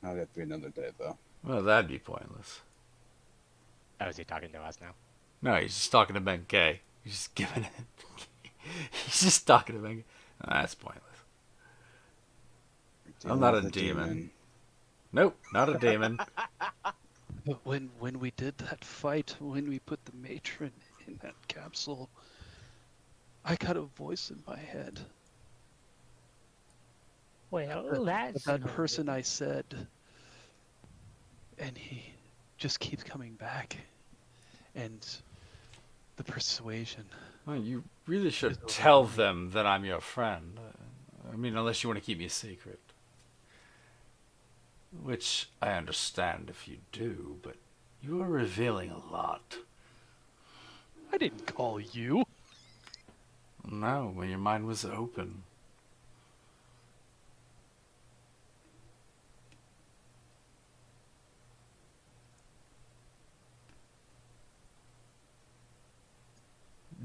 Speaker 4: I'll have to be another day though.
Speaker 1: Well, that'd be pointless.
Speaker 3: Oh, is he talking to us now?
Speaker 1: No, he's just talking to Ben K. He's just giving it. He's just talking to Ben K. Oh, that's pointless. I'm not a
Speaker 4: With
Speaker 1: demon. Nope, not a demon.
Speaker 5: But when we did that fight, when we put the matron in that capsule, I got a voice in my head.
Speaker 6: Well, that's
Speaker 5: That
Speaker 6: no
Speaker 5: person
Speaker 6: good.
Speaker 5: I said, and he just keeps coming back. And the persuasion.
Speaker 1: Well, you really should
Speaker 5: Just
Speaker 1: tell
Speaker 5: overwhelming.
Speaker 1: them that I'm your friend. I mean, unless you want to keep me a secret. Which I understand if you do, but you are revealing a lot.
Speaker 5: I didn't call you.
Speaker 1: No, when your mind was open.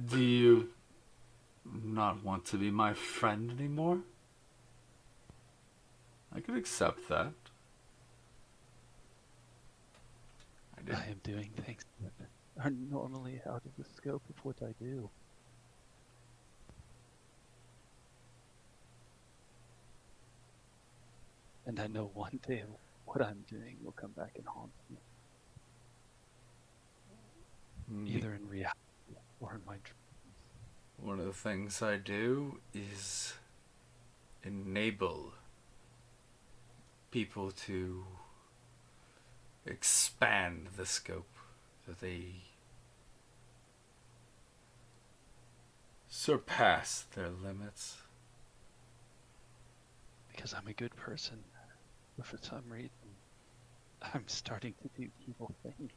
Speaker 1: Do you not want to be my friend anymore? I could accept that. I did.
Speaker 5: I am doing things that are normally out of the scope of what I do. And I know one day what I'm doing will come back and haunt me, either in reality or in my dreams.
Speaker 1: One of the things I do is enable people to expand the scope that they surpass their limits.
Speaker 5: Because I'm a good person, but for some reason, I'm starting to do evil things.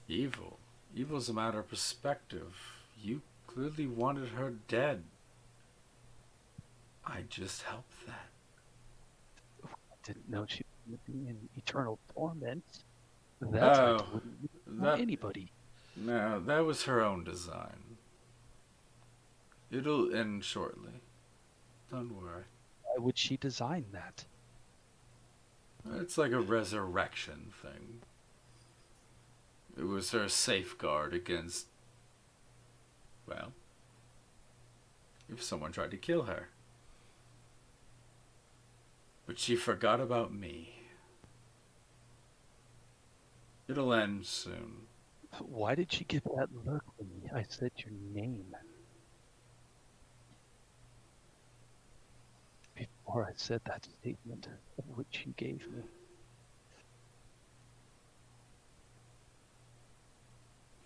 Speaker 1: Evil. Evil's a matter of perspective. You clearly wanted her dead. I just helped that.
Speaker 5: I didn't know she would be in eternal torment. That's
Speaker 1: Oh,
Speaker 5: I wouldn't want
Speaker 1: that-
Speaker 5: anybody.
Speaker 1: No, that was her own design. It'll end shortly. Don't worry.
Speaker 5: Why would she design that?
Speaker 1: It's like a resurrection thing. It was her safeguard against, well, if someone tried to kill her. But she forgot about me. It'll end soon.
Speaker 5: Why did she give that look when I said your name? Before I said that statement, which you gave me.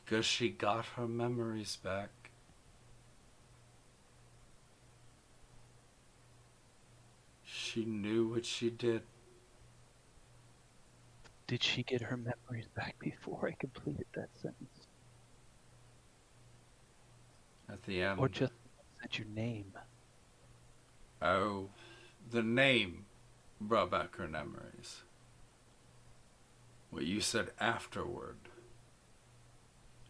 Speaker 1: Because she got her memories back. She knew what she did.
Speaker 5: Did she get her memories back before I completed that sentence?
Speaker 1: At the end.
Speaker 5: Or just said your name?
Speaker 1: Oh, the name brought back her memories. What you said afterward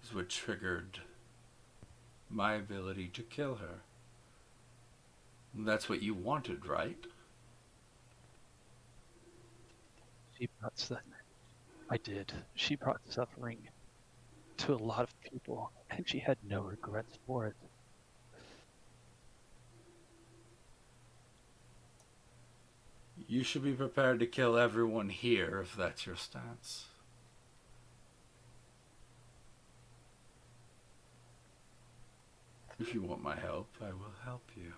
Speaker 1: is what triggered my ability to kill her. And that's what you wanted, right?
Speaker 5: She brought suffering. I did. She brought suffering to a lot of people, and she had no regrets for it.
Speaker 1: You should be prepared to kill everyone here if that's your stance. If you want my help, I will help you.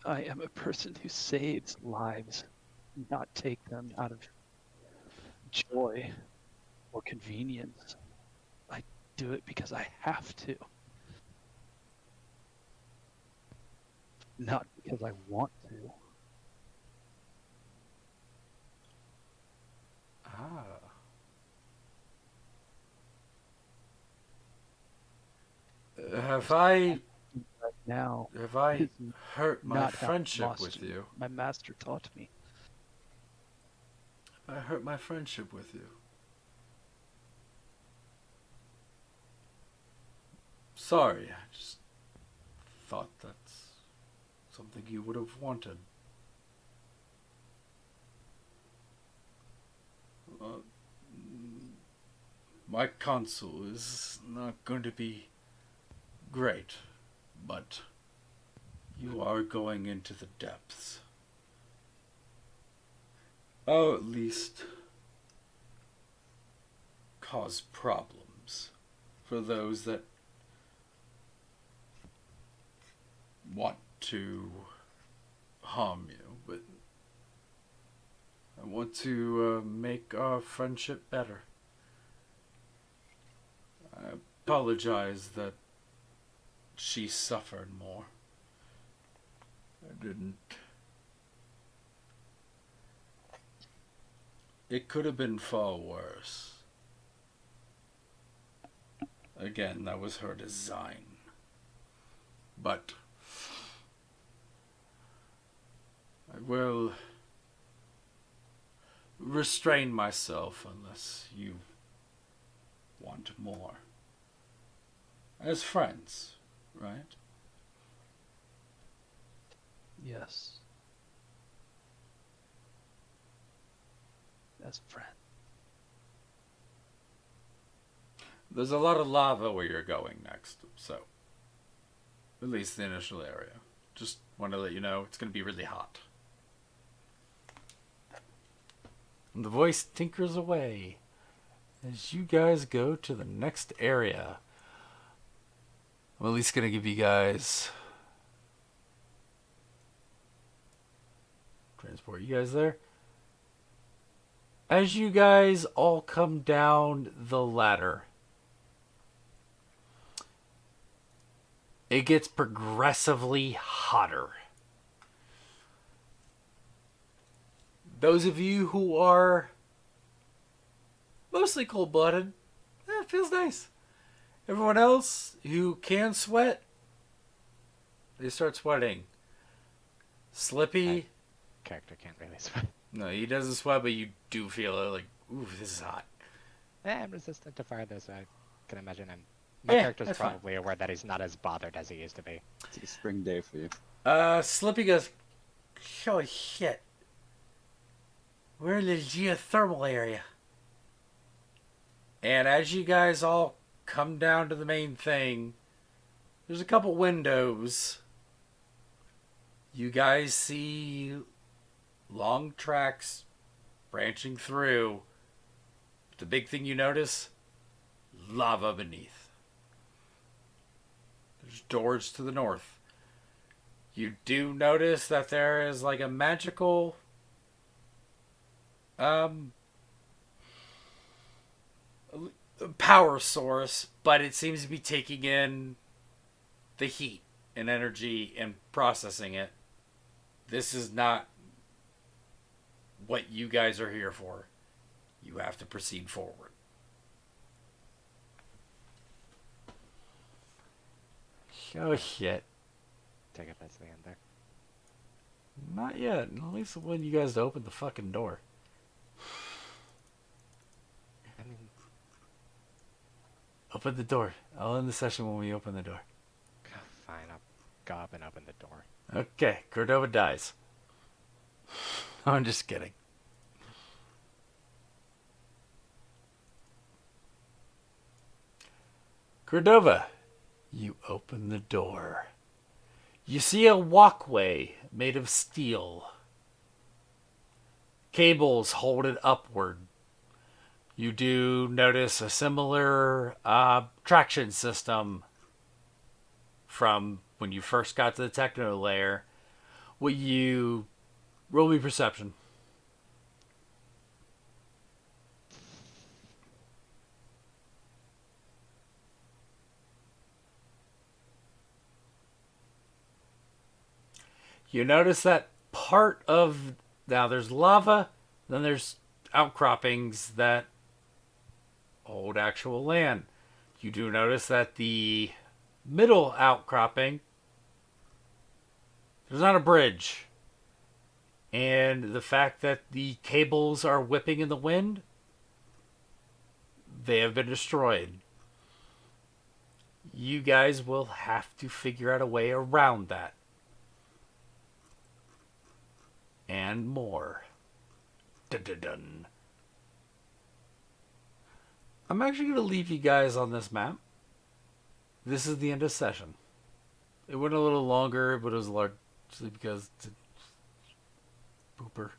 Speaker 5: I am a person who saves lives, not take them out of joy or convenience. I do it because I have to. Not because I want to.
Speaker 1: Ah. Have I
Speaker 5: Right now,
Speaker 1: have I hurt my
Speaker 5: not how
Speaker 1: friendship with you?
Speaker 5: my master taught me.
Speaker 1: I hurt my friendship with you. Sorry, I just thought that's something you would have wanted. Uh, my console is not going to be great, but you are going into the depths. Or at least cause problems for those that want to harm you, but I want to make our friendship better. I apologize that she suffered more. I didn't. It could have been far worse. Again, that was her design. But I will restrain myself unless you want more. As friends, right?
Speaker 5: Yes. As a friend.
Speaker 1: There's a lot of lava where you're going next, so at least the initial area. Just want to let you know it's going to be really hot. And the voice tinkers away as you guys go to the next area. I'm at least going to give you guys... transport you guys there. As you guys all come down the ladder, it gets progressively hotter. Those of you who are mostly cold-blooded, it feels nice. Everyone else who can sweat, they start sweating. Slippy,
Speaker 3: Character can't really sweat.
Speaker 1: no, he doesn't sweat, but you do feel it like, ooh, this is hot.
Speaker 3: I'm resistant to fire, though, so I can imagine him. My
Speaker 1: Yeah,
Speaker 3: character's
Speaker 1: that's fine.
Speaker 3: probably aware that he's not as bothered as he used to be.
Speaker 4: It's like a spring day for you.
Speaker 1: Slippy goes, holy shit. We're in the geothermal area. And as you guys all come down to the main thing, there's a couple windows. You guys see long tracks branching through. The big thing you notice, lava beneath. There's doors to the north. You do notice that there is like a magical power source, but it seems to be taking in the heat and energy and processing it. This is not what you guys are here for. You have to proceed forward. Oh shit.
Speaker 3: Take it that's the end there.
Speaker 1: Not yet. At least when you guys open the fucking door.
Speaker 3: I mean,
Speaker 1: Open the door. I'll end the session when we open the door.
Speaker 3: fine, I'll go up and open the door.
Speaker 1: Okay, Cordova dies. I'm just kidding. Cordova, you open the door. You see a walkway made of steel. Cables hold it upward. You do notice a similar traction system from when you first got to the techno layer. Will you roll me perception? You notice that part of... Now, there's lava, then there's outcroppings that hold actual land. You do notice that the middle outcropping, there's not a bridge. And the fact that the cables are whipping in the wind, they have been destroyed. You guys will have to figure out a way around that. And more. Dun dun dun. I'm actually going to leave you guys on this map. This is the end of session. It went a little longer, but it was largely because it's a pooper.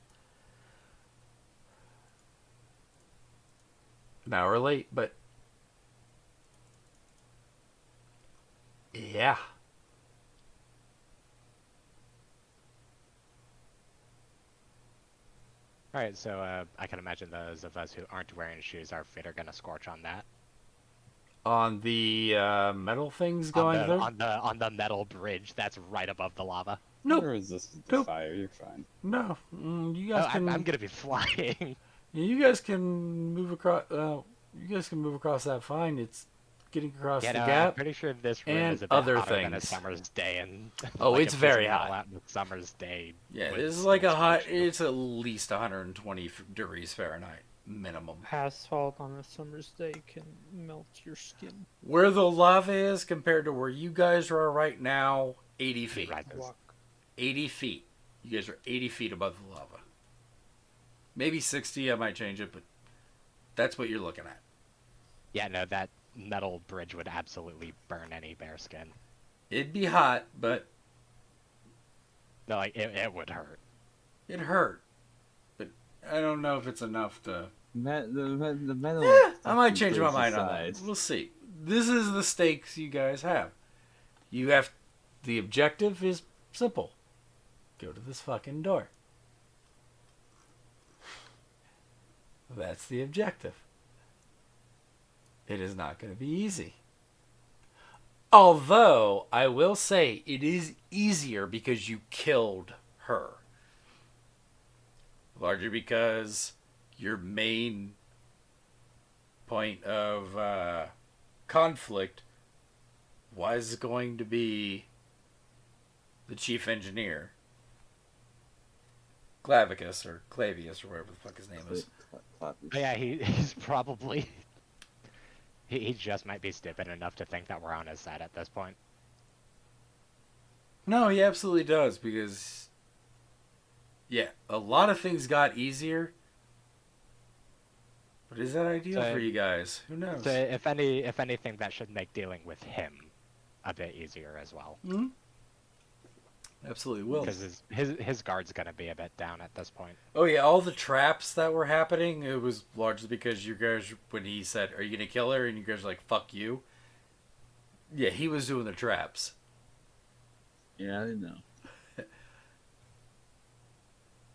Speaker 1: An hour late, but yeah.
Speaker 3: Alright, so I can imagine those of us who aren't wearing shoes, our feet are gonna scorch on that.
Speaker 1: On the metal things going there?
Speaker 3: On the metal bridge that's right above the lava.
Speaker 1: Nope.
Speaker 4: You're resistant to
Speaker 1: Nope.
Speaker 4: fire. You're fine.
Speaker 1: No, you guys can.
Speaker 3: I'm gonna be flying.
Speaker 1: You guys can move across. You guys can move across that fine. It's getting across the
Speaker 3: I'm
Speaker 1: gap.
Speaker 3: pretty sure this room
Speaker 1: and
Speaker 3: is a bit
Speaker 1: other
Speaker 3: hotter than a
Speaker 1: things.
Speaker 3: summer's day, and
Speaker 1: Oh,
Speaker 3: like
Speaker 1: it's
Speaker 3: a
Speaker 1: very
Speaker 3: physical
Speaker 1: hot.
Speaker 3: out in a summer's day.
Speaker 1: Yeah,
Speaker 3: would
Speaker 1: this is like
Speaker 3: still
Speaker 1: a hot.
Speaker 3: scorch you.
Speaker 1: It's at least 120 degrees Fahrenheit minimum.
Speaker 8: Asphalt on a summer's day can melt your skin.
Speaker 1: Where the lava is compared to where you guys are right now, 80 feet.
Speaker 3: Right,
Speaker 8: Walk.
Speaker 1: 80 feet. You guys are 80 feet above the lava. Maybe 60. I might change it, but that's what you're looking at.
Speaker 3: Yeah, no, that metal bridge would absolutely burn any bear skin.
Speaker 1: It'd be hot, but
Speaker 3: No, like it would hurt.
Speaker 1: it hurt. But I don't know if it's enough to.
Speaker 4: The metal.
Speaker 1: I might change my
Speaker 4: goes
Speaker 1: mind on that.
Speaker 4: aside.
Speaker 1: We'll see. This is the stakes you guys have. You have. The objective is simple. Go to this fucking door. That's the objective. It is not going to be easy. Although, I will say, it is easier because you killed her. Largely because your main point of conflict was going to be the chief engineer. Clavicus, or Clavius, or whatever the fuck his name is.
Speaker 3: Oh, yeah, he's probably... He just might be stupid enough to think that we're on his side at this point.
Speaker 1: No, he absolutely does, because... Yeah, a lot of things got easier. But is that ideal
Speaker 3: So-
Speaker 1: for you guys? Who knows?
Speaker 3: So if anything, that should make dealing with him a bit easier as well.
Speaker 1: Hmm? Absolutely will.
Speaker 3: Because his guard's gonna be a bit down at this point.
Speaker 1: Oh yeah, all the traps that were happening, it was largely because you guys, when he said, "Are you gonna kill her?" and you guys were like, "Fuck you." Yeah, he was doing the traps.
Speaker 4: Yeah, I know.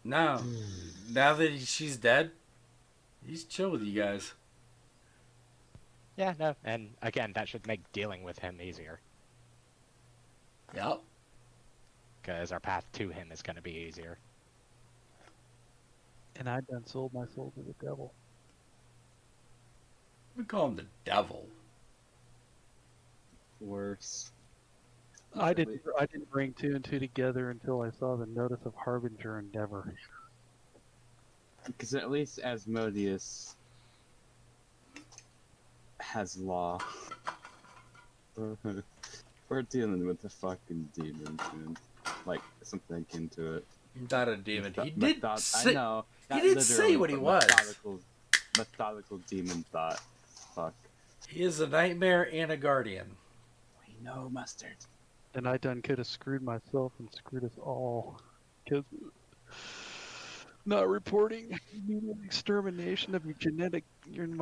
Speaker 1: No, now that she's dead, he's chill with you guys.
Speaker 3: Yeah, no, and again, that should make dealing with him easier.
Speaker 1: Yep.
Speaker 3: Because our path to him is gonna be easier.
Speaker 5: And I done sold my soul to the devil.
Speaker 1: We call him the devil.
Speaker 4: Worse.
Speaker 5: I didn't bring two and two together until I saw the notice of Harbinger Endeavor.
Speaker 4: Because at least Asmodeus has law. We're dealing with a fucking demon, man. Like, something akin to it.
Speaker 1: Not a demon. He
Speaker 4: Method-
Speaker 1: did
Speaker 4: method-
Speaker 1: say,
Speaker 4: I know.
Speaker 1: he
Speaker 4: not
Speaker 1: did say
Speaker 4: literally,
Speaker 1: what he
Speaker 4: but
Speaker 1: was.
Speaker 4: Methodical demon thought. Fuck.
Speaker 1: He is a nightmare and a guardian.
Speaker 4: We know, Mustard.
Speaker 5: And I done could have screwed myself and screwed us all. Because not reporting immediate extermination of my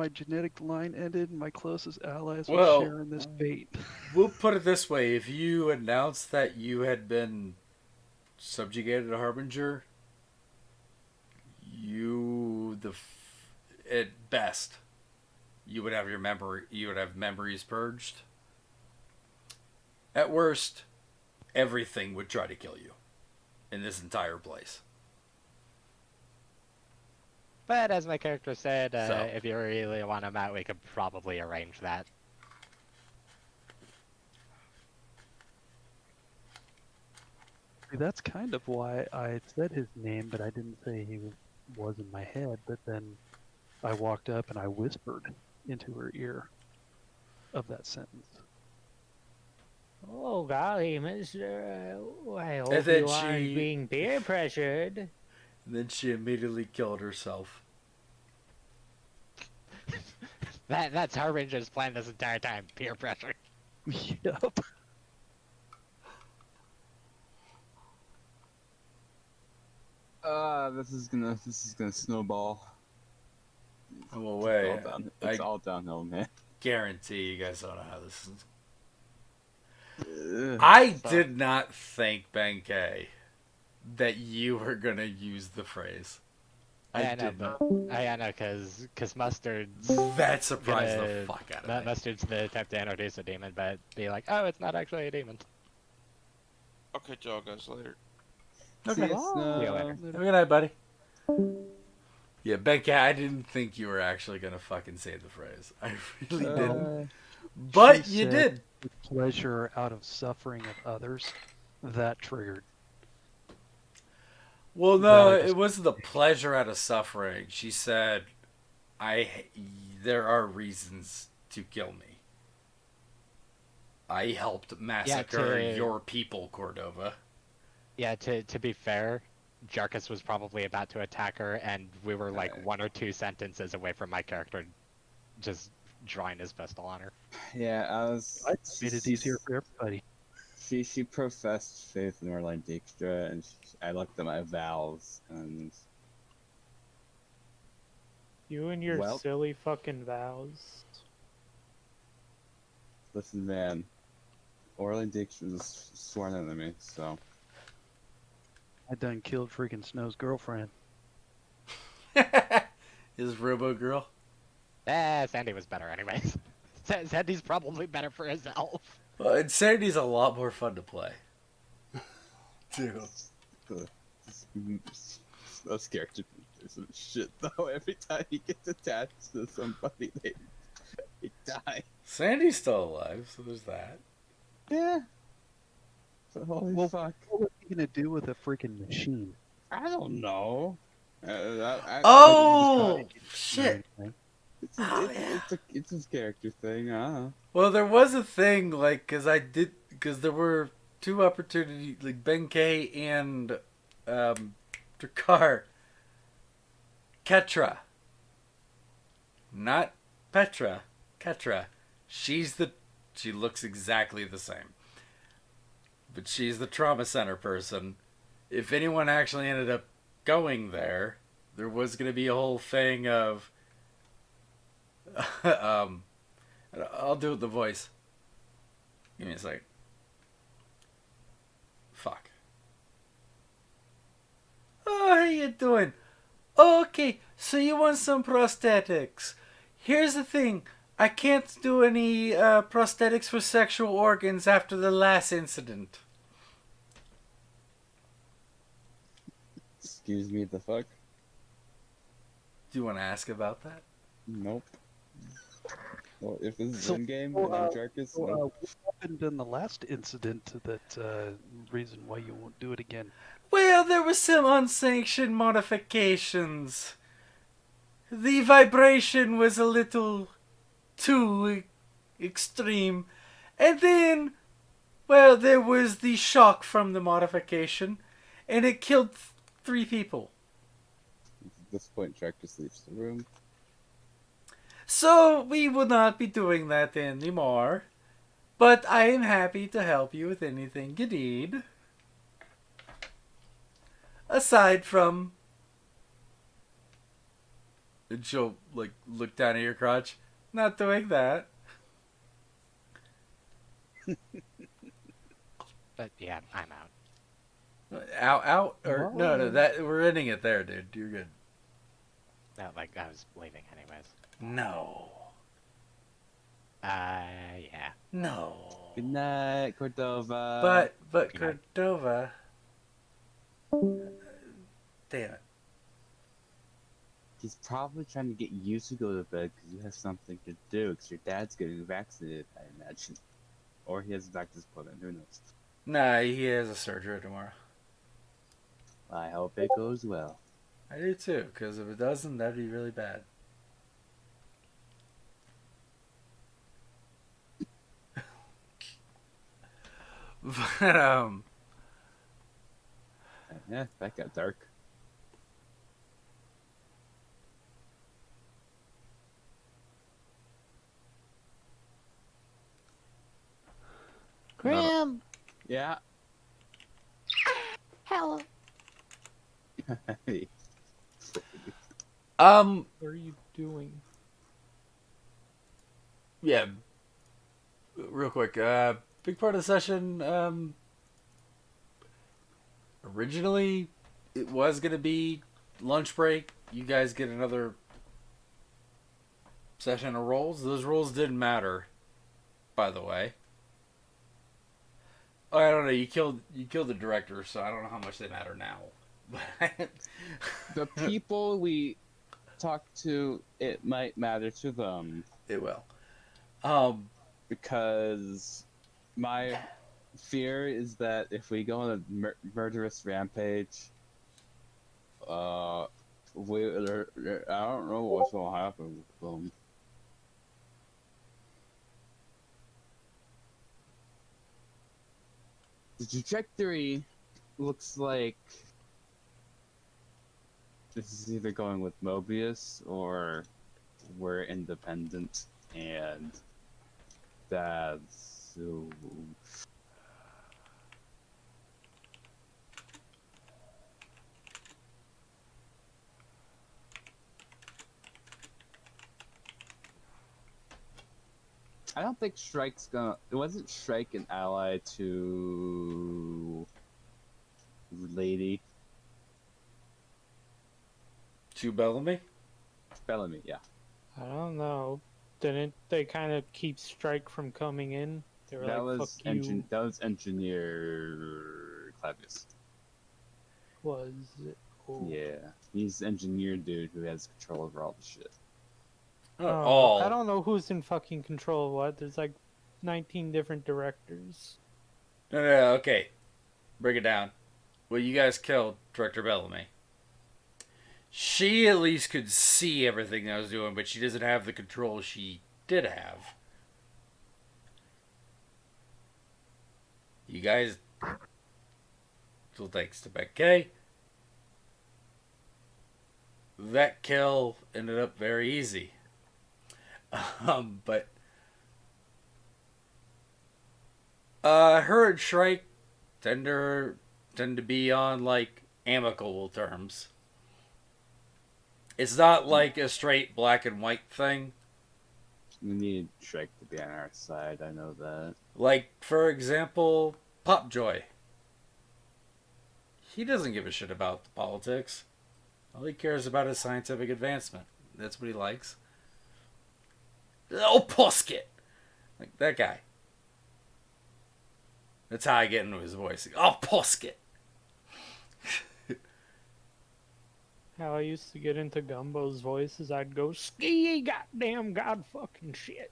Speaker 5: genetic line ended, and my closest allies
Speaker 1: Well,
Speaker 5: were sharing this fate.
Speaker 1: We'll put it this way: if you announced that you had been subjugated to Harbinger, at best, you would have memories purged. At worst, everything would try to kill you. in this entire place.
Speaker 3: But as my character said,
Speaker 1: So.
Speaker 3: if you really want him out, we could probably arrange that.
Speaker 10: See, that's kind of why I said his name, but I didn't say he was in my head. But then I walked up and I whispered into her ear of that sentence.
Speaker 6: Oh golly, mister, I hope
Speaker 1: And then
Speaker 6: you aren't
Speaker 1: she-
Speaker 6: being peer pressured.
Speaker 1: And then she immediately killed herself.
Speaker 3: That's Harbinger's plan this entire time. Peer pressure.
Speaker 10: Yep.
Speaker 4: This is gonna snowball.
Speaker 1: Oh, wait.
Speaker 4: It's all downhill, man.
Speaker 1: Guarantee you guys don't know how this is.
Speaker 4: Ugh.
Speaker 1: I did not think, Benkei, that you were going to use the phrase. I
Speaker 3: know,
Speaker 1: did not.
Speaker 3: I know, because Mustard's
Speaker 1: That surprised the
Speaker 3: gonna-
Speaker 1: fuck out of me.
Speaker 3: Mustard's the type to introduce a demon, but be like, oh, it's not actually a demon.
Speaker 2: I'll catch y'all guys later.
Speaker 4: See ya, Snow.
Speaker 3: See you later.
Speaker 1: Have a good night, buddy. Yeah, Benkei, I didn't think you were actually going to fucking say the phrase. I really didn't. But
Speaker 10: She
Speaker 1: you
Speaker 10: said
Speaker 1: did.
Speaker 10: the pleasure out of suffering of others, that triggered.
Speaker 1: Well, no,
Speaker 10: That I just-
Speaker 1: it wasn't the pleasure out of suffering. She said, there are reasons to kill me. I helped massacre
Speaker 3: to-
Speaker 1: your people, Cordova.
Speaker 3: Yeah, to be fair, Jarkus was probably about to attack her, and we were like one or two sentences away from my character just drawing his pistol on her.
Speaker 4: Yeah, I was.
Speaker 10: I made it easier for everybody.
Speaker 4: She professed faith in Orline Dijkstra, and I looked at my vows, and
Speaker 8: You and your
Speaker 4: Well-
Speaker 8: silly fucking vows.
Speaker 4: listen, man, Orline Dijkstra is sworn enemy, so
Speaker 10: I done killed freaking Snow's girlfriend.
Speaker 1: Is Robo Girl?
Speaker 3: Sandy was better anyways. Sandy's probably better for himself.
Speaker 1: Well, Insanity's a lot more fun to play. Too.
Speaker 4: those characters do some shit though. Every time he gets attached to somebody, they die.
Speaker 1: Sandy's still alive, so there's that.
Speaker 4: Yeah. So holy
Speaker 10: Well,
Speaker 4: fuck.
Speaker 10: What was he gonna do with a freaking machine?
Speaker 4: I don't know.
Speaker 1: Oh, shit.
Speaker 4: It's,
Speaker 1: Oh,
Speaker 4: it's,
Speaker 1: yeah.
Speaker 4: it's his character thing. I don't know.
Speaker 1: Well, there was a thing, like, because there were two opportunities, like Benkei and Drakkar. Ketra. Not Petra. Ketra. She looks exactly the same. But she's the trauma center person. If anyone actually ended up going there, there was going to be a whole thing of I'll do it with the voice. Give me a second. Fuck. Oh, how you doing? Okay, so you want some prosthetics. Here's the thing. I can't do any prosthetics for sexual organs after the last incident.
Speaker 4: Excuse me, the fuck?
Speaker 1: Do you want to ask about that?
Speaker 4: Nope. Well, if this is
Speaker 10: So-
Speaker 4: in game,
Speaker 10: so,
Speaker 4: Jarkus,
Speaker 10: So,
Speaker 4: nope.
Speaker 10: what happened in the last incident that reason why you won't do it again?
Speaker 1: Well, there were some unsanctioned modifications. The vibration was a little too extreme. And then, well, there was the shock from the modification, and it killed 3 people.
Speaker 4: At this point, Jarkus leaves the room.
Speaker 1: So, we will not be doing that anymore. But I am happy to help you with anything you need. Aside from... And she'll, like, look down at your crotch. Not doing that.
Speaker 3: But yeah, I'm out.
Speaker 1: Out, or... No, that we're ending it there, dude. You're good.
Speaker 3: No, like, I was leaving anyways.
Speaker 1: No.
Speaker 3: Yeah.
Speaker 1: No.
Speaker 4: Good night, Cordova.
Speaker 1: But
Speaker 3: Good night.
Speaker 1: Cordova... Damn it.
Speaker 4: He's probably trying to get you to go to bed because you have something to do. Because your dad's getting vaccinated, I imagine, or he has a doctor's appointment. Who knows?
Speaker 1: Nah, he has a surgery tomorrow.
Speaker 4: I hope it goes well.
Speaker 1: I do too, because if it doesn't, that'd be really bad. But,
Speaker 4: Yeah, that got dark.
Speaker 11: Grim!
Speaker 4: Yeah.
Speaker 11: Hello.
Speaker 1: um,
Speaker 8: What are you doing?
Speaker 1: yeah, real quick, big part of the session, originally it was going to be lunch break. You guys get another session of rolls. Those rolls didn't matter, by the way. Oh, I don't know. You killed the director, so I don't know how much they matter now.
Speaker 4: The people we talk to, it might matter to them.
Speaker 1: It will.
Speaker 4: Because my fear is that if we go on a murderous rampage, I don't know what's gonna happen with them. The trajectory looks like this is either going with Mobius or we're independent, and that's I don't think Shrike's gonna. It wasn't Shrike an ally to Lady
Speaker 1: To Bellamy?
Speaker 4: Bellamy? Yeah.
Speaker 8: I don't know. Didn't they kind of keep Strike from coming in? They were
Speaker 4: That
Speaker 8: like,
Speaker 4: was
Speaker 8: "Fuck you."
Speaker 4: that was Engineer Clavius.
Speaker 8: Was it? Oh.
Speaker 4: Yeah, he's the engineer dude who has control over all the shit.
Speaker 1: Not
Speaker 8: Oh,
Speaker 1: all.
Speaker 8: I don't know who's in fucking control of what. There's like 19 different directors.
Speaker 1: No, okay. Break it down. Well, you guys killed Director Bellamy. She at least could see everything I was doing, but she doesn't have the control she did have. You guys, so thanks to Becky, that kill ended up very easy. But her and Shrike tend to be on like amicable terms. It's not like a straight black and white thing.
Speaker 4: We need Shrike to be on our side. I know that.
Speaker 1: Like, for example, Popjoy. He doesn't give a shit about the politics. All he cares about is scientific advancement. That's what he likes. Oh, Posket! Like, that guy. That's how I get into his voice. Oh, Posket!
Speaker 8: How I used to get into Gumbo's voices, I'd go, "Ski, goddamn, god fucking shit."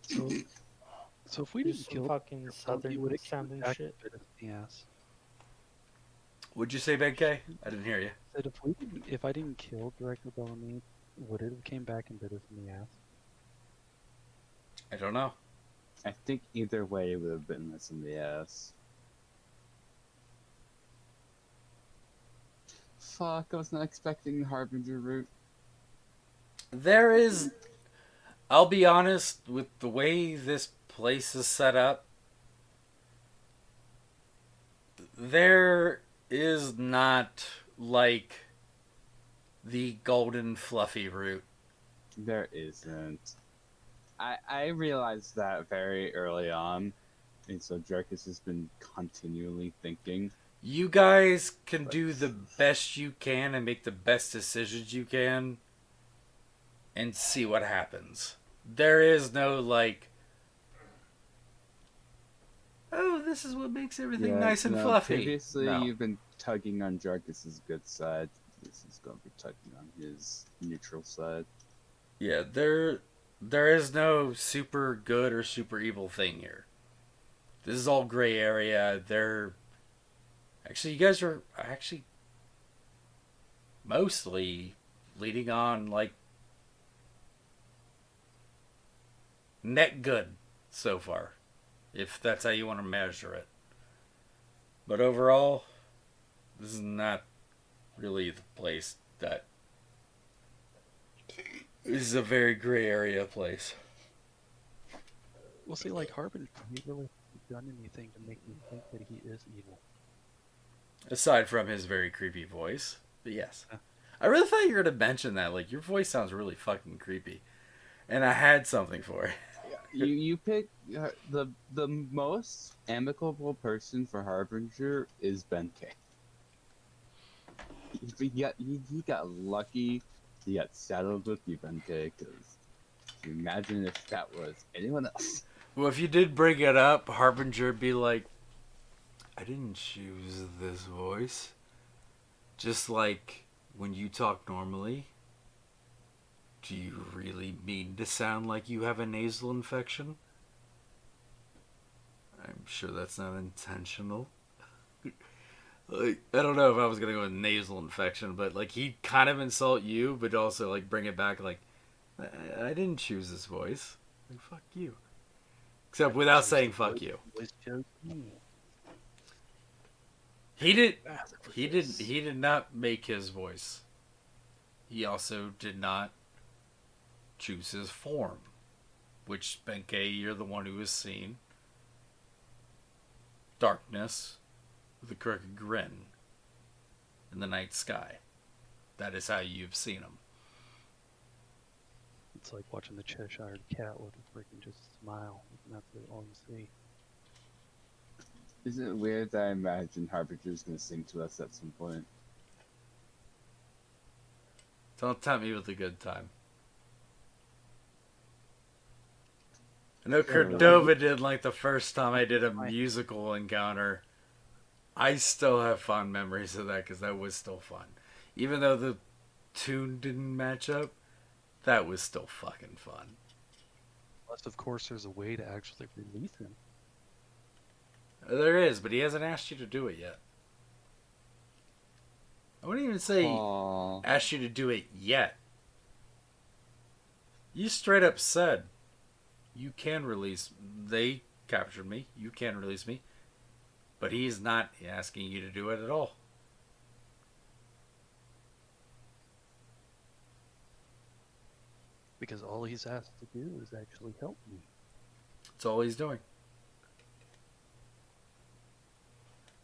Speaker 10: So if we
Speaker 8: Just
Speaker 10: didn't kill
Speaker 8: fucking
Speaker 10: Director Bellamy,
Speaker 8: southern
Speaker 10: would it
Speaker 8: sounding
Speaker 10: come back
Speaker 8: shit.
Speaker 10: and bit us in the ass?
Speaker 1: What'd you say, Ben K? I didn't hear you.
Speaker 10: Said if I didn't kill Director Bellamy, would it have came back and bit us in the ass?
Speaker 1: I don't know.
Speaker 4: I think either way it would have bitten us in the ass. Fuck! I was not expecting the Harbinger route.
Speaker 1: There is... I'll be honest, with the way this place is set up, there is not, like, the golden fluffy route.
Speaker 4: There isn't. I realized that very early on, and so Drake has just been continually thinking.
Speaker 1: You guys can do the best you can and make the best decisions you can and see what happens. There is no, like, oh, this is what makes everything
Speaker 4: Yeah,
Speaker 1: nice and
Speaker 4: no,
Speaker 1: fluffy.
Speaker 4: Previously,
Speaker 1: No.
Speaker 4: you've been tugging on Jarkus's good side. This is going to be tugging on his neutral side.
Speaker 1: Yeah, there is no super good or super evil thing here. This is all gray area. Actually, you guys are actually mostly leading on like net good so far, if that's how you want to measure it. But overall, this is not really the place that this is a very gray area place.
Speaker 10: Well, see, like Harbinger, he really hasn't done anything to make me think that he is evil.
Speaker 1: Aside from his very creepy voice. But yes.
Speaker 10: Yeah.
Speaker 1: I really thought you were going to mention that. Like, your voice sounds really fucking creepy. And I had something for it.
Speaker 4: You pick the most amicable person for Harbinger is Ben K. He got lucky. He got settled with you, Ben K. Because imagine if that was anyone else.
Speaker 1: Well, if you did bring it up, Harbinger would be like, I didn't choose this voice. Just like when you talk normally. Do you really mean to sound like you have a nasal infection? I'm sure that's not intentional. Like, I don't know if I was gonna go with nasal infection, but like he'd kind of insult you, but also like bring it back like, I didn't choose this voice. Like, fuck you. Except without saying fuck you. He did not make his voice. He also did not choose his form. Which, Benkei, you're the one who has seen. Darkness with a crooked grin in the night sky. That is how you've seen him.
Speaker 10: It's like watching the Cheshire Cat with a freaking just smile. And that's all you see.
Speaker 4: Isn't it weird that I imagine Harbinger's going to sing to us at some point?
Speaker 1: Don't tempt me with a good time. I know Cordova did like the first time I did a musical encounter. I still have fond memories of that because that was still fun. Even though the tune didn't match up, that was still fucking fun.
Speaker 10: Unless, of course, there's a way to actually release him.
Speaker 1: There is, but he hasn't asked you to do it yet. I wouldn't even say asked you to do it yet. You straight up said, you can release. They captured me. You can release me. But he's not asking you to do it at all.
Speaker 10: Because all he's asked to do is actually help me.
Speaker 1: That's all he's doing.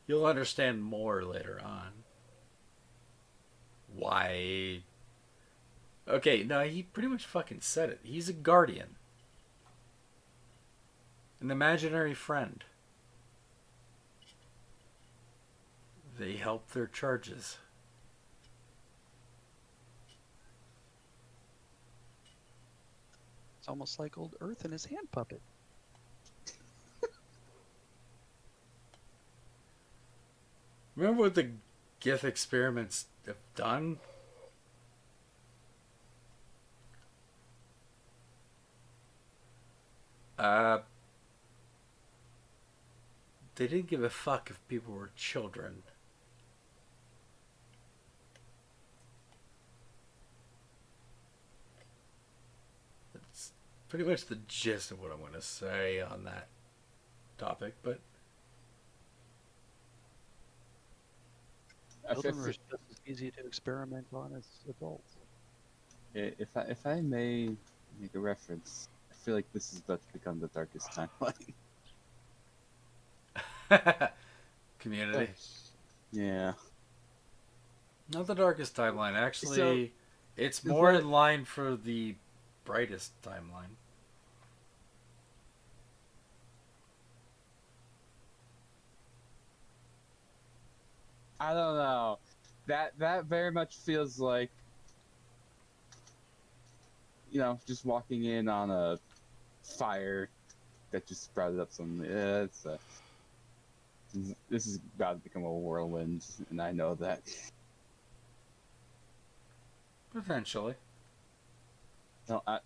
Speaker 1: You'll understand more later on. Why? Okay, no, he pretty much fucking said it. He's a guardian. An imaginary friend. They help their charges.
Speaker 10: It's almost like old Earth and his hand puppet.
Speaker 1: Remember what the GIF experiments have done? They didn't give a fuck if people were children. That's pretty much the gist of what I'm going to say on that topic, but
Speaker 10: Children are just as easy to experiment on as adults.
Speaker 4: If I may make a reference, I feel like this is about to become the darkest timeline.
Speaker 1: Community.
Speaker 4: Yeah.
Speaker 1: Not the darkest timeline. Actually,
Speaker 4: So,
Speaker 1: it's more in line for the brightest timeline.
Speaker 4: I don't know. That very much feels like, you know, just walking in on a fire that just sprouted up some. Yeah, This is about to become a whirlwind, and I know that.
Speaker 1: Potentially.
Speaker 4: No,
Speaker 1: It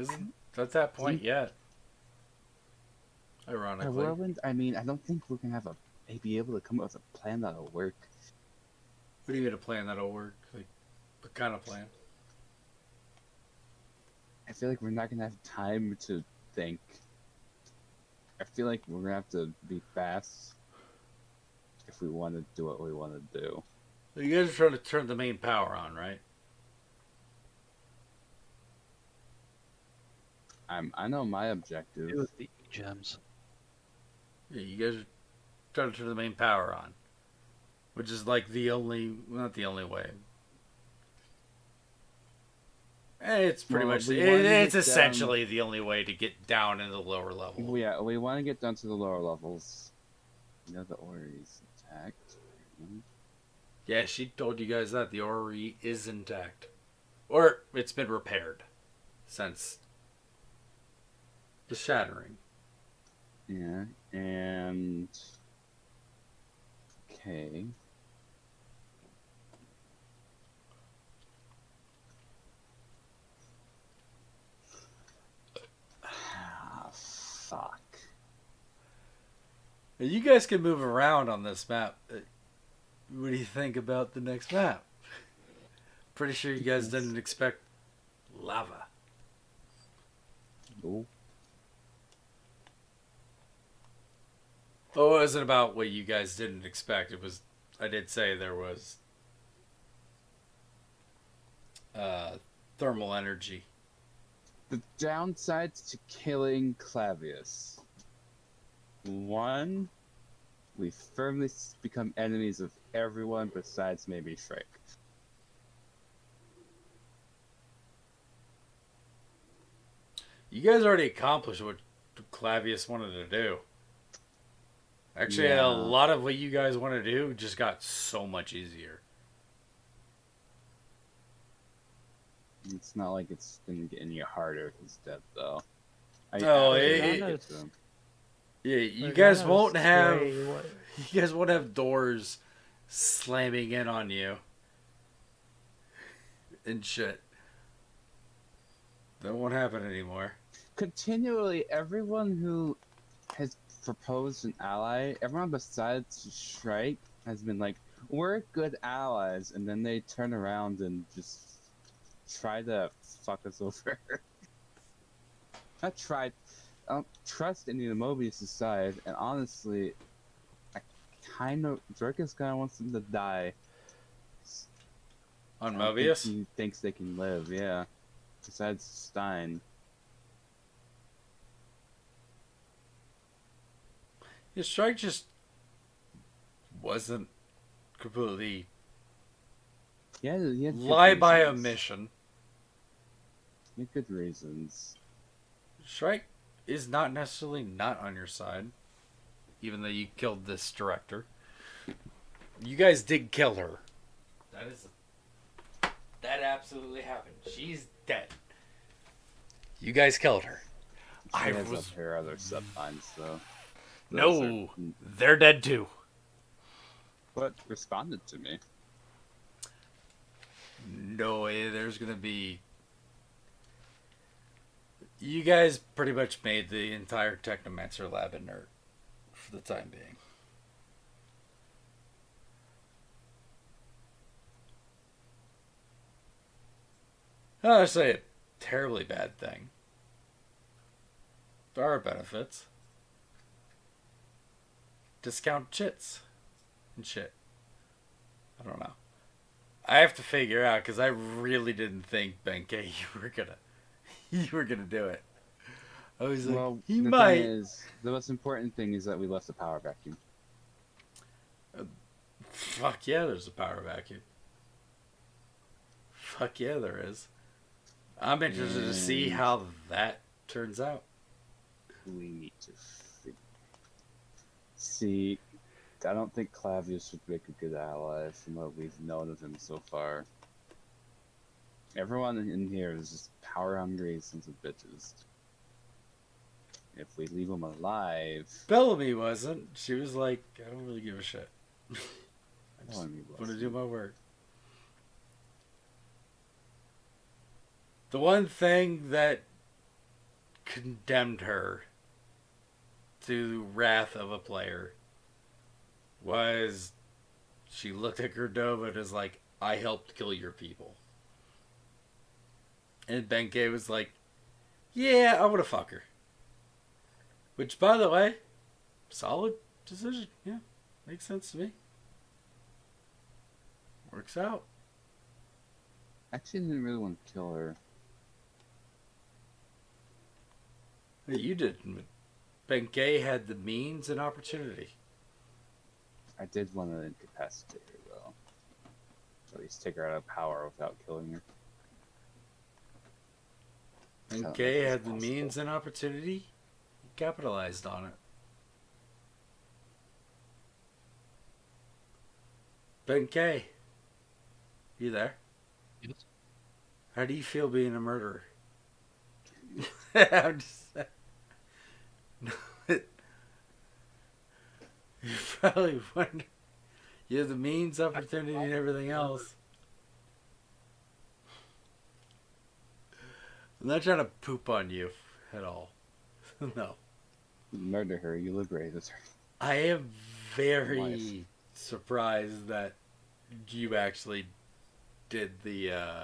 Speaker 1: isn't at that point yet.
Speaker 4: a
Speaker 1: Ironically.
Speaker 4: whirlwind. I mean, I don't think we're gonna have be able to come up with a plan that'll work.
Speaker 1: What do you get a plan that'll work? Like, what kind of plan?
Speaker 4: I feel like we're not gonna have time to think. I feel like we're gonna have to be fast if we want to do what we want to do.
Speaker 1: You guys are trying to turn the main power on, right?
Speaker 4: I know my objective.
Speaker 10: Do with the gems.
Speaker 1: Yeah, you guys are trying to turn the main power on. Which is like the only, not the only way. It's pretty
Speaker 4: Well,
Speaker 1: much,
Speaker 4: we wanna
Speaker 1: it's
Speaker 4: get
Speaker 1: essentially the only way to get down in the lower level.
Speaker 4: Yeah, we want to get down to the lower levels. You know the Ori's attacked.
Speaker 1: Yeah, she told you guys that the orrery is intact. Or it's been repaired since the shattering.
Speaker 4: Yeah, and okay. Ah, fuck.
Speaker 1: You guys can move around on this map. What do you think about the next map? Pretty sure you guys didn't expect lava.
Speaker 4: Nope.
Speaker 1: Oh, it wasn't about what you guys didn't expect. It was, I did say there was thermal energy.
Speaker 4: The downsides to killing Clavius. One, we firmly become enemies of everyone besides maybe Shrek.
Speaker 1: You guys already accomplished what Clavius wanted to do. Actually,
Speaker 4: Yeah.
Speaker 1: a lot of what you guys want to do just got so much easier.
Speaker 4: It's not like it's gonna get any harder if he's dead, though.
Speaker 1: Oh, yeah, you guys won't have you guys won't have doors slamming in on you and shit. That won't happen anymore.
Speaker 4: Continually, everyone who has proposed an ally, everyone besides Shrike has been like, we're good allies, and then they turn around and just try to fuck us over. I don't trust any of the Mobius' side, and honestly, Drakus kind of wants them to die.
Speaker 1: On
Speaker 4: I don't think
Speaker 1: Mobius?
Speaker 4: he thinks they can live, yeah. Besides Stein.
Speaker 1: His strike just wasn't completely
Speaker 4: Yeah, he had good
Speaker 1: lie by
Speaker 4: reasons.
Speaker 1: omission.
Speaker 4: He had good reasons.
Speaker 1: Shrike is not necessarily not on your side, even though you killed this director. You guys did kill her. That absolutely happened. She's dead. You guys killed her.
Speaker 4: She has her other sublines, though.
Speaker 1: No, they're dead too.
Speaker 4: But responded to me.
Speaker 1: No way. There's gonna be. You guys pretty much made the entire Technomancer Lab inert for the time being. Not necessarily a terribly bad thing. There are benefits. Discount chits and shit. I don't know. I have to figure out because I really didn't think Benkei you were gonna do it. I was like,
Speaker 4: Well,
Speaker 1: he
Speaker 4: the
Speaker 1: might.
Speaker 4: thing is, the most important thing is that we left the power vacuum.
Speaker 1: Fuck yeah, there's a power vacuum. Fuck yeah, there is. I'm interested to see how that turns out.
Speaker 4: We need to see. I don't think Clavius would make a good ally from what we've known of him so far. Everyone in here is just power hungry sons of bitches. If we leave him alive,
Speaker 1: Bellamy wasn't. She was like, I don't really give a shit. I just
Speaker 4: Bellamy
Speaker 1: want to
Speaker 4: wasn't.
Speaker 1: do my work. The one thing that condemned her to wrath of a player was she looked at Cordova and was like, I helped kill your people. And Benkei was like, yeah, I want to fuck her. Which, by the way, solid decision. Yeah, makes sense to me. Works out.
Speaker 4: Actually, didn't really want to kill her.
Speaker 1: Hey, you didn't. Benkei had the means and opportunity.
Speaker 4: I did want to incapacitate her, though. At least take her out of power without killing her.
Speaker 1: Benkei had the means and opportunity. He capitalized on it. Benkei, you there?
Speaker 5: Yes.
Speaker 1: How do you feel being a murderer? I'm just. No, you probably wonder. You have the means, opportunity, and everything else. I'm not trying to poop on you at all. No.
Speaker 4: Murder her, you liberated her.
Speaker 1: I am very
Speaker 4: Life.
Speaker 1: surprised that you actually did the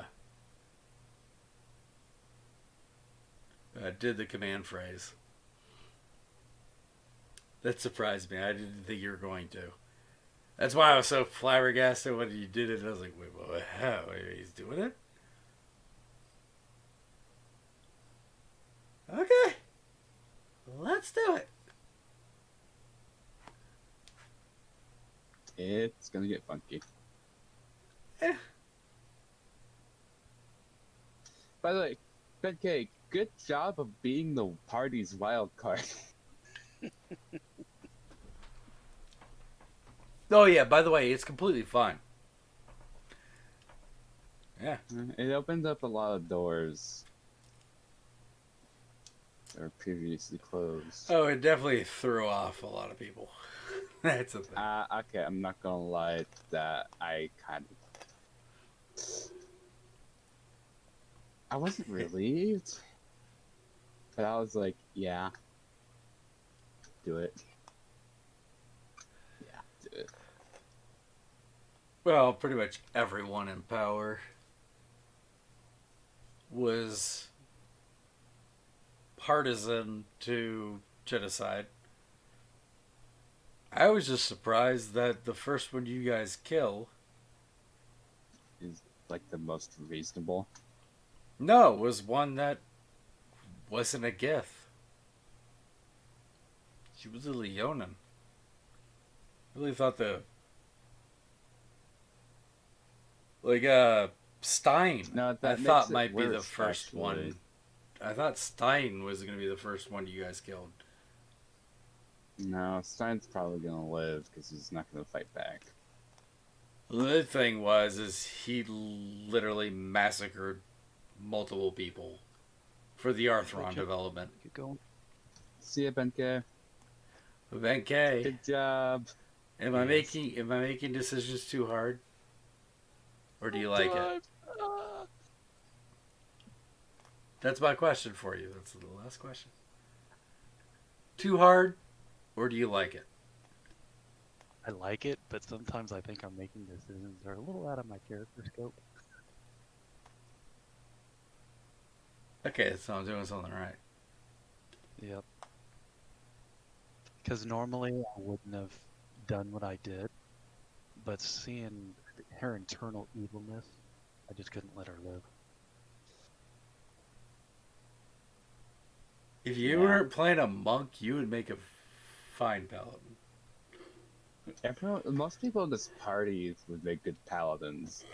Speaker 1: command phrase. That surprised me. I didn't think you were going to. That's why I was so flabbergasted when you did it. I was like, wait, what? How? He's doing it? Okay. Let's do it.
Speaker 4: It's gonna get funky.
Speaker 1: Eh.
Speaker 4: By the way, Benkei, good job of being the party's wild card.
Speaker 1: Oh, yeah, by the way, it's completely fine. Yeah.
Speaker 4: It opened up a lot of doors that were previously closed.
Speaker 1: Oh, it definitely threw off a lot of people. That's a thing.
Speaker 4: Okay, I'm not gonna lie that I kind of... I wasn't relieved, but I was like, yeah, do it. Yeah, do it.
Speaker 1: Well, pretty much everyone in power was partisan to genocide. I was just surprised that the first one you guys kill,
Speaker 4: Is like the most reasonable.
Speaker 1: no, was one that wasn't a Gith. She was a Leonin. I really thought Stein,
Speaker 4: No,
Speaker 1: I
Speaker 4: that
Speaker 1: thought
Speaker 4: makes it
Speaker 1: might be the
Speaker 4: worse,
Speaker 1: first
Speaker 4: actually.
Speaker 1: one. I thought Stein was going to be the first one you guys killed.
Speaker 4: No, Stein's probably gonna live because he's not gonna fight back.
Speaker 1: The other thing is he literally massacred multiple people for the Arthron development.
Speaker 10: Keep going.
Speaker 4: See ya, Benkei.
Speaker 1: Benkei,
Speaker 4: Good job.
Speaker 1: am I making decisions too hard? Or do you like it? That's my question for you. That's the last question. Too hard, or do you like it?
Speaker 10: I like it, but sometimes I think I'm making decisions that are a little out of my character scope.
Speaker 1: Okay, so I'm doing something right.
Speaker 10: Yep. Because normally I wouldn't have done what I did, but seeing her internal evilness, I just couldn't let her live.
Speaker 1: If you weren't playing a monk, you would make a fine paladin.
Speaker 4: Most people in this party would make good paladins.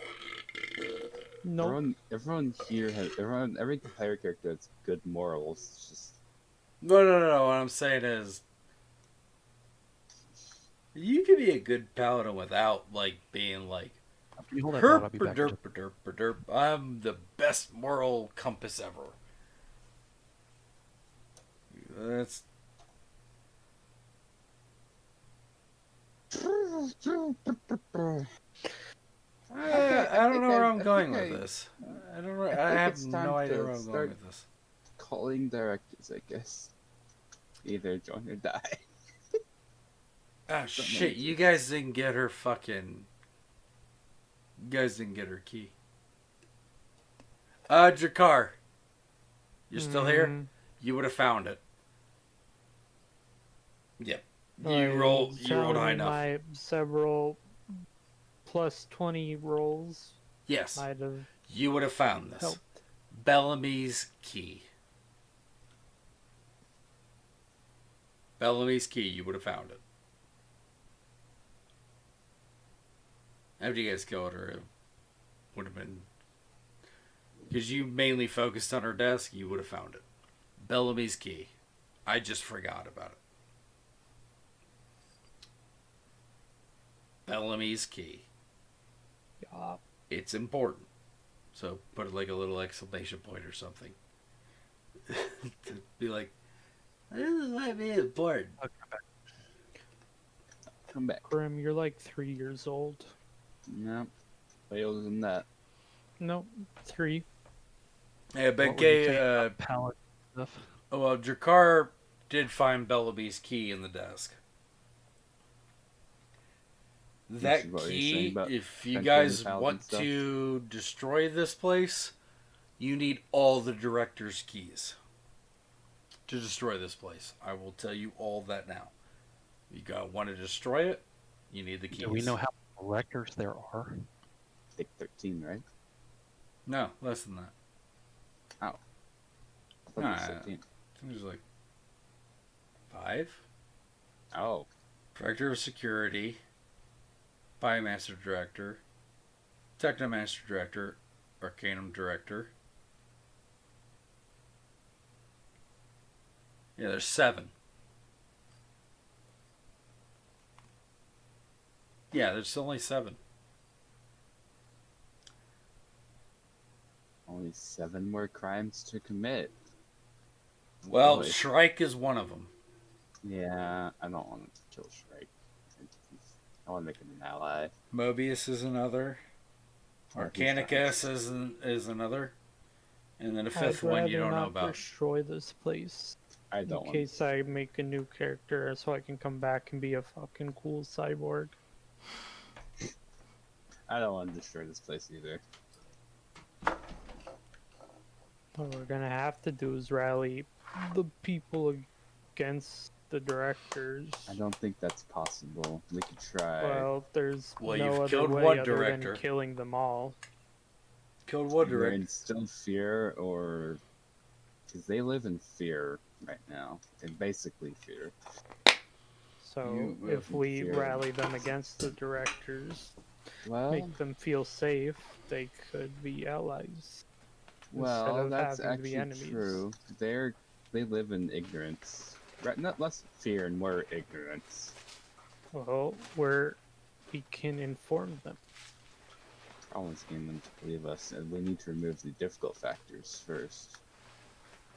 Speaker 8: Nope.
Speaker 4: Everyone here has every player character has good morals. It's just
Speaker 1: No. What I'm saying is, you could be a good paladin without being like,
Speaker 10: Can you hold that thought? I'll be back.
Speaker 1: herp, I'm the best moral compass ever. That's I don't know where I'm going with this. I don't. I
Speaker 4: think
Speaker 1: have
Speaker 4: it's time
Speaker 1: no idea
Speaker 4: to
Speaker 1: where I'm going
Speaker 4: start-
Speaker 1: with this.
Speaker 4: Calling directors, I guess. Either join or die.
Speaker 1: Ah, shit! You guys didn't get her fucking. You guys didn't get her key. Jakar. You're still here? You would have found it. Yep. You rolled high enough.
Speaker 8: My several plus 20 rolls
Speaker 1: Yes.
Speaker 8: might have
Speaker 1: You would have found this.
Speaker 8: helped.
Speaker 1: Bellamy's key. Bellamy's key, you would have found it. After you guys killed her, it would have been... Because you mainly focused on her desk, you would have found it. Bellamy's key. I just forgot about it. Bellamy's key.
Speaker 8: Yeah.
Speaker 1: It's important. So put like a little exclamation point or something. To be like, this might be important.
Speaker 10: I'll come back.
Speaker 4: Come back.
Speaker 8: Grim, you're like 3 years old.
Speaker 4: No. Way older than that.
Speaker 8: No, 3.
Speaker 1: Yeah, but
Speaker 10: What were you
Speaker 1: Gay,
Speaker 10: saying about pallet stuff?
Speaker 1: well, Jakar did find Bellamy's key in the desk. That
Speaker 4: is what you're saying
Speaker 1: key,
Speaker 4: about
Speaker 1: if you
Speaker 4: entering
Speaker 1: guys
Speaker 4: the pallet and
Speaker 1: want
Speaker 4: stuff?
Speaker 1: to destroy this place, you need all the director's keys to destroy this place. I will tell you all that now. You want to destroy it, you need the keys.
Speaker 10: Do we know how many directors there are?
Speaker 4: I think 13, right?
Speaker 1: No, less than that.
Speaker 4: I thought it was
Speaker 1: Nah.
Speaker 4: 13.
Speaker 1: I think there's like 5.
Speaker 4: Oh.
Speaker 1: Director of Security, Biomaster Director, Technomancer Director, Arcanum Director. Yeah, there's 7. Yeah, there's only 7.
Speaker 4: Only 7 more crimes to commit.
Speaker 1: Well,
Speaker 4: Boy.
Speaker 1: Shrike is one of them.
Speaker 4: Yeah, I don't want to kill Shrike. I want to make him an ally.
Speaker 1: Mobius is another. Arcanicus is another. And then a 5th one you don't know about.
Speaker 8: Destroy this place
Speaker 4: I
Speaker 8: in
Speaker 4: don't want
Speaker 8: case I make a new character so I can come back and be a fucking cool cyborg.
Speaker 4: I don't want to destroy this place either.
Speaker 8: What we're gonna have to do is rally the people against the directors.
Speaker 4: I don't think that's possible. We could try.
Speaker 8: Well, there's
Speaker 1: Well,
Speaker 8: no
Speaker 1: you've
Speaker 8: other
Speaker 1: killed
Speaker 8: way
Speaker 1: one
Speaker 8: other
Speaker 1: director.
Speaker 8: than killing them all.
Speaker 1: Killed what
Speaker 4: Either
Speaker 1: director?
Speaker 4: instill fear or... Because they live in fear right now. And basically fear.
Speaker 8: So
Speaker 4: You
Speaker 8: if
Speaker 4: live in
Speaker 8: we
Speaker 4: fear.
Speaker 8: rally them against the directors,
Speaker 4: Well,
Speaker 8: make them feel safe, they could be allies.
Speaker 4: well,
Speaker 8: instead of
Speaker 4: that's
Speaker 8: having to be
Speaker 4: actually
Speaker 8: enemies.
Speaker 4: true. They live in ignorance. Right, not less fear and more ignorance.
Speaker 8: Well, we can inform them.
Speaker 4: Always getting them to believe us, and we need to remove the difficult factors first.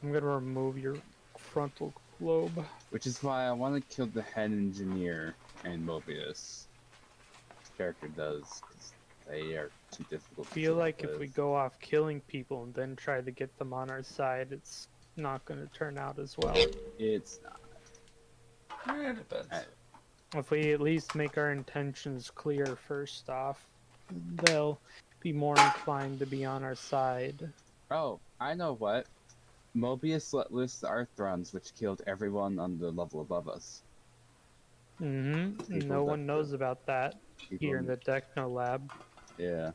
Speaker 8: I'm gonna remove your frontal lobe.
Speaker 4: Which is why I want to kill the head engineer and Mobius. This character does, because they are too difficult.
Speaker 8: I feel
Speaker 4: to
Speaker 8: like if
Speaker 4: live.
Speaker 8: we go off killing people and then try to get them on our side, it's not gonna turn out as well.
Speaker 4: It's not.
Speaker 1: It depends.
Speaker 8: If we at least make our intentions clear first off, they'll be more inclined to be on our side.
Speaker 4: Oh, I know what. Mobius let loose the Arthrons, which killed everyone on the level above us.
Speaker 8: Mm-hmm.
Speaker 4: People
Speaker 8: No
Speaker 4: that
Speaker 8: one knows about that
Speaker 4: People
Speaker 8: here in the Techno Lab.
Speaker 4: Yeah.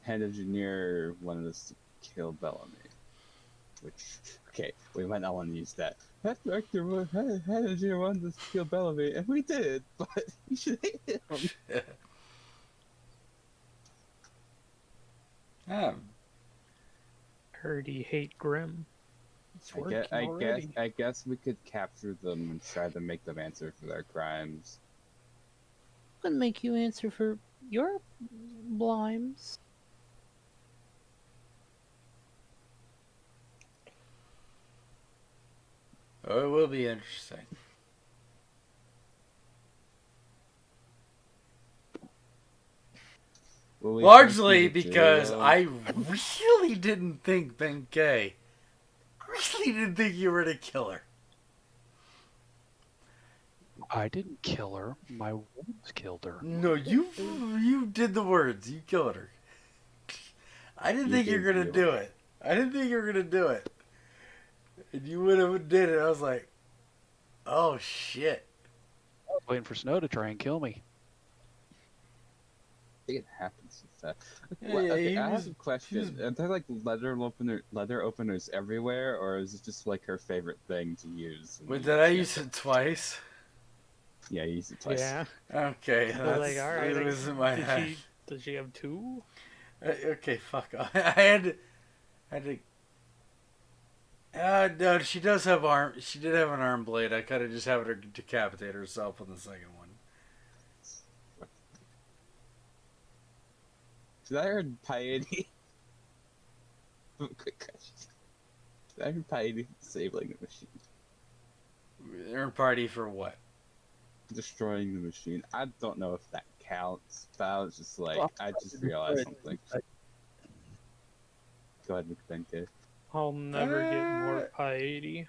Speaker 4: Head engineer wanted us to kill Bellamy. Which, okay, we might not want to use that. Head engineer wanted us to kill Bellamy, and we did, but you should hate him.
Speaker 8: Heard he hate Grim. It's working already.
Speaker 4: I guess we could capture them and try to make them answer for their crimes.
Speaker 6: Wouldn't make you answer for your blimes.
Speaker 1: Oh, it will be interesting.
Speaker 4: Will we
Speaker 1: Largely
Speaker 4: continue to
Speaker 1: because
Speaker 4: do-
Speaker 1: I really didn't think Benkei. Really didn't think you were the killer.
Speaker 10: I didn't kill her. My wolves killed her.
Speaker 1: No, you did the words. You killed her. I didn't
Speaker 4: You
Speaker 1: think you were
Speaker 4: did
Speaker 1: gonna
Speaker 4: you.
Speaker 1: do it. I didn't think you were gonna do it. And you would have did it. I was like, oh shit.
Speaker 10: I was waiting for Snow to try and kill me.
Speaker 4: I think it happens with that.
Speaker 1: Yeah,
Speaker 4: What-
Speaker 1: yeah,
Speaker 4: okay,
Speaker 1: he
Speaker 4: I
Speaker 1: was-
Speaker 4: have a question. Are there like leather openers everywhere, or is it just like her favorite thing to use?
Speaker 1: Wait, did I use it twice?
Speaker 4: Yeah, you used it twice.
Speaker 8: Yeah.
Speaker 1: Okay,
Speaker 8: So,
Speaker 1: that's,
Speaker 8: like, all right.
Speaker 1: it was in my
Speaker 8: did
Speaker 1: head.
Speaker 8: does she have two?
Speaker 1: Okay, fuck. I had to. No, she does have arm. She did have an arm blade. I could have just had her decapitate herself on the second one.
Speaker 4: Did I hear piety? Quick question. Did I hear piety disabling the machine?
Speaker 1: Earn party for what?
Speaker 4: Destroying the machine. I don't know if that counts, but I was just like,
Speaker 10: Well,
Speaker 4: I just realized something. Go ahead, McBenke.
Speaker 8: I'll never get more
Speaker 1: Uh,
Speaker 8: piety.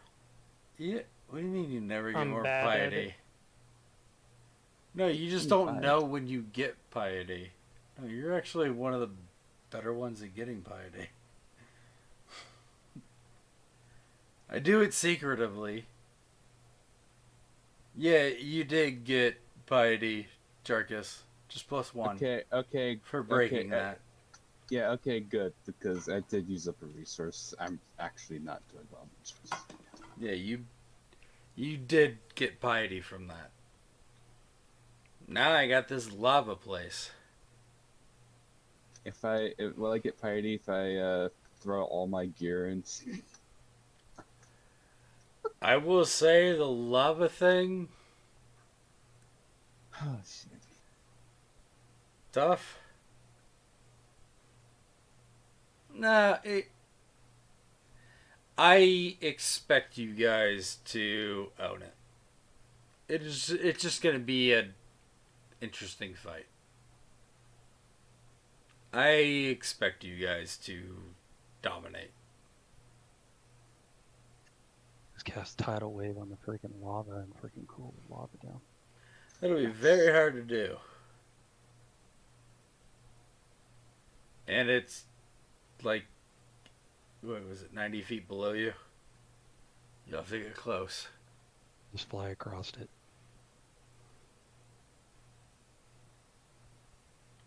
Speaker 1: Yeah. What do you mean you never get
Speaker 8: I'm
Speaker 1: more
Speaker 8: bad at
Speaker 1: piety?
Speaker 8: it.
Speaker 1: No, you just
Speaker 4: You're
Speaker 1: don't
Speaker 4: fine.
Speaker 1: know when you get piety. No, you're actually one of the better ones at getting piety. I do it secretively. Yeah, you did get piety, Jarkus. Just +1
Speaker 4: Okay,
Speaker 1: for breaking
Speaker 4: okay,
Speaker 1: that.
Speaker 4: yeah, okay, good, because I did use up a resource. I'm actually not doing well. with resources.
Speaker 1: Yeah, you did get piety from that. Now I got this lava place.
Speaker 4: Will I get piety if I throw all my gear in?
Speaker 1: I will say the lava thing,
Speaker 4: Oh shit.
Speaker 1: tough. Nah, I expect you guys to own it. It's just gonna be an interesting fight. I expect you guys to dominate.
Speaker 10: Just cast tidal wave on the freaking lava and freaking cool the lava down.
Speaker 1: That'll be very hard to do. And it's like, what was it, 90 feet below you? You'll have to get close.
Speaker 10: Just fly across it.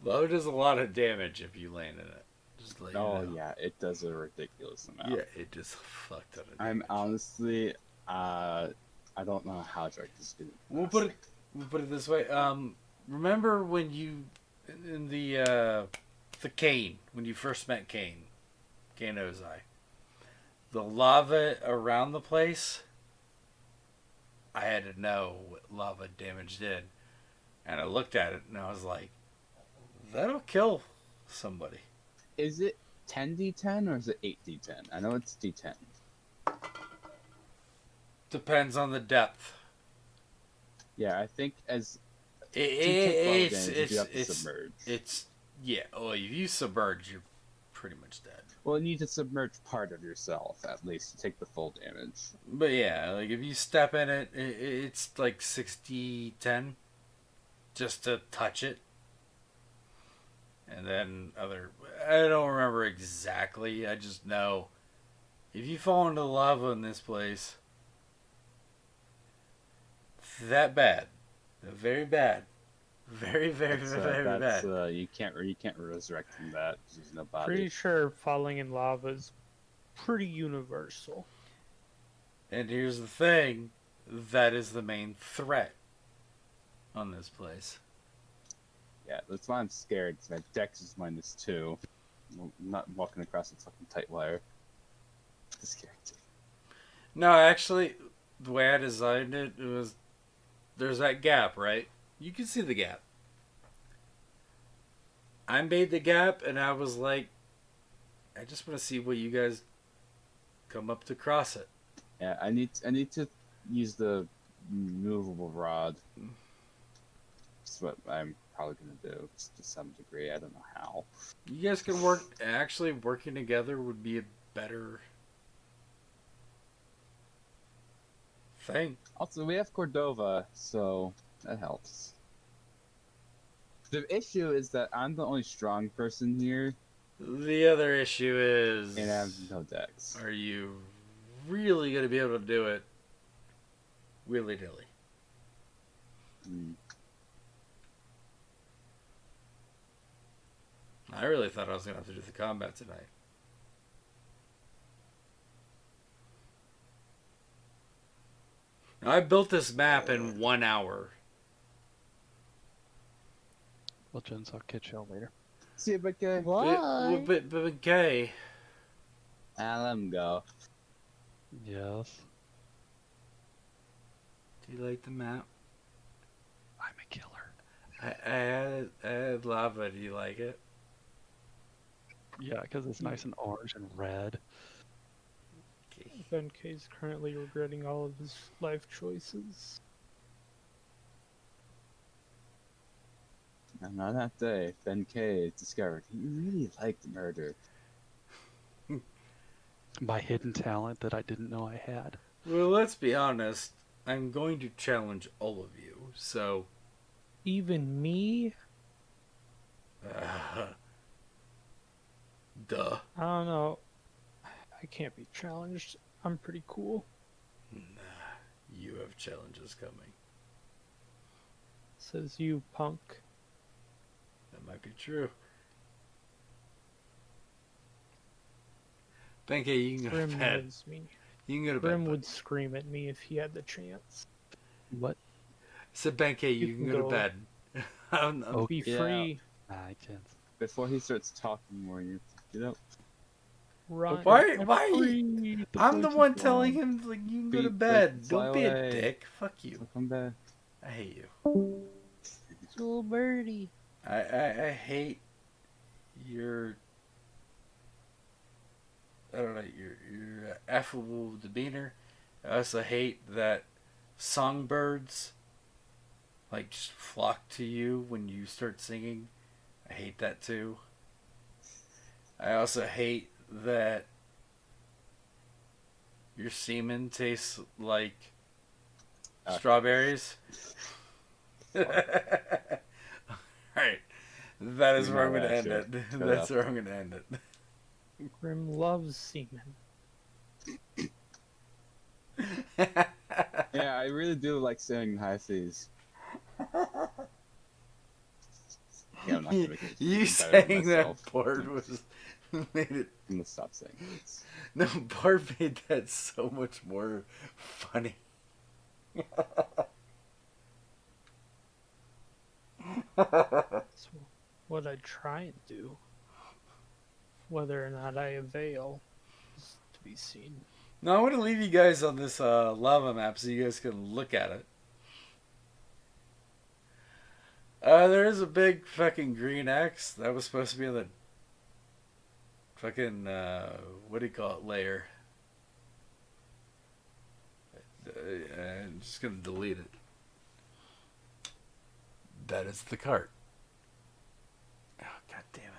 Speaker 1: Lava does a lot of damage if you land in it. Just to let you
Speaker 4: Oh
Speaker 1: know.
Speaker 4: yeah, it does a ridiculous amount.
Speaker 1: Yeah, it just fucked up.
Speaker 4: I'm honestly, I don't know how Drake is doing.
Speaker 1: We'll put it this way. Remember when you in the Kane, when you first met Kane Ozai, the lava around the place, I had to know what lava damage did, and I looked at it and I was like, that'll kill somebody.
Speaker 4: Is it 10d10 or is it 8d10? I know it's d10.
Speaker 1: Depends on the depth.
Speaker 4: Yeah, I think as
Speaker 1: It's
Speaker 4: you have to submerge.
Speaker 1: it's yeah. Well, if you submerge, you're pretty much dead.
Speaker 4: Well, you need to submerge part of yourself at least to take the full damage.
Speaker 1: But yeah, like if you step in it, it's like 60-10 just to touch it. And then I don't remember exactly. I just know if you fall into lava in this place, that bad. Very bad. Very, very, very bad.
Speaker 4: You can't resurrect from that. 'Cause there's no body.
Speaker 8: Pretty sure falling in lava is pretty universal.
Speaker 1: And here's the thing, that is the main threat on this place.
Speaker 4: Yeah, that's why I'm scared. Cause my dex is -2. I'm not walking across a fucking tight wire. It's scary.
Speaker 1: No, actually, the way I designed it was, there's that gap, right? You can see the gap. I made the gap, and I was like, I just want to see what you guys come up to cross it.
Speaker 4: Yeah, I need to use the movable rod. That's what I'm probably gonna do to some degree. I don't know how.
Speaker 1: You guys can work. Actually, working together would be a better thing.
Speaker 4: Also, we have Cordova, so that helps. The issue is that I'm the only strong person here,
Speaker 1: The other issue is,
Speaker 4: and I have no decks.
Speaker 1: are you really going to be able to do it willy-nilly?
Speaker 4: Mm.
Speaker 1: I really thought I was going to have to do the combat tonight. Now, I built this map in 1 hour.
Speaker 10: Well, Jens, I'll catch y'all later.
Speaker 4: See you, but okay.
Speaker 1: But okay.
Speaker 4: Let him go.
Speaker 10: Yes.
Speaker 1: Do you like the map?
Speaker 10: I'm a killer.
Speaker 1: I had lava. Do you like it?
Speaker 10: Yeah, because it's nice and orange and red.
Speaker 1: Okay.
Speaker 8: Ben K is currently regretting all of his life choices.
Speaker 4: And on that day, Ben K discovered he really liked murder.
Speaker 10: My hidden talent that I didn't know I had.
Speaker 1: Well, let's be honest. I'm going to challenge all of you. So,
Speaker 8: Even me?
Speaker 1: duh.
Speaker 8: I don't know. I can't be challenged. I'm pretty cool.
Speaker 1: Nah, you have challenges coming.
Speaker 8: Says you, punk.
Speaker 1: That might be true. Benkei, you can go
Speaker 8: Grim
Speaker 1: to bed.
Speaker 8: knows me.
Speaker 1: You can go to
Speaker 8: Grim
Speaker 1: bed.
Speaker 8: would scream at me if he had the chance.
Speaker 10: What?
Speaker 1: Said Benkei, you can go to bed. I'm
Speaker 8: Be
Speaker 4: Yeah.
Speaker 8: free.
Speaker 10: Jens.
Speaker 4: Before he starts talking more, you have to get up.
Speaker 8: Run.
Speaker 1: Why?
Speaker 8: I'm
Speaker 1: Why?
Speaker 8: free.
Speaker 1: I'm the one telling him like you can go to
Speaker 4: Beat,
Speaker 1: bed.
Speaker 4: like,
Speaker 1: Don't be a
Speaker 4: away.
Speaker 1: dick. Fuck you.
Speaker 4: So come back.
Speaker 1: I hate you.
Speaker 11: Little birdie.
Speaker 1: I hate your, I don't know, your affable demeanor. I also hate that songbirds like just flock to you when you start singing. I hate that too. I also hate that your semen tastes like strawberries. Alright. That is where I'm going to end it. That's where I'm going to end it.
Speaker 8: Grim loves semen.
Speaker 4: Yeah, I really do like singing high seas. Yeah, I'm not gonna make it
Speaker 1: You
Speaker 4: better
Speaker 1: saying
Speaker 4: than
Speaker 1: that
Speaker 4: myself.
Speaker 1: part was made it.
Speaker 4: I'm gonna stop saying this.
Speaker 1: No, part made that so much more funny.
Speaker 8: That's what I try and do. Whether or not I avail is to be seen.
Speaker 1: Now I want to leave you guys on this lava map so you guys can look at it. There is a big fucking green X that was supposed to be in the fucking what do you call it, layer. I'm just gonna delete it. That is the cart. Oh, god damn it.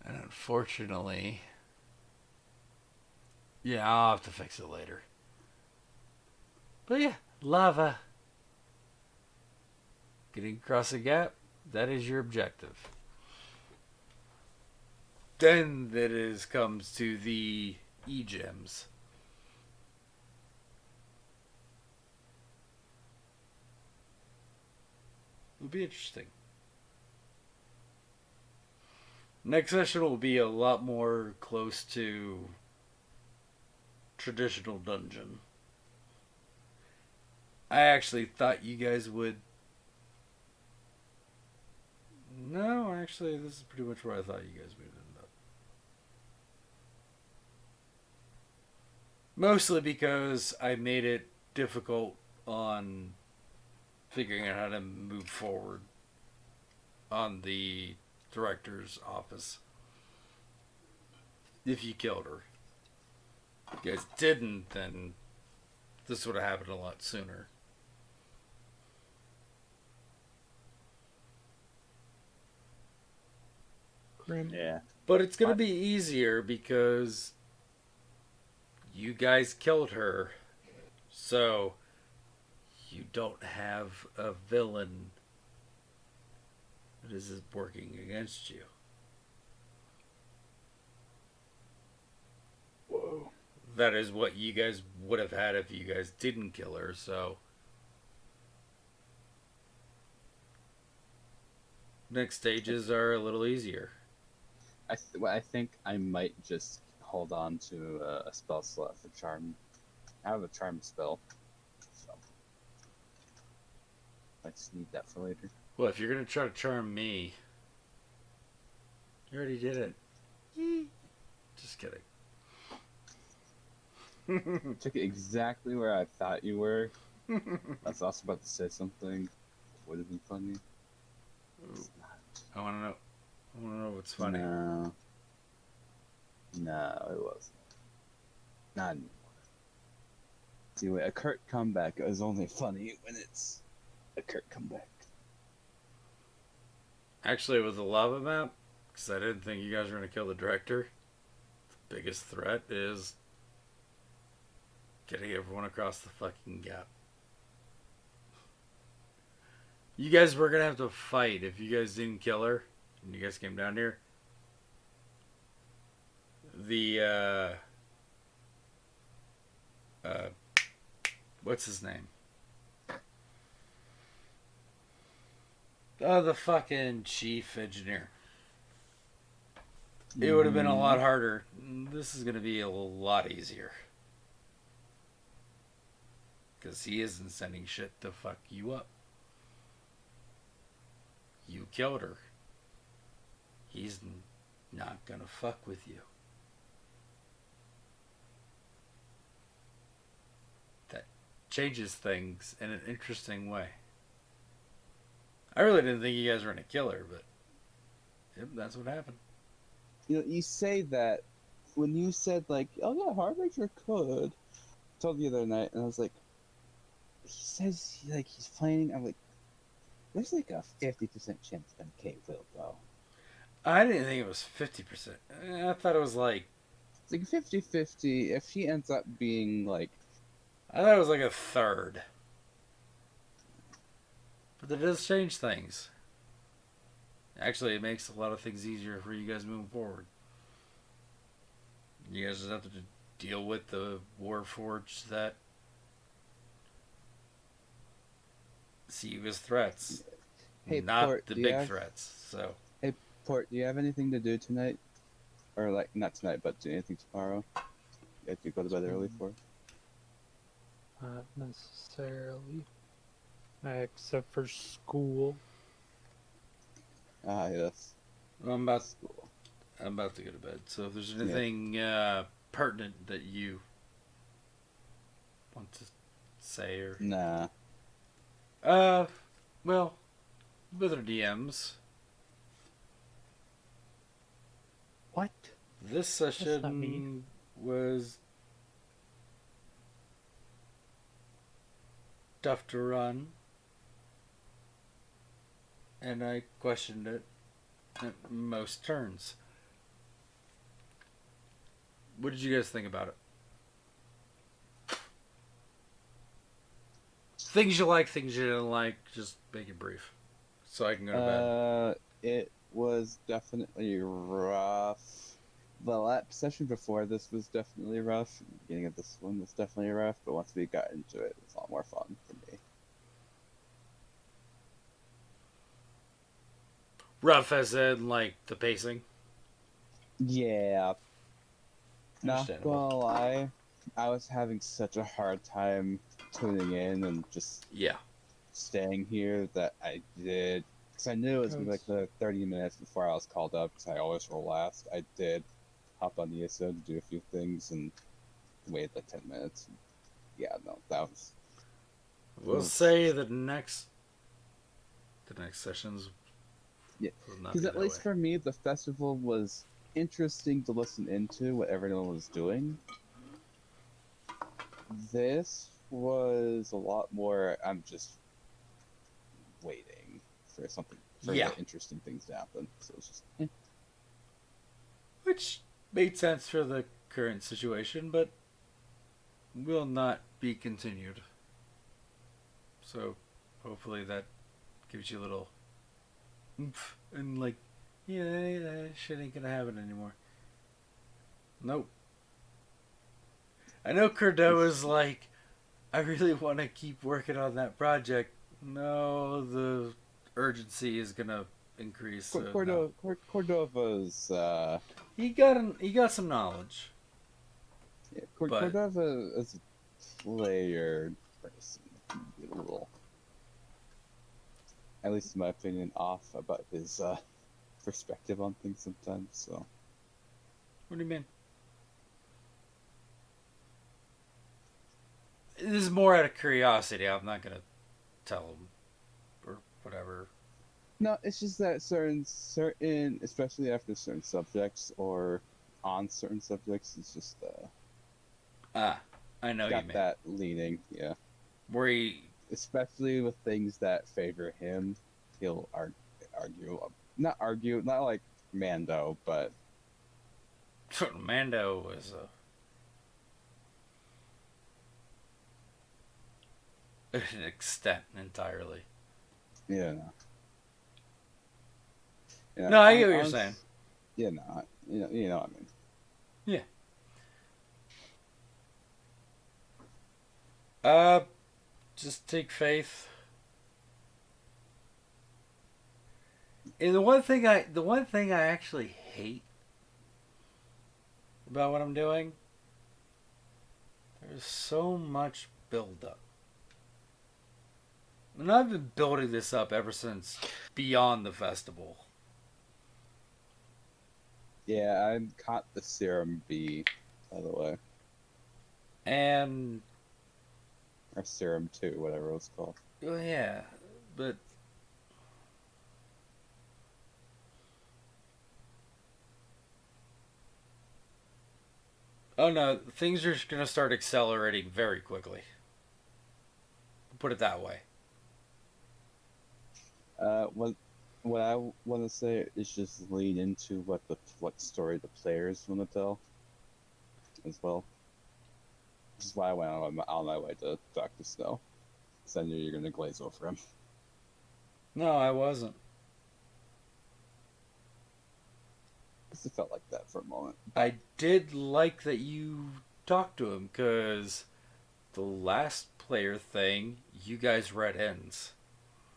Speaker 1: And unfortunately, yeah, I'll have to fix it later. But yeah, lava. Getting across a gap, that is your objective. Then that is comes to the E-gems. It'll be interesting. Next session will be a lot more close to traditional dungeon. I actually thought you guys would. No, actually, this is pretty much where I thought you guys would end up. Mostly because I made it difficult on figuring out how to move forward on the director's office if you killed her. If you guys didn't, then this would have happened a lot sooner.
Speaker 8: Grim.
Speaker 4: Yeah.
Speaker 1: But it's going to be easier because you guys killed her. So you don't have a villain that is working against you.
Speaker 8: Whoa.
Speaker 1: That is what you guys would have had if you guys didn't kill her, so next stages are a little easier.
Speaker 4: I think I might just hold on to a spell slot for charm. I have a charm spell, so I just need that for later.
Speaker 1: Well, if you're gonna try to charm me, you already did it. Just kidding.
Speaker 4: Took it exactly where I thought you were. I was also about to say something. Would have been funny. It's not.
Speaker 1: I want to know. I want to know what's funny.
Speaker 4: No, it wasn't. Not anymore. See, a Kurt comeback is only funny when it's a Kurt comeback.
Speaker 1: Actually, with the lava map, because I didn't think you guys were gonna kill the director. The biggest threat is getting everyone across the fucking gap. You guys were gonna have to fight if you guys didn't kill her and you guys came down here. The what's his name? Oh, the fucking chief engineer. It would have been a lot harder. This is gonna be a lot easier. Because he isn't sending shit to fuck you up. You killed her. He's not gonna fuck with you. That changes things in an interesting way. I really didn't think you guys were gonna kill her, but yep, that's what happened.
Speaker 4: You know, you say that when you said like, "Oh yeah, Harbinger could," I told you the other night, and I was like, he says he's planning. I'm like, there's like a 50% chance MK will go.
Speaker 1: I didn't think it was 50%. I thought it was like...
Speaker 4: It's like 50-50 if she ends up being like...
Speaker 1: I thought it was like a third. But that does change things. Actually, it makes a lot of things easier for you guys moving forward. You guys just have to deal with the Warforged that see you as threats.
Speaker 4: Hey,
Speaker 1: not
Speaker 4: Port,
Speaker 1: the
Speaker 4: do
Speaker 1: big
Speaker 4: you have-
Speaker 1: threats. So
Speaker 4: Hey, Port, do you have anything to do tonight? Or like, not tonight, but do anything tomorrow? You have to go to bed early for?
Speaker 8: Not necessarily. Except for school.
Speaker 4: Ah, yes.
Speaker 1: well, I'm about
Speaker 4: School.
Speaker 1: to go to bed. So if there's anything pertinent that you want to say or
Speaker 4: Nah.
Speaker 1: well, with our DMs,
Speaker 8: What?
Speaker 1: this
Speaker 8: not me.
Speaker 1: session was tough to run, and I questioned it at most turns. What did you guys think about it? Things you like, things you didn't like, just make it brief. So I can go to bed.
Speaker 4: It was definitely rough. The session before this was definitely rough. The beginning of this one was definitely rough, but once we got into it, it was a lot more fun for me.
Speaker 1: Rough as in, like, the pacing?
Speaker 4: Yeah. Not
Speaker 1: Understandable.
Speaker 4: gonna lie, I was having such a hard time tuning in and just
Speaker 1: Yeah.
Speaker 4: staying here that I did. Because I knew it was going to be like the 30 minutes before I was called up, because I always roll last. I did hop on the ESO to do a few things and wait like 10 minutes. Yeah, no, that was...
Speaker 1: We'll say the next sessions.
Speaker 4: Yeah,
Speaker 1: will not
Speaker 4: because
Speaker 1: be
Speaker 4: at
Speaker 1: that
Speaker 4: least
Speaker 1: way.
Speaker 4: for me, the festival was interesting to listen into what everyone was doing. This was a lot more. I'm just waiting for something for
Speaker 1: Yeah.
Speaker 4: interesting things to happen. So it's just
Speaker 1: Which made sense for the current situation, but will not be continued. So hopefully that gives you a little oomph and like, yeah, that shit ain't gonna happen anymore. Nope. I know Cordova's like, I really want to keep working on that project. No, the urgency is gonna increase. So no.
Speaker 4: Cordova's.
Speaker 1: He got some knowledge.
Speaker 4: Yeah,
Speaker 1: But-
Speaker 4: Cordova as a player person can be a little, at least in my opinion, off about his perspective on things sometimes. So
Speaker 1: What do you mean? This is more out of curiosity. I'm not gonna tell him or whatever.
Speaker 4: no, it's just that certain, especially after certain subjects or on certain subjects, it's just
Speaker 1: I know you
Speaker 4: got
Speaker 1: mean.
Speaker 4: that leaning. Yeah,
Speaker 1: Where he,
Speaker 4: especially with things that favor him, he'll not argue, not like Mando, but
Speaker 1: Mando was an extent entirely.
Speaker 4: yeah. Yeah,
Speaker 1: No, I get what you're saying.
Speaker 4: Yeah, no, you know what I mean.
Speaker 1: Just take faith. And the one thing I actually hate about what I'm doing, there's so much buildup. And I've been building this up ever since Beyond the Festival.
Speaker 4: Yeah, I caught the Serum B, by the way,
Speaker 1: And,
Speaker 4: or Serum 2, whatever it was called.
Speaker 1: well, yeah, but oh no, things are going to start accelerating very quickly. Put it that way.
Speaker 4: What I want to say is just lean into what story the players want to tell, as well. Which is why I went on my way to Dr. Snow, because I knew you were gonna glaze over him.
Speaker 1: No, I wasn't.
Speaker 4: It felt like that for a moment.
Speaker 1: I did like that you talked to him, because the last player thing, you guys read ends.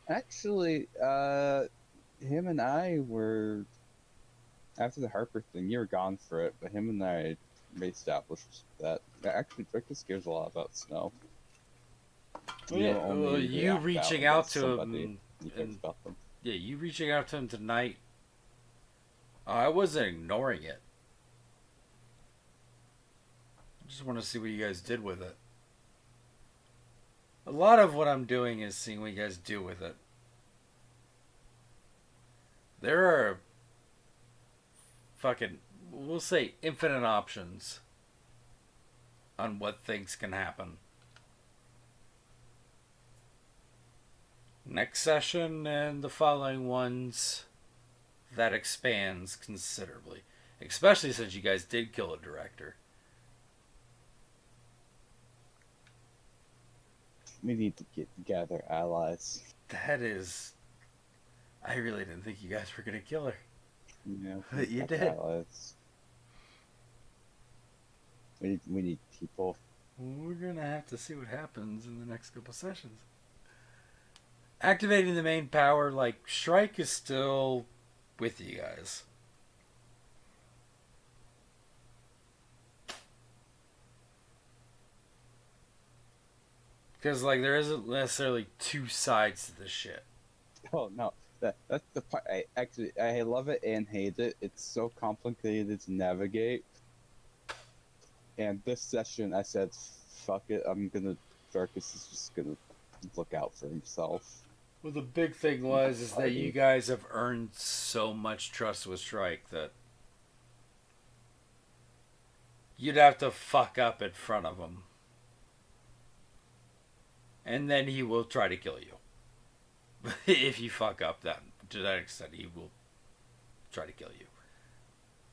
Speaker 4: Actually, him and I were, after the Harper thing, you were gone for it, but him and I reestablished that. Actually, Victus cares a lot about Snow.
Speaker 1: Yeah, well, you
Speaker 4: react
Speaker 1: reaching
Speaker 4: when
Speaker 1: out
Speaker 4: there's
Speaker 1: to
Speaker 4: somebody
Speaker 1: him,
Speaker 4: he cares
Speaker 1: and
Speaker 4: about them.
Speaker 1: yeah, you reaching out to him tonight. I wasn't ignoring it. I just want to see what you guys did with it. A lot of what I'm doing is seeing what you guys do with it. There are fucking, we'll say, infinite options on what things can happen. Next session and the following ones, that expands considerably. Especially since you guys did kill a director.
Speaker 4: We need to gather allies.
Speaker 1: That is... I really didn't think you guys were going to kill her.
Speaker 4: Yeah,
Speaker 1: But you
Speaker 4: gather
Speaker 1: did.
Speaker 4: Allies. We need people.
Speaker 1: We're going to have to see what happens in the next couple sessions. Activating the main power, like, Strike is still with you guys. Because, like, there isn't necessarily two sides to this shit.
Speaker 4: Oh no, that's the part. I love it and hate it. It's so complicated to navigate. And this session, I said, "Fuck it, Darkus is just gonna look out for himself."
Speaker 1: Well, the big thing is that you guys have earned so much trust with Strike that you'd have to fuck up in front of him. and then he will try to kill you. If you fuck up that to that extent, he will try to kill you.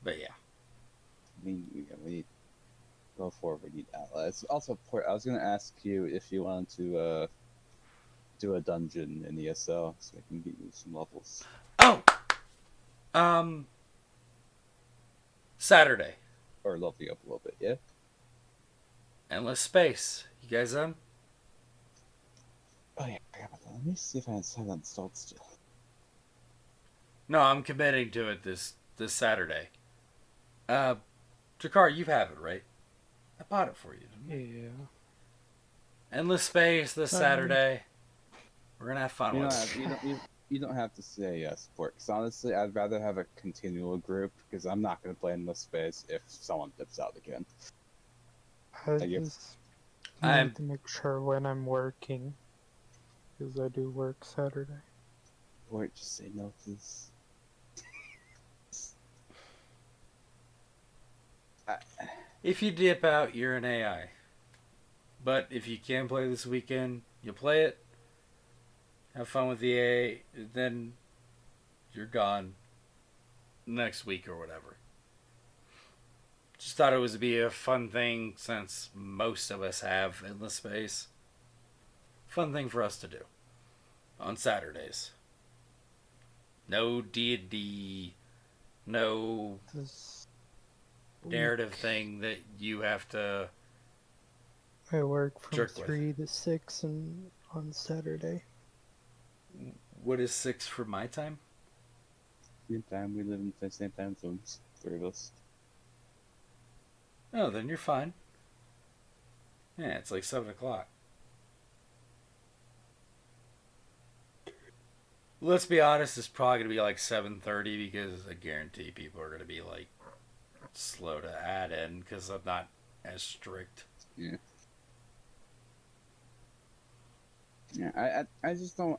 Speaker 1: But yeah.
Speaker 4: We need go forward. We need allies. Also, I was gonna ask you if you wanted to do a dungeon in ESL so I can get you some levels.
Speaker 1: Oh, Saturday.
Speaker 4: Or level you up a little bit, yeah?
Speaker 1: Endless Space. You guys on?
Speaker 4: Oh yeah, I forgot about that. Let me see if I have that installed still.
Speaker 1: No, I'm committing to it this Saturday. Jakar, you have it, right? I bought it for you. Didn't I?
Speaker 8: Yeah.
Speaker 1: Endless Space this Saturday. We're gonna have fun
Speaker 4: You
Speaker 1: with
Speaker 4: don't,
Speaker 1: it.
Speaker 4: you don't have to say support, because honestly, I'd rather have a continual group, because I'm not going to play in this space if someone dips out again.
Speaker 8: I
Speaker 4: Like,
Speaker 8: just
Speaker 1: I'm-
Speaker 8: need to make sure when I'm working, because I do work Saturday.
Speaker 4: Or just say no, please.
Speaker 1: If you dip out, you're an AI. But if you can play this weekend, you play it. Have fun with the AA, then you're gone next week or whatever. Just thought it was to be a fun thing since most of us have Endless Space. Fun thing for us to do on Saturdays. No D&D, no narrative thing that you have to
Speaker 8: I work from
Speaker 1: jerk with.
Speaker 8: 3 to 6 and on Saturday.
Speaker 1: What is 6 for my time?
Speaker 4: Same time, we live in the same time zones. 3 of us.
Speaker 1: Oh, then you're fine. Yeah, it's like 7 o'clock. Let's be honest, it's probably going to be like 7:30 because I guarantee people are going to be like slow to add in because I'm not as strict.
Speaker 4: Yeah. Yeah, I just don't...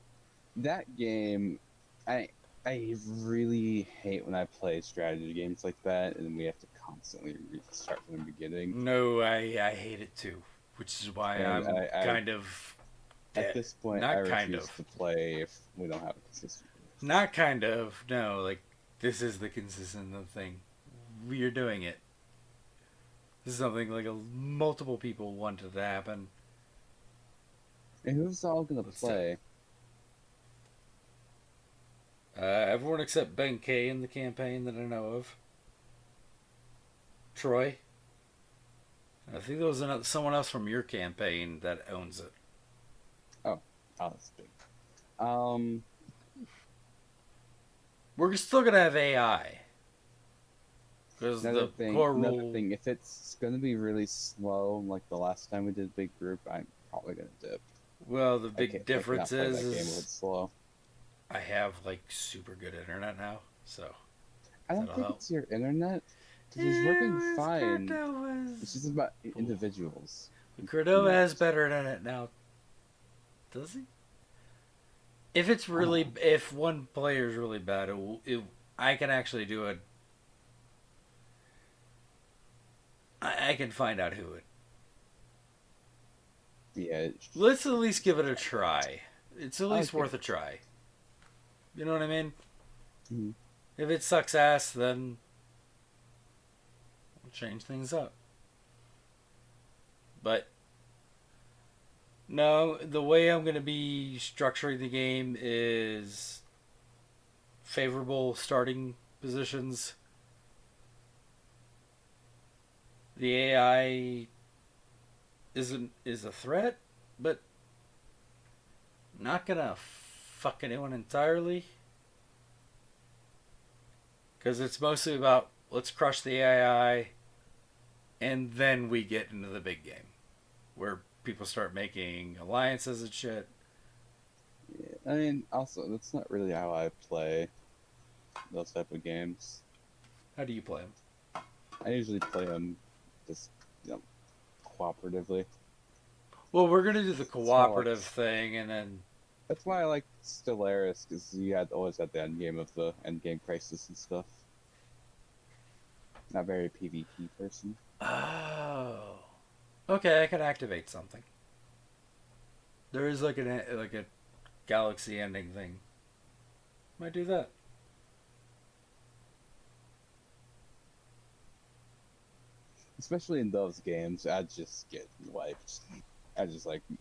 Speaker 4: That game, I really hate when I play strategy games like that and we have to constantly start from the beginning.
Speaker 1: No, I hate it too, which is why
Speaker 4: And
Speaker 1: I'm kind of...
Speaker 4: At this point,
Speaker 1: not
Speaker 4: I
Speaker 1: kind
Speaker 4: refuse
Speaker 1: of.
Speaker 4: to play if we don't have a consistent...
Speaker 1: Not kind of. No, like, this is the consistent thing. We are doing it. This is something like multiple people wanted to happen.
Speaker 4: And who's all gonna
Speaker 1: Let's
Speaker 4: play?
Speaker 1: Everyone except Ben K in the campaign that I know of. Troy. I think there was someone else from your campaign that owns it.
Speaker 4: Oh, that's big.
Speaker 1: We're still gonna have AI. Because
Speaker 4: Another
Speaker 1: the core rule.
Speaker 4: thing, if it's gonna be really slow, like the last time we did big group, I'm probably gonna dip.
Speaker 1: Well, the
Speaker 4: I
Speaker 1: big
Speaker 4: cannot
Speaker 1: difference
Speaker 4: play that game when
Speaker 1: is
Speaker 4: it's slow.
Speaker 1: I have like super good internet now, so
Speaker 4: I don't
Speaker 1: that'll
Speaker 4: think
Speaker 1: help.
Speaker 4: it's your internet. Because it's working fine.
Speaker 1: Cordova's.
Speaker 4: It's just about individuals.
Speaker 1: Cordova has better internet now. Does he? If it's really, if one player is really bad, I can actually do it. I can find out who it.
Speaker 4: Yeah.
Speaker 1: Let's at least give it a try. It's at least
Speaker 4: Okay.
Speaker 1: worth a try. You know what I mean?
Speaker 4: Mhm.
Speaker 1: If it sucks ass, then we'll change things up. But no, the way I'm going to be structuring the game is favorable starting positions. The AI is a threat, but not gonna fuck anyone entirely. Because it's mostly about let's crush the AI, and then we get into the big game, where people start making alliances and shit.
Speaker 4: Yeah. I mean, also, that's not really how I play those type of games.
Speaker 1: How do you play them?
Speaker 4: I usually play them just, cooperatively.
Speaker 1: Well, we're gonna do the
Speaker 4: how I-
Speaker 1: cooperative thing, and then
Speaker 4: That's why I like Stellaris, because you always had the end game of the end game crisis and stuff. Not very PvP person.
Speaker 1: oh, okay, I could activate something. There is like a galaxy ending thing. Might do that.
Speaker 4: Especially in those games, I just get wiped. I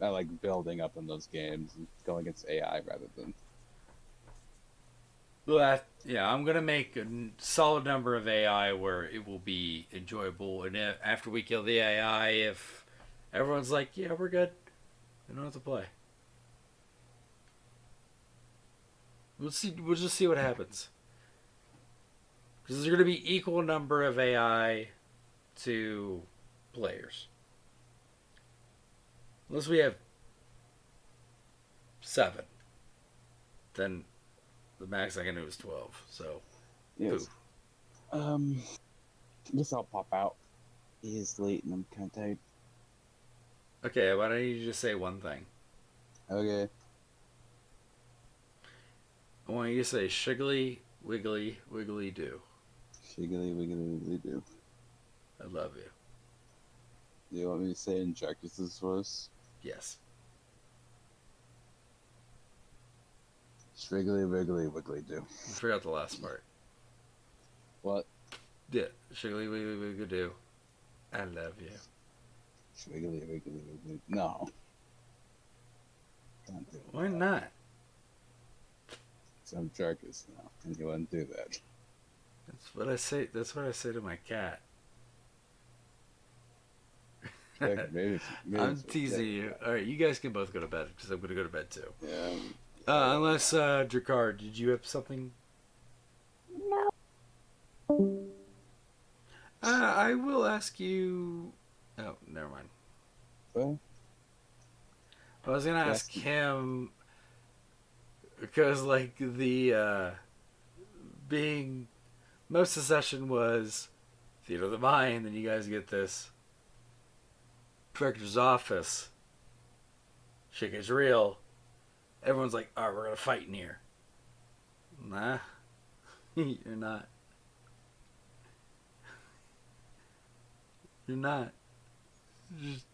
Speaker 4: like building up in those games and going against AI rather than.
Speaker 1: Well, yeah, I'm gonna make a solid number of AI where it will be enjoyable, and after we kill the AI, if everyone's like, "Yeah, we're good," we don't have to play. We'll see. We'll just see what happens. Because there's gonna be equal number of AI to players, unless we have 7. Then the max I can do is 12. So,
Speaker 4: Yes. Guess I'll pop out. It is late and I'm kind of tired.
Speaker 1: okay. Why don't you just say one thing?
Speaker 4: Okay.
Speaker 1: I want you to say shiggly, wiggly, wiggly do.
Speaker 4: Shiggly wiggly wiggly do.
Speaker 1: I love you.
Speaker 4: Do you want me to say it in Jarkus's voice?
Speaker 1: Yes.
Speaker 4: Shiggly wiggly wiggly do.
Speaker 1: I forgot the last part.
Speaker 4: What?
Speaker 1: Yeah. Shiggly, wiggly, wiggly do. I love you.
Speaker 4: Shiggly wiggly wiggly. No. Can't do it.
Speaker 1: Why not?
Speaker 4: So I'm Jarkus now, and you wouldn't do that.
Speaker 1: That's what I say. That's what I say to my cat.
Speaker 4: Maybe
Speaker 1: I'm teasing you. All right, you guys can both go to bed because I'm going to go to bed too.
Speaker 4: Yeah.
Speaker 1: Unless Drakar, did you have something? No. I will ask you. Oh, never mind.
Speaker 4: What?
Speaker 1: I was gonna ask him because, like, the being most of the session was Theater of the Mind, then you guys get this director's office. Shit gets real. Everyone's like, "All right, we're gonna fight in here." Nah, you're not. You're not. Just,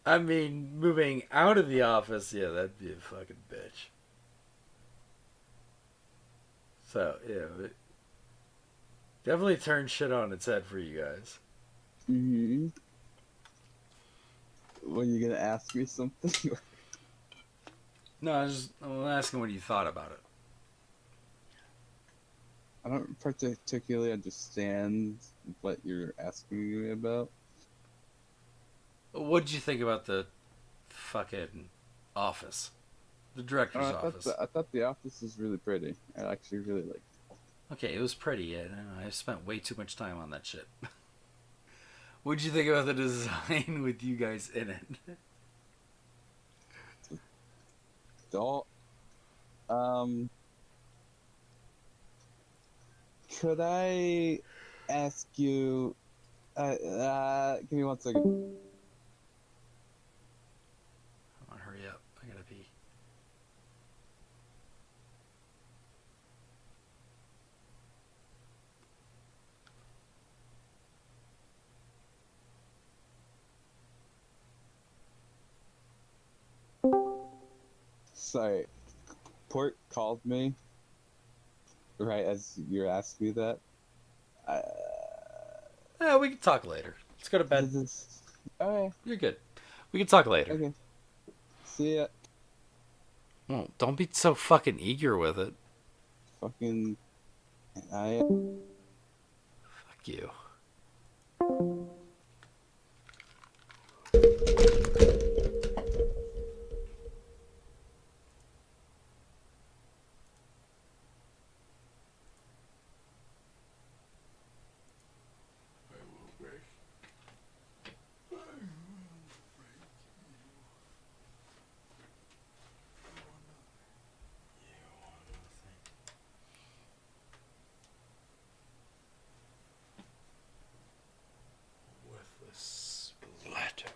Speaker 1: I mean, moving out of the office, yeah, that'd be a fucking bitch. So, yeah, it definitely turned shit on its head for you guys.
Speaker 4: Mm-hmm. Were you gonna ask me something?
Speaker 1: No, I'm asking what you thought about it.
Speaker 4: I don't particularly understand what you're asking me about.
Speaker 1: What did you think about the fucking office? The director's office.
Speaker 4: I thought the office was really pretty. I actually really liked it.
Speaker 1: Okay, it was pretty. Yeah, I spent way too much time on that shit. What'd you think about the design with you guys in it?
Speaker 4: Could I ask you? Give me 1 second.
Speaker 1: Come on, hurry up. I gotta pee.
Speaker 4: Sorry, Port called me. Right as you're asking me that.
Speaker 1: Yeah, we can talk later. Let's go to bed.
Speaker 4: Okay.
Speaker 1: You're good. We can talk later.
Speaker 4: Okay. See ya.
Speaker 1: Well, don't be so fucking eager with it.
Speaker 4: Fucking. I.
Speaker 1: Fuck you. Splatter.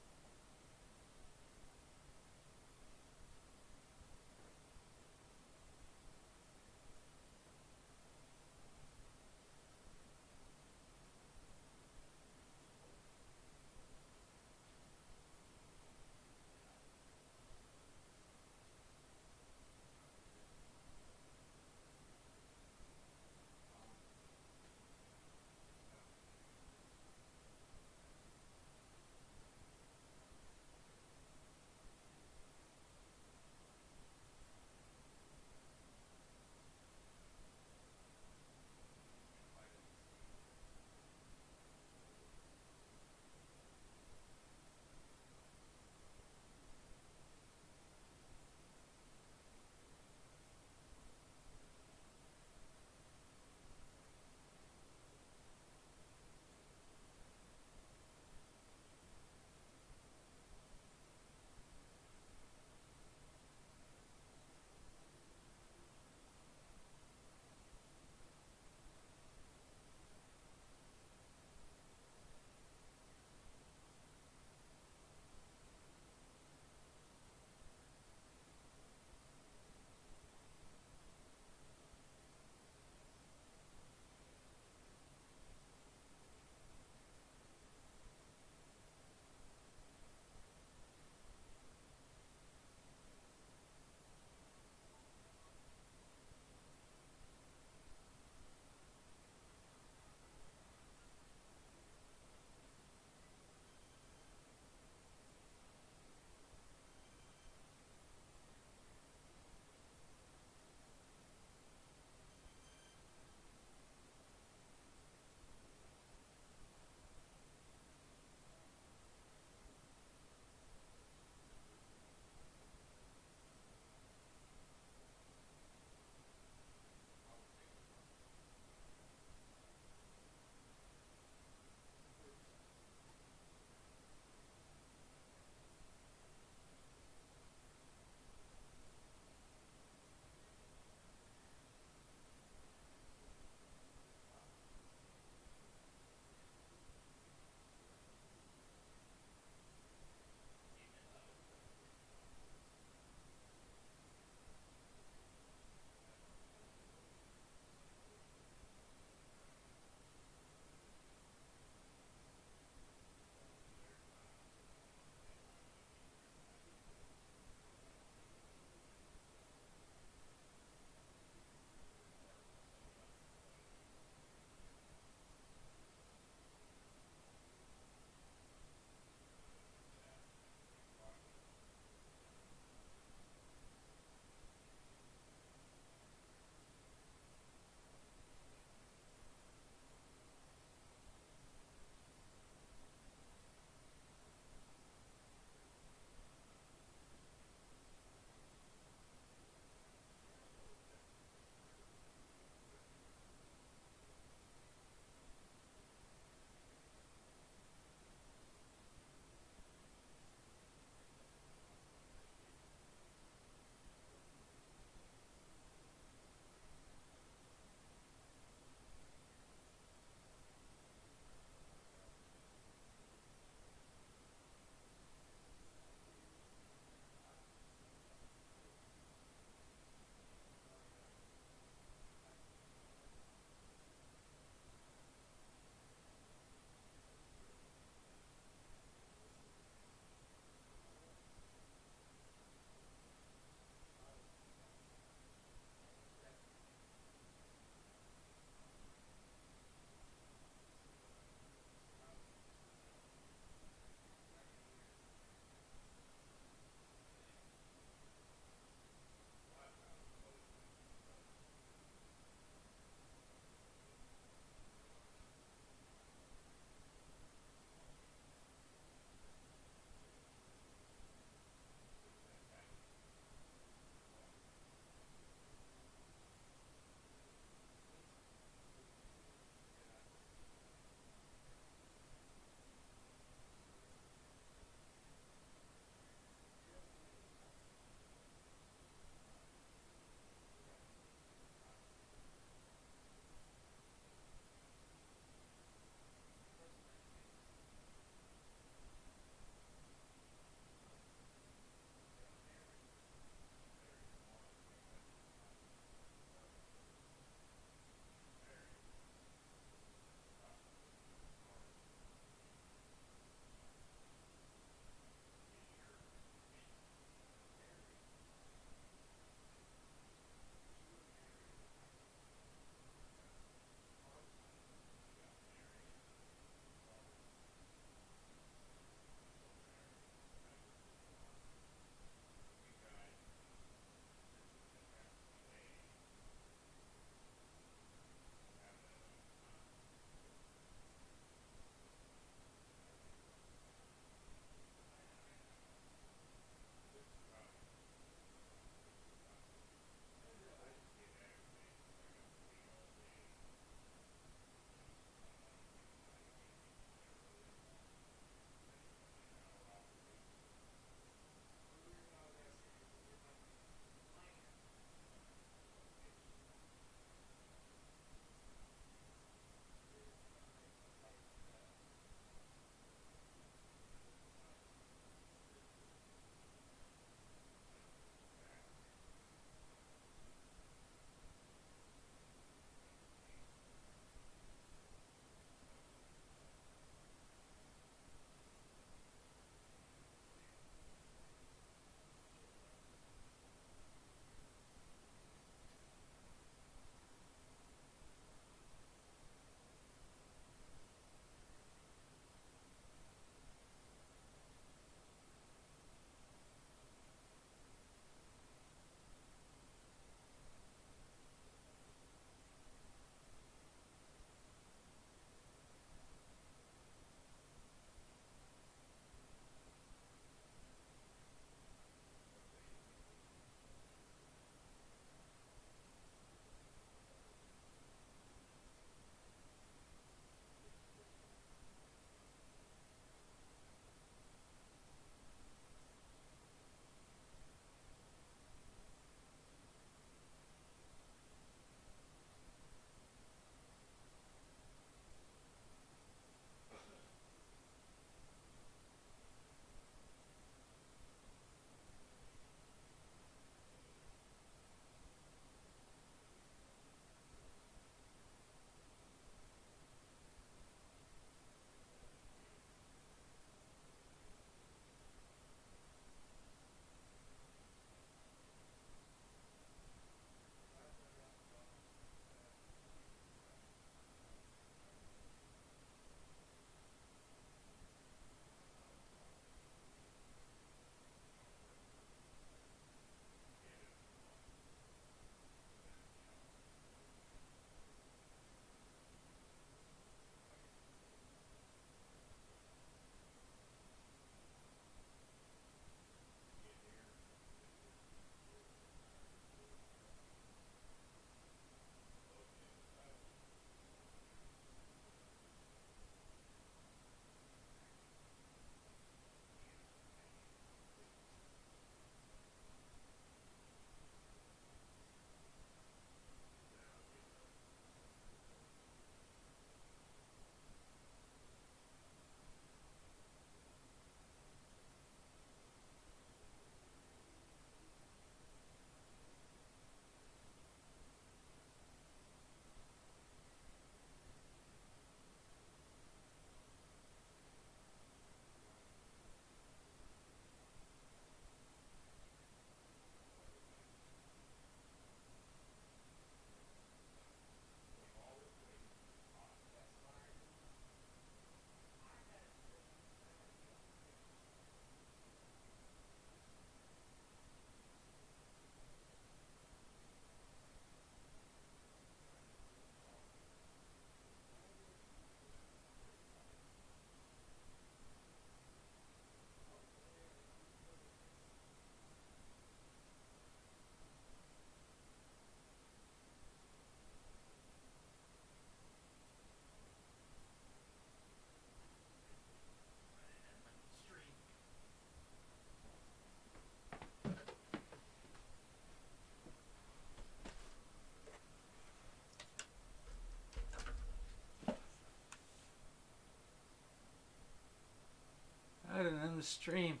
Speaker 1: the stream.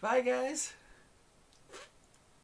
Speaker 1: Bye, guys.